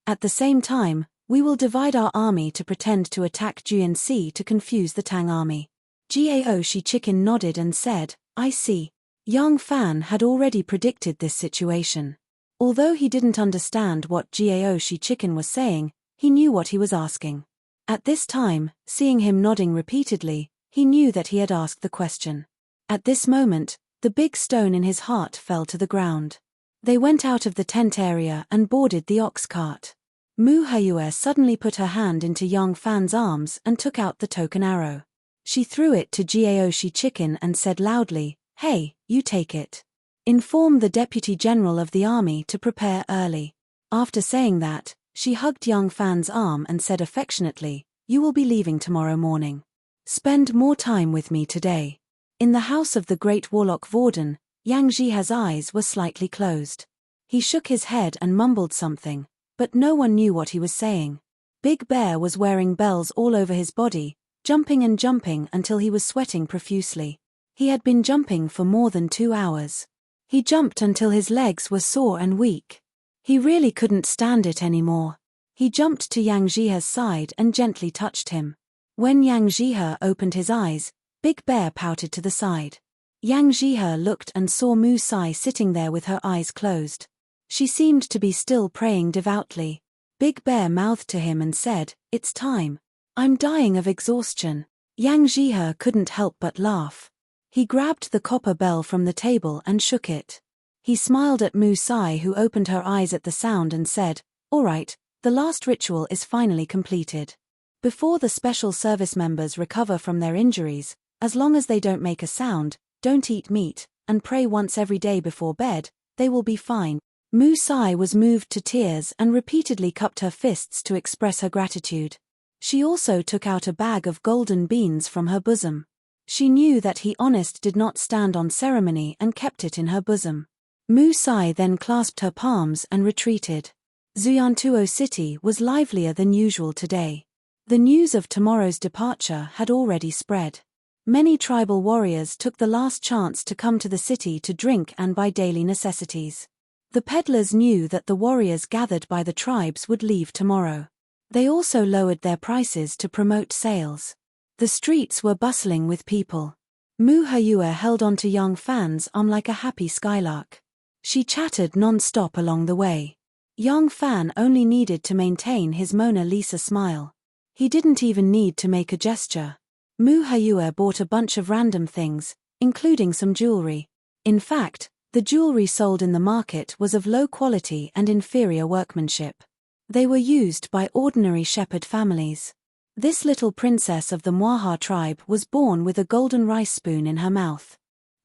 At the same time, we will divide our army to pretend to attack Juanxi to confuse the Tang army." Gao Shi Chicken nodded and said, "I see." Yang Fan had already predicted this situation. Although he didn't understand what Gao Shi Chicken was saying, he knew what he was asking. At this time, seeing him nodding repeatedly, he knew that he had asked the question. At this moment, the big stone in his heart fell to the ground. They went out of the tent area and boarded the ox cart. Mu Hayue suddenly put her hand into Yang Fan's arms and took out the token arrow. She threw it to Gao Shi Chicken and said loudly, "Hey, you take it. Inform the Deputy General of the army to prepare early." After saying that, she hugged Yang Fan's arm and said affectionately, "You will be leaving tomorrow morning. Spend more time with me today." In the house of the great warlock Vorden, Yang Jihe's eyes were slightly closed. He shook his head and mumbled something, but no one knew what he was saying. Big Bear was wearing bells all over his body, jumping and jumping until he was sweating profusely. He had been jumping for more than 2 hours. He jumped until his legs were sore and weak. He really couldn't stand it anymore. He jumped to Yang Jihe's side and gently touched him. When Yang Jihe opened his eyes, Big Bear pouted to the side. Yang Jihe looked and saw Mu Sai sitting there with her eyes closed. She seemed to be still praying devoutly. Big Bear mouthed to him and said, "It's time. I'm dying of exhaustion." Yang Jihe couldn't help but laugh. He grabbed the copper bell from the table and shook it. He smiled at Mu Sai, who opened her eyes at the sound and said, "All right, the last ritual is finally completed. Before the special service members recover from their injuries, as long as they don't make a sound, don't eat meat, and pray once every day before bed, they will be fine." Mu Sai was moved to tears and repeatedly cupped her fists to express her gratitude. She also took out a bag of golden beans from her bosom. She knew that he honest did not stand on ceremony and kept it in her bosom. Mu Sai then clasped her palms and retreated. Xuyantuo City was livelier than usual today. The news of tomorrow's departure had already spread. Many tribal warriors took the last chance to come to the city to drink and buy daily necessities. The peddlers knew that the warriors gathered by the tribes would leave tomorrow. They also lowered their prices to promote sales. The streets were bustling with people. Mu Hayue held onto Yang Fan's arm like a happy skylark. She chattered non-stop along the way. Yang Fan only needed to maintain his Mona Lisa smile. He didn't even need to make a gesture. Mu Hayue bought a bunch of random things, including some jewelry. In fact, the jewelry sold in the market was of low quality and inferior workmanship. They were used by ordinary shepherd families. This little princess of the Mwaha tribe was born with a golden rice spoon in her mouth.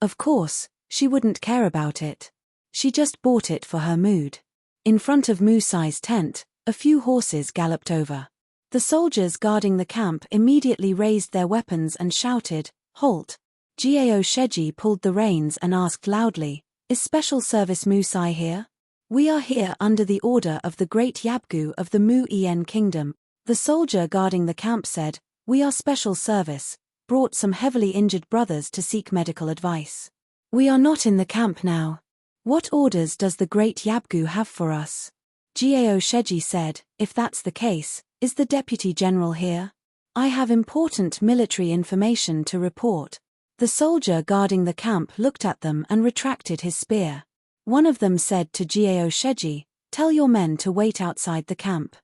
Of course, she wouldn't care about it. She just bought it for her mood. In front of Musai's tent, a few horses galloped over. The soldiers guarding the camp immediately raised their weapons and shouted, "Halt!" Gao Sheji pulled the reins and asked loudly, "Is Special Service Musai here?" "We are here under the order of the great Yabgu of the Mu-En Kingdom." The soldier guarding the camp said, "We are Special Service, brought some heavily injured brothers to seek medical advice. We are not in the camp now. What orders does the great Yabgu have for us?" Gao Sheji said, "If that's the case, is the Deputy General here? I have important military information to report." The soldier guarding the camp looked at them and retracted his spear. One of them said to Gao Sheji, "Tell your men to wait outside the camp.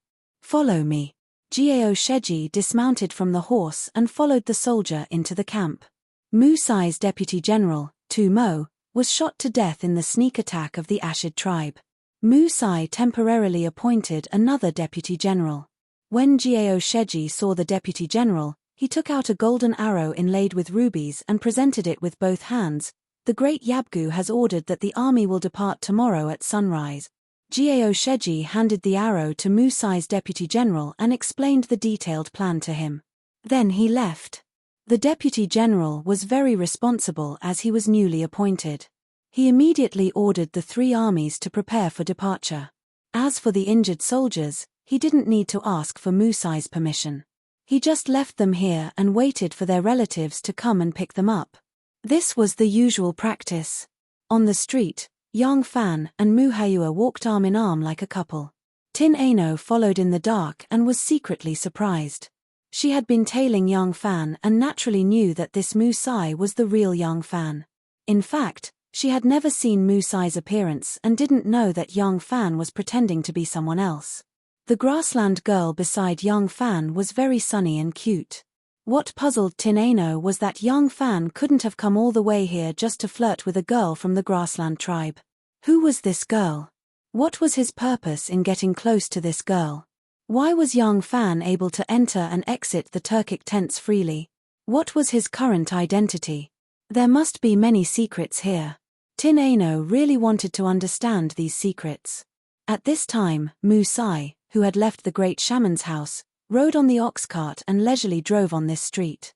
Follow me." Gao Sheji dismounted from the horse and followed the soldier into the camp. Musai's deputy general, Tu Mo, was shot to death in the sneak attack of the Ashid tribe. Musai temporarily appointed another deputy general. When Gao Sheji saw the deputy general, he took out a golden arrow inlaid with rubies and presented it with both hands. "The great Yabgu has ordered that the army will depart tomorrow at sunrise." Gao Sheji handed the arrow to Musai's deputy general and explained the detailed plan to him. Then he left. The deputy general was very responsible as he was newly appointed. He immediately ordered the three armies to prepare for departure. As for the injured soldiers, he didn't need to ask for Musai's permission. He just left them here and waited for their relatives to come and pick them up. This was the usual practice. On the street, Yang Fan and Mu Hayua walked arm in arm like a couple. Tin Ano followed in the dark and was secretly surprised. She had been tailing Yang Fan and naturally knew that this Musai was the real Yang Fan. In fact, she had never seen Musai's appearance and didn't know that Yang Fan was pretending to be someone else. The grassland girl beside Yang Fan was very sunny and cute. What puzzled Tin Ano was that Yang Fan couldn't have come all the way here just to flirt with a girl from the grassland tribe. Who was this girl? What was his purpose in getting close to this girl? Why was Yang Fan able to enter and exit the Turkic tents freely? What was his current identity? There must be many secrets here. Tin Ano really wanted to understand these secrets. At this time, Musai, who had left the great shaman's house, rode on the ox cart and leisurely drove on this street.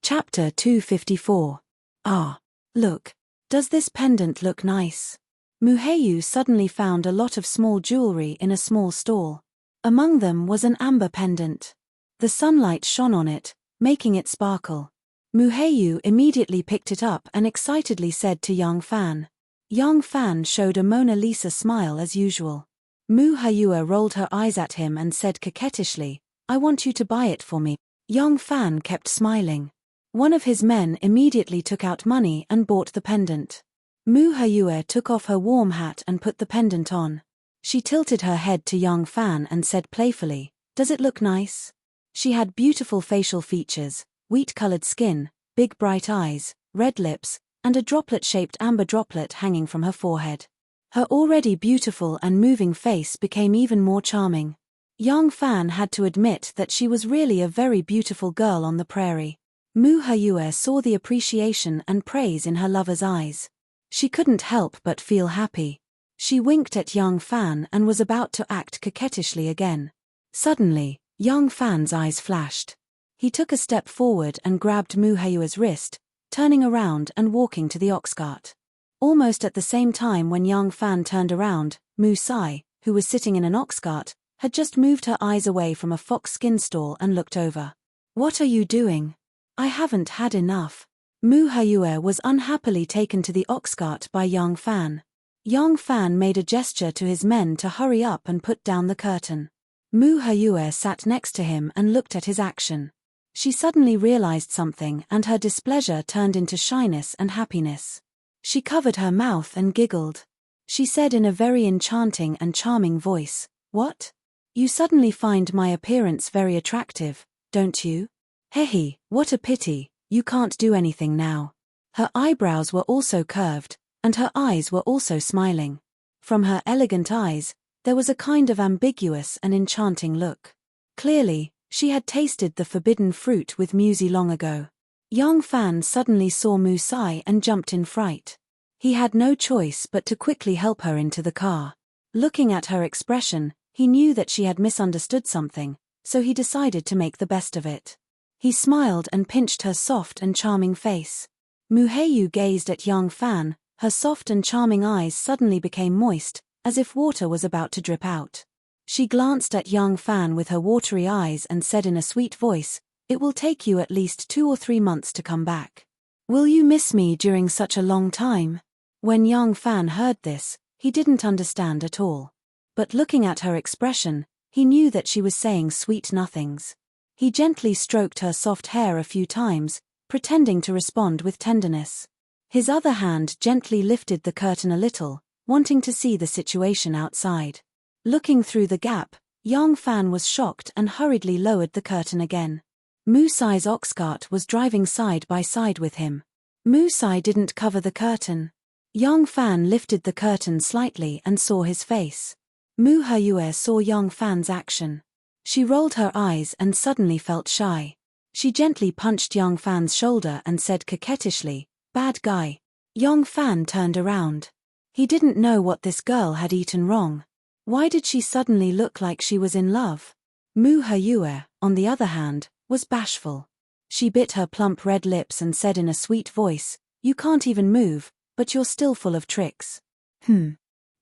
Chapter 254. Ah, look. Does this pendant look nice? Muhayu suddenly found a lot of small jewelry in a small stall. Among them was an amber pendant. The sunlight shone on it, making it sparkle. Muhayu immediately picked it up and excitedly said to Yang Fan. Yang Fan showed a Mona Lisa smile as usual. Mu Hayua rolled her eyes at him and said coquettishly, "I want you to buy it for me." Yang Fan kept smiling. One of his men immediately took out money and bought the pendant. Mu Hayua took off her warm hat and put the pendant on. She tilted her head to Yang Fan and said playfully, "Does it look nice?" She had beautiful facial features, wheat-colored skin, big bright eyes, red lips, and a droplet-shaped amber droplet hanging from her forehead. Her already beautiful and moving face became even more charming. Yang Fan had to admit that she was really a very beautiful girl on the prairie. Mu Hayua saw the appreciation and praise in her lover's eyes. She couldn't help but feel happy. She winked at Yang Fan and was about to act coquettishly again. Suddenly, Yang Fan's eyes flashed. He took a step forward and grabbed Mu Hayua's wrist, turning around and walking to the ox cart. Almost at the same time when Yang Fan turned around, Musai, who was sitting in an ox cart, had just moved her eyes away from a fox skin stall and looked over. "What are you doing? I haven't had enough." Mu Hayua was unhappily taken to the ox cart by Yang Fan. Yang Fan made a gesture to his men to hurry up and put down the curtain. Mu Hayua sat next to him and looked at his action. She suddenly realized something and her displeasure turned into shyness and happiness. She covered her mouth and giggled. She said in a very enchanting and charming voice, "What? You suddenly find my appearance very attractive, don't you? Hehe, what a pity, you can't do anything now." Her eyebrows were also curved, and her eyes were also smiling. From her elegant eyes, there was a kind of ambiguous and enchanting look. Clearly, She had tasted the forbidden fruit with Musi long ago. Young Fan suddenly saw Musai and jumped in fright. He had no choice but to quickly help her into the car. Looking at her expression, he knew that she had misunderstood something, so he decided to make the best of it. He smiled and pinched her soft and charming face. Muheu gazed at Young Fan, her soft and charming eyes suddenly became moist, as if water was about to drip out. She glanced at Young Fan with her watery eyes and said in a sweet voice, "It will take you at least 2 or 3 months to come back. Will you miss me during such a long time?" When Young Fan heard this, he didn't understand at all. But looking at her expression, he knew that she was saying sweet nothings. He gently stroked her soft hair a few times, pretending to respond with tenderness. His other hand gently lifted the curtain a little, wanting to see the situation outside. Looking through the gap, Young Fan was shocked and hurriedly lowered the curtain again. Musai's ox cart was driving side by side with him. Musai didn't cover the curtain. Young Fan lifted the curtain slightly and saw his face. Muheu saw Young Fan's action. She rolled her eyes and suddenly felt shy. She gently punched Young Fan's shoulder and said coquettishly, "Bad guy." Young Fan turned around. He didn't know what this girl had eaten wrong. Why did she suddenly look like she was in love? Muheu, on the other hand, was bashful. She bit her plump red lips and said in a sweet voice, "You can't even move, but you're still full of tricks.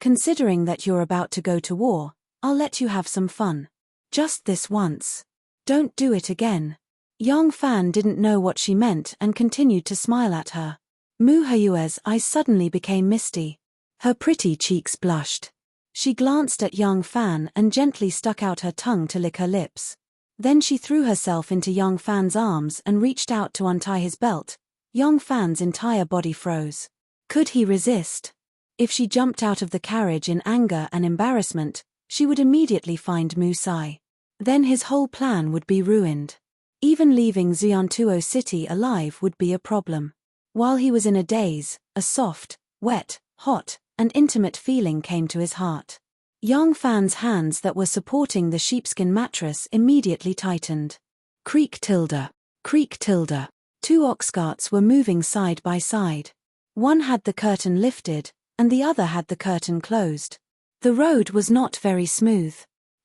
Considering that you're about to go to war, I'll let you have some fun. Just this once. Don't do it again." Young Fan didn't know what she meant and continued to smile at her. Muheu's eyes suddenly became misty. Her pretty cheeks blushed. She glanced at Young Fan and gently stuck out her tongue to lick her lips. Then she threw herself into Young Fan's arms and reached out to untie his belt. Young Fan's entire body froze. Could he resist? If she jumped out of the carriage in anger and embarrassment, she would immediately find Musai. Then his whole plan would be ruined. Even leaving Xiantuo City alive would be a problem. While he was in a daze, a soft, wet, hot, and intimate feeling came to his heart. Young Fan's hands that were supporting the sheepskin mattress immediately tightened. Creak tilde. Creak tilde. 2 ox carts were moving side by side. One had the curtain lifted, and the other had the curtain closed. The road was not very smooth.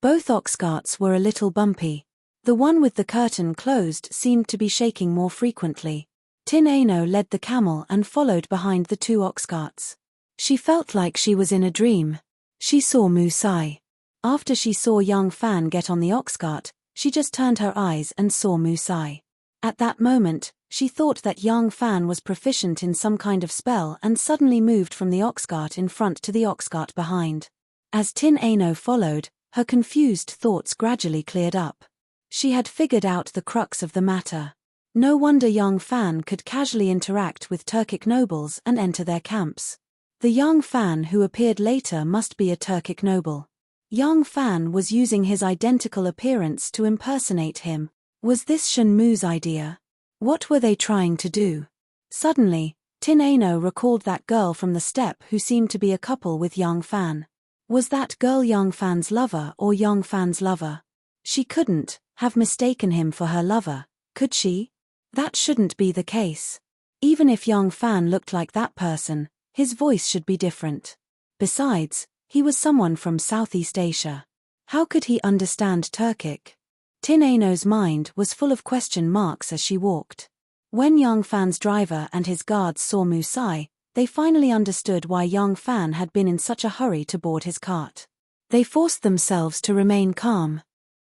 Both ox carts were a little bumpy. The one with the curtain closed seemed to be shaking more frequently. Tin Ano led the camel and followed behind the 2 ox carts. She felt like she was in a dream. She saw Musai. After she saw Young Fan get on the ox cart, she just turned her eyes and saw Musai. At that moment, she thought that Young Fan was proficient in some kind of spell and suddenly moved from the ox cart in front to the ox cart behind. As Tin Ano followed, her confused thoughts gradually cleared up. She had figured out the crux of the matter. No wonder Young Fan could casually interact with Turkic nobles and enter their camps. The Young Fan who appeared later must be a Turkic noble. Young Fan was using his identical appearance to impersonate him. Was this Shenmu's idea? What were they trying to do? Suddenly, Tin Ano recalled that girl from the steppe who seemed to be a couple with Young Fan. Was that girl Young Fan's lover or Young Fan's lover? She couldn't have mistaken him for her lover, could she? That shouldn't be the case. Even if Young Fan looked like that person, his voice should be different. Besides, he was someone from Southeast Asia. How could he understand Turkic? Tin Ano's mind was full of question marks as she walked. When Young Fan's driver and his guards saw Musai, they finally understood why Young Fan had been in such a hurry to board his cart. They forced themselves to remain calm.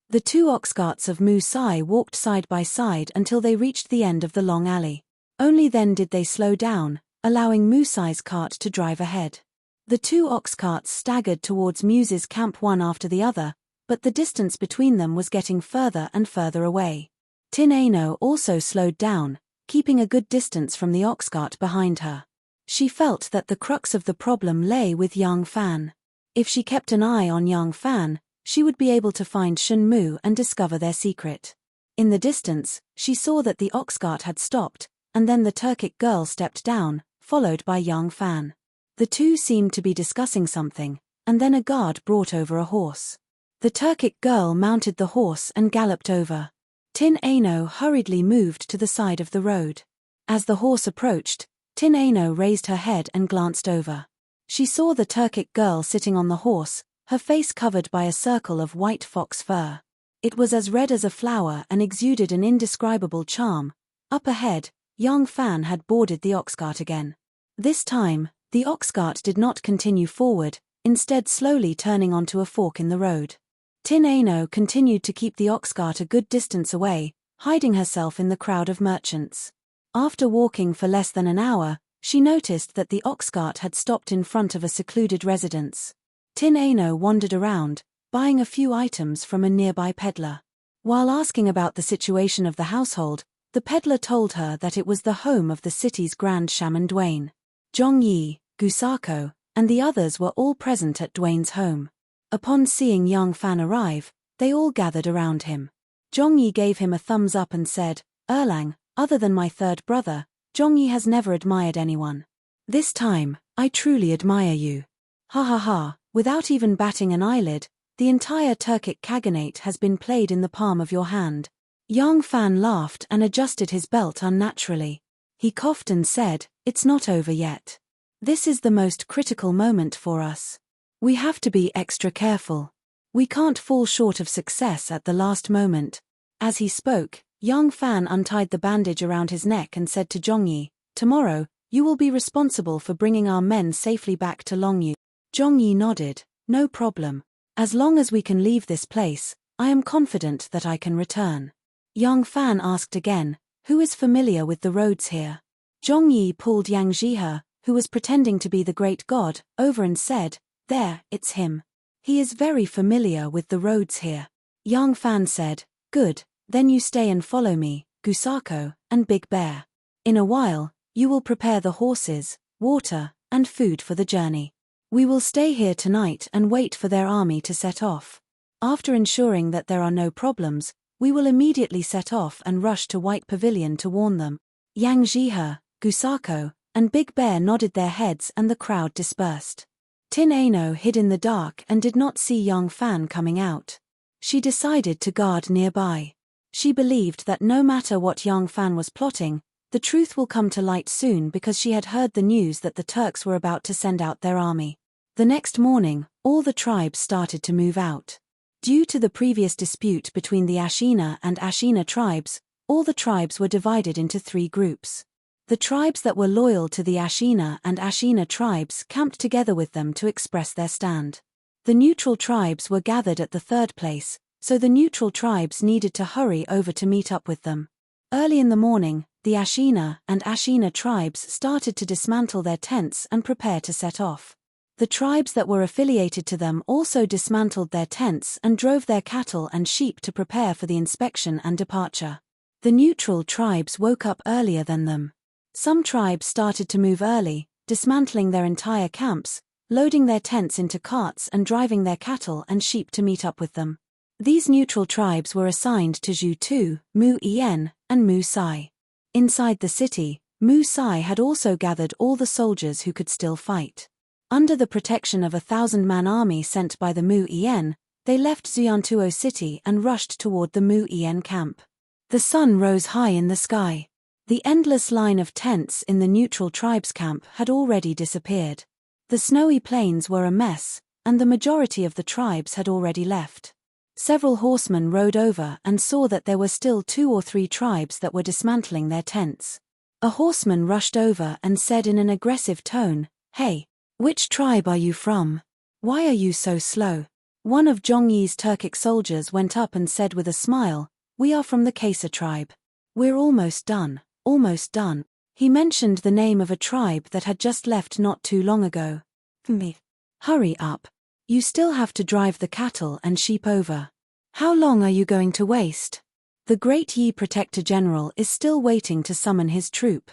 The 2 ox carts of Musai walked side by side until they reached the end of the long alley. Only then did they slow down, allowing Musai's cart to drive ahead. The 2 ox carts staggered towards Muse's camp one after the other, but the distance between them was getting further and further away. Tin Ano also slowed down, keeping a good distance from the ox cart behind her. She felt that the crux of the problem lay with Young Fan. If she kept an eye on Young Fan, she would be able to find Shenmu and discover their secret. In the distance, she saw that the ox cart had stopped, and then the Turkic girl stepped down, followed by Young Fan. The two seemed to be discussing something, and then a guard brought over a horse. The Turkic girl mounted the horse and galloped over. Tin Ano hurriedly moved to the side of the road. As the horse approached, Tin Ano raised her head and glanced over. She saw the Turkic girl sitting on the horse, her face covered by a circle of white fox fur. It was as red as a flower and exuded an indescribable charm. Up ahead, young Fan had boarded the oxcart again. This time, the oxcart did not continue forward, instead slowly turning onto a fork in the road. Tin Ano continued to keep the oxcart a good distance away, hiding herself in the crowd of merchants. After walking for less than an hour, she noticed that the oxcart had stopped in front of a secluded residence. Tin Ano wandered around, buying a few items from a nearby peddler. While asking about the situation of the household, the peddler told her that it was the home of the city's grand shaman Dwayne. Zhongyi, Gusako, and the others were all present at Dwayne's home. Upon seeing young Fan arrive, they all gathered around him. Zhongyi gave him a thumbs up and said, "Erlang, other than my third brother, Zhongyi has never admired anyone. This time, I truly admire you. Ha ha ha, without even batting an eyelid, the entire Turkic Khaganate has been played in the palm of your hand." Young Fan laughed and adjusted his belt unnaturally. He coughed and said, "It's not over yet. This is the most critical moment for us. We have to be extra careful. We can't fall short of success at the last moment." As he spoke, young Fan untied the bandage around his neck and said to Zhongyi, "Tomorrow, you will be responsible for bringing our men safely back to Longyu." Zhongyi nodded, "No problem. As long as we can leave this place, I am confident that I can return." Young Fan asked again, "Who is familiar with the roads here?" Zhongyi pulled Yang Zhihe, who was pretending to be the great god, over and said, "There, it's him. He is very familiar with the roads here." Young Fan said, "Good, then you stay and follow me, Gusako, and Big Bear. In a while, you will prepare the horses, water, and food for the journey. We will stay here tonight and wait for their army to set off. After ensuring that there are no problems, we will immediately set off and rush to White Pavilion to warn them." Yang Zhihe, Gusako, and Big Bear nodded their heads and the crowd dispersed. Tin Ano hid in the dark and did not see young Fan coming out. She decided to guard nearby. She believed that no matter what young Fan was plotting, the truth will come to light soon because she had heard the news that the Turks were about to send out their army. The next morning, all the tribes started to move out. Due to the previous dispute between the Ashina and Ashina tribes, all the tribes were divided into 3 groups. The tribes that were loyal to the Ashina and Ashina tribes camped together with them to express their stand. The neutral tribes were gathered at the 3rd place, so the neutral tribes needed to hurry over to meet up with them. Early in the morning, the Ashina and Ashina tribes started to dismantle their tents and prepare to set off. The tribes that were affiliated to them also dismantled their tents and drove their cattle and sheep to prepare for the inspection and departure. The neutral tribes woke up earlier than them. Some tribes started to move early, dismantling their entire camps, loading their tents into carts and driving their cattle and sheep to meet up with them. These neutral tribes were assigned to Zhu Tu, Mu Yen, and Mu Sai. Inside the city, Mu Sai had also gathered all the soldiers who could still fight. Under the protection of a 1,000-man army sent by the Mu Yen, they left Xuantuo city and rushed toward the Mu Yen camp. The sun rose high in the sky. The endless line of tents in the neutral tribes camp had already disappeared. The snowy plains were a mess, and the majority of the tribes had already left. Several horsemen rode over and saw that there were still 2 or 3 tribes that were dismantling their tents. A horseman rushed over and said in an aggressive tone, "Hey, which tribe are you from? Why are you so slow?" One of Zhongyi's Turkic soldiers went up and said with a smile, "We are from the Kesa tribe. We're almost done, almost done." He mentioned the name of a tribe that had just left not too long ago. "Me. Hurry up. You still have to drive the cattle and sheep over. How long are you going to waste? The Great Yi Protector General is still waiting to summon his troop."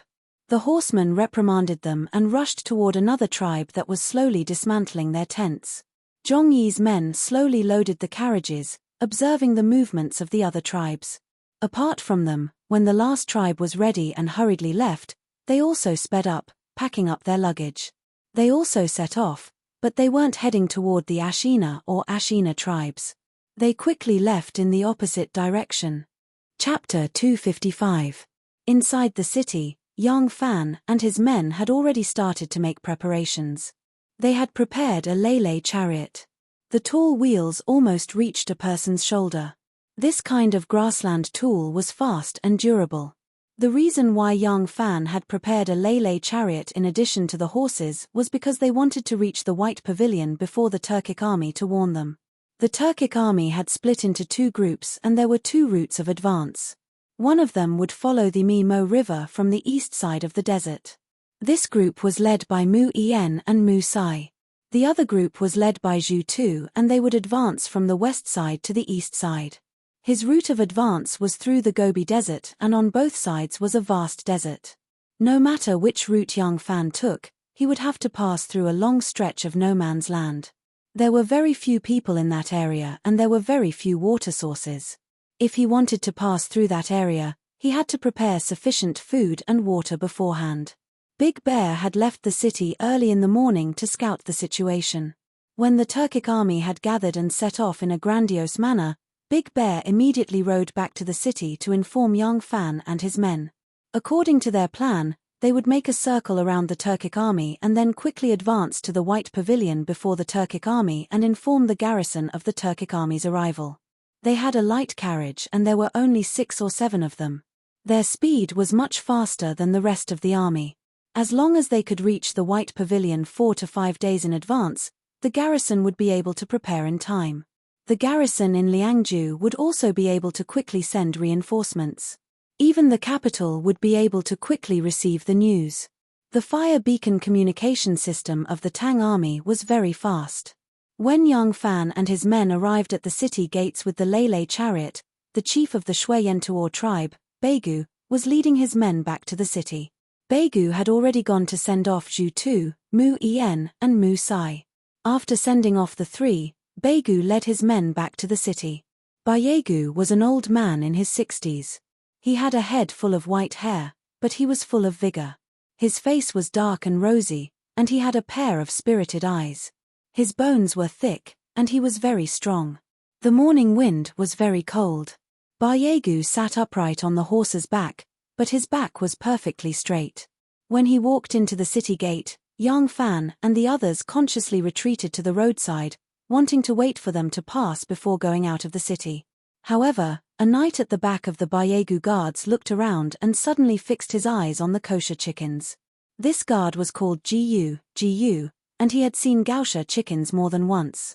The horseman reprimanded them and rushed toward another tribe that was slowly dismantling their tents. Zhongyi's men slowly loaded the carriages, observing the movements of the other tribes. Apart from them, when the last tribe was ready and hurriedly left, they also sped up, packing up their luggage. They also set off, but they weren't heading toward the Ashina or Ashina tribes. They quickly left in the opposite direction. Chapter 255. Inside the city, Yang Fan and his men had already started to make preparations. They had prepared a lei chariot. The tall wheels almost reached a person's shoulder. This kind of grassland tool was fast and durable. The reason why Yang Fan had prepared a lei chariot in addition to the horses was because they wanted to reach the White Pavilion before the Turkic army to warn them. The Turkic army had split into two groups and there were two routes of advance. One of them would follow the Mo River from the east side of the desert. This group was led by Mu Yen and Mu Sai. The other group was led by Zhu Tu and they would advance from the west side to the east side. His route of advance was through the Gobi Desert and on both sides was a vast desert. No matter which route Yang Fan took, he would have to pass through a long stretch of no man's land. There were very few people in that area and there were very few water sources. If he wanted to pass through that area, he had to prepare sufficient food and water beforehand. Big Bear had left the city early in the morning to scout the situation. When the Turkic army had gathered and set off in a grandiose manner, Big Bear immediately rode back to the city to inform Yang Fan and his men. According to their plan, they would make a circle around the Turkic army and then quickly advance to the White Pavilion before the Turkic army and inform the garrison of the Turkic army's arrival. They had a light carriage and there were only 6 or 7 of them. Their speed was much faster than the rest of the army. As long as they could reach the White Pavilion 4 to 5 days in advance, the garrison would be able to prepare in time. The garrison in Liangju would also be able to quickly send reinforcements. Even the capital would be able to quickly receive the news. The fire beacon communication system of the Tang army was very fast. When Yang Fan and his men arrived at the city gates with the lei chariot, the chief of the Shui-Yentuo tribe, Beigu, was leading his men back to the city. Beigu had already gone to send off Zhu Tu, Mu Yen, and Mu Sai. After sending off the 3, Beigu led his men back to the city. Beigu was an old man in his 60s. He had a head full of white hair, but he was full of vigor. His face was dark and rosy, and he had a pair of spirited eyes. His bones were thick, and he was very strong. The morning wind was very cold. Beigu sat upright on the horse's back, but his back was perfectly straight. When he walked into the city gate, Yang Fan and the others consciously retreated to the roadside, wanting to wait for them to pass before going out of the city. However, a knight at the back of the Beigu guards looked around and suddenly fixed his eyes on the kosher chickens. This guard was called Jiyu, and he had seen Gaosha chickens more than once.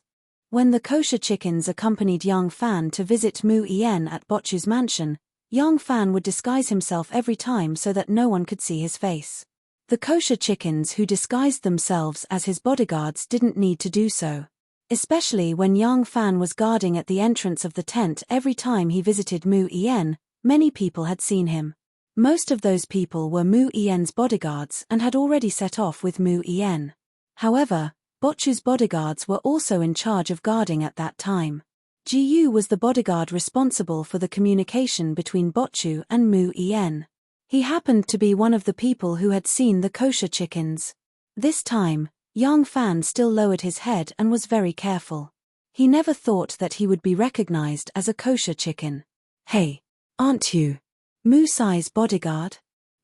When the kosher chickens accompanied Yang Fan to visit Mu Yen at Bochu's mansion, Yang Fan would disguise himself every time so that no one could see his face. The kosher chickens who disguised themselves as his bodyguards didn't need to do so. Especially when Yang Fan was guarding at the entrance of the tent every time he visited Mu Yen, many people had seen him. Most of those people were Mu Yen's bodyguards and had already set off with Mu Yen. However, Bochu's bodyguards were also in charge of guarding at that time. Jiyu was the bodyguard responsible for the communication between Bochu and Mu Yen. He happened to be one of the people who had seen the kosher chickens. This time, Yang Fan still lowered his head and was very careful. He never thought that he would be recognized as a kosher chicken. "Hey, aren't you Mu Sai's bodyguard?"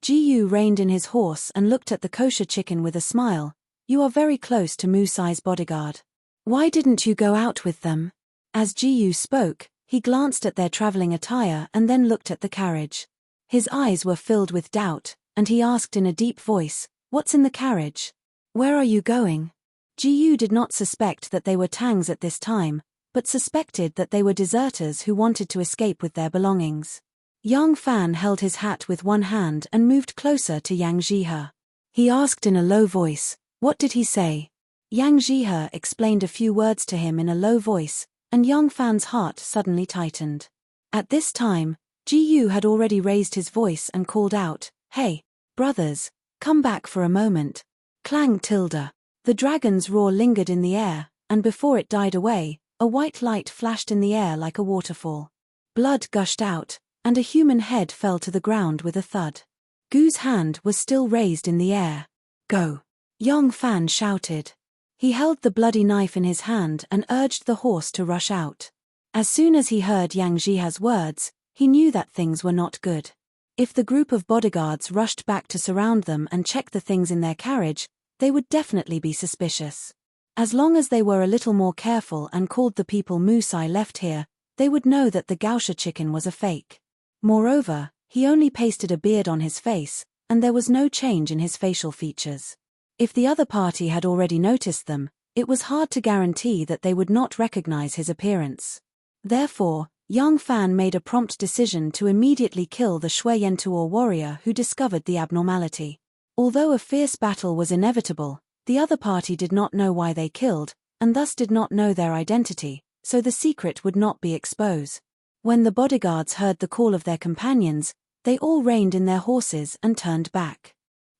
Jiyu reined in his horse and looked at the kosher chicken with a smile. "You are very close to Mu Sai's bodyguard. Why didn't you go out with them?" As Jiyu spoke, he glanced at their traveling attire and then looked at the carriage. His eyes were filled with doubt, and he asked in a deep voice, "What's in the carriage? Where are you going?" Jiyu did not suspect that they were Tangs at this time, but suspected that they were deserters who wanted to escape with their belongings. Yang Fan held his hat with one hand and moved closer to Yang Jihe. He asked in a low voice, "What did he say?" Yang Jihe explained a few words to him in a low voice, and Yang Fan's heart suddenly tightened. At this time, Jiyu had already raised his voice and called out, "Hey, brothers, come back for a moment." Clang tilde. The dragon's roar lingered in the air, and before it died away, a white light flashed in the air like a waterfall. Blood gushed out, and a human head fell to the ground with a thud. Gu's hand was still raised in the air. "Go!" Yang Fan shouted. He held the bloody knife in his hand and urged the horse to rush out. As soon as he heard Yang Jiha's words, he knew that things were not good. If the group of bodyguards rushed back to surround them and check the things in their carriage, they would definitely be suspicious. As long as they were a little more careful and called the people Musai left here, they would know that the Gausha chicken was a fake. Moreover, he only pasted a beard on his face, and there was no change in his facial features. If the other party had already noticed them, it was hard to guarantee that they would not recognize his appearance. Therefore, Yang Fan made a prompt decision to immediately kill the Shui Yentuo warrior who discovered the abnormality. Although a fierce battle was inevitable, the other party did not know why they killed, and thus did not know their identity, so the secret would not be exposed. When the bodyguards heard the call of their companions, they all reined in their horses and turned back.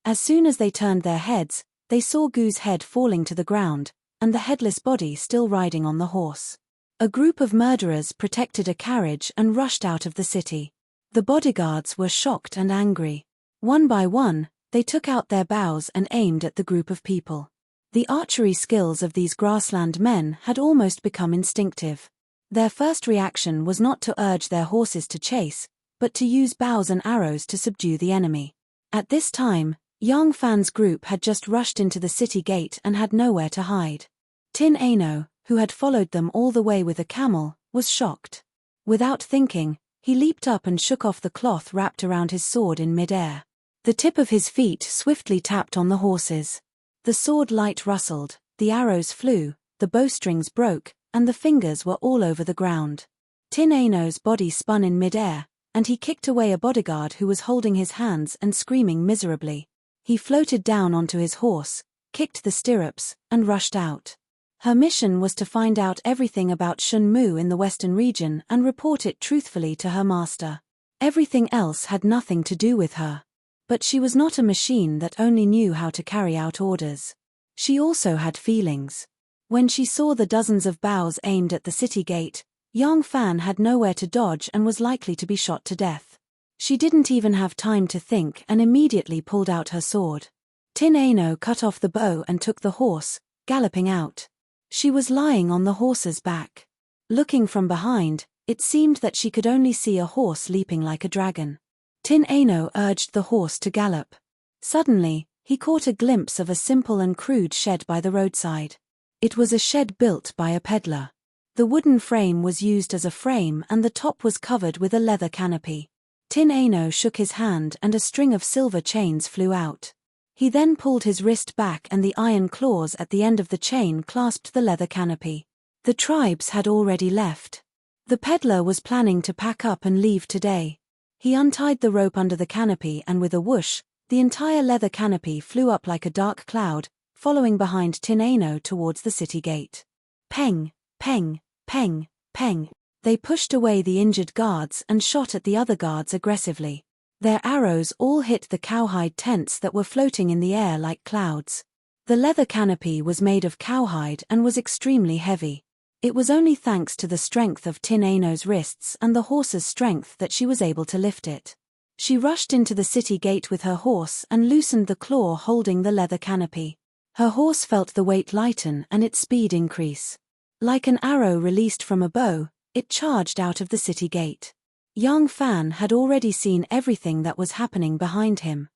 As soon as they turned their heads, they saw Gu's head falling to the ground, and the headless body still riding on the horse. A group of murderers protected a carriage and rushed out of the city. The bodyguards were shocked and angry. One by one, they took out their bows and aimed at the group of people. The archery skills of these grassland men had almost become instinctive. Their first reaction was not to urge their horses to chase, but to use bows and arrows to subdue the enemy. At this time, Yang Fan's group had just rushed into the city gate and had nowhere to hide. Tin Ano, who had followed them all the way with a camel, was shocked. Without thinking, he leaped up and shook off the cloth wrapped around his sword in mid-air. The tip of his feet swiftly tapped on the horses. The sword light rustled, the arrows flew, the bowstrings broke, and the fingers were all over the ground. Tin Ano's body spun in mid-air, and he kicked away a bodyguard who was holding his hands and screaming miserably. He floated down onto his horse, kicked the stirrups, and rushed out. Her mission was to find out everything about Shun Mu in the western region and report it truthfully to her master. Everything else had nothing to do with her. But she was not a machine that only knew how to carry out orders. She also had feelings. When she saw the dozens of bows aimed at the city gate, Yang Fan had nowhere to dodge and was likely to be shot to death. She didn't even have time to think and immediately pulled out her sword. Tin Ano cut off the bow and took the horse, galloping out. She was lying on the horse's back. Looking from behind, it seemed that she could only see a horse leaping like a dragon. Tin Ano urged the horse to gallop. Suddenly, he caught a glimpse of a simple and crude shed by the roadside. It was a shed built by a peddler. The wooden frame was used as a frame and the top was covered with a leather canopy. Tin Ano shook his hand and a string of silver chains flew out. He then pulled his wrist back and the iron claws at the end of the chain clasped the leather canopy. The tribes had already left. The peddler was planning to pack up and leave today. He untied the rope under the canopy and with a whoosh, the entire leather canopy flew up like a dark cloud, following behind Tin Ano towards the city gate. Peng, peng, peng, peng. They pushed away the injured guards and shot at the other guards aggressively. Their arrows all hit the cowhide tents that were floating in the air like clouds. The leather canopy was made of cowhide and was extremely heavy. It was only thanks to the strength of Tin Ano's wrists and the horse's strength that she was able to lift it. She rushed into the city gate with her horse and loosened the claw holding the leather canopy. Her horse felt the weight lighten and its speed increase. Like an arrow released from a bow, it charged out of the city gate. Yang Fan had already seen everything that was happening behind him.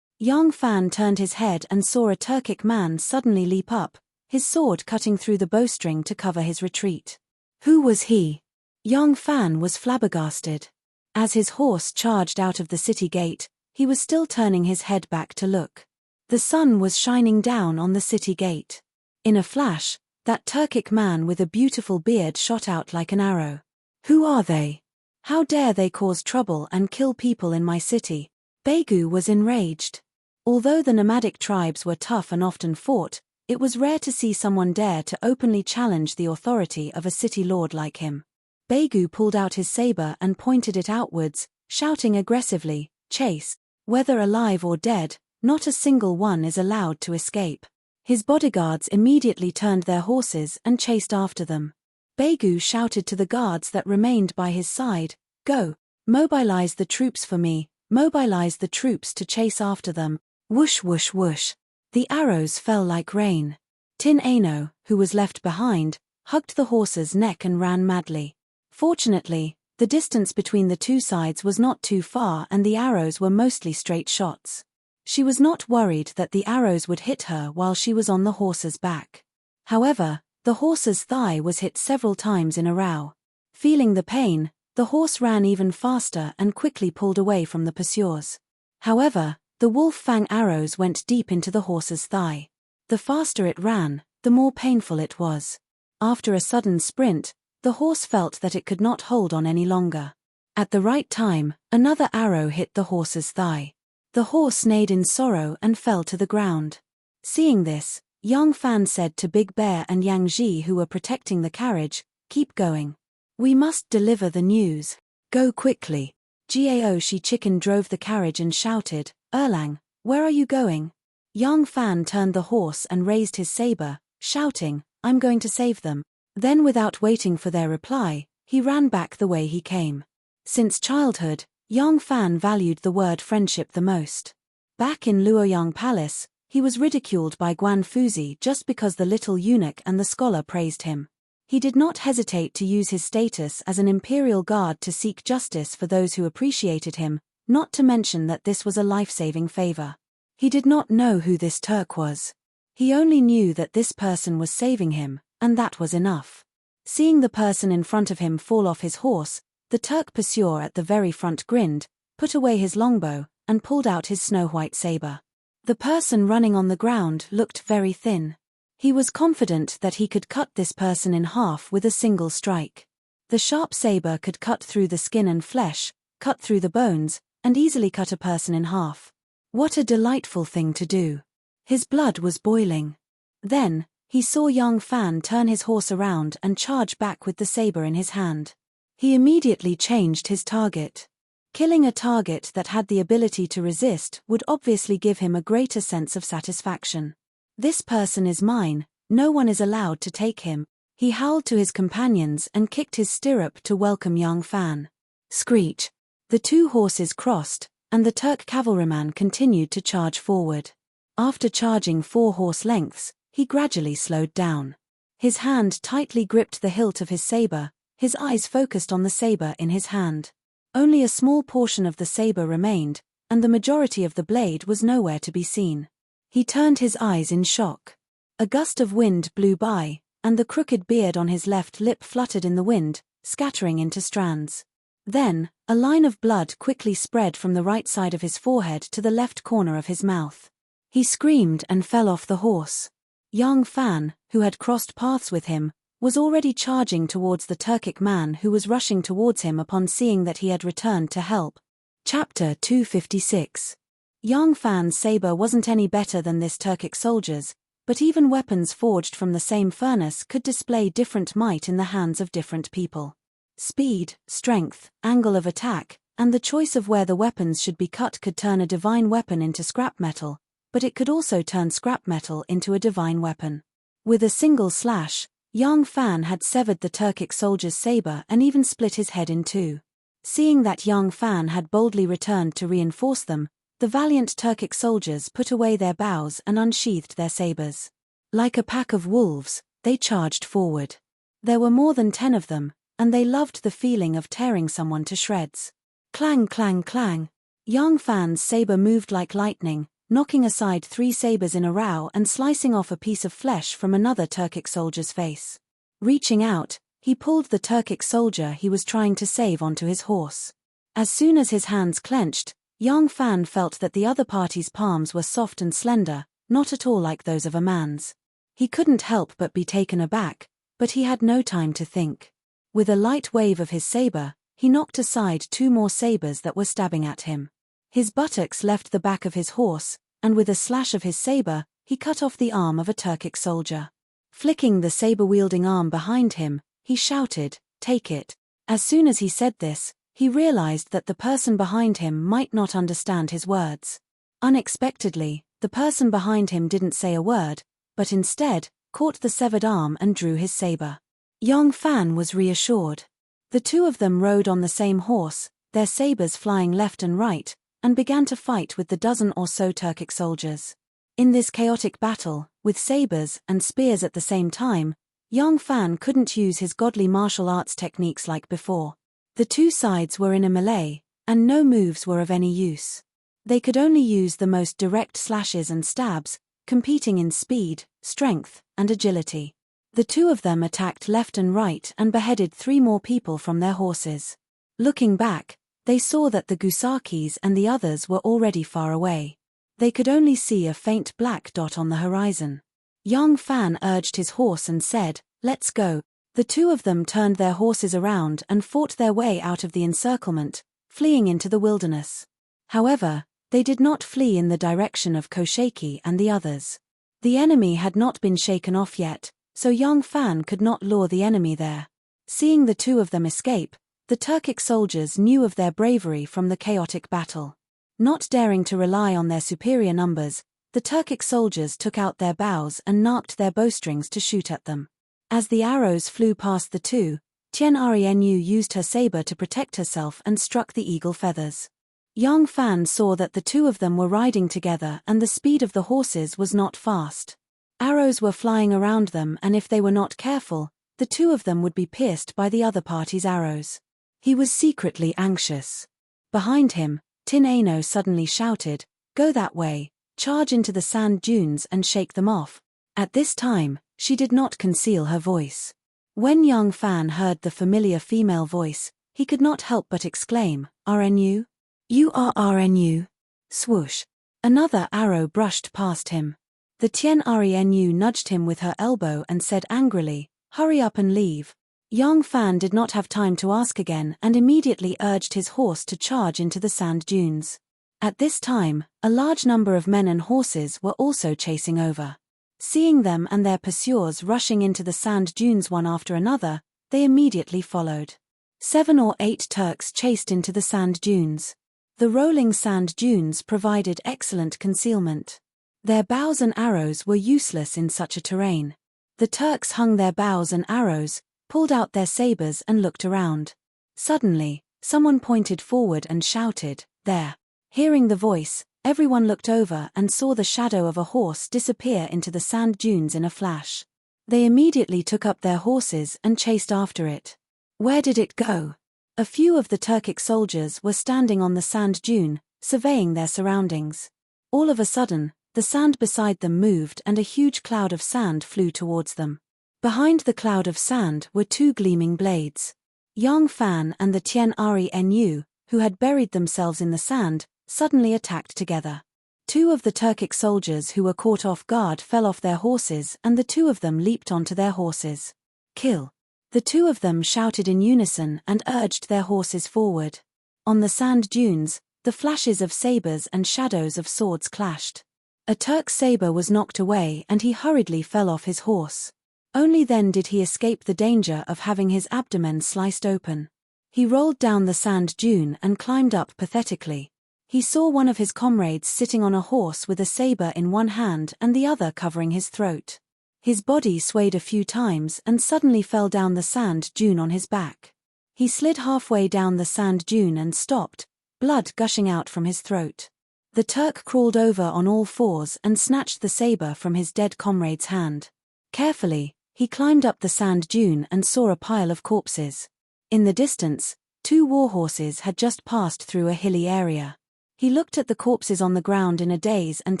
Yang Fan turned his head and saw a Turkic man suddenly leap up, his sword cutting through the bowstring to cover his retreat. Who was he? Yang Fan was flabbergasted. As his horse charged out of the city gate, he was still turning his head back to look. The sun was shining down on the city gate. In a flash, that Turkic man with a beautiful beard shot out like an arrow. Who are they? How dare they cause trouble and kill people in my city? Begu was enraged. Although the nomadic tribes were tough and often fought, it was rare to see someone dare to openly challenge the authority of a city lord like him. Begu pulled out his saber and pointed it outwards, shouting aggressively, "Chase! Whether alive or dead, not a single one is allowed to escape." His bodyguards immediately turned their horses and chased after them. Begu shouted to the guards that remained by his side, "Go! Mobilize the troops for me, mobilize the troops to chase after them." Whoosh whoosh whoosh. The arrows fell like rain. Tin Ano, who was left behind, hugged the horse's neck and ran madly. Fortunately, the distance between the two sides was not too far and the arrows were mostly straight shots. She was not worried that the arrows would hit her while she was on the horse's back. However, the horse's thigh was hit several times in a row. Feeling the pain, the horse ran even faster and quickly pulled away from the pursuers. However, the wolf fang arrows went deep into the horse's thigh. The faster it ran, the more painful it was. After a sudden sprint, the horse felt that it could not hold on any longer. At the right time, another arrow hit the horse's thigh. The horse neighed in sorrow and fell to the ground. Seeing this, Yang Fan said to Big Bear and Yang Ji, who were protecting the carriage, "Keep going. We must deliver the news. Go quickly." Gao Shi Chicken drove the carriage and shouted, "Erlang, where are you going?" Yang Fan turned the horse and raised his saber, shouting, "I'm going to save them." Then, without waiting for their reply, he ran back the way he came. Since childhood, Yang Fan valued the word friendship the most. Back in Luoyang Palace, he was ridiculed by Guan Fuzi just because the little eunuch and the scholar praised him. He did not hesitate to use his status as an imperial guard to seek justice for those who appreciated him, not to mention that this was a life-saving favor. He did not know who this Turk was. He only knew that this person was saving him, and that was enough. Seeing the person in front of him fall off his horse, the Turk pursuer at the very front grinned, put away his longbow, and pulled out his snow-white saber. The person running on the ground looked very thin. He was confident that he could cut this person in half with a single strike. The sharp saber could cut through the skin and flesh, cut through the bones, and easily cut a person in half. What a delightful thing to do. His blood was boiling. Then, he saw Yang Fan turn his horse around and charge back with the saber in his hand. He immediately changed his target. Killing a target that had the ability to resist would obviously give him a greater sense of satisfaction. "This person is mine, no one is allowed to take him," he howled to his companions and kicked his stirrup to welcome Yang Fan. Screech! The two horses crossed, and the Turk cavalryman continued to charge forward. After charging 4 horse lengths, he gradually slowed down. His hand tightly gripped the hilt of his saber, his eyes focused on the saber in his hand. Only a small portion of the saber remained, and the majority of the blade was nowhere to be seen. He turned his eyes in shock. A gust of wind blew by, and the crooked beard on his left lip fluttered in the wind, scattering into strands. Then, a line of blood quickly spread from the right side of his forehead to the left corner of his mouth. He screamed and fell off the horse. Yang Fan, who had crossed paths with him, was already charging towards the Turkic man who was rushing towards him upon seeing that he had returned to help. Chapter 256. Yang Fan's saber wasn't any better than this Turkic soldier's, but even weapons forged from the same furnace could display different might in the hands of different people. Speed, strength, angle of attack, and the choice of where the weapons should be cut could turn a divine weapon into scrap metal, but it could also turn scrap metal into a divine weapon. With a single slash, Yang Fan had severed the Turkic soldier's saber and even split his head in two. Seeing that Yang Fan had boldly returned to reinforce them, the valiant Turkic soldiers put away their bows and unsheathed their sabers. Like a pack of wolves, they charged forward. There were more than 10 of them, and they loved the feeling of tearing someone to shreds. Clang, clang, clang. Yang Fan's saber moved like lightning, knocking aside 3 sabers in a row and slicing off a piece of flesh from another Turkic soldier's face. Reaching out, he pulled the Turkic soldier he was trying to save onto his horse. As soon as his hands clenched, Yang Fan felt that the other party's palms were soft and slender, not at all like those of a man's. He couldn't help but be taken aback, but he had no time to think. With a light wave of his saber, he knocked aside 2 more sabers that were stabbing at him. His buttocks left the back of his horse, and with a slash of his saber, he cut off the arm of a Turkic soldier. Flicking the saber-wielding arm behind him, he shouted, "Take it." As soon as he said this, he realized that the person behind him might not understand his words. Unexpectedly, the person behind him didn't say a word, but instead, caught the severed arm and drew his saber. Yang Fan was reassured. The 2 of them rode on the same horse, their sabers flying left and right, and began to fight with the dozen or so Turkic soldiers. In this chaotic battle, with sabers and spears at the same time, Yang Fan couldn't use his godly martial arts techniques like before. The two sides were in a melee, and no moves were of any use. They could only use the most direct slashes and stabs, competing in speed, strength, and agility. The two of them attacked left and right and beheaded 3 more people from their horses. Looking back, they saw that the Gusakis and the others were already far away. They could only see a faint black dot on the horizon. Yang Fan urged his horse and said, "Let's go." The two of them turned their horses around and fought their way out of the encirclement, fleeing into the wilderness. However, they did not flee in the direction of Koshiki and the others. The enemy had not been shaken off yet, so Yang Fan could not lure the enemy there. Seeing the two of them escape, the Turkic soldiers knew of their bravery from the chaotic battle. Not daring to rely on their superior numbers, the Turkic soldiers took out their bows and narked their bowstrings to shoot at them. As the arrows flew past the two, Tien Renu used her saber to protect herself and struck the eagle feathers. Yang Fan saw that the two of them were riding together and the speed of the horses was not fast. Arrows were flying around them, and if they were not careful, the two of them would be pierced by the other party's arrows. He was secretly anxious. Behind him, Tin Ano suddenly shouted, "Go that way, charge into the sand dunes and shake them off." At this time, she did not conceal her voice. When Yang Fan heard the familiar female voice, he could not help but exclaim, "RNU? You are RNU?" Swoosh. Another arrow brushed past him. The Tien Renu nudged him with her elbow and said angrily, "Hurry up and leave." Yang Fan did not have time to ask again and immediately urged his horse to charge into the sand dunes. At this time, a large number of men and horses were also chasing over. Seeing them and their pursuers rushing into the sand dunes one after another, they immediately followed. 7 or 8 Turks chased into the sand dunes. The rolling sand dunes provided excellent concealment. Their bows and arrows were useless in such a terrain. The Turks hung their bows and arrows, pulled out their sabers and looked around. Suddenly, someone pointed forward and shouted, "There!" Hearing the voice, everyone looked over and saw the shadow of a horse disappear into the sand dunes in a flash. They immediately took up their horses and chased after it. Where did it go? A few of the Turkic soldiers were standing on the sand dune, surveying their surroundings. All of a sudden, the sand beside them moved and a huge cloud of sand flew towards them. Behind the cloud of sand were 2 gleaming blades. Yang Fan and the Tien Renu, who had buried themselves in the sand, suddenly attacked together. 2 of the Turkic soldiers who were caught off guard fell off their horses and the 2 of them leaped onto their horses. "Kill!" The 2 of them shouted in unison and urged their horses forward. On the sand dunes, the flashes of sabers and shadows of swords clashed. A Turk's saber was knocked away and he hurriedly fell off his horse. Only then did he escape the danger of having his abdomen sliced open. He rolled down the sand dune and climbed up pathetically. He saw one of his comrades sitting on a horse with a saber in one hand and the other covering his throat. His body swayed a few times and suddenly fell down the sand dune on his back. He slid halfway down the sand dune and stopped, blood gushing out from his throat. The Turk crawled over on all fours and snatched the saber from his dead comrade's hand. Carefully, he climbed up the sand dune and saw a pile of corpses. In the distance, 2 warhorses had just passed through a hilly area. He looked at the corpses on the ground in a daze and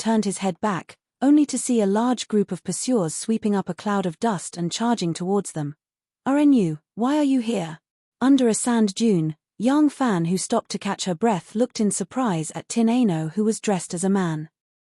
turned his head back, only to see a large group of pursuers sweeping up a cloud of dust and charging towards them. "RNU, why are you here?" Under a sand dune, Yang Fan, who stopped to catch her breath, looked in surprise at Tin Ano, who was dressed as a man.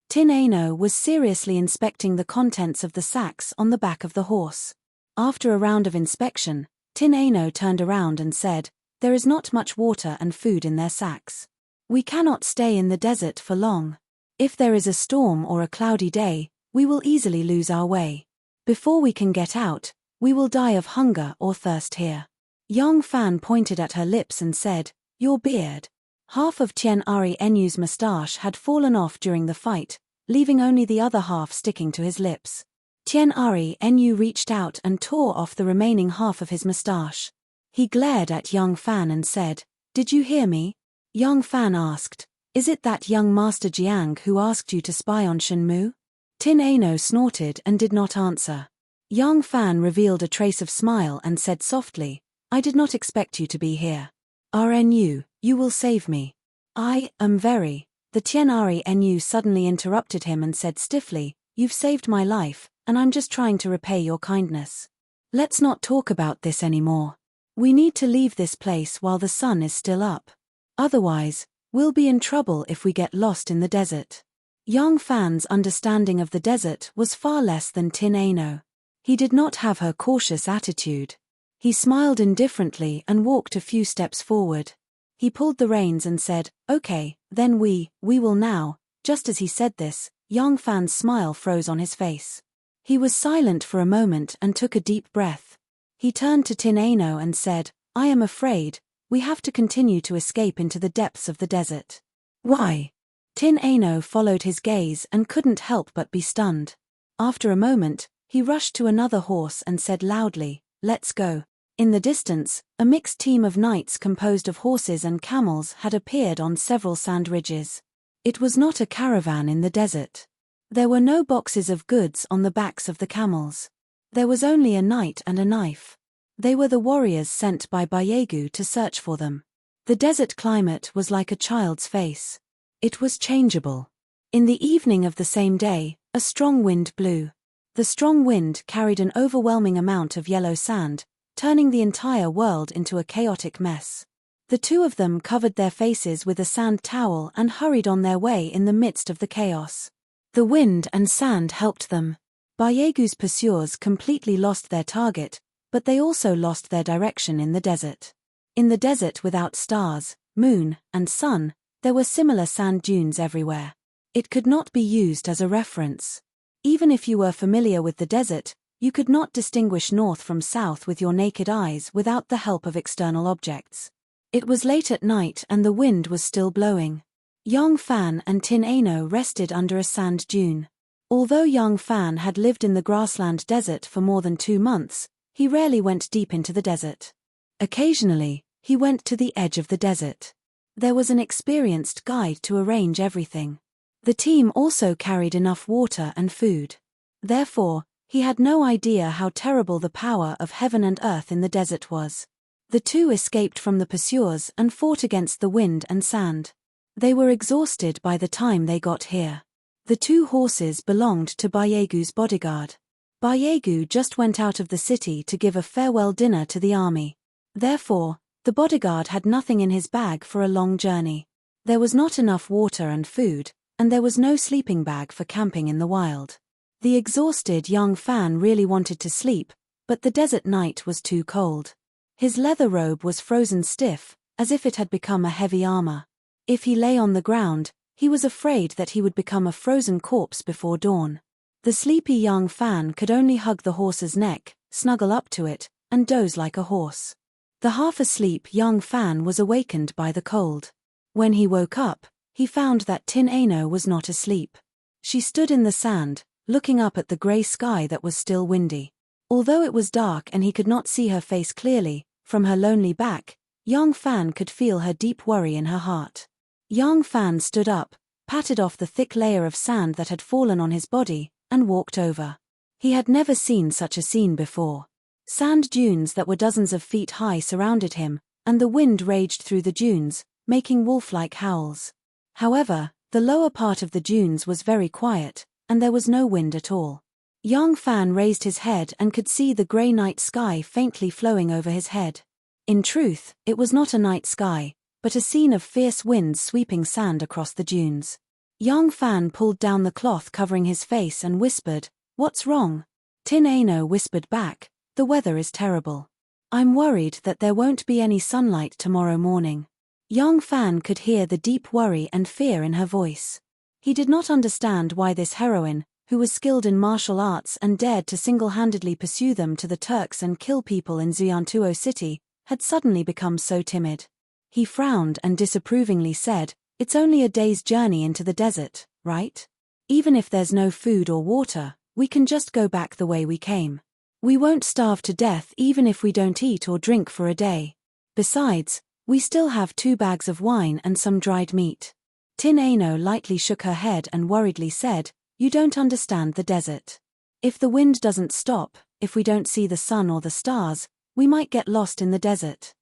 Tin Ano was seriously inspecting the contents of the sacks on the back of the horse. After a round of inspection, Tin Ano turned around and said, "There is not much water and food in their sacks. We cannot stay in the desert for long. If there is a storm or a cloudy day, we will easily lose our way. Before we can get out, we will die of hunger or thirst here." Yang Fan pointed at her lips and said, "Your beard." Half of Tien Renu's moustache had fallen off during the fight, leaving only the other half sticking to his lips. Tien Renu reached out and tore off the remaining half of his moustache. He glared at Yang Fan and said, "Did you hear me?" Yang Fan asked, "Is it that young Master Jiang who asked you to spy on Shenmue?" Tin Ano snorted and did not answer. Yang Fan revealed a trace of smile and said softly, I did not expect you to be here. RNU, you will save me. I am very. The Tianari Nu suddenly interrupted him and said stiffly, you've saved my life, and I'm just trying to repay your kindness. Let's not talk about this anymore. We need to leave this place while the sun is still up. Otherwise, we'll be in trouble if we get lost in the desert. Yang Fan's understanding of the desert was far less than Tin Ano. He did not have her cautious attitude. He smiled indifferently and walked a few steps forward. He pulled the reins and said, okay, then we will now. Just as he said this, Yang Fan's smile froze on his face. He was silent for a moment and took a deep breath. He turned to Tin Ano and said, I am afraid, we have to continue to escape into the depths of the desert. Why? Tin Ano followed his gaze and couldn't help but be stunned. After a moment, he rushed to another horse and said loudly, let's go. In the distance, a mixed team of knights composed of horses and camels had appeared on several sand ridges. It was not a caravan in the desert. There were no boxes of goods on the backs of the camels. There was only a knight and a knife. They were the warriors sent by Bayegu to search for them. The desert climate was like a child's face. It was changeable. In the evening of the same day, a strong wind blew. The strong wind carried an overwhelming amount of yellow sand, turning the entire world into a chaotic mess. The two of them covered their faces with a sand towel and hurried on their way in the midst of the chaos. The wind and sand helped them. Bayegu's pursuers completely lost their target, but they also lost their direction in the desert. In the desert without stars, moon, and sun, there were similar sand dunes everywhere. It could not be used as a reference. Even if you were familiar with the desert, you could not distinguish north from south with your naked eyes without the help of external objects. It was late at night and the wind was still blowing. Yang Fan and Tin Ano rested under a sand dune. Although Yang Fan had lived in the grassland desert for more than 2 months, he rarely went deep into the desert. Occasionally, he went to the edge of the desert. There was an experienced guide to arrange everything. The team also carried enough water and food. Therefore, he had no idea how terrible the power of heaven and earth in the desert was. The two escaped from the pursuers and fought against the wind and sand. They were exhausted by the time they got here. The 2 horses belonged to Bayegu's bodyguard. Bayegu just went out of the city to give a farewell dinner to the army. Therefore, the bodyguard had nothing in his bag for a long journey. There was not enough water and food, and there was no sleeping bag for camping in the wild. The exhausted Yang Fan really wanted to sleep, but the desert night was too cold. His leather robe was frozen stiff, as if it had become a heavy armor. If he lay on the ground, he was afraid that he would become a frozen corpse before dawn. The sleepy Yang Fan could only hug the horse's neck, snuggle up to it, and doze like a horse. The half-asleep Yang Fan was awakened by the cold. When he woke up, he found that Tin Ano was not asleep. She stood in the sand, looking up at the grey sky that was still windy. Although it was dark and he could not see her face clearly, from her lonely back, Yang Fan could feel her deep worry in her heart. Yang Fan stood up, patted off the thick layer of sand that had fallen on his body, and walked over. He had never seen such a scene before. Sand dunes that were dozens of feet high surrounded him, and the wind raged through the dunes, making wolf-like howls. However, the lower part of the dunes was very quiet, and there was no wind at all. Yang Fan raised his head and could see the grey night sky faintly flowing over his head. In truth, it was not a night sky, but a scene of fierce winds sweeping sand across the dunes. Yang Fan pulled down the cloth covering his face and whispered, "What's wrong?" Tin Ano whispered back, "The weather is terrible. I'm worried that there won't be any sunlight tomorrow morning." Yang Fan could hear the deep worry and fear in her voice. He did not understand why this heroine, who was skilled in martial arts and dared to single-handedly pursue them to the Turks and kill people in Xiantuo City, had suddenly become so timid. He frowned and disapprovingly said, "It's only a day's journey into the desert, right? Even if there's no food or water, we can just go back the way we came. We won't starve to death even if we don't eat or drink for a day. Besides, we still have 2 bags of wine and some dried meat." Tin Ano lightly shook her head and worriedly said, "You don't understand the desert. If the wind doesn't stop, if we don't see the sun or the stars, we might get lost in the desert.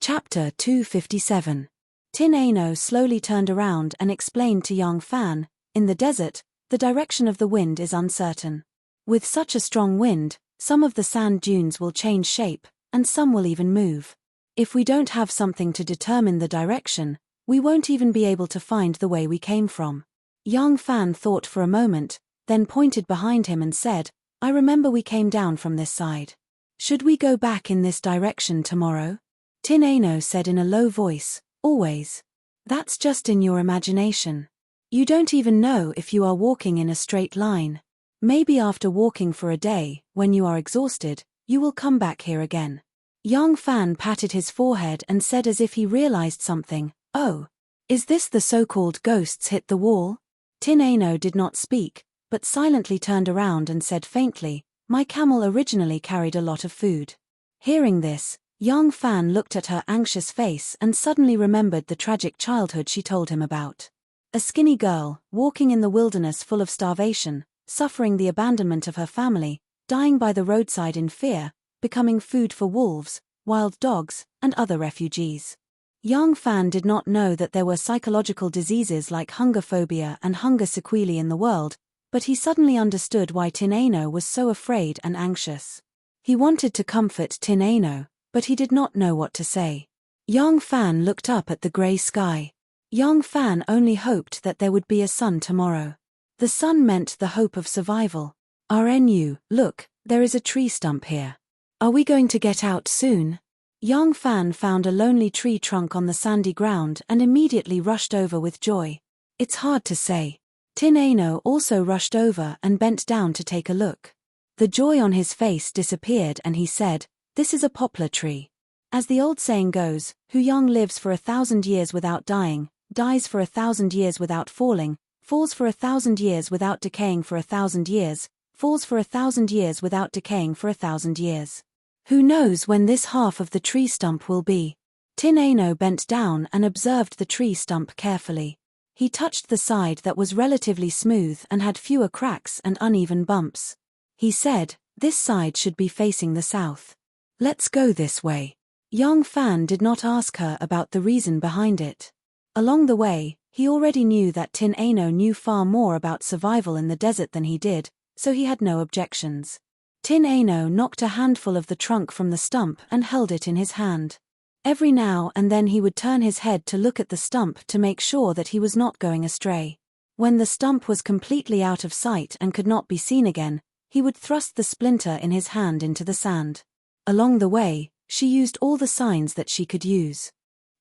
Chapter 257. Tin Aino slowly turned around and explained to young Fan, in the desert, the direction of the wind is uncertain. With such a strong wind, some of the sand dunes will change shape, and some will even move. If we don't have something to determine the direction, we won't even be able to find the way we came from. Young Fan thought for a moment, then pointed behind him and said, I remember we came down from this side. Should we go back in this direction tomorrow? Tin Aino said in a low voice, always. That's just in your imagination. You don't even know if you are walking in a straight line. Maybe after walking for a day, when you are exhausted, you will come back here again. Young Fan patted his forehead and said as if he realized something, oh, is this the so-called ghosts hit the wall? Tin Aino did not speak, but silently turned around and said faintly, my camel originally carried a lot of food. Hearing this, young Fan looked at her anxious face and suddenly remembered the tragic childhood she told him about. A skinny girl, walking in the wilderness full of starvation, suffering the abandonment of her family, dying by the roadside in fear, becoming food for wolves, wild dogs, and other refugees. Young Fan did not know that there were psychological diseases like hunger phobia and hunger sequelae in the world, but he suddenly understood why Tin Aino was so afraid and anxious. He wanted to comfort Tin Aino, but he did not know what to say. Young Fan looked up at the grey sky. Young Fan only hoped that there would be a sun tomorrow. The sun meant the hope of survival. RNU, look, there is a tree stump here. Are we going to get out soon? Young Fan found a lonely tree trunk on the sandy ground and immediately rushed over with joy. It's hard to say. Tin Aino also rushed over and bent down to take a look. The joy on his face disappeared and he said, this is a poplar tree. As the old saying goes, who young lives for 1,000 years without dying, dies for 1,000 years without falling, falls for 1,000 years without decaying for 1,000 years, falls for 1,000 years without decaying for 1,000 years. Who knows when this half of the tree stump will be? Tin Aino bent down and observed the tree stump carefully. He touched the side that was relatively smooth and had fewer cracks and uneven bumps. He said, this side should be facing the south. Let's go this way. Young Fan did not ask her about the reason behind it. Along the way, he already knew that Tin Aino knew far more about survival in the desert than he did, so he had no objections. Tin Aino knocked a handful of the trunk from the stump and held it in his hand. Every now and then he would turn his head to look at the stump to make sure that he was not going astray. When the stump was completely out of sight and could not be seen again, he would thrust the splinter in his hand into the sand. Along the way, she used all the signs that she could use.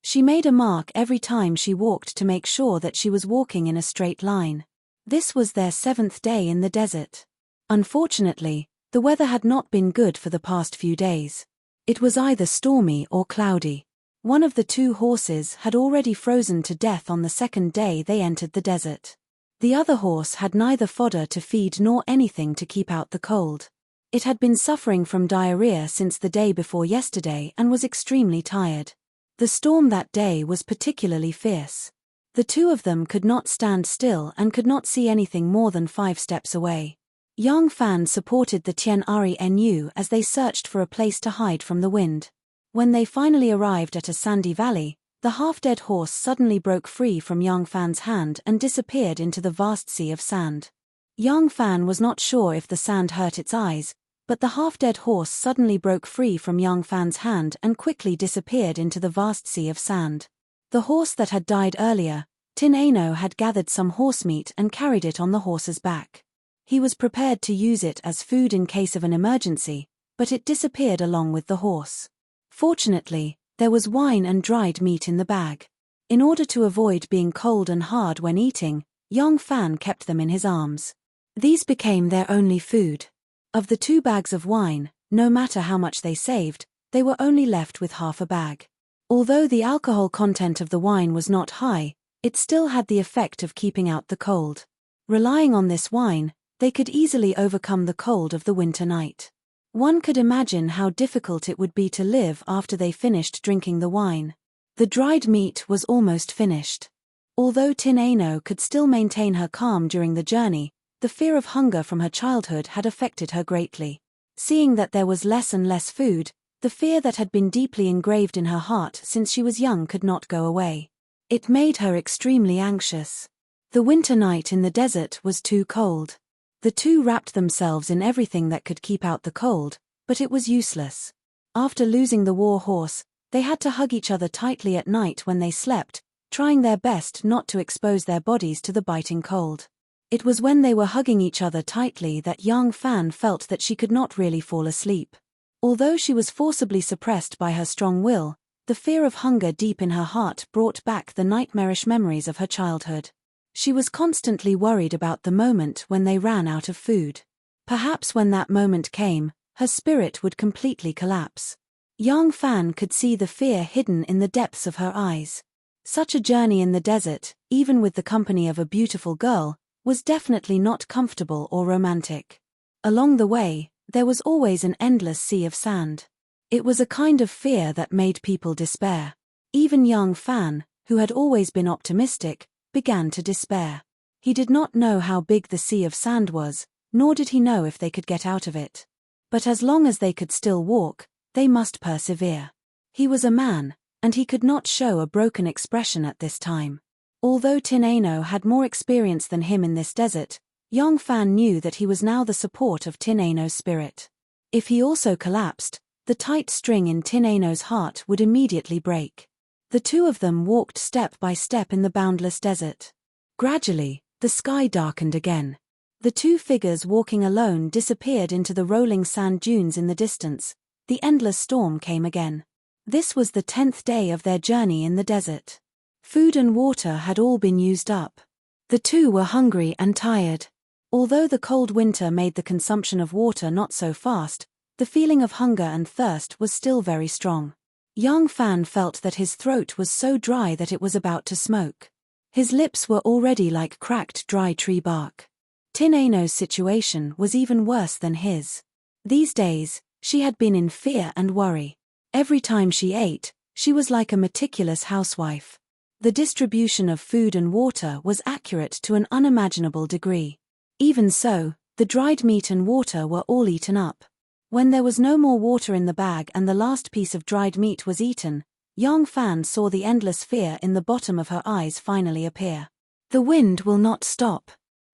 She made a mark every time she walked to make sure that she was walking in a straight line. This was their 7th day in the desert. Unfortunately, the weather had not been good for the past few days. It was either stormy or cloudy. One of the 2 horses had already frozen to death on the 2nd day they entered the desert. The other horse had neither fodder to feed nor anything to keep out the cold. It had been suffering from diarrhea since the day before yesterday and was extremely tired. The storm that day was particularly fierce. The 2 of them could not stand still and could not see anything more than 5 steps away. Young Fan supported the Tien Ari Nu as they searched for a place to hide from the wind. When they finally arrived at a sandy valley, the half-dead horse suddenly broke free from Young Fan's hand and disappeared into the vast sea of sand. Young Fan was not sure if the sand hurt its eyes, but the half-dead horse suddenly broke free from Young Fan's hand and quickly disappeared into the vast sea of sand. The horse that had died earlier, Tin Aino had gathered some horse meat and carried it on the horse's back. He was prepared to use it as food in case of an emergency, but it disappeared along with the horse. Fortunately, there was wine and dried meat in the bag. In order to avoid being cold and hard when eating, Young Fan kept them in his arms. These became their only food. Of the 2 bags of wine, no matter how much they saved, they were only left with half a bag. Although the alcohol content of the wine was not high, it still had the effect of keeping out the cold. Relying on this wine, they could easily overcome the cold of the winter night. One could imagine how difficult it would be to live after they finished drinking the wine. The dried meat was almost finished. Although Tin Aino could still maintain her calm during the journey, the fear of hunger from her childhood had affected her greatly. Seeing that there was less and less food, the fear that had been deeply engraved in her heart since she was young could not go away. It made her extremely anxious. The winter night in the desert was too cold. The two wrapped themselves in everything that could keep out the cold, but it was useless. After losing the war horse, they had to hug each other tightly at night when they slept, trying their best not to expose their bodies to the biting cold. It was when they were hugging each other tightly that young Fan felt that she could not really fall asleep. Although she was forcibly suppressed by her strong will, the fear of hunger deep in her heart brought back the nightmarish memories of her childhood. She was constantly worried about the moment when they ran out of food. Perhaps when that moment came, her spirit would completely collapse. Young Fan could see the fear hidden in the depths of her eyes. Such a journey in the desert, even with the company of a beautiful girl, was definitely not comfortable or romantic. Along the way, there was always an endless sea of sand. It was a kind of fear that made people despair. Even young Fan, who had always been optimistic, began to despair. He did not know how big the sea of sand was, nor did he know if they could get out of it. But as long as they could still walk, they must persevere. He was a man, and he could not show a broken expression at this time. Although Tin Ano had more experience than him in this desert, young Fan knew that he was now the support of Tin Ano's spirit. If he also collapsed, the tight string in Tin Ano's heart would immediately break. The two of them walked step by step in the boundless desert. Gradually, the sky darkened again. The two figures walking alone disappeared into the rolling sand dunes in the distance. The endless storm came again. This was the 10th day of their journey in the desert. Food and water had all been used up. The two were hungry and tired. Although the cold winter made the consumption of water not so fast, the feeling of hunger and thirst was still very strong. Young Fan felt that his throat was so dry that it was about to smoke. His lips were already like cracked dry tree bark. Tin Ano's situation was even worse than his. These days, she had been in fear and worry. Every time she ate, she was like a meticulous housewife. The distribution of food and water was accurate to an unimaginable degree. Even so, the dried meat and water were all eaten up. When there was no more water in the bag and the last piece of dried meat was eaten, young Fan saw the endless fear in the bottom of her eyes finally appear. The wind will not stop.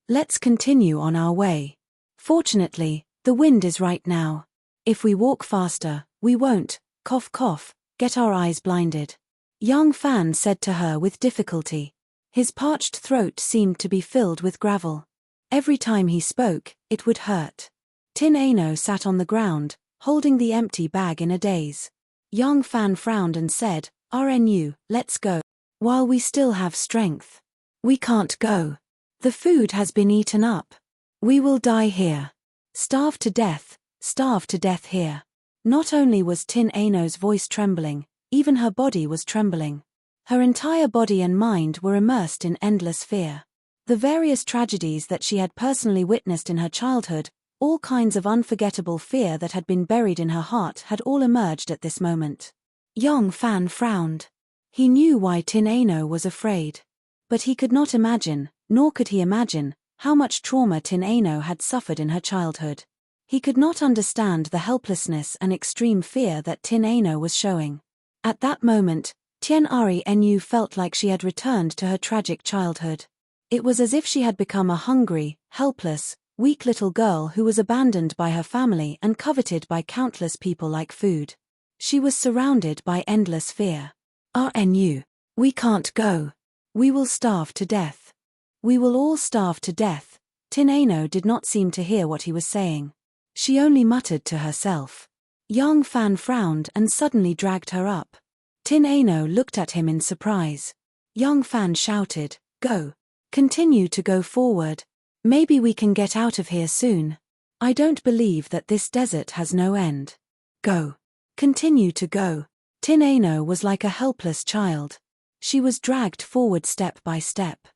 Let's continue on our way. Fortunately, the wind is right now. If we walk faster, we won't, cough cough, get our eyes blinded. Young Fan said to her with difficulty. His parched throat seemed to be filled with gravel. Every time he spoke, it would hurt. Tin Ano sat on the ground, holding the empty bag in a daze. Young Fan frowned and said, "RNU, let's go. While we still have strength. We can't go. The food has been eaten up. We will die here. Starve to death here." Not only was Tin Ano's voice trembling, even her body was trembling. Her entire body and mind were immersed in endless fear. The various tragedies that she had personally witnessed in her childhood, all kinds of unforgettable fear that had been buried in her heart had all emerged at this moment. Young Fan frowned. He knew why Tin Ano was afraid. But he could not imagine, nor could he imagine, how much trauma Tin Ano had suffered in her childhood. He could not understand the helplessness and extreme fear that Tin Ano was showing. At that moment, Tien Ari Nu felt like she had returned to her tragic childhood. It was as if she had become a hungry, helpless, weak little girl who was abandoned by her family and coveted by countless people like food. She was surrounded by endless fear. "RNU, we can't go. We will starve to death. We will all starve to death." Tin Ano did not seem to hear what he was saying. She only muttered to herself. Young Fan frowned and suddenly dragged her up. Tin Ano looked at him in surprise. Young Fan shouted, "Go. Continue to go forward. Maybe we can get out of here soon. I don't believe that this desert has no end. Go. Continue to go." Tin Ano was like a helpless child. She was dragged forward step by step.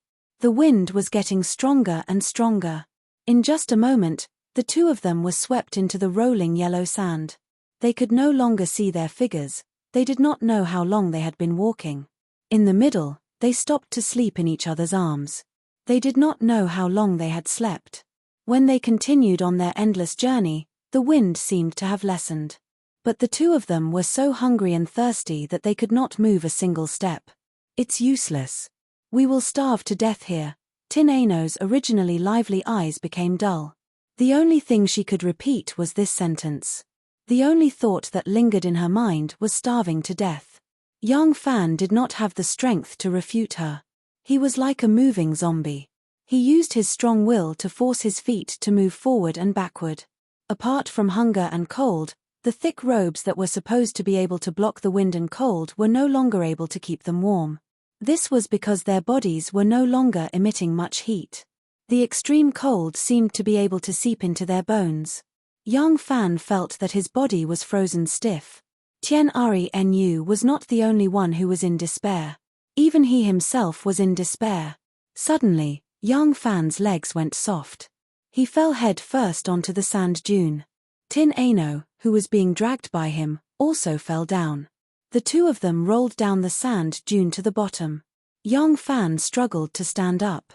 The wind was getting stronger and stronger. In just a moment, the two of them were swept into the rolling yellow sand. They could no longer see their figures. They did not know how long they had been walking. In the middle, they stopped to sleep in each other's arms. They did not know how long they had slept. When they continued on their endless journey, the wind seemed to have lessened. But the two of them were so hungry and thirsty that they could not move a single step. "It's useless. We will starve to death here." Tin Aino's originally lively eyes became dull. The only thing she could repeat was this sentence. The only thought that lingered in her mind was starving to death. Young Fan did not have the strength to refute her. He was like a moving zombie. He used his strong will to force his feet to move forward and backward. Apart from hunger and cold, the thick robes that were supposed to be able to block the wind and cold were no longer able to keep them warm. This was because their bodies were no longer emitting much heat. The extreme cold seemed to be able to seep into their bones. Young Fan felt that his body was frozen stiff. Tien Ari Nu was not the only one who was in despair. Even he himself was in despair. Suddenly, Young Fan's legs went soft. He fell head first onto the sand dune. Tin Aino, who was being dragged by him, also fell down. The two of them rolled down the sand dune to the bottom. Young Fan struggled to stand up.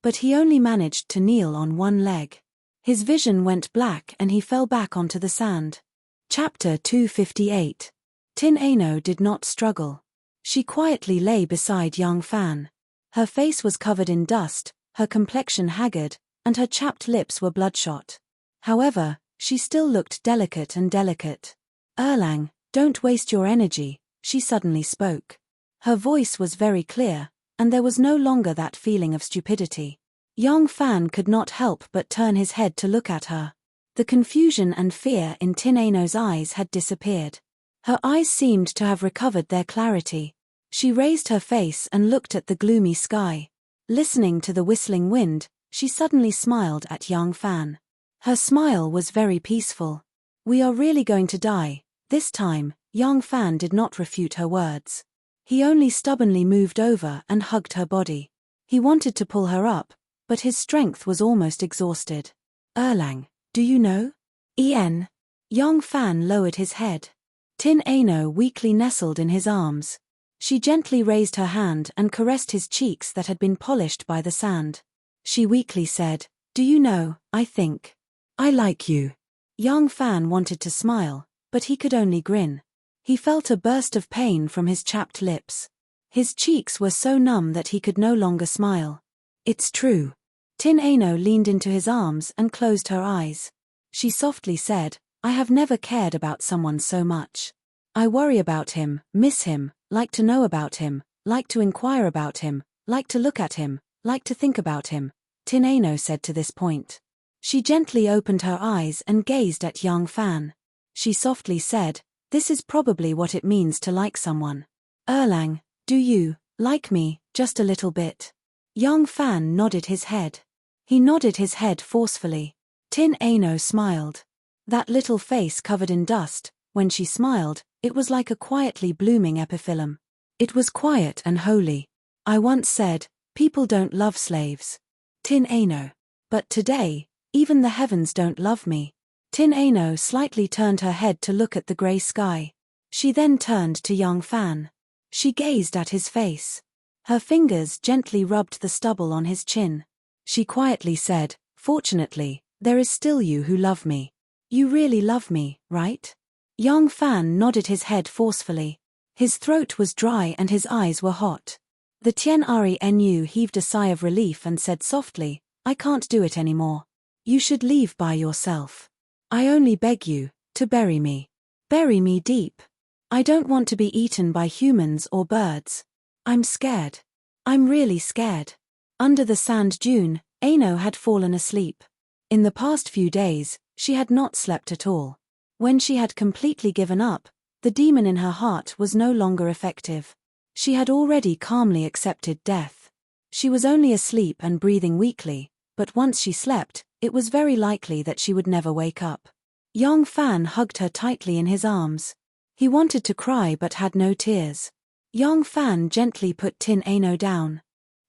But he only managed to kneel on one leg. His vision went black and he fell back onto the sand. Chapter 258. Tin Aino did not struggle. She quietly lay beside Young Fan. Her face was covered in dust, her complexion haggard, and her chapped lips were bloodshot. However, she still looked delicate and delicate. "Erlang, don't waste your energy," she suddenly spoke. Her voice was very clear, and there was no longer that feeling of stupidity. Young Fan could not help but turn his head to look at her. The confusion and fear in Tin Aino's eyes had disappeared. Her eyes seemed to have recovered their clarity. She raised her face and looked at the gloomy sky. Listening to the whistling wind, she suddenly smiled at Young Fan. Her smile was very peaceful. "We are really going to die." This time, Young Fan did not refute her words. He only stubbornly moved over and hugged her body. He wanted to pull her up, but his strength was almost exhausted. "Erlang, do you know?" "En." Young Fan lowered his head. Tin Aino weakly nestled in his arms. She gently raised her hand and caressed his cheeks that had been polished by the sand. She weakly said, "Do you know, I think I like you." Young Fan wanted to smile, but he could only grin. He felt a burst of pain from his chapped lips. His cheeks were so numb that he could no longer smile. "It's true." Tin Aino leaned into his arms and closed her eyes. She softly said, "I have never cared about someone so much. I worry about him, miss him, like to know about him, like to inquire about him, like to look at him, like to think about him," Tin Aino said to this point. She gently opened her eyes and gazed at Young Fan. She softly said, "This is probably what it means to like someone. Erlang, do you like me, just a little bit?" Young Fan nodded his head. He nodded his head forcefully. Tin Aino smiled. That little face covered in dust, when she smiled, it was like a quietly blooming epiphyllum. It was quiet and holy. "I once said, people don't love slaves. Tin Aino. But today, even the heavens don't love me." Tin Aino slightly turned her head to look at the grey sky. She then turned to Young Fan. She gazed at his face. Her fingers gently rubbed the stubble on his chin. She quietly said, "Fortunately, there is still you who love me. You really love me, right?" Young Fan nodded his head forcefully. His throat was dry and his eyes were hot. The Tien Ari Nu heaved a sigh of relief and said softly, "I can't do it anymore. You should leave by yourself. I only beg you to bury me. Bury me deep. I don't want to be eaten by humans or birds. I'm scared. I'm really scared." Under the sand dune, Aino had fallen asleep. In the past few days, she had not slept at all. When she had completely given up, the demon in her heart was no longer effective. She had already calmly accepted death. She was only asleep and breathing weakly, but once she slept, it was very likely that she would never wake up. Young Fan hugged her tightly in his arms. He wanted to cry but had no tears. Young Fan gently put Tin Aino down.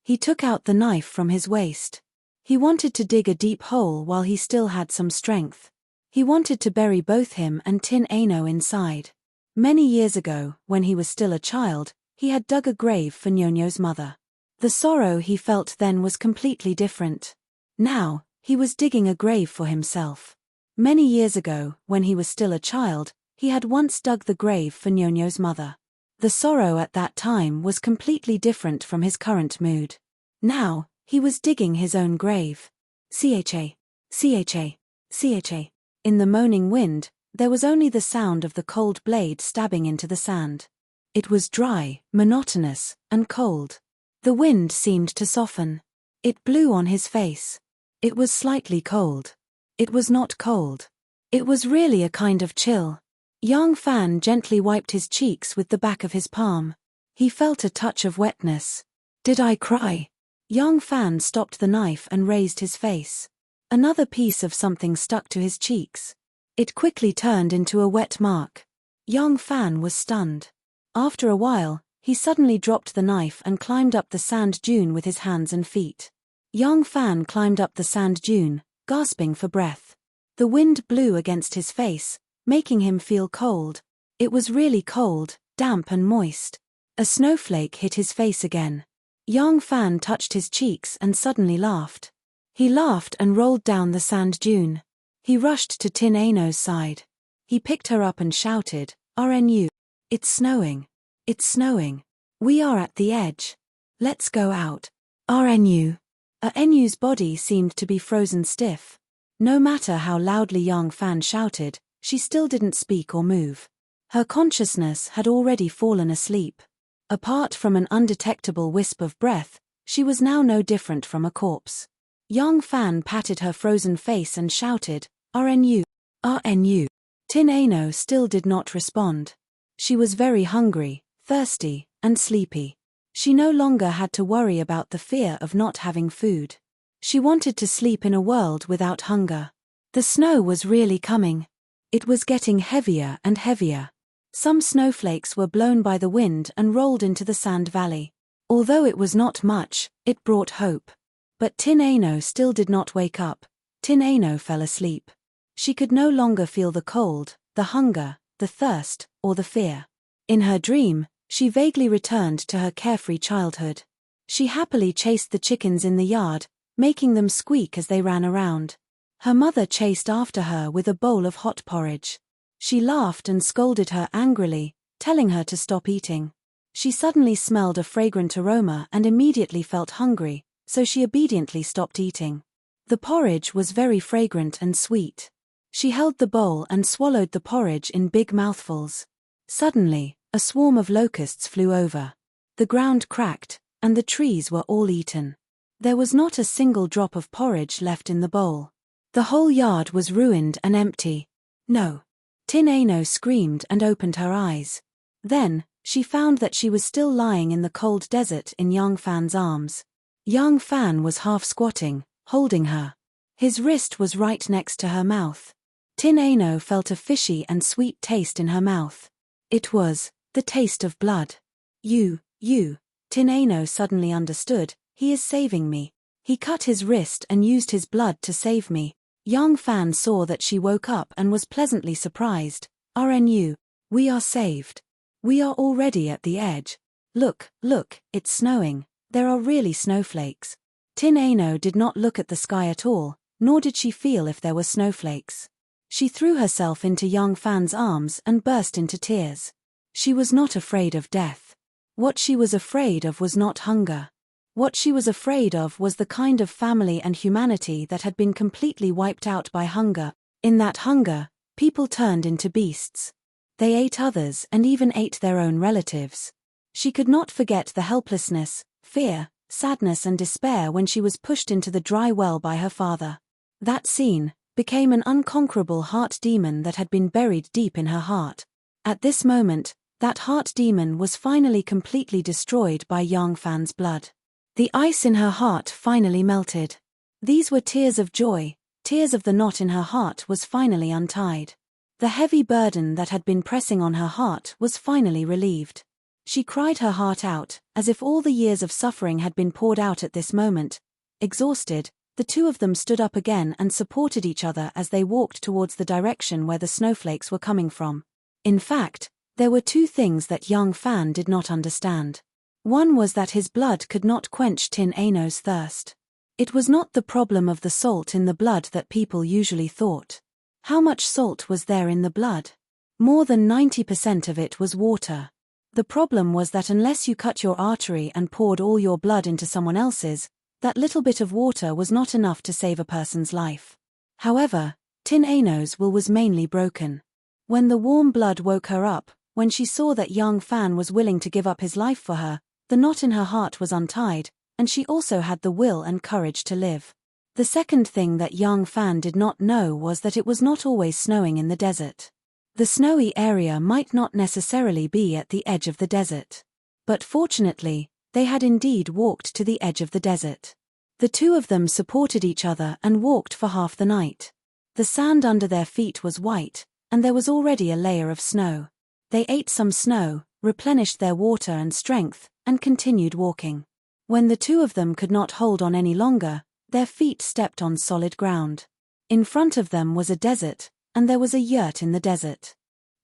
He took out the knife from his waist. He wanted to dig a deep hole while he still had some strength. He wanted to bury both him and Tin Aino inside. Many years ago, when he was still a child, he had dug a grave for Nyonyo's mother. The sorrow he felt then was completely different. Now, He was digging a grave for himself. Many years ago, when he was still a child, he had once dug the grave for Nyonyo's mother. The sorrow at that time was completely different from his current mood. Now, he was digging his own grave. Cha, cha, cha. In the moaning wind, there was only the sound of the cold blade stabbing into the sand. It was dry, monotonous, and cold. The wind seemed to soften. It blew on his face. It was slightly cold. It was not cold. It was really a kind of chill. Yang Fan gently wiped his cheeks with the back of his palm. He felt a touch of wetness. Did I cry? Yang Fan stopped the knife and raised his face. Another piece of something stuck to his cheeks. It quickly turned into a wet mark. Yang Fan was stunned. After a while, he suddenly dropped the knife and climbed up the sand dune with his hands and feet. Yang Fan climbed up the sand dune, gasping for breath. The wind blew against his face, making him feel cold. It was really cold, damp and moist. A snowflake hit his face again. Yang Fan touched his cheeks and suddenly laughed. He laughed and rolled down the sand dune. He rushed to Tin Aino's side. He picked her up and shouted, "RNU. It's snowing. It's snowing. We are at the edge. Let's go out. RNU." Enu's body seemed to be frozen stiff. No matter how loudly Yang Fan shouted, she still didn't speak or move. Her consciousness had already fallen asleep. Apart from an undetectable wisp of breath, she was now no different from a corpse. Yang Fan patted her frozen face and shouted, "RNU, RNU." Tin Aino still did not respond. She was very hungry, thirsty, and sleepy. She no longer had to worry about the fear of not having food. She wanted to sleep in a world without hunger. The snow was really coming. It was getting heavier and heavier. Some snowflakes were blown by the wind and rolled into the sand valley. Although it was not much, it brought hope. But Tin Aino still did not wake up. Tin Aino fell asleep. She could no longer feel the cold, the hunger, the thirst, or the fear. In her dream, she vaguely returned to her carefree childhood. She happily chased the chickens in the yard, making them squeak as they ran around. Her mother chased after her with a bowl of hot porridge. She laughed and scolded her angrily, telling her to stop eating. She suddenly smelled a fragrant aroma and immediately felt hungry, so she obediently stopped eating. The porridge was very fragrant and sweet. She held the bowl and swallowed the porridge in big mouthfuls. Suddenly, a swarm of locusts flew over. The ground cracked, and the trees were all eaten. There was not a single drop of porridge left in the bowl. The whole yard was ruined and empty. No. Tin Aino screamed and opened her eyes. Then, she found that she was still lying in the cold desert in Yang Fan's arms. Yang Fan was half squatting, holding her. His wrist was right next to her mouth. Tin Aino felt a fishy and sweet taste in her mouth. It was the taste of blood. You, Tin Aino suddenly understood, he is saving me. He cut his wrist and used his blood to save me. Yang Fan saw that she woke up and was pleasantly surprised. RNU, we are saved. We are already at the edge. Look, it's snowing. There are really snowflakes. Tin Aino did not look at the sky at all, nor did she feel if there were snowflakes. She threw herself into Yang Fan's arms and burst into tears. She was not afraid of death. What she was afraid of was not hunger. What she was afraid of was the kind of family and humanity that had been completely wiped out by hunger. In that hunger, people turned into beasts. They ate others and even ate their own relatives. She could not forget the helplessness, fear, sadness and despair when she was pushed into the dry well by her father. That scene became an unconquerable heart demon that had been buried deep in her heart. At this moment, that heart demon was finally completely destroyed by Yang Fan's blood. The ice in her heart finally melted. These were tears of joy, tears of the knot in her heart was finally untied. The heavy burden that had been pressing on her heart was finally relieved. She cried her heart out, as if all the years of suffering had been poured out at this moment. Exhausted, the two of them stood up again and supported each other as they walked towards the direction where the snowflakes were coming from. In fact, there were two things that Yang Fan did not understand. One was that his blood could not quench Tin Aino's thirst. It was not the problem of the salt in the blood that people usually thought. How much salt was there in the blood? More than 90% of it was water. The problem was that unless you cut your artery and poured all your blood into someone else's, that little bit of water was not enough to save a person's life. However, Tin Ano's will was mainly broken. When the warm blood woke her up, when she saw that young Fan was willing to give up his life for her, the knot in her heart was untied, and she also had the will and courage to live. The second thing that young Fan did not know was that it was not always snowing in the desert. The snowy area might not necessarily be at the edge of the desert. But fortunately, they had indeed walked to the edge of the desert. The two of them supported each other and walked for half the night. The sand under their feet was white, and there was already a layer of snow. They ate some snow, replenished their water and strength, and continued walking. When the two of them could not hold on any longer, their feet stepped on solid ground. In front of them was a desert, and there was a yurt in the desert.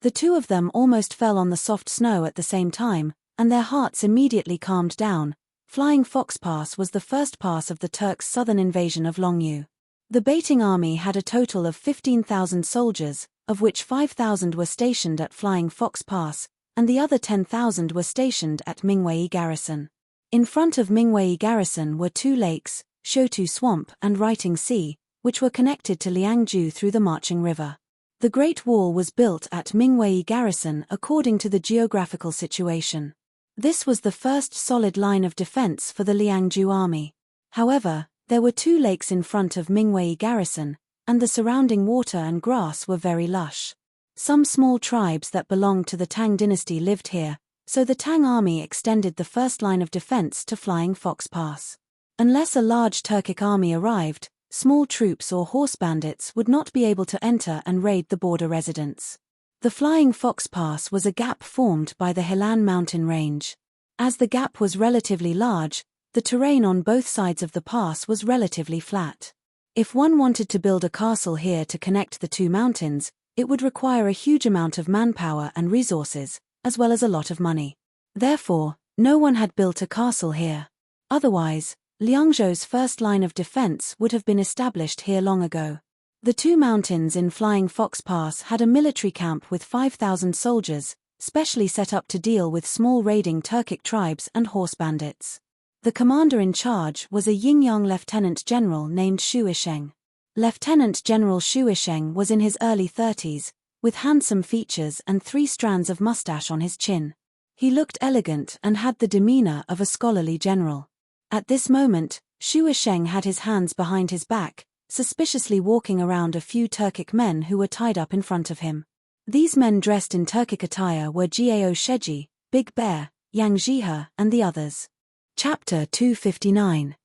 The two of them almost fell on the soft snow at the same time, and their hearts immediately calmed down. Flying Fox Pass was the first pass of the Turks' southern invasion of Longyu. The Baiting army had a total of 15,000 soldiers, of which 5,000 were stationed at Flying Fox Pass, and the other 10,000 were stationed at Mingwei Garrison. In front of Mingwei Garrison were two lakes, Shotu Swamp and Writing Sea, which were connected to Liangju through the Marching River. The Great Wall was built at Mingwei Garrison according to the geographical situation. This was the first solid line of defense for the Liangju army. However, there were two lakes in front of Mingwei Garrison, and the surrounding water and grass were very lush. Some small tribes that belonged to the Tang dynasty lived here, so the Tang army extended the first line of defense to Flying Fox Pass. Unless a large Turkic army arrived, small troops or horse bandits would not be able to enter and raid the border residents. The Flying Fox Pass was a gap formed by the Helan mountain range. As the gap was relatively large, the terrain on both sides of the pass was relatively flat. If one wanted to build a castle here to connect the two mountains, it would require a huge amount of manpower and resources, as well as a lot of money. Therefore, no one had built a castle here. Otherwise, Liangzhou's first line of defense would have been established here long ago. The two mountains in Flying Fox Pass had a military camp with 5,000 soldiers, specially set up to deal with small raiding Turkic tribes and horse bandits. The commander in charge was a Yingyang lieutenant general named Shu Isheng. Lieutenant General Shu Isheng was in his early 30s, with handsome features and 3 strands of mustache on his chin. He looked elegant and had the demeanor of a scholarly general. At this moment, Shu Isheng had his hands behind his back, suspiciously walking around a few Turkic men who were tied up in front of him. These men dressed in Turkic attire were Gao Sheji, Big Bear, Yang Jihe, and the others. Chapter 259.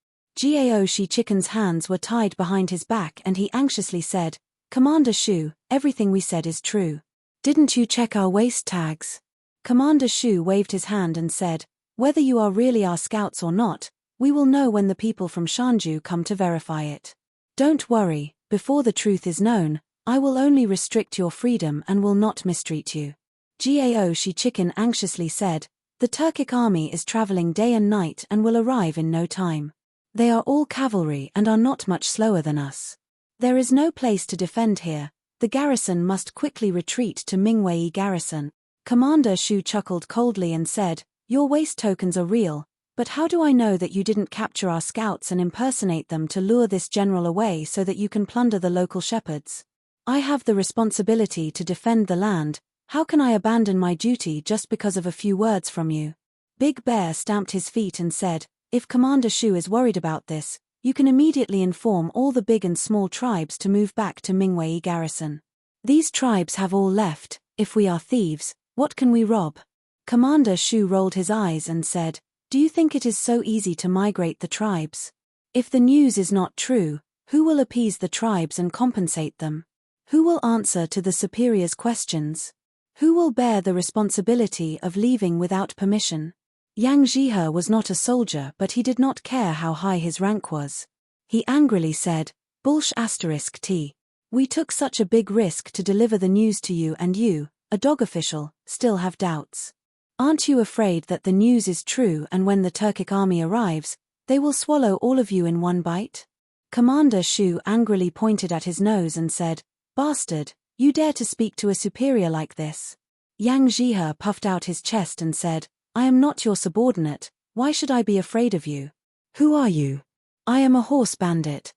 Gao Shi Chicken's hands were tied behind his back and he anxiously said, "Commander Shu, everything we said is true. Didn't you check our waist tags?" Commander Shu waved his hand and said, "Whether you are really our scouts or not, we will know when the people from Shanju come to verify it. Don't worry, before the truth is known, I will only restrict your freedom and will not mistreat you." Gao Shi Chicken anxiously said, "The Turkic army is traveling day and night and will arrive in no time. They are all cavalry and are not much slower than us. There is no place to defend here, the garrison must quickly retreat to Mingwei Garrison." Commander Shu chuckled coldly and said, "Your waist tokens are real, but how do I know that you didn't capture our scouts and impersonate them to lure this general away so that you can plunder the local shepherds? I have the responsibility to defend the land. How can I abandon my duty just because of a few words from you?" Big Bear stamped his feet and said, "If Commander Shu is worried about this, you can immediately inform all the big and small tribes to move back to Mingwei Garrison. These tribes have all left. If we are thieves, what can we rob?" Commander Shu rolled his eyes and said, "Do you think it is so easy to migrate the tribes? If the news is not true, who will appease the tribes and compensate them? Who will answer to the superior's questions? Who will bear the responsibility of leaving without permission?" Yang Jihe was not a soldier, but he did not care how high his rank was. He angrily said, "Bullsh*t. We took such a big risk to deliver the news to you and you, a dog official, still have doubts. Aren't you afraid that the news is true and when the Turkic army arrives, They will swallow all of you in one bite? Commander Shu angrily pointed at his nose and said, "Bastard, you dare to speak to a superior like this?" Yang Zhihe puffed out his chest and said, "I am not your subordinate, why should I be afraid of you? Who are you?" "I am a horse bandit."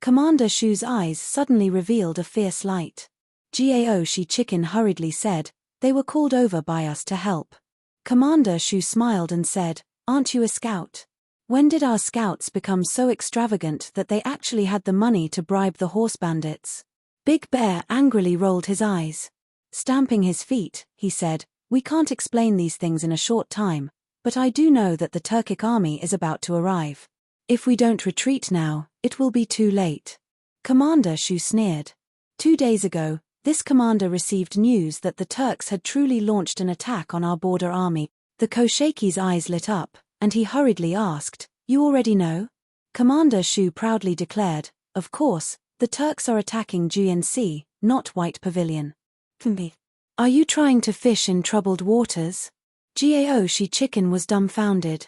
Commander Shu's eyes suddenly revealed a fierce light. Gao Shi Chicken hurriedly said, "They were called over by us to help." Commander Shu smiled and said, "Aren't you a scout? When did our scouts become so extravagant that they actually had the money to bribe the horse bandits?" Big Bear angrily rolled his eyes. Stamping his feet, he said, "We can't explain these things in a short time, but I do know that the Turkic army is about to arrive. If we don't retreat now, it will be too late." Commander Shu sneered. 2 days ago, this commander received news that the Turks had truly launched an attack on our border army. The Koshaki's eyes lit up, and he hurriedly asked, "You already know?" Commander Shu proudly declared, "Of course, the Turks are attacking GNC, not White Pavilion." "Are you trying to fish in troubled waters?" Gao Shi Chicken was dumbfounded.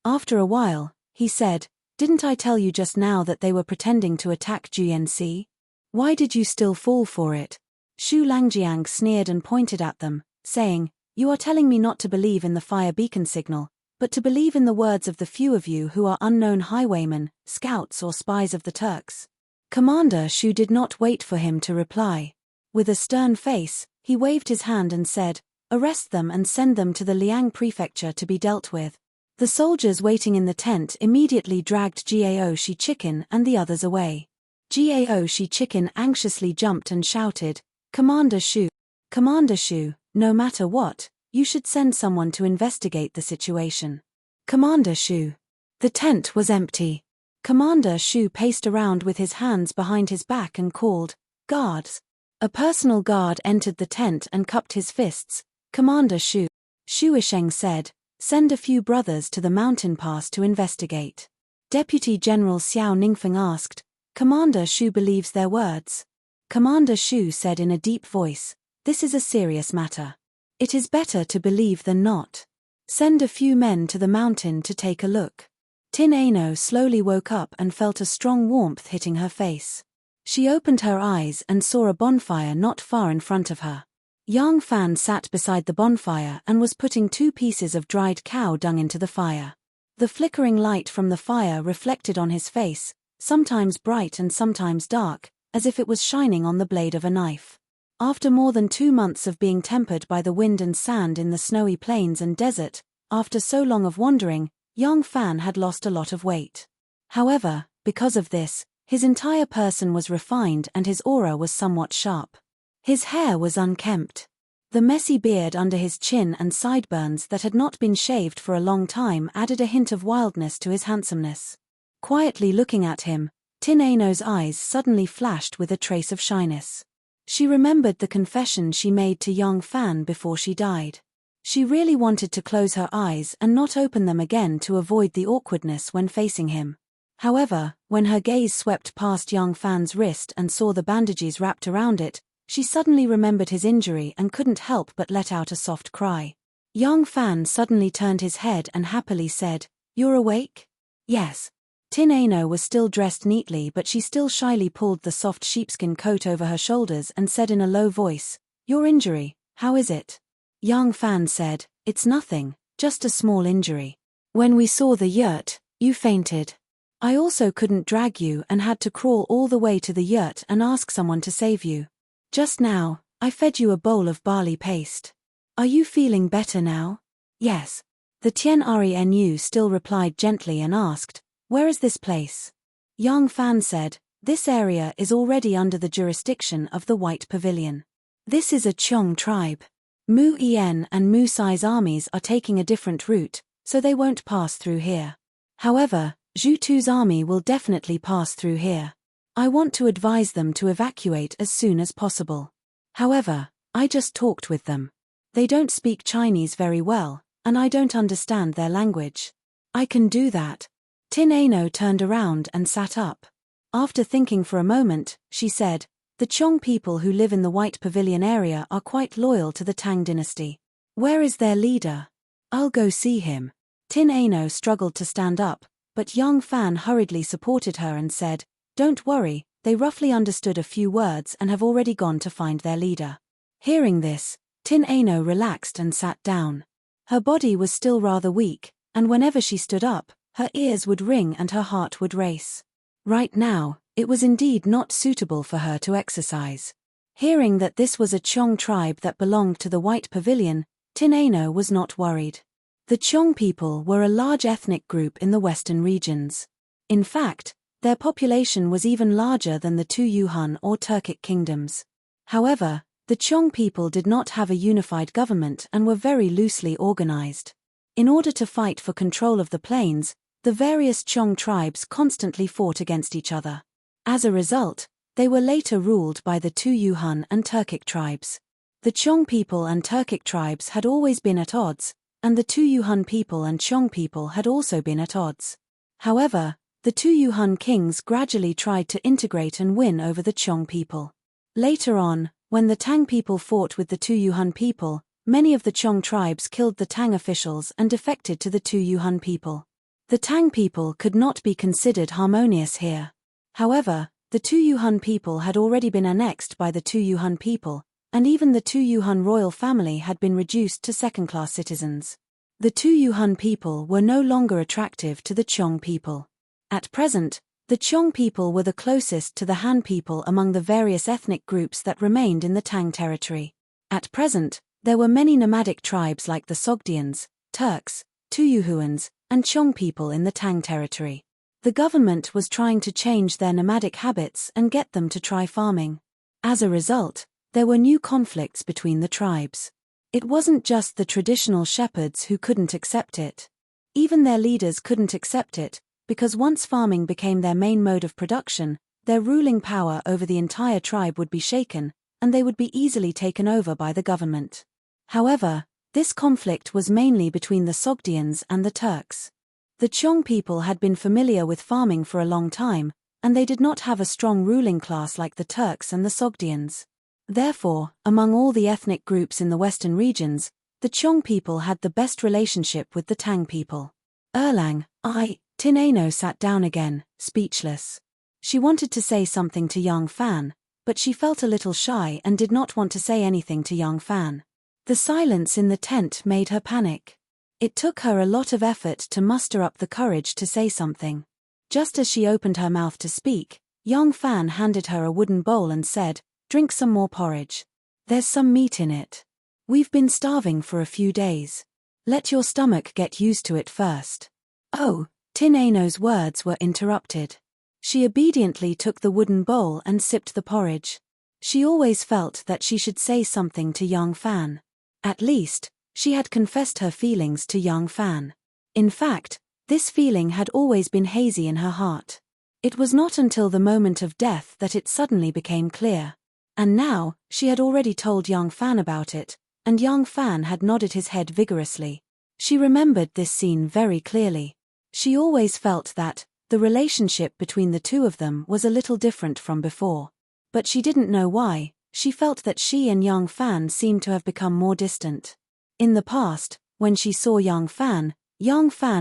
After a while, he said, "Didn't I tell you just now that they were pretending to attack GNC? Why did you still fall for it?" Shu Langjiang sneered and pointed at them, saying, "You are telling me not to believe in the fire beacon signal, but to believe in the words of the few of you who are unknown highwaymen, scouts or spies of the Turks." Commander Shu did not wait for him to reply. With a stern face, he waved his hand and said, "Arrest them and send them to the Liang prefecture to be dealt with." The soldiers waiting in the tent immediately dragged Gao Shi Chicken and the others away. Gao Shi Chicken anxiously jumped and shouted, "Commander Shu! Commander Shu, no matter what, you should send someone to investigate the situation." "Commander Shu." The tent was empty. Commander Shu paced around with his hands behind his back and called, "Guards!" A personal guard entered the tent and cupped his fists. "Commander Shu." Shu Isheng said, "Send a few brothers to the mountain pass to investigate." Deputy General Xiao Ningfeng asked, "Commander Shu believes their words?" Commander Shu said in a deep voice, "This is a serious matter. It is better to believe than not. Send a few men to the mountain to take a look." Tin Ano slowly woke up and felt a strong warmth hitting her face. She opened her eyes and saw a bonfire not far in front of her. Yang Fan sat beside the bonfire and was putting 2 pieces of dried cow dung into the fire. The flickering light from the fire reflected on his face, sometimes bright and sometimes dark, as if it was shining on the blade of a knife. After more than 2 months of being tempered by the wind and sand in the snowy plains and desert, after so long of wandering, Yang Fan had lost a lot of weight. However, because of this, his entire person was refined and his aura was somewhat sharp. His hair was unkempt. The messy beard under his chin and sideburns that had not been shaved for a long time added a hint of wildness to his handsomeness. Quietly looking at him, Tin Ano's eyes suddenly flashed with a trace of shyness. She remembered the confession she made to Yang Fan before she died. She really wanted to close her eyes and not open them again to avoid the awkwardness when facing him. However, when her gaze swept past Yang Fan's wrist and saw the bandages wrapped around it, she suddenly remembered his injury and couldn't help but let out a soft cry. Yang Fan suddenly turned his head and happily said, "You're awake?" "Yes." Tin Ano was still dressed neatly, but she still shyly pulled the soft sheepskin coat over her shoulders and said in a low voice, "Your injury, how is it?" Yang Fan said, "It's nothing, just a small injury. When we saw the yurt, you fainted. I also couldn't drag you and had to crawl all the way to the yurt and ask someone to save you. Just now, I fed you a bowl of barley paste. Are you feeling better now?" "Yes." The Tien Renu still replied gently and asked, "Where is this place?" Yang Fan said, "This area is already under the jurisdiction of the White Pavilion. This is a Chong tribe. Mu Yen and Mu Sai's armies are taking a different route, so they won't pass through here. However, Zhu Tu's army will definitely pass through here. I want to advise them to evacuate as soon as possible. However, I just talked with them. They don't speak Chinese very well, and I don't understand their language. I can do that." Tin Ano turned around and sat up. After thinking for a moment, she said, "The Chong people who live in the White Pavilion area are quite loyal to the Tang dynasty. Where is their leader? I'll go see him." Tin Ano struggled to stand up, but young Fan hurriedly supported her and said, "Don't worry, they roughly understood a few words and have already gone to find their leader." Hearing this, Tin Ano relaxed and sat down. Her body was still rather weak, and whenever she stood up, her ears would ring and her heart would race. Right now, it was indeed not suitable for her to exercise. Hearing that this was a Chong tribe that belonged to the White Pavilion, Tin Ano was not worried. The Chong people were a large ethnic group in the western regions. In fact, their population was even larger than the two Yuhan or Turkic kingdoms. However, the Chong people did not have a unified government and were very loosely organized. In order to fight for control of the plains, the various Chong tribes constantly fought against each other. As a result, they were later ruled by the two Yuhan and Turkic tribes. The Chong people and Turkic tribes had always been at odds, and the two Yuhan people and Chong people had also been at odds. However, the two Yuhan kings gradually tried to integrate and win over the Chong people. Later on, when the Tang people fought with the two Yuhan people, many of the Chong tribes killed the Tang officials and defected to the two Yuhan people. The Tang people could not be considered harmonious here. However, the two Yuhan people had already been annexed by the two Yuhan people, and even the two Yuhan royal family had been reduced to second-class citizens. The two Yuhan people were no longer attractive to the Chong people. At present, the Chong people were the closest to the Han people among the various ethnic groups that remained in the Tang territory. At present, there were many nomadic tribes like the Sogdians, Turks, Tuyuhuans, and Chong people in the Tang territory. The government was trying to change their nomadic habits and get them to try farming. As a result, there were new conflicts between the tribes. It wasn't just the traditional shepherds who couldn't accept it. Even their leaders couldn't accept it, because once farming became their main mode of production, their ruling power over the entire tribe would be shaken, and they would be easily taken over by the government. However, this conflict was mainly between the Sogdians and the Turks. The Chong people had been familiar with farming for a long time, and they did not have a strong ruling class like the Turks and the Sogdians. Therefore, among all the ethnic groups in the western regions, the Chong people had the best relationship with the Tang people. Tin Ano sat down again, speechless. She wanted to say something to young Fan, but she felt a little shy and did not want to say anything to young Fan. The silence in the tent made her panic. It took her a lot of effort to muster up the courage to say something. Just as she opened her mouth to speak, young Fan handed her a wooden bowl and said, "Drink some more porridge. There's some meat in it. We've been starving for a few days. Let your stomach get used to it first." "Oh," Tin Ano's words were interrupted. She obediently took the wooden bowl and sipped the porridge. She always felt that she should say something to young Fan. At least, she had confessed her feelings to young Fan. In fact, this feeling had always been hazy in her heart. It was not until the moment of death that it suddenly became clear. And now, she had already told young Fan about it, and young Fan had nodded his head vigorously. She remembered this scene very clearly. She always felt that the relationship between the two of them was a little different from before. But she didn't know why. She felt that she and young Fan seemed to have become more distant. In the past, when she saw young Fan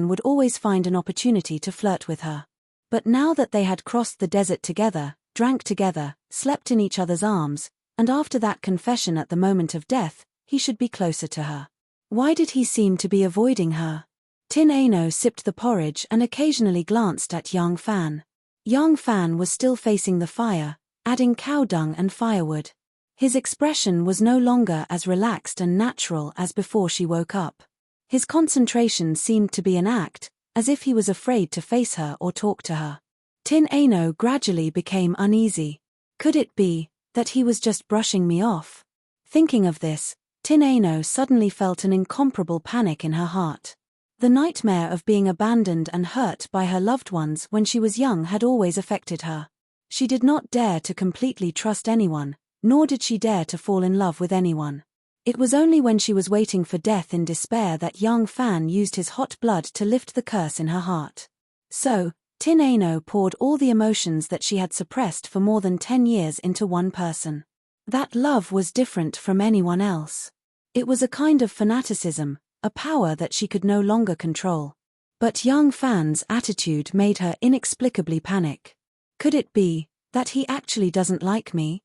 would always find an opportunity to flirt with her. But now that they had crossed the desert together, drank together, slept in each other's arms, and after that confession at the moment of death, he should be closer to her. Why did he seem to be avoiding her? Tin Ano sipped the porridge and occasionally glanced at young Fan. Young Fan was still facing the fire, adding cow dung and firewood. His expression was no longer as relaxed and natural as before she woke up. His concentration seemed to be an act, as if he was afraid to face her or talk to her. Tin Ano gradually became uneasy. Could it be that he was just brushing me off? Thinking of this, Tin Ano suddenly felt an incomparable panic in her heart. The nightmare of being abandoned and hurt by her loved ones when she was young had always affected her. She did not dare to completely trust anyone, nor did she dare to fall in love with anyone. It was only when she was waiting for death in despair that young Fan used his hot blood to lift the curse in her heart. So, Tin Ano poured all the emotions that she had suppressed for more than 10 years into one person. That love was different from anyone else. It was a kind of fanaticism, a power that she could no longer control. But Yang Fan's attitude made her inexplicably panic. Could it be that he actually doesn't like me?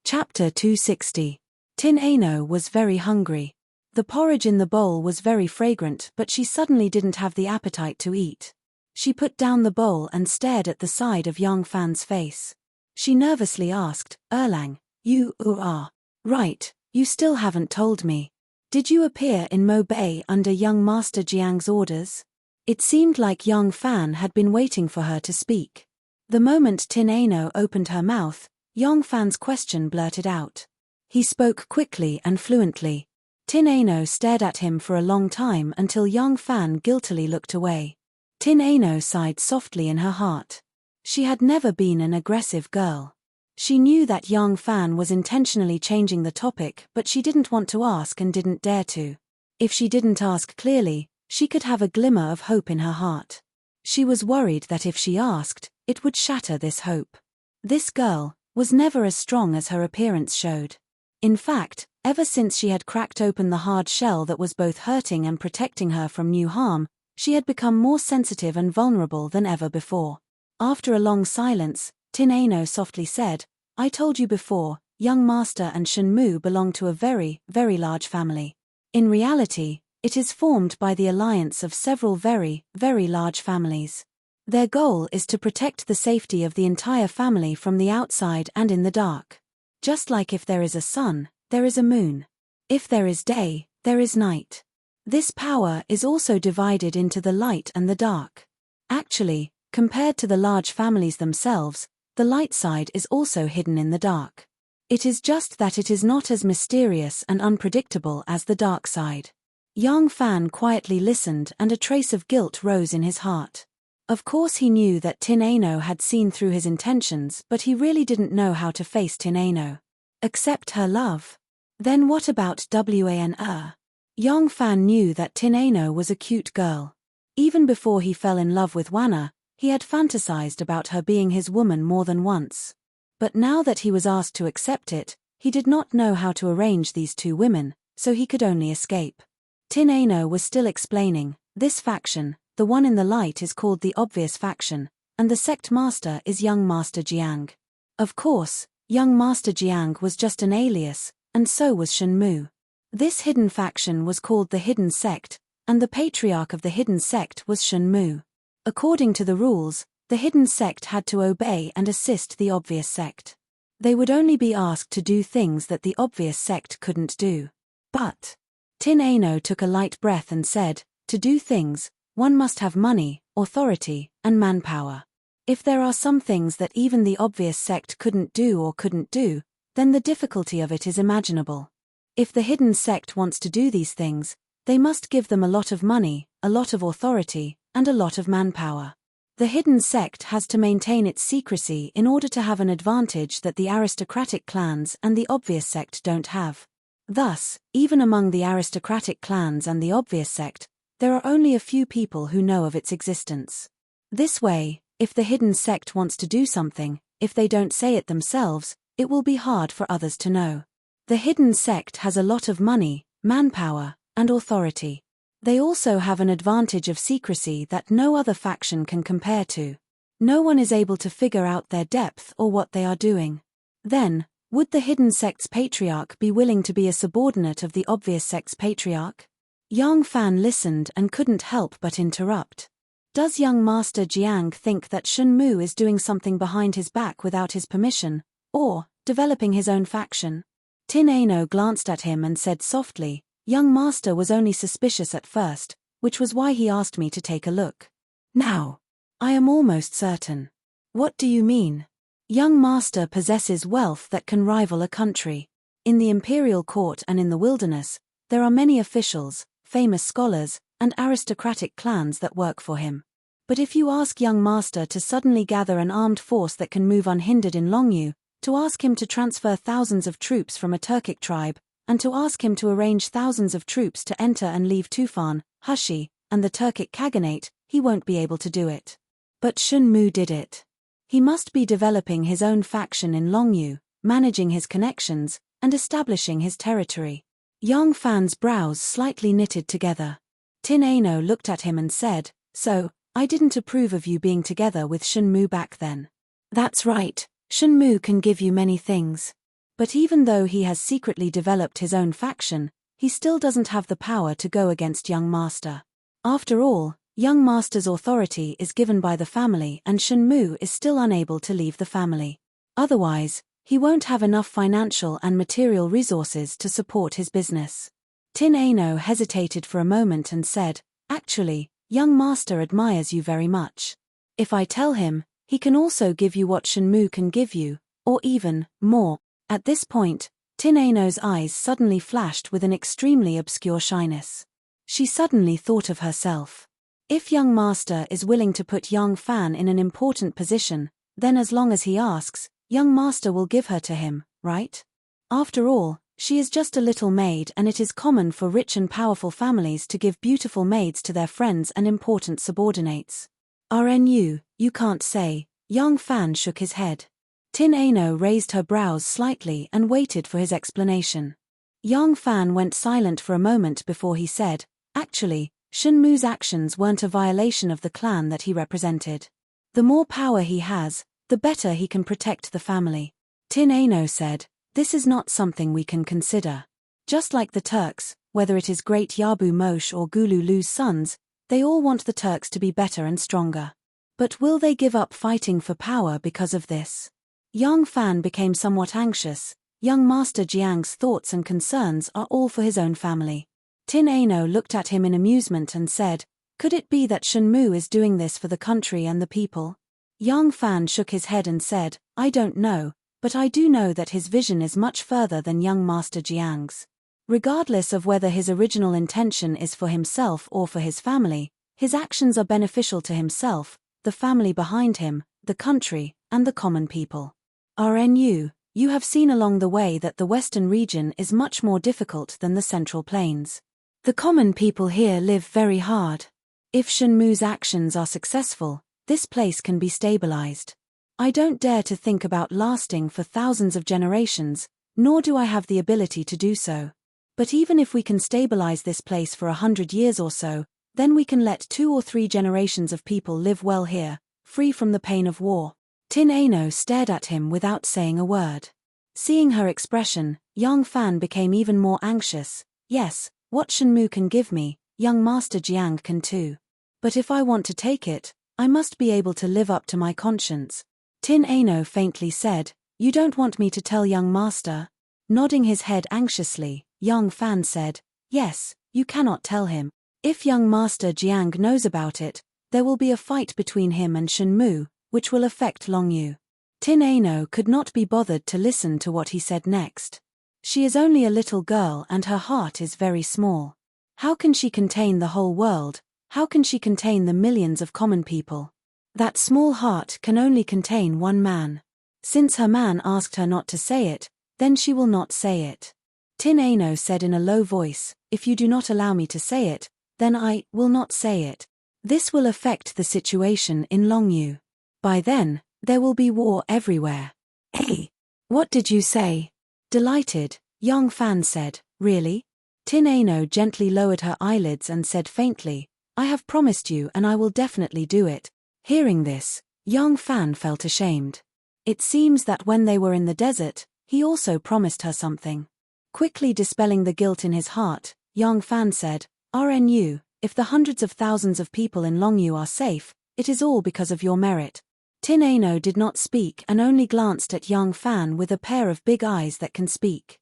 Chapter 260. Tin Ano was very hungry. The porridge in the bowl was very fragrant, but she suddenly didn't have the appetite to eat. She put down the bowl and stared at the side of Yang Fan's face. She nervously asked, "Erlang, you are right, you still haven't told me. Did you appear in Mo Bay under young Master Jiang's orders?" It seemed like Yang Fan had been waiting for her to speak. The moment Tin Ano opened her mouth, Yang Fan's question blurted out. He spoke quickly and fluently. Tin Ano stared at him for a long time until Yang Fan guiltily looked away. Tin Ano sighed softly in her heart. She had never been an aggressive girl. She knew that Yang Fan was intentionally changing the topic, but she didn't want to ask and didn't dare to. If she didn't ask clearly, she could have a glimmer of hope in her heart. She was worried that if she asked, it would shatter this hope. This girl was never as strong as her appearance showed. In fact, ever since she had cracked open the hard shell that was both hurting and protecting her from new harm, she had become more sensitive and vulnerable than ever before. After a long silence, Tin Ano softly said, "I told you before, young Master and Shen Mu belong to a very, very large family. In reality, it is formed by the alliance of several very, very large families. Their goal is to protect the safety of the entire family from the outside and in the dark. Just like if there is a sun, there is a moon. If there is day, there is night. This power is also divided into the light and the dark. Actually, compared to the large families themselves, the light side is also hidden in the dark. It is just that it is not as mysterious and unpredictable as the dark side." Yang Fan quietly listened and a trace of guilt rose in his heart. Of course he knew that Tin Ano had seen through his intentions, but he really didn't know how to face Tin Ano. Accept her love? Then what about Wan? Yang Fan knew that Tin Ano was a cute girl. Even before he fell in love with Wana, he had fantasized about her being his woman more than once. But now that he was asked to accept it, he did not know how to arrange these two women, so he could only escape. Tin Ano was still explaining, "This faction, the one in the light, is called the obvious faction, and the sect master is young Master Jiang. Of course, young Master Jiang was just an alias, and so was Shen Mu. This hidden faction was called the Hidden Sect, and the patriarch of the Hidden Sect was Shen Mu. According to the rules, the Hidden Sect had to obey and assist the obvious sect. They would only be asked to do things that the obvious sect couldn't do. But Tin Ano took a light breath and said, "To do things, one must have money, authority, and manpower. If there are some things that even the obvious sect couldn't do, then the difficulty of it is imaginable. If the hidden sect wants to do these things, they must give them a lot of money, a lot of authority, and a lot of manpower. The hidden sect has to maintain its secrecy in order to have an advantage that the aristocratic clans and the obvious sect don't have. Thus, even among the aristocratic clans and the obvious sect, there are only a few people who know of its existence. This way, if the hidden sect wants to do something, if they don't say it themselves, it will be hard for others to know. The hidden sect has a lot of money, manpower, and authority. They also have an advantage of secrecy that no other faction can compare to. No one is able to figure out their depth or what they are doing. Then, would the hidden sect's patriarch be willing to be a subordinate of the obvious sect's patriarch?" Yang Fan listened and couldn't help but interrupt. "Does young Master Jiang think that Shen Mu is doing something behind his back without his permission, or developing his own faction?" Tin Ano glanced at him and said softly, "Young Master was only suspicious at first, which was why he asked me to take a look. Now, I am almost certain." "What do you mean?" "Young Master possesses wealth that can rival a country. In the imperial court and in the wilderness, there are many officials, famous scholars, and aristocratic clans that work for him. But if you ask young Master to suddenly gather an armed force that can move unhindered in Longyu, to ask him to transfer thousands of troops from a Turkic tribe, and to ask him to arrange thousands of troops to enter and leave Tufan, Hushi, and the Turkic Khaganate, he won't be able to do it. But Shen Mu did it. He must be developing his own faction in Longyu, managing his connections, and establishing his territory." Yang Fan's brows slightly knitted together. Tin Ano looked at him and said, So, I didn't approve of you being together with Shenmu back then. That's right, Shenmu can give you many things. But even though he has secretly developed his own faction, he still doesn't have the power to go against young master. After all, young master's authority is given by the family and Shenmu is still unable to leave the family. Otherwise, he won't have enough financial and material resources to support his business. Tin Ano hesitated for a moment and said, actually, young master admires you very much. If I tell him, he can also give you what Shenmu can give you, or even more. At this point, Tin Ano's eyes suddenly flashed with an extremely obscure shyness. She suddenly thought of herself. If young master is willing to put young Fan in an important position, then as long as he asks, young master will give her to him, right? After all, she is just a little maid and it is common for rich and powerful families to give beautiful maids to their friends and important subordinates. RNU, you can't say, young Fan shook his head. Tin Ano raised her brows slightly and waited for his explanation. Young Fan went silent for a moment before he said, actually, Shenmu's actions weren't a violation of the clan that he represented. The more power he has, the better he can protect the family. Tin Ano said, this is not something we can consider. Just like the Turks, whether it is Great Yabu Moshe or Gulu Lu's sons, they all want the Turks to be better and stronger. But will they give up fighting for power because of this? Young Fan became somewhat anxious. Young Master Jiang's thoughts and concerns are all for his own family. Tin Ano looked at him in amusement and said, could it be that Shenmu is doing this for the country and the people? Young Fan shook his head and said, I don't know, but I do know that his vision is much further than young Master Jiang's. Regardless of whether his original intention is for himself or for his family, his actions are beneficial to himself, the family behind him, the country, and the common people. RNU, you have seen along the way that the western region is much more difficult than the central plains. The common people here live very hard. If Shenmu's actions are successful, this place can be stabilized. I don't dare to think about lasting for thousands of generations, nor do I have the ability to do so. But even if we can stabilize this place for 100 years or so, then we can let 2 or 3 generations of people live well here, free from the pain of war. Tin Ano stared at him without saying a word. Seeing her expression, young Fan became even more anxious. Yes, what Shenmu can give me, young Master Jiang can too. But if I want to take it, I must be able to live up to my conscience. Tin Ano faintly said, you don't want me to tell young master? Nodding his head anxiously, young Fan said, yes, you cannot tell him. If young Master Jiang knows about it, there will be a fight between him and Shenmu, which will affect Longyu. Tin Ano could not be bothered to listen to what he said next. She is only a little girl and her heart is very small. How can she contain the whole world? How can she contain the millions of common people? That small heart can only contain one man. Since her man asked her not to say it, then she will not say it. Tin Ano said in a low voice, if you do not allow me to say it, then I will not say it. This will affect the situation in Longyu. By then, there will be war everywhere. Hey, what did you say? Delighted, young Fan said, really? Tin Ano gently lowered her eyelids and said faintly, I have promised you and I will definitely do it. Hearing this, young Fan felt ashamed. It seems that when they were in the desert, he also promised her something. Quickly dispelling the guilt in his heart, young Fan said, RNU, if the hundreds of thousands of people in Longyu are safe, it is all because of your merit. Tin Ano did not speak and only glanced at young Fan with a pair of big eyes that can speak.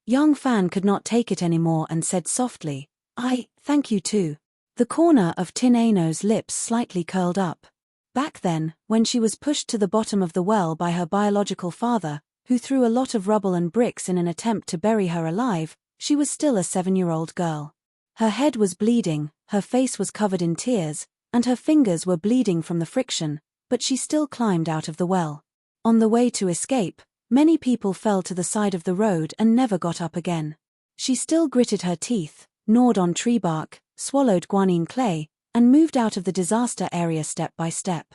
Young Fan could not take it anymore and said softly, I thank you too. The corner of Tin Ano's lips slightly curled up. Back then, when she was pushed to the bottom of the well by her biological father, who threw a lot of rubble and bricks in an attempt to bury her alive, she was still a 7-year-old girl. Her head was bleeding, her face was covered in tears, and her fingers were bleeding from the friction, but she still climbed out of the well. On the way to escape, many people fell to the side of the road and never got up again. She still gritted her teeth, gnawed on tree bark, swallowed guanine clay, and moved out of the disaster area step by step.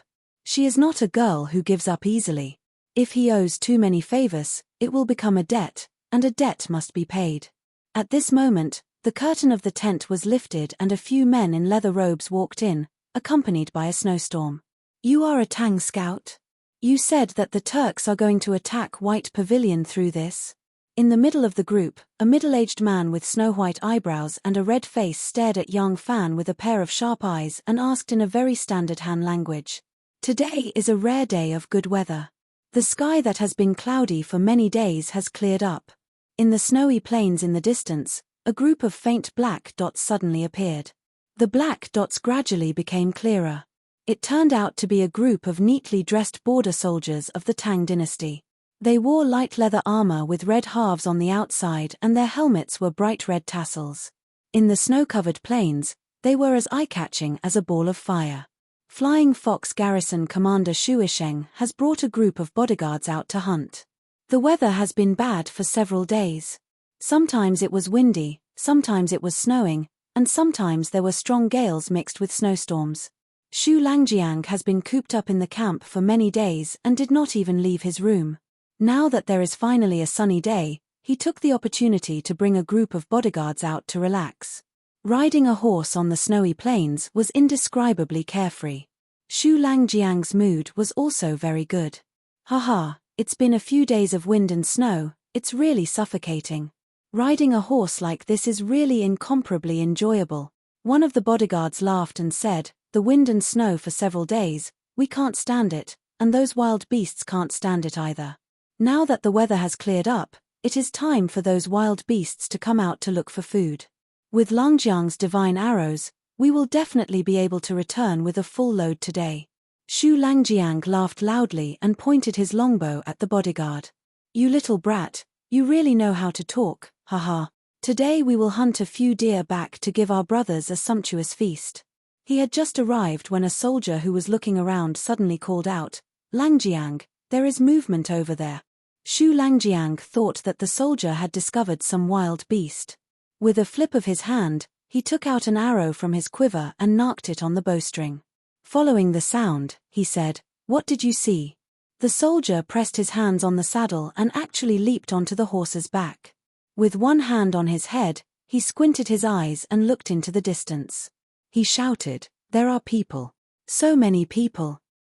She is not a girl who gives up easily. If he owes too many favors, it will become a debt, and a debt must be paid. At this moment, the curtain of the tent was lifted and a few men in leather robes walked in, accompanied by a snowstorm. "You are a Tang scout? You said that the Turks are going to attack White Pavilion through this?" In the middle of the group, a middle-aged man with snow-white eyebrows and a red face stared at young Fan with a pair of sharp eyes and asked in a very standard Han language. "Today is a rare day of good weather. The sky that has been cloudy for many days has cleared up. In the snowy plains in the distance, a group of faint black dots suddenly appeared. The black dots gradually became clearer. It turned out to be a group of neatly dressed border soldiers of the Tang dynasty. They wore light leather armor with red halves on the outside and their helmets were bright red tassels. In the snow-covered plains, they were as eye-catching as a ball of fire. Flying Fox Garrison Commander Shu Isheng has brought a group of bodyguards out to hunt. The weather has been bad for several days. Sometimes it was windy, sometimes it was snowing, and sometimes there were strong gales mixed with snowstorms. Shu Langjiang has been cooped up in the camp for many days and did not even leave his room. Now that there is finally a sunny day, he took the opportunity to bring a group of bodyguards out to relax. Riding a horse on the snowy plains was indescribably carefree. Shu Langjiang's mood was also very good. "Haha, it's been a few days of wind and snow, it's really suffocating. Riding a horse like this is really incomparably enjoyable." One of the bodyguards laughed and said, "The wind and snow for several days, we can't stand it, and those wild beasts can't stand it either. Now that the weather has cleared up, it is time for those wild beasts to come out to look for food. With Langjiang's divine arrows, we will definitely be able to return with a full load today." Shu Langjiang laughed loudly and pointed his longbow at the bodyguard. "You little brat, you really know how to talk, haha. Today we will hunt a few deer back to give our brothers a sumptuous feast." He had just arrived when a soldier who was looking around suddenly called out, "Langjiang, there is movement over there." Shu Langjiang thought that the soldier had discovered some wild beast. With a flip of his hand, he took out an arrow from his quiver and knocked it on the bowstring. Following the sound, he said, "What did you see?" The soldier pressed his hands on the saddle and actually leaped onto the horse's back. With one hand on his head, he squinted his eyes and looked into the distance. He shouted, "There are people. So many people.